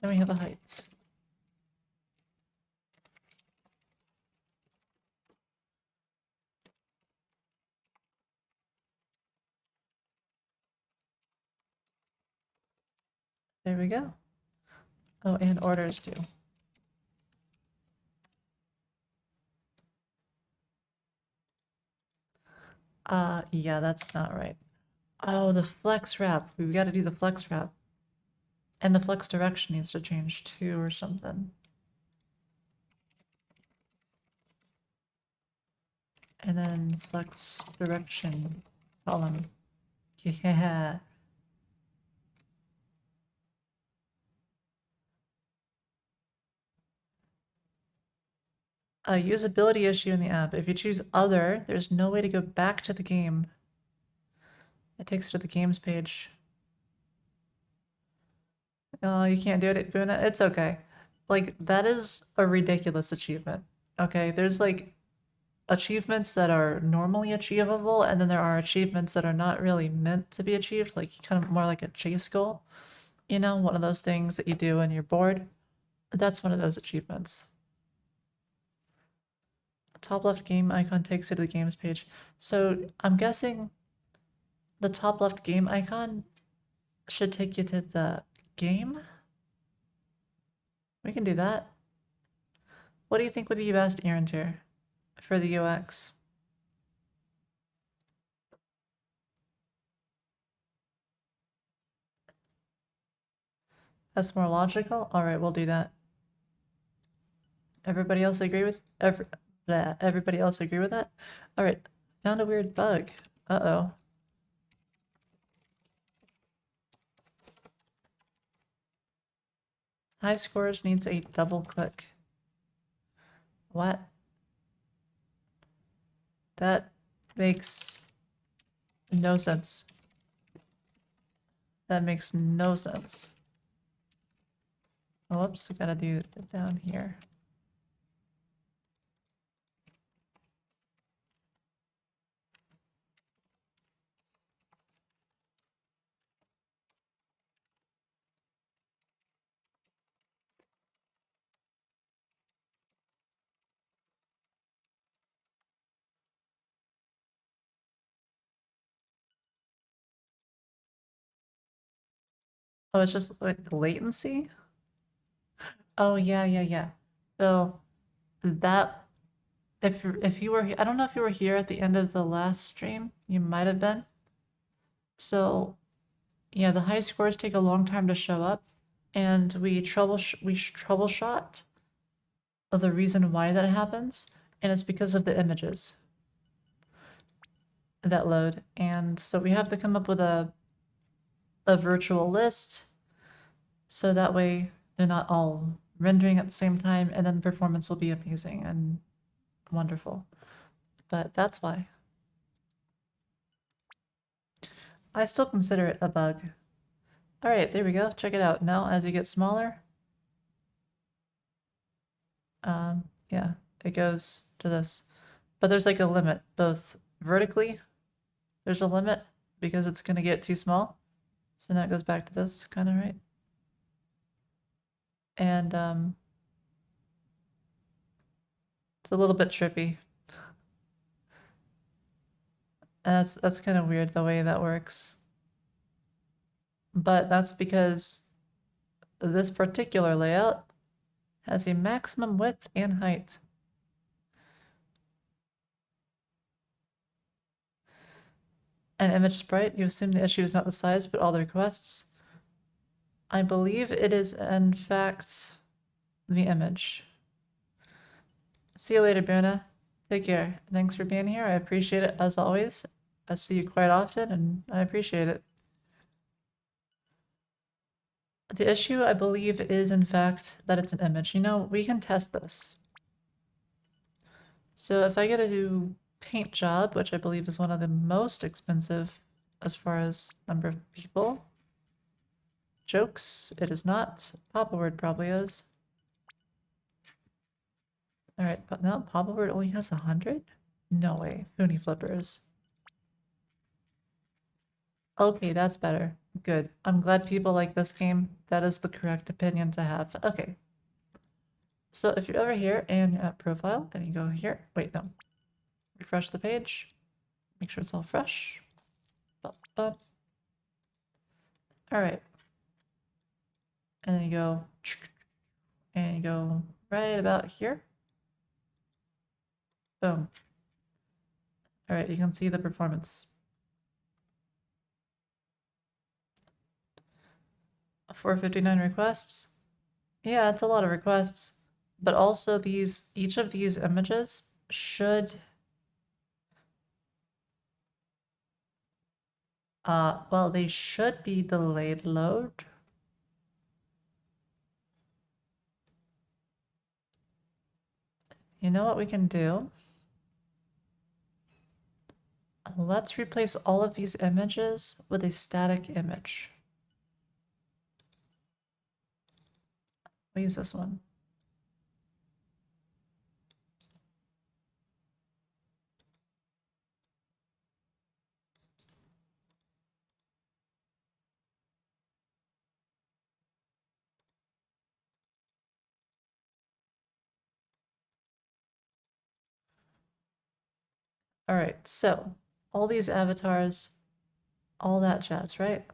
[SPEAKER 1] And we have a height. There we go. Oh, and orders too. Yeah, that's not right. Oh, the flex wrap. We've got to do the flex wrap. And the flex direction needs to change too or something. And then flex direction column. Yeah. A usability issue in the app. If you choose other, there's no way to go back to the game. It takes you to the games page. Oh, you can't do it, Buna. It's okay. Like, that is a ridiculous achievement. Okay, there's like achievements that are normally achievable, and then there are achievements that are not really meant to be achieved, like kind of more like a chase goal. You know, one of those things that you do when you're bored. That's one of those achievements. Top left game icon takes you to the games page. So I'm guessing the top left game icon should take you to the game. We can do that. What do you think would be best, Aaron, tier for the UX? That's more logical? Alright, we'll do that. Everybody else agree with everybody else agree with that? Alright, found a weird bug. Uh-oh. High scores needs a double click. What? That makes no sense. That makes no sense. Oh, whoops, I gotta do it down here. Oh, it's just like the latency? Oh, yeah. So that if you were, I don't know if you were here at the end of the last stream, you might have been. So yeah, the high scores take a long time to show up, and we troubleshot the reason why that happens, and it's because of the images that load. And so we have to come up with a virtual list so that way they're not all rendering at the same time, and then the performance will be amazing and wonderful. But that's why. I still consider it a bug. All right, there we go. Check it out. Now, as you get smaller, yeah, it goes to this. But there's like a limit, both vertically, there's a limit because it's gonna get too small. So now it goes back to this kind of, right? And it's a little bit trippy. And that's kind of weird the way that works. But that's because this particular layout has a maximum width and height. An image sprite, you assume the issue is not the size, but all the requests. I believe it is, in fact, the image. See you later, Bruna. Take care. Thanks for being here. I appreciate it, as always. I see you quite often, and I appreciate it. The issue, I believe, is, in fact, that it's an image. You know, we can test this. So if I get to do paint job, which I believe is one of the most expensive as far as number of people. Jokes, it is not. Papa Word probably is. Alright, but no, Papa Word only has 100? No way. Foony flippers. Okay, that's better. Good. I'm glad people like this game. That is the correct opinion to have. Okay. So if you're over here in profile and you go here, wait, no. Refresh the page. Make sure it's all fresh. All right. And then you go, and you go right about here. Boom. All right, you can see the performance. 459 requests. Yeah, it's a lot of requests, but also each of these images should well, they should be delayed load. You know what we can do? Let's replace all of these images with a static image. We'll use this one. All right, so all these avatars, all that jazz, right?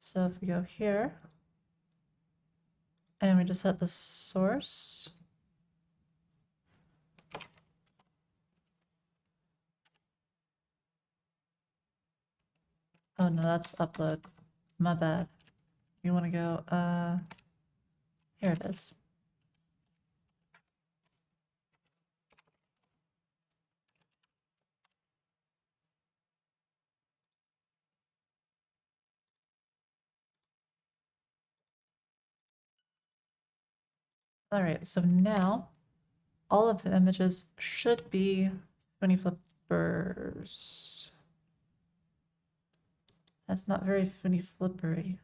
[SPEAKER 1] So if we go here, and we just set the source. Oh no, that's upload. My bad. You want to go, here it is. All right, so now all of the images should be Foony flippers. That's not very Foony flippery.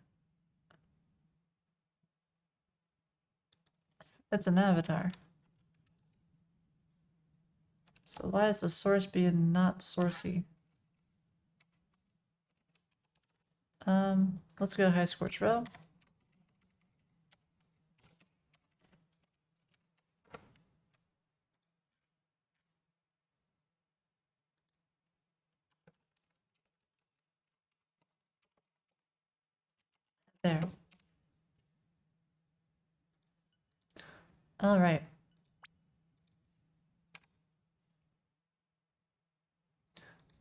[SPEAKER 1] It's an avatar. So why is the source being not sourcey? Let's go to high scorch row. There. All right.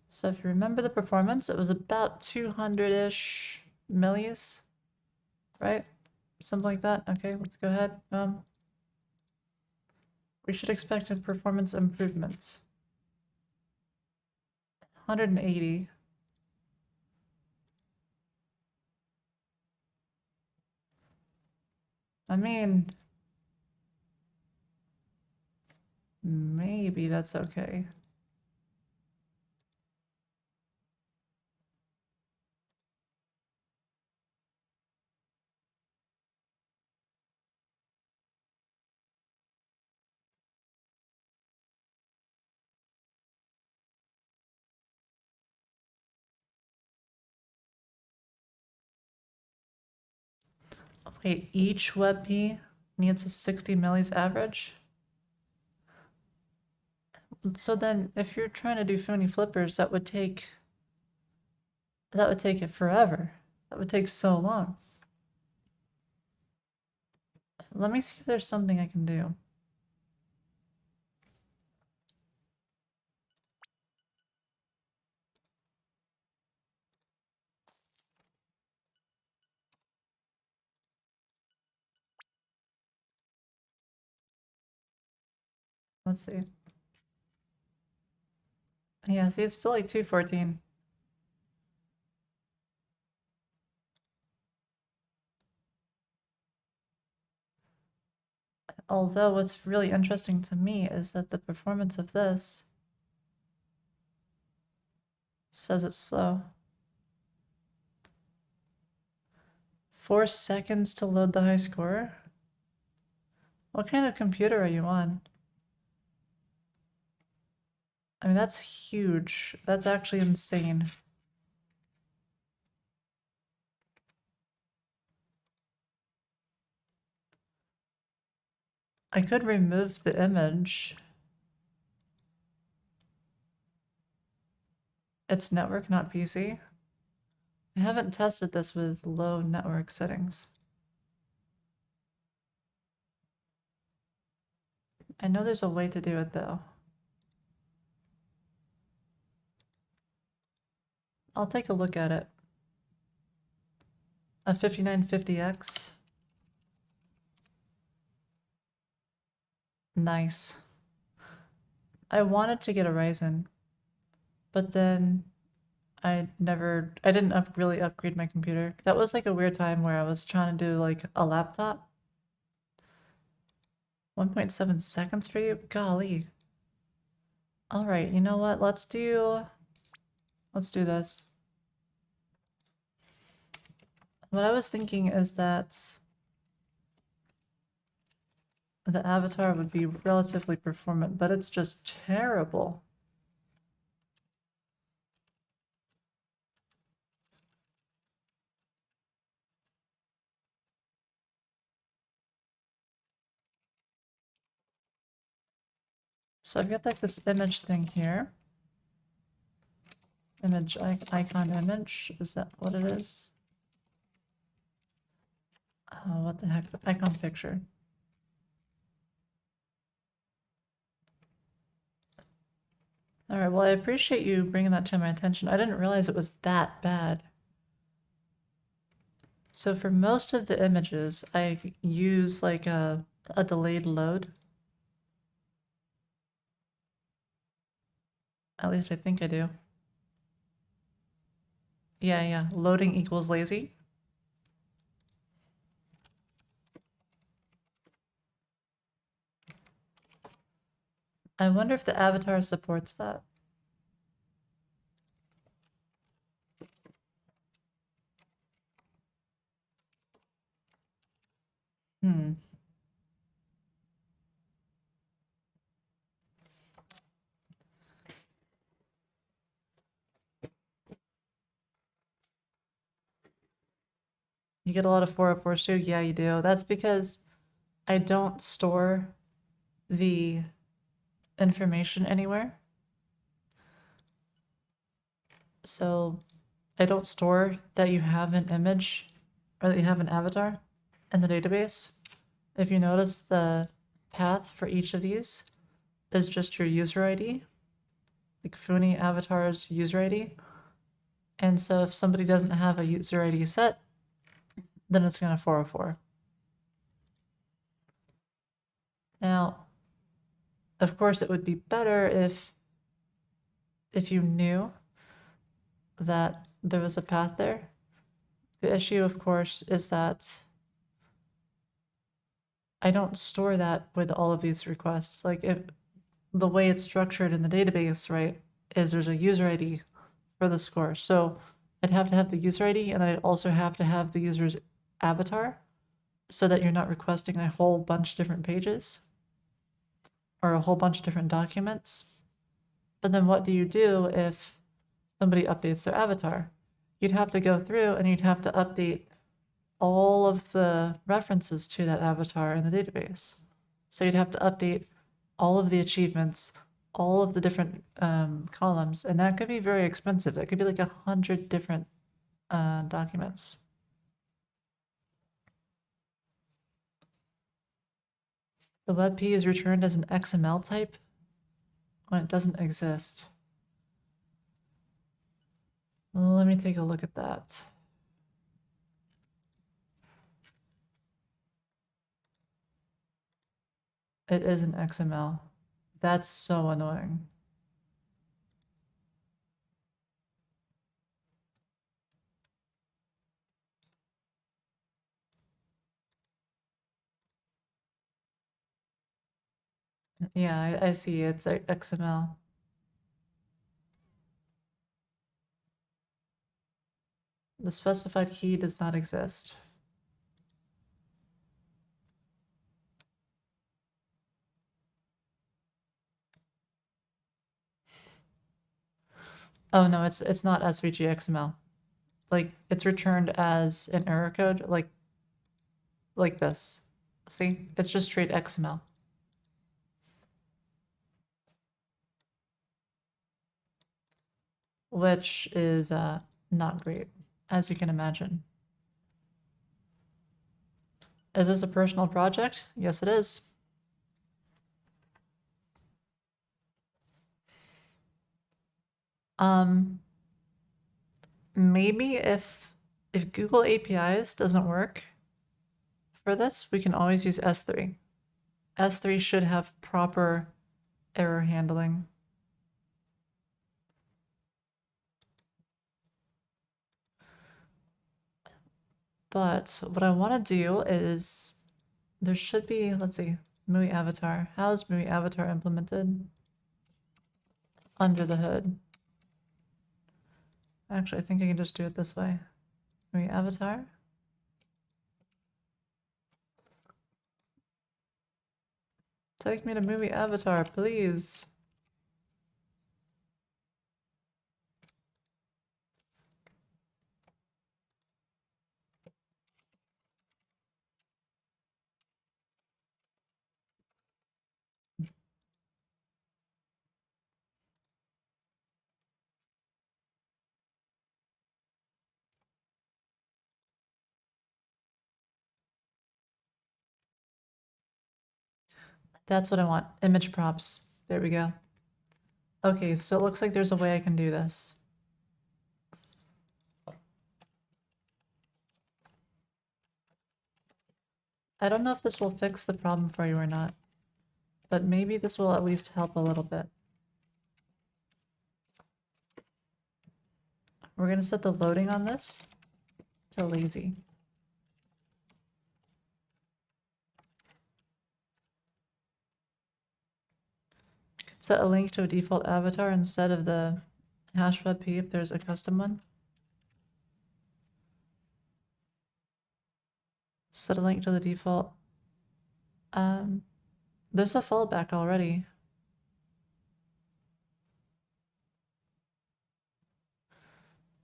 [SPEAKER 1] So if you remember the performance, it was about 200-ish millis, right? Something like that. Okay, let's go ahead. We should expect a performance improvement. 180. I mean, maybe that's okay. Wait, each WebP needs a 60 millis average? So then if you're trying to do Foony flippers, that would take it forever. That would take so long. Let me see if there's something I can do. Let's see. Yeah, see, it's still like 214. Although what's really interesting to me is that the performance of this says it's slow. 4 seconds to load the high score? What kind of computer are you on? I mean, that's huge. That's actually insane. I could remove the image. It's network, not PC. I haven't tested this with low network settings. I know there's a way to do it though. I'll take a look at it. A 5950X. Nice. I wanted to get a Ryzen, but then I didn't really upgrade my computer. That was like a weird time where I was trying to do like a laptop. 1.7 seconds for you? Golly. All right, you know what? Let's do this. What I was thinking is that the avatar would be relatively performant, but it's just terrible. So I've got like this image thing here. Image, icon image, is that what it is? Oh, what the heck, icon picture. All right, well, I appreciate you bringing that to my attention. I didn't realize it was that bad. So for most of the images, I use like a delayed load. At least I think I do. Yeah, loading equals lazy. I wonder if the avatar supports that. Hmm. You get a lot of 404s too? Yeah, you do. That's because I don't store the information anywhere. So I don't store that you have an image or that you have an avatar in the database, if you notice the path for each of these is just your user ID, like Foony avatar's user ID. And so if somebody doesn't have a user ID set, then it's going to 404. Now, of course, it would be better if you knew that there was a path there. The issue, of course, is that I don't store that with all of these requests. Like if the way it's structured in the database, right, is there's a user ID for the score. So I'd have to have the user ID, and then I'd also have to have the user's avatar so that you're not requesting a whole bunch of different pages or a whole bunch of different documents. But then what do you do if somebody updates their avatar? You'd have to go through and you'd have to update all of the references to that avatar in the database. So you'd have to update all of the achievements, all of the different columns, and that could be very expensive. That could be like 100 different documents. The WebP is returned as an XML type when it doesn't exist. Well, let me take a look at that. It is an XML. That's so annoying. Yeah, I see. It's XML. The specified key does not exist. Oh no, it's not SVG XML. Like it's returned as an error code, like this. See, it's just straight XML. Which is not great, as you can imagine. Is this a personal project? Yes, it is. Maybe if Google APIs doesn't work for this, we can always use S3. S3 should have proper error handling. But what I want to do is there should be, let's see, MUI avatar. How is MUI avatar implemented? Under the hood. Actually, I think I can just do it this way. MUI avatar. Take me to MUI avatar, please. That's what I want. Image props. There we go. Okay, so it looks like there's a way I can do this. I don't know if this will fix the problem for you or not, but maybe this will at least help a little bit. We're going to set the loading on this to lazy. Set a link to a default avatar instead of the hash WebP if there's a custom one. Set a link to the default. There's a fallback already.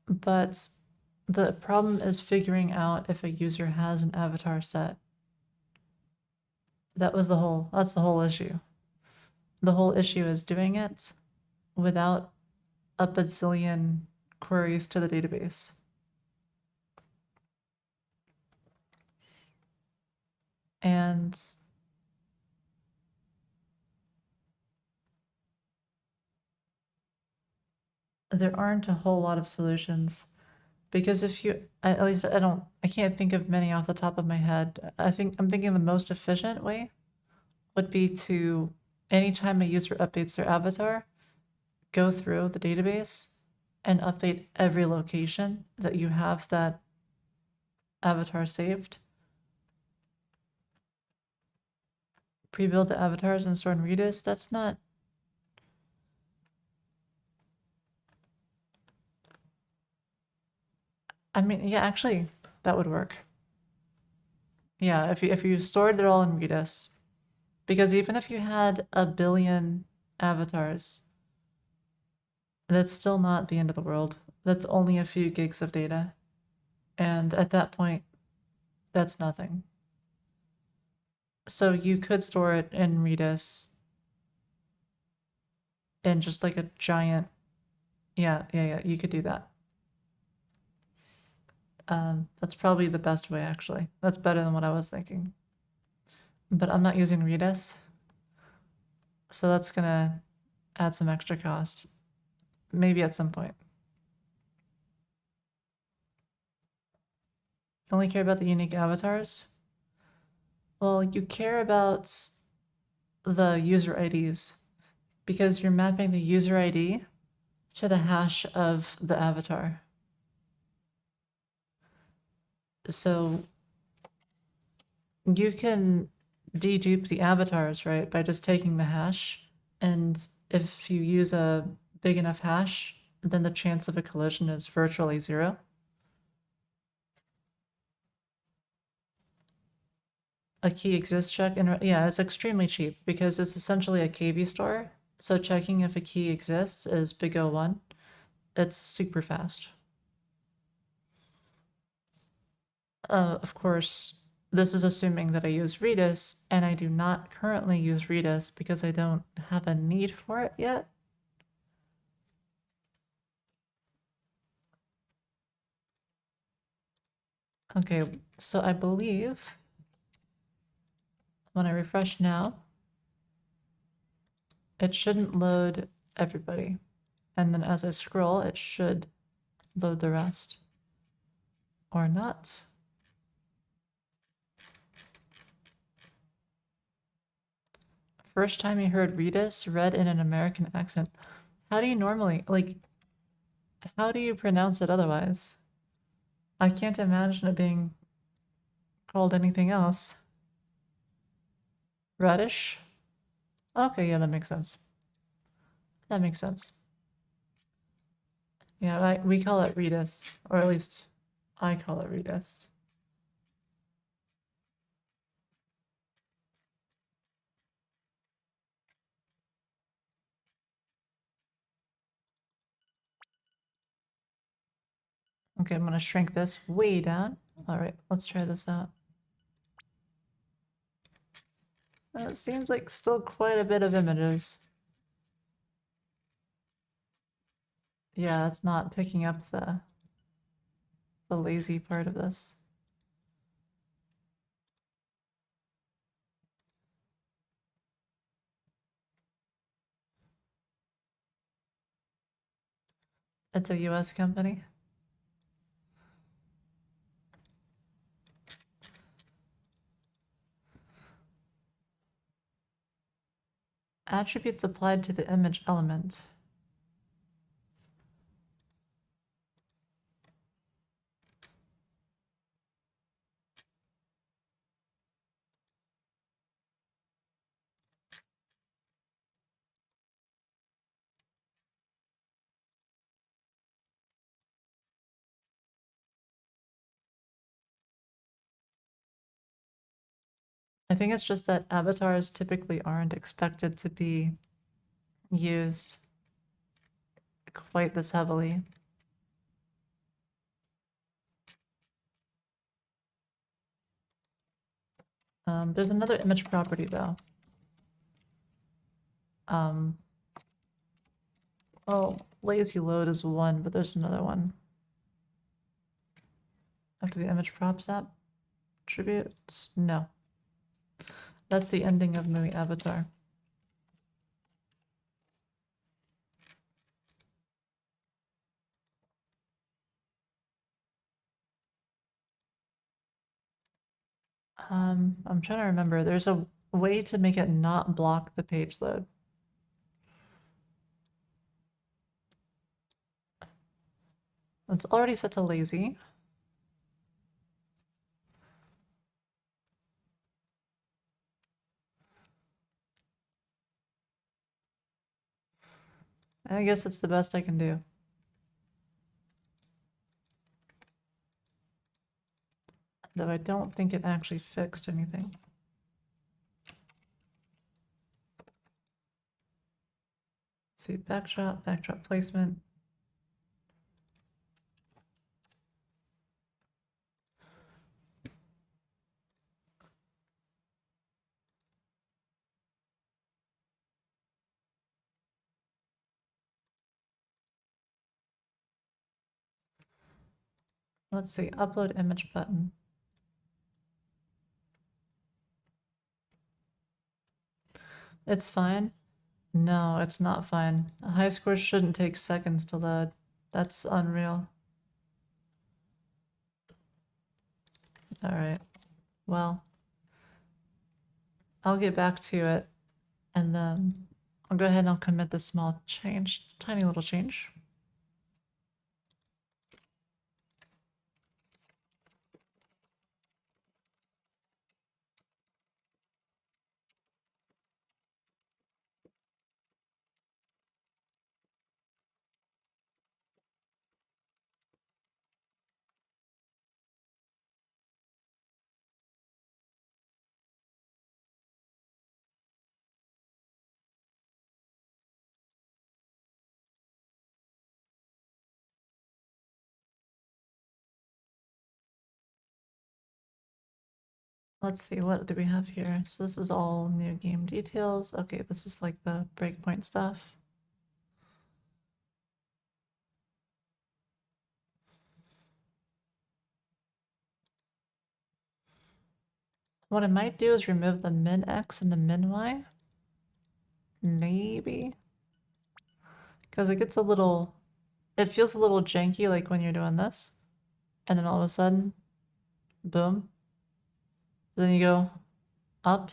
[SPEAKER 1] But the problem is figuring out if a user has an avatar set. That's the whole issue. The whole issue is doing it without a bazillion queries to the database. And there aren't a whole lot of solutions. Because if you, at least I can't think of many off the top of my head. I'm thinking the most efficient way would be to, anytime a user updates their avatar, go through the database and update every location that you have that avatar saved. Pre-build the avatars and store in Redis. That's not. I mean, yeah, actually, that would work. Yeah, if you stored it all in Redis, because even if you had 1 billion avatars, that's still not the end of the world. That's only a few gigs of data, and at that point, that's nothing. So you could store it in Redis in just like a giant. Yeah, you could do that. That's probably the best way, actually. That's better than what I was thinking. But I'm not using Redis, so that's gonna add some extra cost. Maybe at some point. You only care about the unique avatars? Well, you care about the user IDs because you're mapping the user ID to the hash of the avatar. So you can dedupe the avatars, right, by just taking the hash. And if you use a big enough hash, then the chance of a collision is virtually 0. A key exists check, and yeah, it's extremely cheap because it's essentially a KV store. So checking if a key exists is big O1. It's super fast. Of course, this is assuming that I use Redis, and I do not currently use Redis because I don't have a need for it yet. Okay, so I believe when I refresh now, it shouldn't load everybody. And then as I scroll, it should load the rest. Or not. First time you heard Redis read in an American accent. How do you normally, like, how do you pronounce it otherwise? I can't imagine it being called anything else. Radish? Okay, yeah, that makes sense. That makes sense. Yeah, we call it Redis, or at least I call it Redis. Okay, I'm gonna shrink this way down. All right, let's try this out. It seems like still quite a bit of images. Yeah, it's not picking up the lazy part of this. It's a US company. Attributes applied to the image element. I think it's just that avatars typically aren't expected to be used quite this heavily. There's another image property though. Well, lazy load is one, but there's another one. After the image props app attributes? No. That's the ending of movie Avatar. I'm trying to remember. There's a way to make it not block the page load. It's already set to lazy. I guess it's the best I can do. Though I don't think it actually fixed anything. Let's see, backdrop placement. Let's see, upload image button. It's fine. No, it's not fine. High scores shouldn't take seconds to load. That's unreal. Alright. Well, I'll get back to it and then I'll go ahead and I'll commit this small change, tiny little change. Let's see, what do we have here? So this is all new game details. Okay, this is like the breakpoint stuff. What I might do is remove the min X and the min Y. Maybe. Because it gets a little, it feels a little janky like when you're doing this. And then all of a sudden, boom. Then you go up.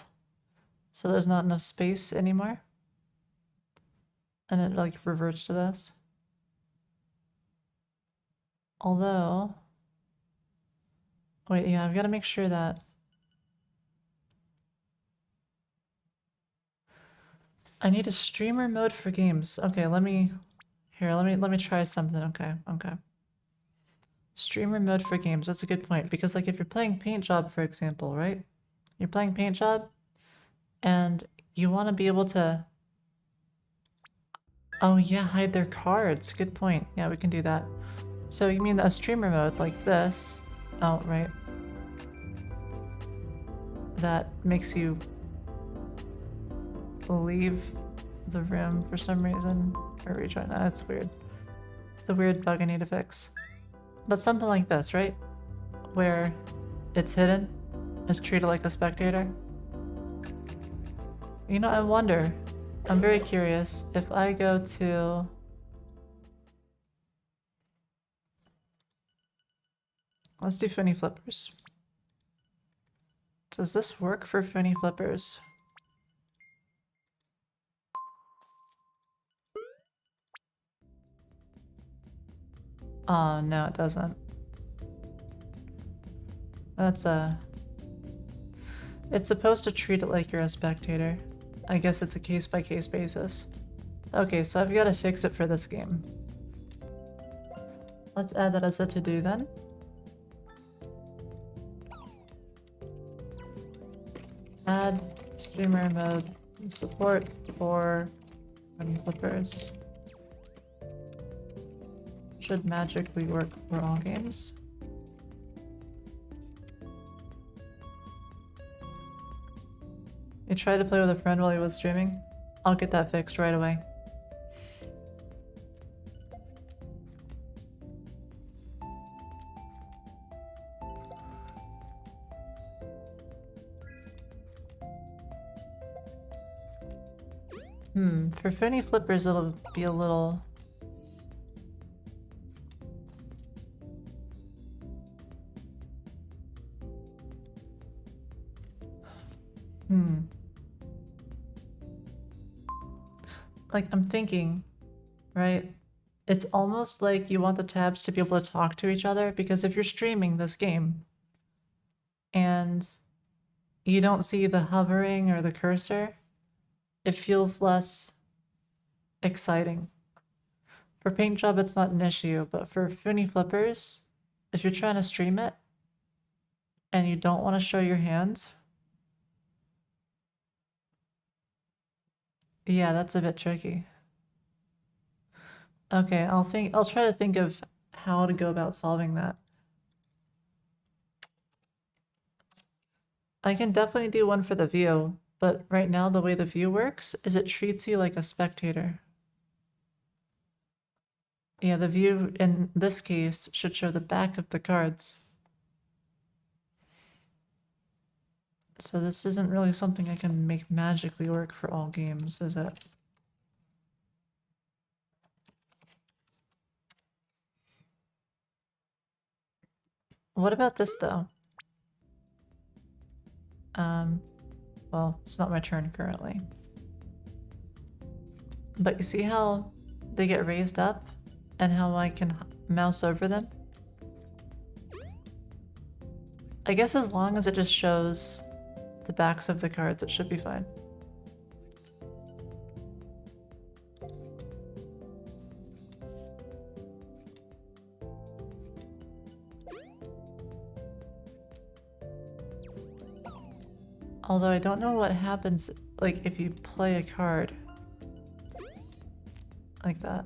[SPEAKER 1] So there's not enough space anymore. And it like reverts to this. Although, wait, yeah, I've got to make sure that I need a streamer mode for games. Okay, let me try something. Okay. Streamer mode for games. That's a good point because like if you're playing Paint Job, for example, right? You're playing Paint Job and you want to be able to, oh yeah, hide their cards. Good point. Yeah, we can do that. So you mean a streamer mode like this? Oh, right. That makes you leave the room for some reason. Or rejoin. That's weird. It's a weird bug I need to fix. But something like this, right? Where it's hidden, it's treated like a spectator. You know, I wonder, I'm very curious, if I go to... Let's do Foony Flippers. Does this work for Foony Flippers? Oh, no, it doesn't. That's it's supposed to treat it like you're a spectator. I guess it's a case-by-case basis. Okay, so I've got to fix it for this game. Let's add that as a to-do then. Add streamer mode support for flippers. Should magically work for all games. You tried to play with a friend while he was streaming? I'll get that fixed right away. For Foony flippers, it'll be a little... Like, I'm thinking, right? It's almost like you want the tabs to be able to talk to each other, because if you're streaming this game and you don't see the hovering or the cursor, it feels less exciting. For Paint Job, it's not an issue, but for Foony Flippers, if you're trying to stream it and you don't want to show your hand, yeah, that's a bit tricky. Okay, I'll try to think of how to go about solving that. I can definitely do one for the view, but right now the way the view works is it treats you like a spectator. Yeah, the view in this case should show the back of the cards. So this isn't really something I can make magically work for all games, is it? What about this though? Well, it's not my turn currently. But you see how they get raised up and how I can mouse over them? I guess as long as it just shows the backs of the cards, it should be fine. Although I don't know what happens, like, if you play a card like that.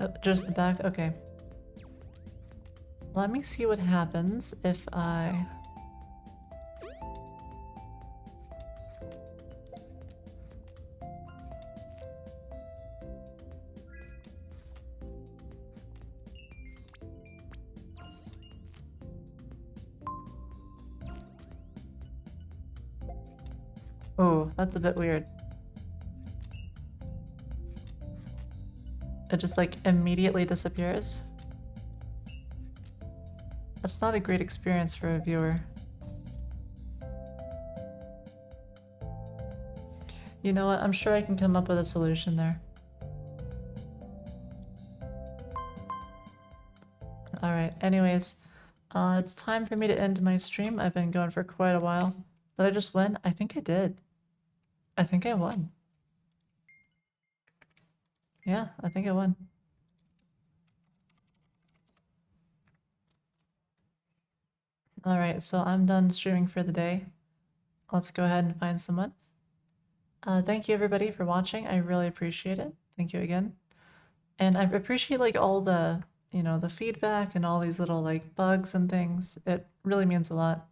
[SPEAKER 1] Oh, just the back? Okay. Let me see what happens if I... Oh, that's a bit weird. It just like immediately disappears. That's not a great experience for a viewer. You know what? I'm sure I can come up with a solution there. Alright, anyways, it's time for me to end my stream. I've been going for quite a while. Did I just win? I think I did. I think I won. Yeah, I think I won. Alright, so I'm done streaming for the day. Let's go ahead and find someone. Thank you everybody for watching. I really appreciate it. Thank you again. And I appreciate like all the, you know, the feedback and all these little like bugs and things. It really means a lot.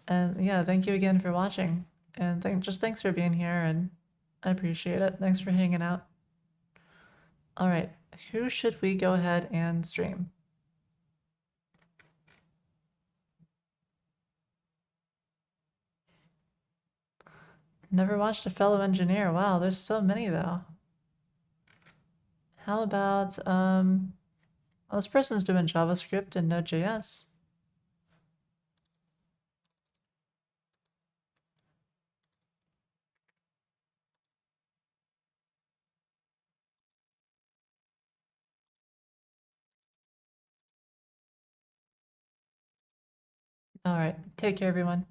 [SPEAKER 1] And yeah, thank you again for watching. And just thanks for being here, and I appreciate it. Thanks for hanging out. All right, who should we go ahead and stream? Never watched a fellow engineer. Wow, there's so many though. How about, well, this person's doing JavaScript and Node.js. All right, take care everyone.